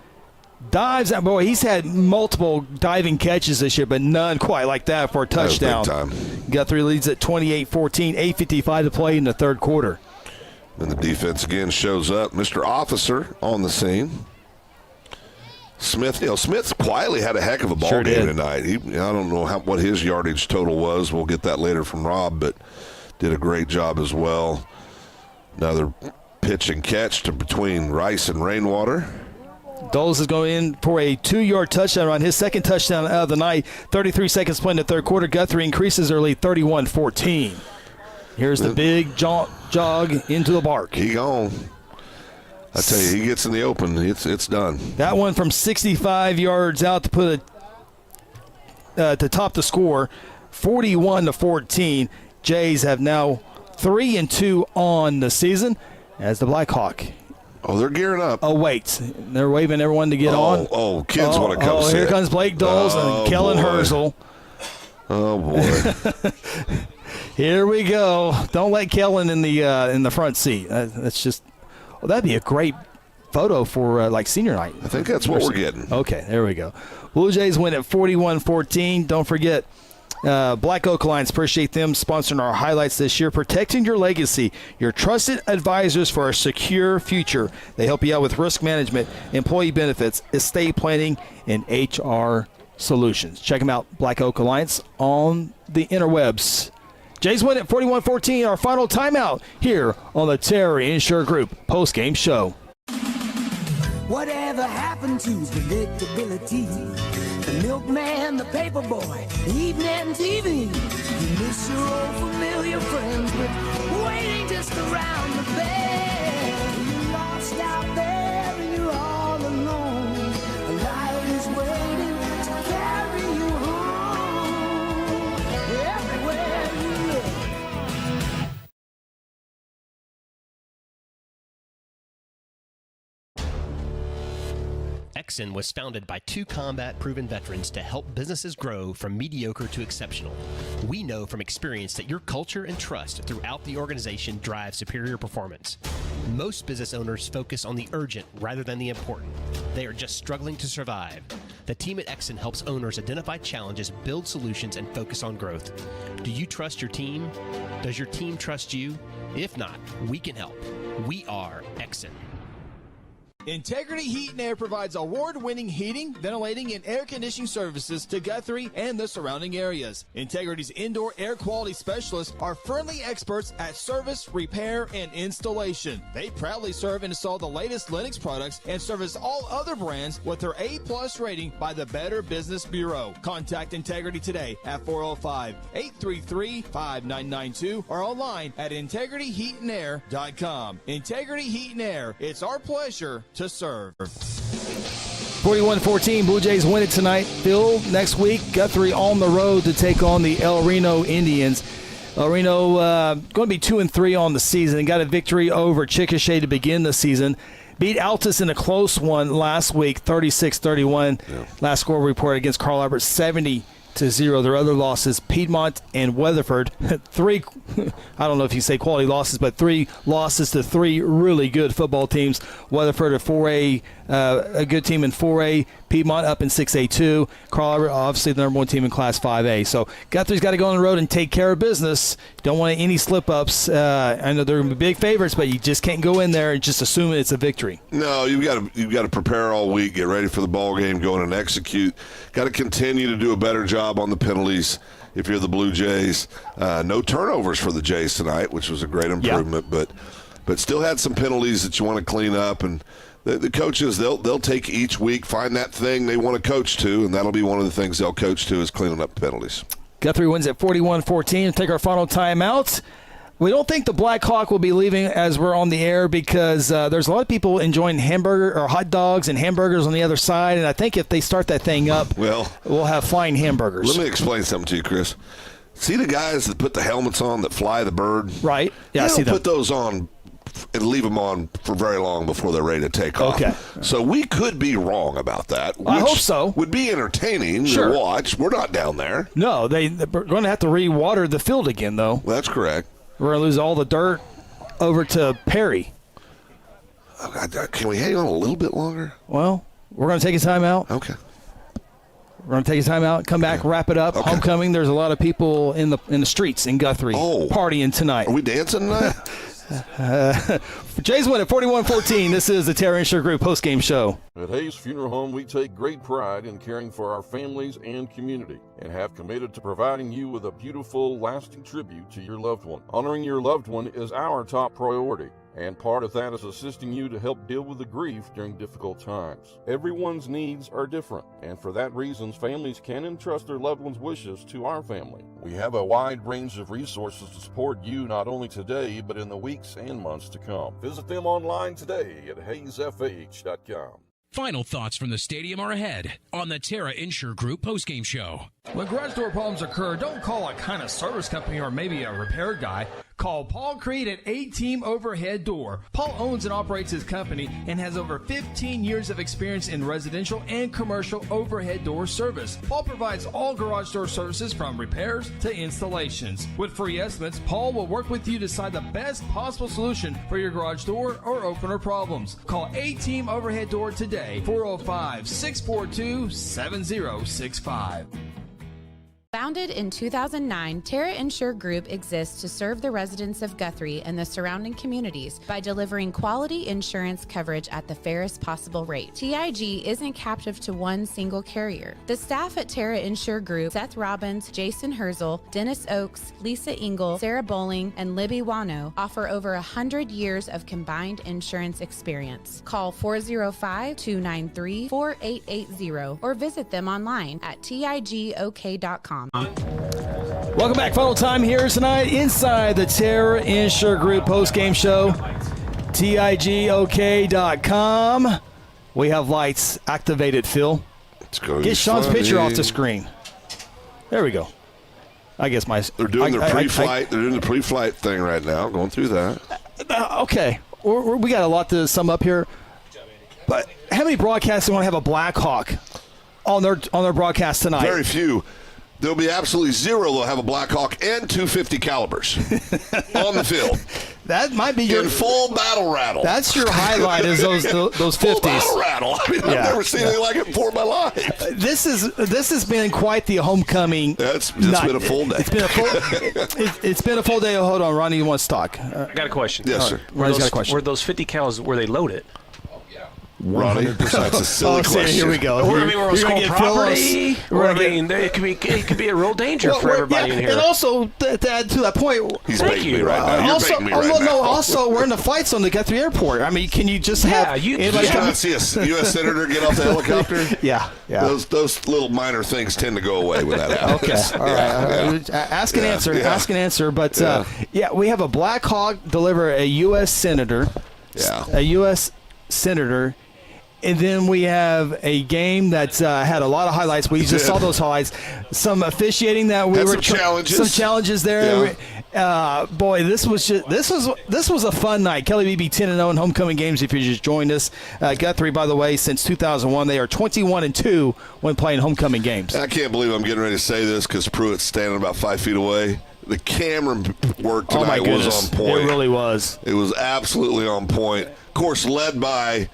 [SPEAKER 5] dives out. Boy, he's had multiple diving catches this year, but none quite like that for a touchdown.
[SPEAKER 4] That was big time.
[SPEAKER 5] Guthrie leads at 28-14, 8:55 to play in the third quarter.
[SPEAKER 4] And the defense again shows up. Mr. Officer on the scene. Smith, Smith quietly had a heck of a ball game tonight. I don't know what his yardage total was. We'll get that later from Rob, but did a great job as well. Another pitch and catch between Rice and Rainwater.
[SPEAKER 5] Doles is going in for a 2-yard touchdown run, his second touchdown of the night. 33 seconds playing in the third quarter. Guthrie increases their lead 31-14. Here's the big jog into the bark.
[SPEAKER 4] He gone. I tell you, he gets in the open, it's done.
[SPEAKER 5] That one from 65 yards out to put to top the score, 41-14. Jays have now 3-2 on the season as the Blackhawk.
[SPEAKER 4] Oh, they're gearing up.
[SPEAKER 5] Oh, wait. They're waving everyone to get on.
[SPEAKER 4] Oh, kids want to come see
[SPEAKER 5] here
[SPEAKER 4] it.
[SPEAKER 5] comes Blake Doles and Kellen Herzl.
[SPEAKER 4] Oh, boy.
[SPEAKER 5] Here we go. Don't let Kellen in the front seat. That's just – well, that'd be a great photo for senior night.
[SPEAKER 4] I think that's what we're getting.
[SPEAKER 5] Okay, there we go. Blue Jays win at 41-14. Don't forget, Black Oak Alliance, appreciate them sponsoring our highlights this year. Protecting your legacy, your trusted advisors for a secure future. They help you out with risk management, employee benefits, estate planning, and HR solutions. Check them out, Black Oak Alliance, on the interwebs. Jays win at 41-14, our final timeout here on the Terry Insure Group postgame show.
[SPEAKER 13] Whatever happened to predictability? The milkman, the paper boy, evening TV. You miss your old familiar friends, but waiting just around the bend. You're lost out there and you're all alone. A light is waiting to carry you home. Everywhere you look.
[SPEAKER 16] Exxon was founded by 2 combat-proven veterans to help businesses grow from mediocre to exceptional. We know from experience that your culture and trust throughout the organization drive superior performance. Most business owners focus on the urgent rather than the important. They are just struggling to survive. The team at Exxon helps owners identify challenges, build solutions, and focus on growth. Do you trust your team? Does your team trust you? If not, we can help. We are Exxon.
[SPEAKER 1] Integrity Heat and Air provides award-winning heating, ventilating, and air conditioning services to Guthrie and the surrounding areas. Integrity's indoor air quality specialists are friendly experts at service, repair, and installation. They proudly serve and install the latest Linux products and service all other brands with their A+ rating by the Better Business Bureau. Contact Integrity today at 405-833-5992 or online at integrityheatandair.com. Integrity Heat and Air, it's our pleasure to serve.
[SPEAKER 5] 41-14, Blue Jays win it tonight. Phil, next week, Guthrie on the road to take on the El Reno Indians. El Reno going to be 2-3 on the season and got a victory over Chickasha to begin the season. Beat Altus in a close one last week, 36-31. Yeah. Last score report against Carl Albert, 70-0. Their other losses, Piedmont and Weatherford. 3, I don't know if you say quality losses, but 3 losses to 3 really good football teams. Weatherford, a 4A, a good team in 4A. Piedmont up in 6A2. Crawler, obviously the number 1 team in Class 5A. So Guthrie's got to go on the road and take care of business. Don't want any slip-ups. I know they're going to be big favorites, but you just can't go in there and just assume it's a victory.
[SPEAKER 4] No, you've got to prepare all week, get ready for the ball game, go in and execute. Got to continue to do a better job on the penalties. If you're the Blue Jays, no turnovers for the Jays tonight, which was a great improvement, but still had some penalties that you want to clean up. And the coaches, they'll take each week, find that thing they want to coach to, and that'll be one of the things they'll coach to is cleaning up penalties.
[SPEAKER 5] Guthrie wins at 41-14. Take our final timeout. We don't think the Black Hawk will be leaving as we're on the air because there's a lot of people enjoying hamburger or hot dogs and hamburgers on the other side, and I think if they start that thing up, we'll have flying hamburgers.
[SPEAKER 4] Let me explain something to you, Chris. See the guys that put the helmets on that fly the bird?
[SPEAKER 5] Right. Yeah, I see them.
[SPEAKER 4] Put those on and leave them on for very long before they're ready to take off.
[SPEAKER 5] Okay.
[SPEAKER 4] So we could be wrong about that.
[SPEAKER 5] I hope so.
[SPEAKER 4] Would be entertaining to watch. We're not down there.
[SPEAKER 5] No, they're going to have to re-water the field again, though.
[SPEAKER 4] That's correct.
[SPEAKER 5] We're going to lose all the dirt over to Perry.
[SPEAKER 4] Oh, God, can we hang on a little bit longer?
[SPEAKER 5] Well, we're going to take a timeout.
[SPEAKER 4] Okay.
[SPEAKER 5] We're going to take a timeout, come back, wrap it up. Okay. Homecoming, there's a lot of people in the streets in Guthrie partying tonight.
[SPEAKER 4] Are we dancing tonight?
[SPEAKER 5] Jays win at 41-14. This is the Terra Insure Group postgame show.
[SPEAKER 17] At Hayes Funeral Home, we take great pride in caring for our families and community and have committed to providing you with a beautiful, lasting tribute to your loved one. Honoring your loved one is our top priority, and part of that is assisting you to help deal with the grief during difficult times. Everyone's needs are different, and for that reason, families can entrust their loved ones' wishes to our family. We have a wide range of resources to support you not only today, but in the weeks and months to come. Visit them online today at hayesfh.com.
[SPEAKER 20] Final thoughts from the stadium are ahead on the Terra Insure Group postgame show.
[SPEAKER 1] When garage door problems occur, don't call a kind of service company or maybe a repair guy. Call Paul Creed at A-Team Overhead Door. Paul owns and operates his company and has over 15 years of experience in residential and commercial overhead door service. Paul provides all garage door services from repairs to installations. With free estimates, Paul will work with you to decide the best possible solution for your garage door or opener problems. Call A-Team Overhead Door today, 405-642-7065.
[SPEAKER 8] Founded in 2009, Terra Insure Group exists to serve the residents of Guthrie and the surrounding communities by delivering quality insurance coverage at the fairest possible rate. TIG isn't captive to one single carrier. The staff at Terra Insure Group, Seth Robbins, Jason Herzl, Dennis Oakes, Lisa Engel, Sarah Bowling, and Libby Wano, offer over 100 years of combined insurance experience. Call 405-293-4880 or visit them online at tigok.com.
[SPEAKER 5] Welcome back. Final time here tonight inside the Terra Insure Group postgame show. TIGOK.com. We have lights activated, Phil. Get Sean's picture off the screen. There we go. I guess
[SPEAKER 4] they're doing their pre-flight. They're doing the pre-flight thing right now. Going through that.
[SPEAKER 5] Okay, we got a lot to sum up here. But how many broadcasts want to have a Black Hawk on their broadcast tonight?
[SPEAKER 4] Very few. There'll be absolutely zero. They'll have a Black Hawk and 250 calibers on the field.
[SPEAKER 5] That might be your
[SPEAKER 4] full battle rattle.
[SPEAKER 5] That's your highlight is those 50s.
[SPEAKER 4] Full battle rattle. I mean, I've never seen anything like it before in my life.
[SPEAKER 5] This has been quite the homecoming.
[SPEAKER 4] It's been a full day.
[SPEAKER 5] It's been a full day. Hold on, Ronnie, you want to talk?
[SPEAKER 21] I got a question.
[SPEAKER 4] Yes, sir.
[SPEAKER 5] Ronnie's got a question.
[SPEAKER 21] Were those 50 cals, were they loaded?
[SPEAKER 4] Ronnie, that's a silly question.
[SPEAKER 5] Here we go.
[SPEAKER 21] Or, I mean, we're on school property. It could be a real danger for everybody in here.
[SPEAKER 5] And also, to add to that point,
[SPEAKER 4] he's baiting me right now. You're baiting me right now.
[SPEAKER 5] Also, we're in the fights on the Guthrie Airport. I mean, can you just have
[SPEAKER 4] anybody come see a U.S. senator get off the helicopter?
[SPEAKER 5] Yeah.
[SPEAKER 4] Those little minor things tend to go away when that happens.
[SPEAKER 5] Okay, all right. Ask and answer. But we have a Black Hawk deliver a U.S. senator.
[SPEAKER 4] Yeah.
[SPEAKER 5] A U.S. senator. And then we have a game that's had a lot of highlights. We just saw those highlights. Some officiating that we
[SPEAKER 4] some
[SPEAKER 5] challenges there. Yeah. Boy, this was a fun night. Kelly BB 10-0 in homecoming games. If you just joined us, Guthrie, by the way, since 2001, they are 21-2 when playing homecoming games.
[SPEAKER 4] I can't believe I'm getting ready to say this because Pruitt's standing about 5 feet away. The camera work tonight was on point.
[SPEAKER 5] It really was.
[SPEAKER 4] It was absolutely on point. Of course, led by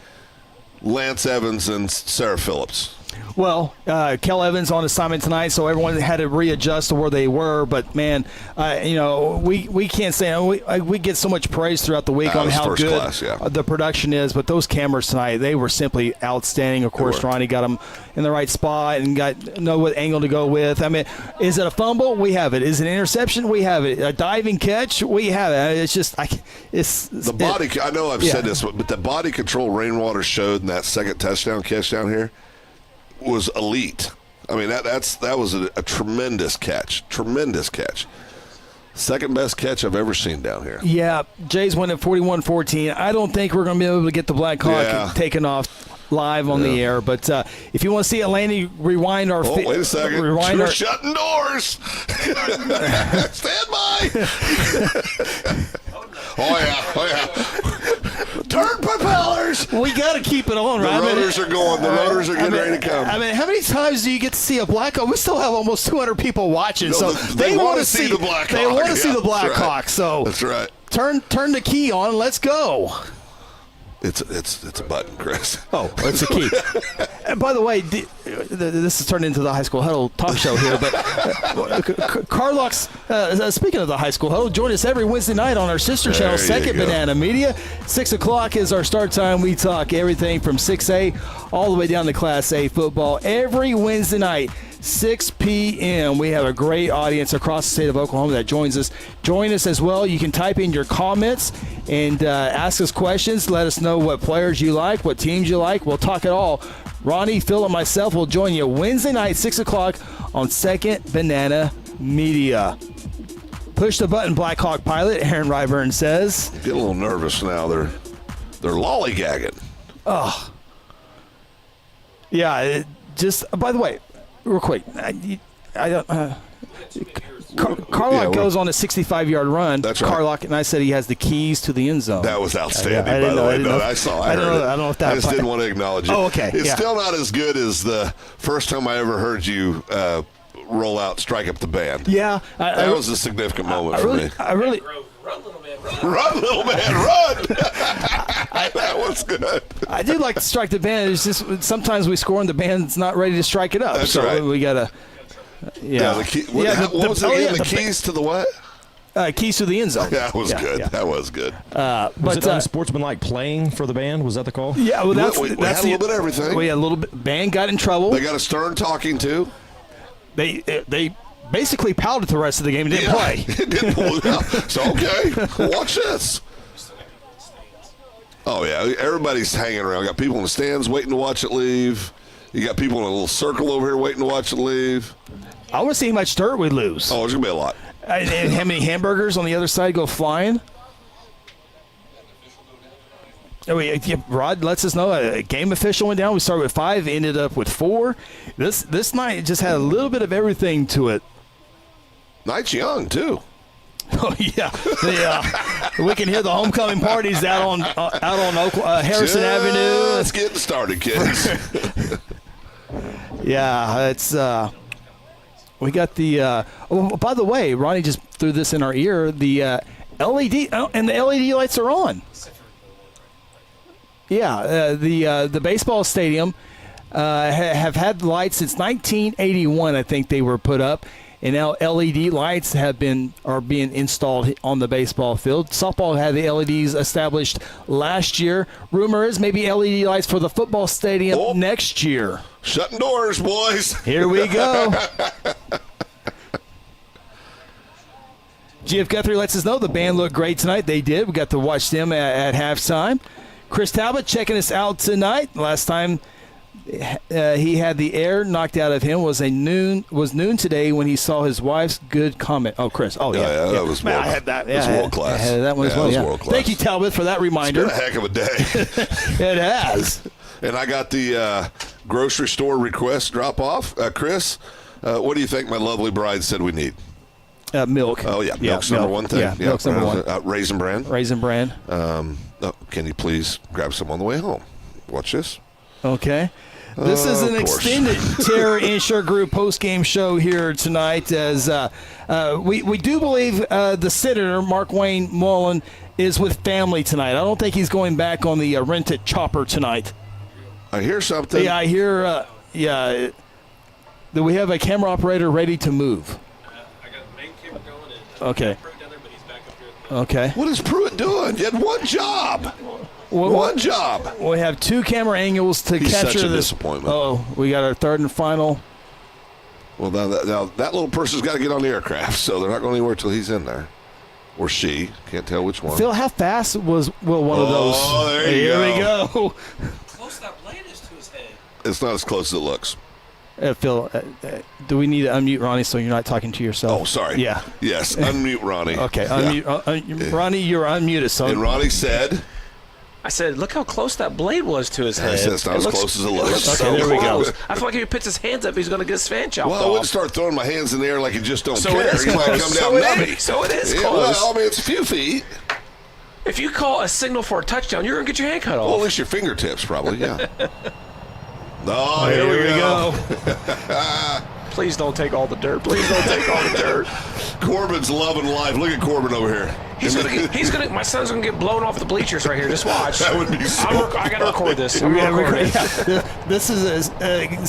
[SPEAKER 4] Lance Evans and Sarah Phillips.
[SPEAKER 5] Well, Kel Evans on assignment tonight, so everyone had to readjust to where they were. But, man, we can't say we get so much praise throughout the week on how good the production is. But those cameras tonight, they were simply outstanding. Of course, Ronnie got them in the right spot and know what angle to go with. I mean, is it a fumble? We have it. Is it an interception? We have it. A diving catch? We have it. It's just the
[SPEAKER 4] body. I know I've said this, but the body control Rainwater showed in that second touchdown catch down here was elite. I mean, that was a tremendous catch. Tremendous catch. Second best catch I've ever seen down here.
[SPEAKER 5] Yeah, Jays win at 41-14. I don't think we're going to be able to get the Black Hawk taken off live on the air. But if you want to see Atlanta rewind our
[SPEAKER 4] wait a second. We're shutting doors. Stand by. Oh, yeah. Turn propellers.
[SPEAKER 5] We got to keep it on, right?
[SPEAKER 4] The rotors are going. The rotors are getting ready to come.
[SPEAKER 5] I mean, how many times do you get to see a Black Hawk? We still have almost 200 people watching, so
[SPEAKER 4] they want to see the Black Hawk.
[SPEAKER 5] They want to see the Black Hawk. So
[SPEAKER 4] that's right.
[SPEAKER 5] Turn the key on. Let's go.
[SPEAKER 4] It's a button, Chris.
[SPEAKER 5] Oh, it's a key. And by the way, this has turned into the High School Huddle talk show here, but Carlock's, speaking of the High School Huddle, join us every Wednesday night on our sister channel, Second Banana Media. 6 o'clock is our start time. We talk everything from 6A all the way down to Class A football every Wednesday night. 6 p.m. We have a great audience across the state of Oklahoma that joins us. Join us as well. You can type in your comments and ask us questions. Let us know what players you like, what teams you like. We'll talk it all. Ronnie, Phil, and myself will join you Wednesday night, 6 o'clock on Second Banana Media. Push the button, Black Hawk pilot, Aaron Ryburn says.
[SPEAKER 4] Get a little nervous now. They're lollygagging.
[SPEAKER 5] Oh. Yeah, by the way, real quick, I don't. Carlock goes on a 65-yard run.
[SPEAKER 4] That's right.
[SPEAKER 5] Carlock, and I said he has the keys to the end zone.
[SPEAKER 4] That was outstanding, by the way. I saw. I
[SPEAKER 5] don't know if that.
[SPEAKER 4] I just didn't want to acknowledge it.
[SPEAKER 5] Oh, okay.
[SPEAKER 4] It's still not as good as the first time I ever heard you roll out, strike up the band.
[SPEAKER 5] Yeah,
[SPEAKER 4] that was a significant moment for me.
[SPEAKER 5] I really.
[SPEAKER 4] Run, little man, run! That was good.
[SPEAKER 5] I do like to strike the band. It's just sometimes we score and the band's not ready to strike it up.
[SPEAKER 4] That's
[SPEAKER 5] so
[SPEAKER 4] right.
[SPEAKER 5] We gotta.
[SPEAKER 4] Yeah. What was it again? The keys to the what?
[SPEAKER 5] Keys to the end zone.
[SPEAKER 4] That was good. Yeah. That was good.
[SPEAKER 10] Was it unsportsmanlike playing for the band? Was that the call?
[SPEAKER 5] Yeah, well, that's
[SPEAKER 4] we had a little bit of everything.
[SPEAKER 5] We had a little bit. Band got in trouble.
[SPEAKER 4] They got a stern talking to.
[SPEAKER 5] They basically pouted the rest of the game and didn't play.
[SPEAKER 4] It didn't pull it out. So, okay, watch this. Oh, yeah, everybody's hanging around. You got people in the stands waiting to watch it leave. You got people in a little circle over here waiting to watch it leave.
[SPEAKER 5] I want to see how much dirt we lose.
[SPEAKER 4] Oh, there's going to be a lot.
[SPEAKER 5] And how many hamburgers on the other side go flying? Rod lets us know a game official went down. We started with 5, ended up with 4. This night just had a little bit of everything to it.
[SPEAKER 4] Night's young, too.
[SPEAKER 5] Oh, yeah. We can hear the homecoming parties out on Harrison Avenue.
[SPEAKER 4] It's getting started, kids.
[SPEAKER 5] Yeah, it's we got the by the way, Ronnie just threw this in our ear, the LED and the LED lights are on. Yeah, the baseball stadium have had lights since 1981. I think they were put up, and now LED lights are being installed on the baseball field. Softball had the LEDs established last year. Rumor is maybe LED lights for the football stadium next year.
[SPEAKER 4] Shutting doors, boys.
[SPEAKER 5] Here we go. GF Guthrie lets us know the band looked great tonight. They did. We got to watch them at halftime. Chris Talbot checking us out tonight. Last time he had the air knocked out of him was noon today when he saw his wife's good comment. Oh, Chris. Oh, yeah.
[SPEAKER 4] That was world,
[SPEAKER 5] I had that.
[SPEAKER 4] It was world class.
[SPEAKER 5] I had that one as well.
[SPEAKER 4] It was world class.
[SPEAKER 5] Thank you, Talbot, for that reminder.
[SPEAKER 4] It's been a heck of a day.
[SPEAKER 5] It has.
[SPEAKER 4] And I got the grocery store request drop off. Chris, what do you think my lovely bride said we need?
[SPEAKER 5] Milk.
[SPEAKER 4] Oh, yeah. Milk's number one thing.
[SPEAKER 5] Yeah, milk's number one.
[SPEAKER 4] Raisin Bran.
[SPEAKER 5] Raisin Bran.
[SPEAKER 4] Can you please grab some on the way home? Watch this.
[SPEAKER 5] Okay. This is an extended Terra Insure Group post-game show here tonight as we do believe the senator, Mark Wayne Mullen, is with family tonight. I don't think he's going back on the rented chopper tonight.
[SPEAKER 4] I hear something.
[SPEAKER 5] Yeah, I hear Yeah. Do we have a camera operator ready to move?
[SPEAKER 21] I got the main camera going.
[SPEAKER 5] Okay. Okay.
[SPEAKER 4] What is Pruitt doing? You had one job. One job.
[SPEAKER 5] We have 2 camera angles to
[SPEAKER 4] He's
[SPEAKER 5] capture
[SPEAKER 4] such a
[SPEAKER 5] this.
[SPEAKER 4] disappointment.
[SPEAKER 5] Oh, we got our third and final.
[SPEAKER 4] Well, now that little person's got to get on the aircraft, so they're not going anywhere till he's in there. Or she. Can't tell which one.
[SPEAKER 5] Phil, how fast was one of those?
[SPEAKER 4] Oh, there you
[SPEAKER 5] Here
[SPEAKER 4] go.
[SPEAKER 5] we go.
[SPEAKER 21] Close that blade is to his head.
[SPEAKER 4] It's not as close as it looks.
[SPEAKER 5] Phil, do we need to unmute Ronnie so you're not talking to yourself?
[SPEAKER 4] Oh, sorry.
[SPEAKER 5] Yeah.
[SPEAKER 4] Yes, unmute Ronnie.
[SPEAKER 5] Okay,
[SPEAKER 4] Yeah.
[SPEAKER 5] unmute. Ronnie, you're unmuted. So.
[SPEAKER 4] And Ronnie said...
[SPEAKER 21] I said, look how close that blade was to his head.
[SPEAKER 4] I said it's not as close as it looks.
[SPEAKER 5] Okay, there we go.
[SPEAKER 21] I feel like if he puts his hands up, he's going to get his fan chopped off.
[SPEAKER 4] Well, I wouldn't start throwing my hands in the air like you just don't
[SPEAKER 21] So
[SPEAKER 4] care.
[SPEAKER 21] it is
[SPEAKER 4] You might
[SPEAKER 21] close.
[SPEAKER 4] come
[SPEAKER 21] So
[SPEAKER 4] down
[SPEAKER 21] it
[SPEAKER 4] nubby.
[SPEAKER 21] is. So it is
[SPEAKER 4] Yeah,
[SPEAKER 21] close.
[SPEAKER 4] well, I mean, it's a few feet.
[SPEAKER 21] If you call a signal for a touchdown, you're going to get your hand cut off.
[SPEAKER 4] Well, at least your fingertips, probably, yeah. Oh,
[SPEAKER 5] Here we go.
[SPEAKER 21] Please don't take all the dirt. Please don't take all the dirt.
[SPEAKER 4] Corbin's loving life. Look at Corbin over here.
[SPEAKER 21] My son's gonna get blown off the bleachers right here. Just watch.
[SPEAKER 4] That would be so
[SPEAKER 21] I gotta record this. I'm
[SPEAKER 5] Yeah,
[SPEAKER 21] gonna record it.
[SPEAKER 5] yeah. This is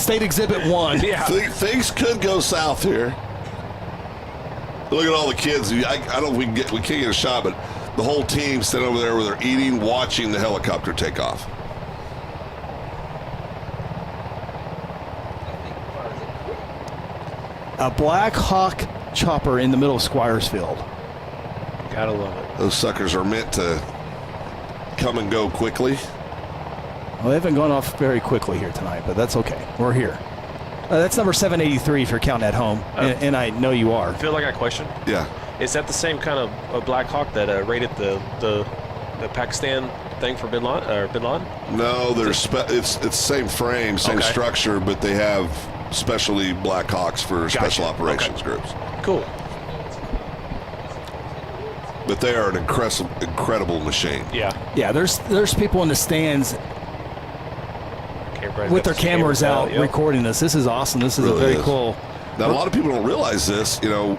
[SPEAKER 5] State Exhibit 1.
[SPEAKER 21] Yeah.
[SPEAKER 4] Things could go south here. Look at all the kids. I don't know if we can't get a shot, but the whole team sitting over there where they're eating, watching the helicopter take off.
[SPEAKER 5] A Black Hawk chopper in the middle of Squiersfield.
[SPEAKER 21] Gotta love it.
[SPEAKER 4] Those suckers are meant to come and go quickly.
[SPEAKER 5] Well, they haven't gone off very quickly here tonight, but that's okay. We're here. That's number 783 if you're counting at home, and I know you are.
[SPEAKER 21] I feel like I question.
[SPEAKER 4] Yeah.
[SPEAKER 21] Is that the same kind of Black Hawk that raided the Pakistan thing for Bin Laden?
[SPEAKER 4] No, it's the same frame, same structure, but they have specialty Black Hawks for special operations groups.
[SPEAKER 21] Cool.
[SPEAKER 4] But they are an incredible machine.
[SPEAKER 21] Yeah.
[SPEAKER 5] Yeah, there's people in the stands with their cameras out recording this. This is awesome. This is
[SPEAKER 4] Really
[SPEAKER 5] very
[SPEAKER 4] is.
[SPEAKER 5] cool.
[SPEAKER 4] Now, a lot of people don't realize this. You know,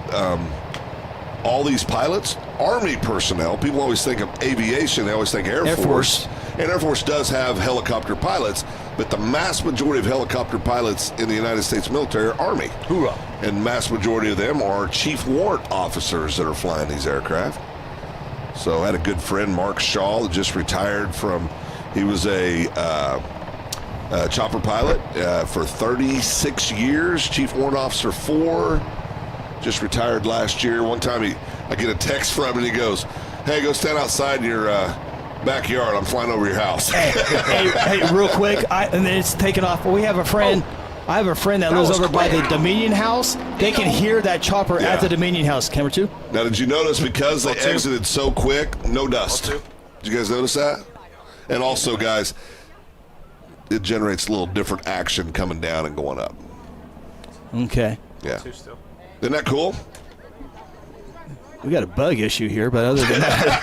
[SPEAKER 4] all these pilots, Army personnel, people always think of aviation. They always think Air Force. And Air Force does have helicopter pilots, but the mass majority of helicopter pilots in the United States military are Army.
[SPEAKER 21] Hoorah.
[SPEAKER 4] And mass majority of them are chief warrant officers that are flying these aircraft. So I had a good friend, Mark Shaw, that just retired from, he was a chopper pilot for 36 years, chief warrant officer 4, just retired last year. One time I get a text from him and he goes, hey, go stand outside in your backyard. I'm flying over your house.
[SPEAKER 5] hey, real quick, and then it's taken off. We have a friend. I have a friend that lives over by the Dominion House. They can hear that chopper at the Dominion House. Camera 2.
[SPEAKER 4] Now, did you notice because they exited so quick, no dust? Did you guys notice that? And also, guys, it generates a little different action coming down and going up.
[SPEAKER 5] Okay.
[SPEAKER 4] Yeah. Isn't that cool?
[SPEAKER 5] We got a bug issue here, but other than that,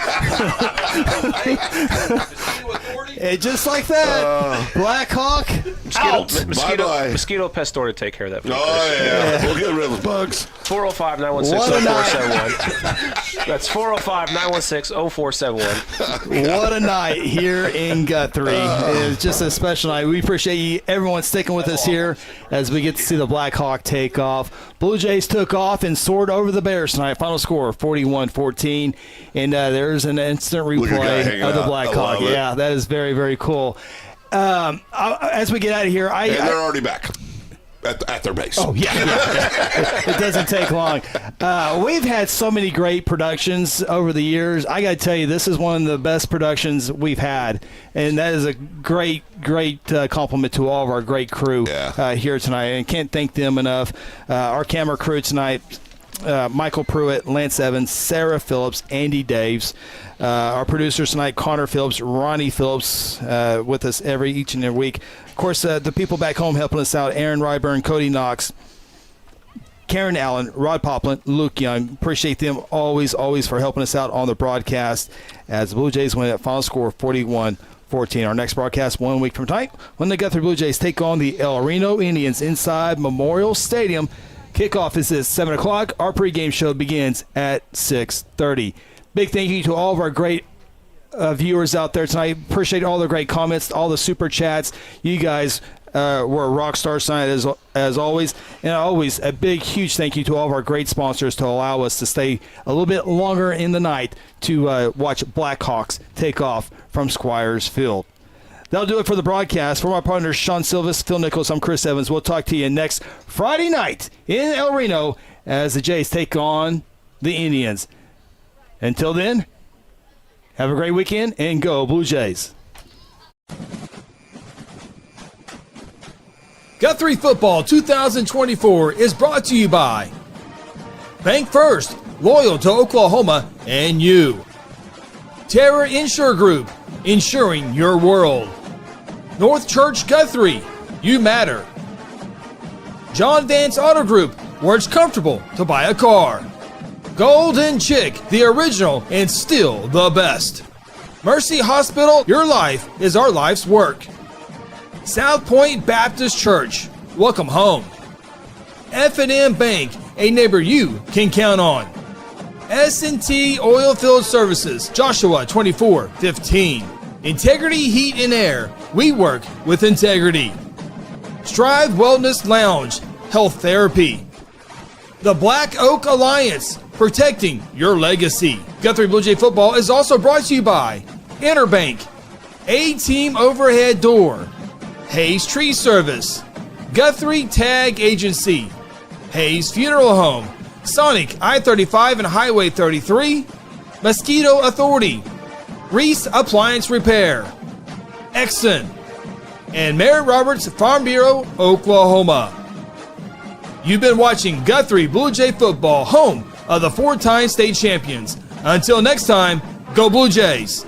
[SPEAKER 5] just like that, Black Hawk out.
[SPEAKER 21] Mosquito pest store to take care of that.
[SPEAKER 4] Oh, yeah. We'll get rid of the bugs.
[SPEAKER 21] 405-916-0471. That's 405-916-0471.
[SPEAKER 5] What a night here in Guthrie. It's just a special night. We appreciate everyone sticking with us here as we get to see the Black Hawk take off. Blue Jays took off and soared over the Bears tonight. Final score 41-14. And there's an instant replay of the Black Hawk. Yeah, that is very, very cool. As we get out of here,
[SPEAKER 4] and they're already back at their base.
[SPEAKER 5] Oh, yeah. It doesn't take long. We've had so many great productions over the years. I got to tell you, this is one of the best productions we've had, and that is a great, great compliment to all of our great crew here tonight, and can't thank them enough. Our camera crew tonight, Michael Pruitt, Lance Evans, Sarah Phillips, Andy Daves. Our producers tonight, Connor Phillips, Ronnie Phillips, with us each and every week. Of course, the people back home helping us out, Aaron Ryburn, Cody Knox, Karen Allen, Rod Poplin, Luke Young. Appreciate them always for helping us out on the broadcast as the Blue Jays win at final score 41-14. Our next broadcast 1 week from tonight when the Guthrie Blue Jays take on the El Reno Indians inside Memorial Stadium. Kickoff is at 7 o'clock. Our pregame show begins at 6:30. Big thank you to all of our great viewers out there tonight. Appreciate all the great comments, all the super chats. You guys were a rock star tonight as always. And always a big, huge thank you to all of our great sponsors to allow us to stay a little bit longer in the night to watch Blackhawks take off from Squires Field. That'll do it for the broadcast. For my partners, Sean Silvis, Phil Nichols, I'm Chris Evans. We'll talk to you next Friday night in El Reno as the Jays take on the Indians. Until then, have a great weekend and go Blue Jays.
[SPEAKER 1] Guthrie Football 2024 is brought to you by Bank First, loyal to Oklahoma and you. Terra Insure Group, insuring your world. North Church Guthrie, you matter. John Vance Auto Group, where it's comfortable to buy a car. Golden Chick, the original and still the best. Mercy Hospital, your life is our life's work. South Point Baptist Church, welcome home. F&M Bank, a neighbor you can count on. S&T Oilfield Services, Joshua 24:15. Integrity Heat and Air, we work with integrity. Strive Wellness Lounge, health therapy. The Black Oak Alliance, protecting your legacy. Guthrie Bluejay Football is also brought to you by Interbank, A-Team Overhead Door, Hayes Tree Service, Guthrie Tag Agency, Hayes Funeral Home, Sonic I-35 and Highway 33, Mosquito Authority, Reese Appliance Repair, Exxon, and Merritt Roberts Farm Bureau, Oklahoma. You've been watching Guthrie Bluejay Football, home of the 4-time state champions. Until next time, go Blue Jays!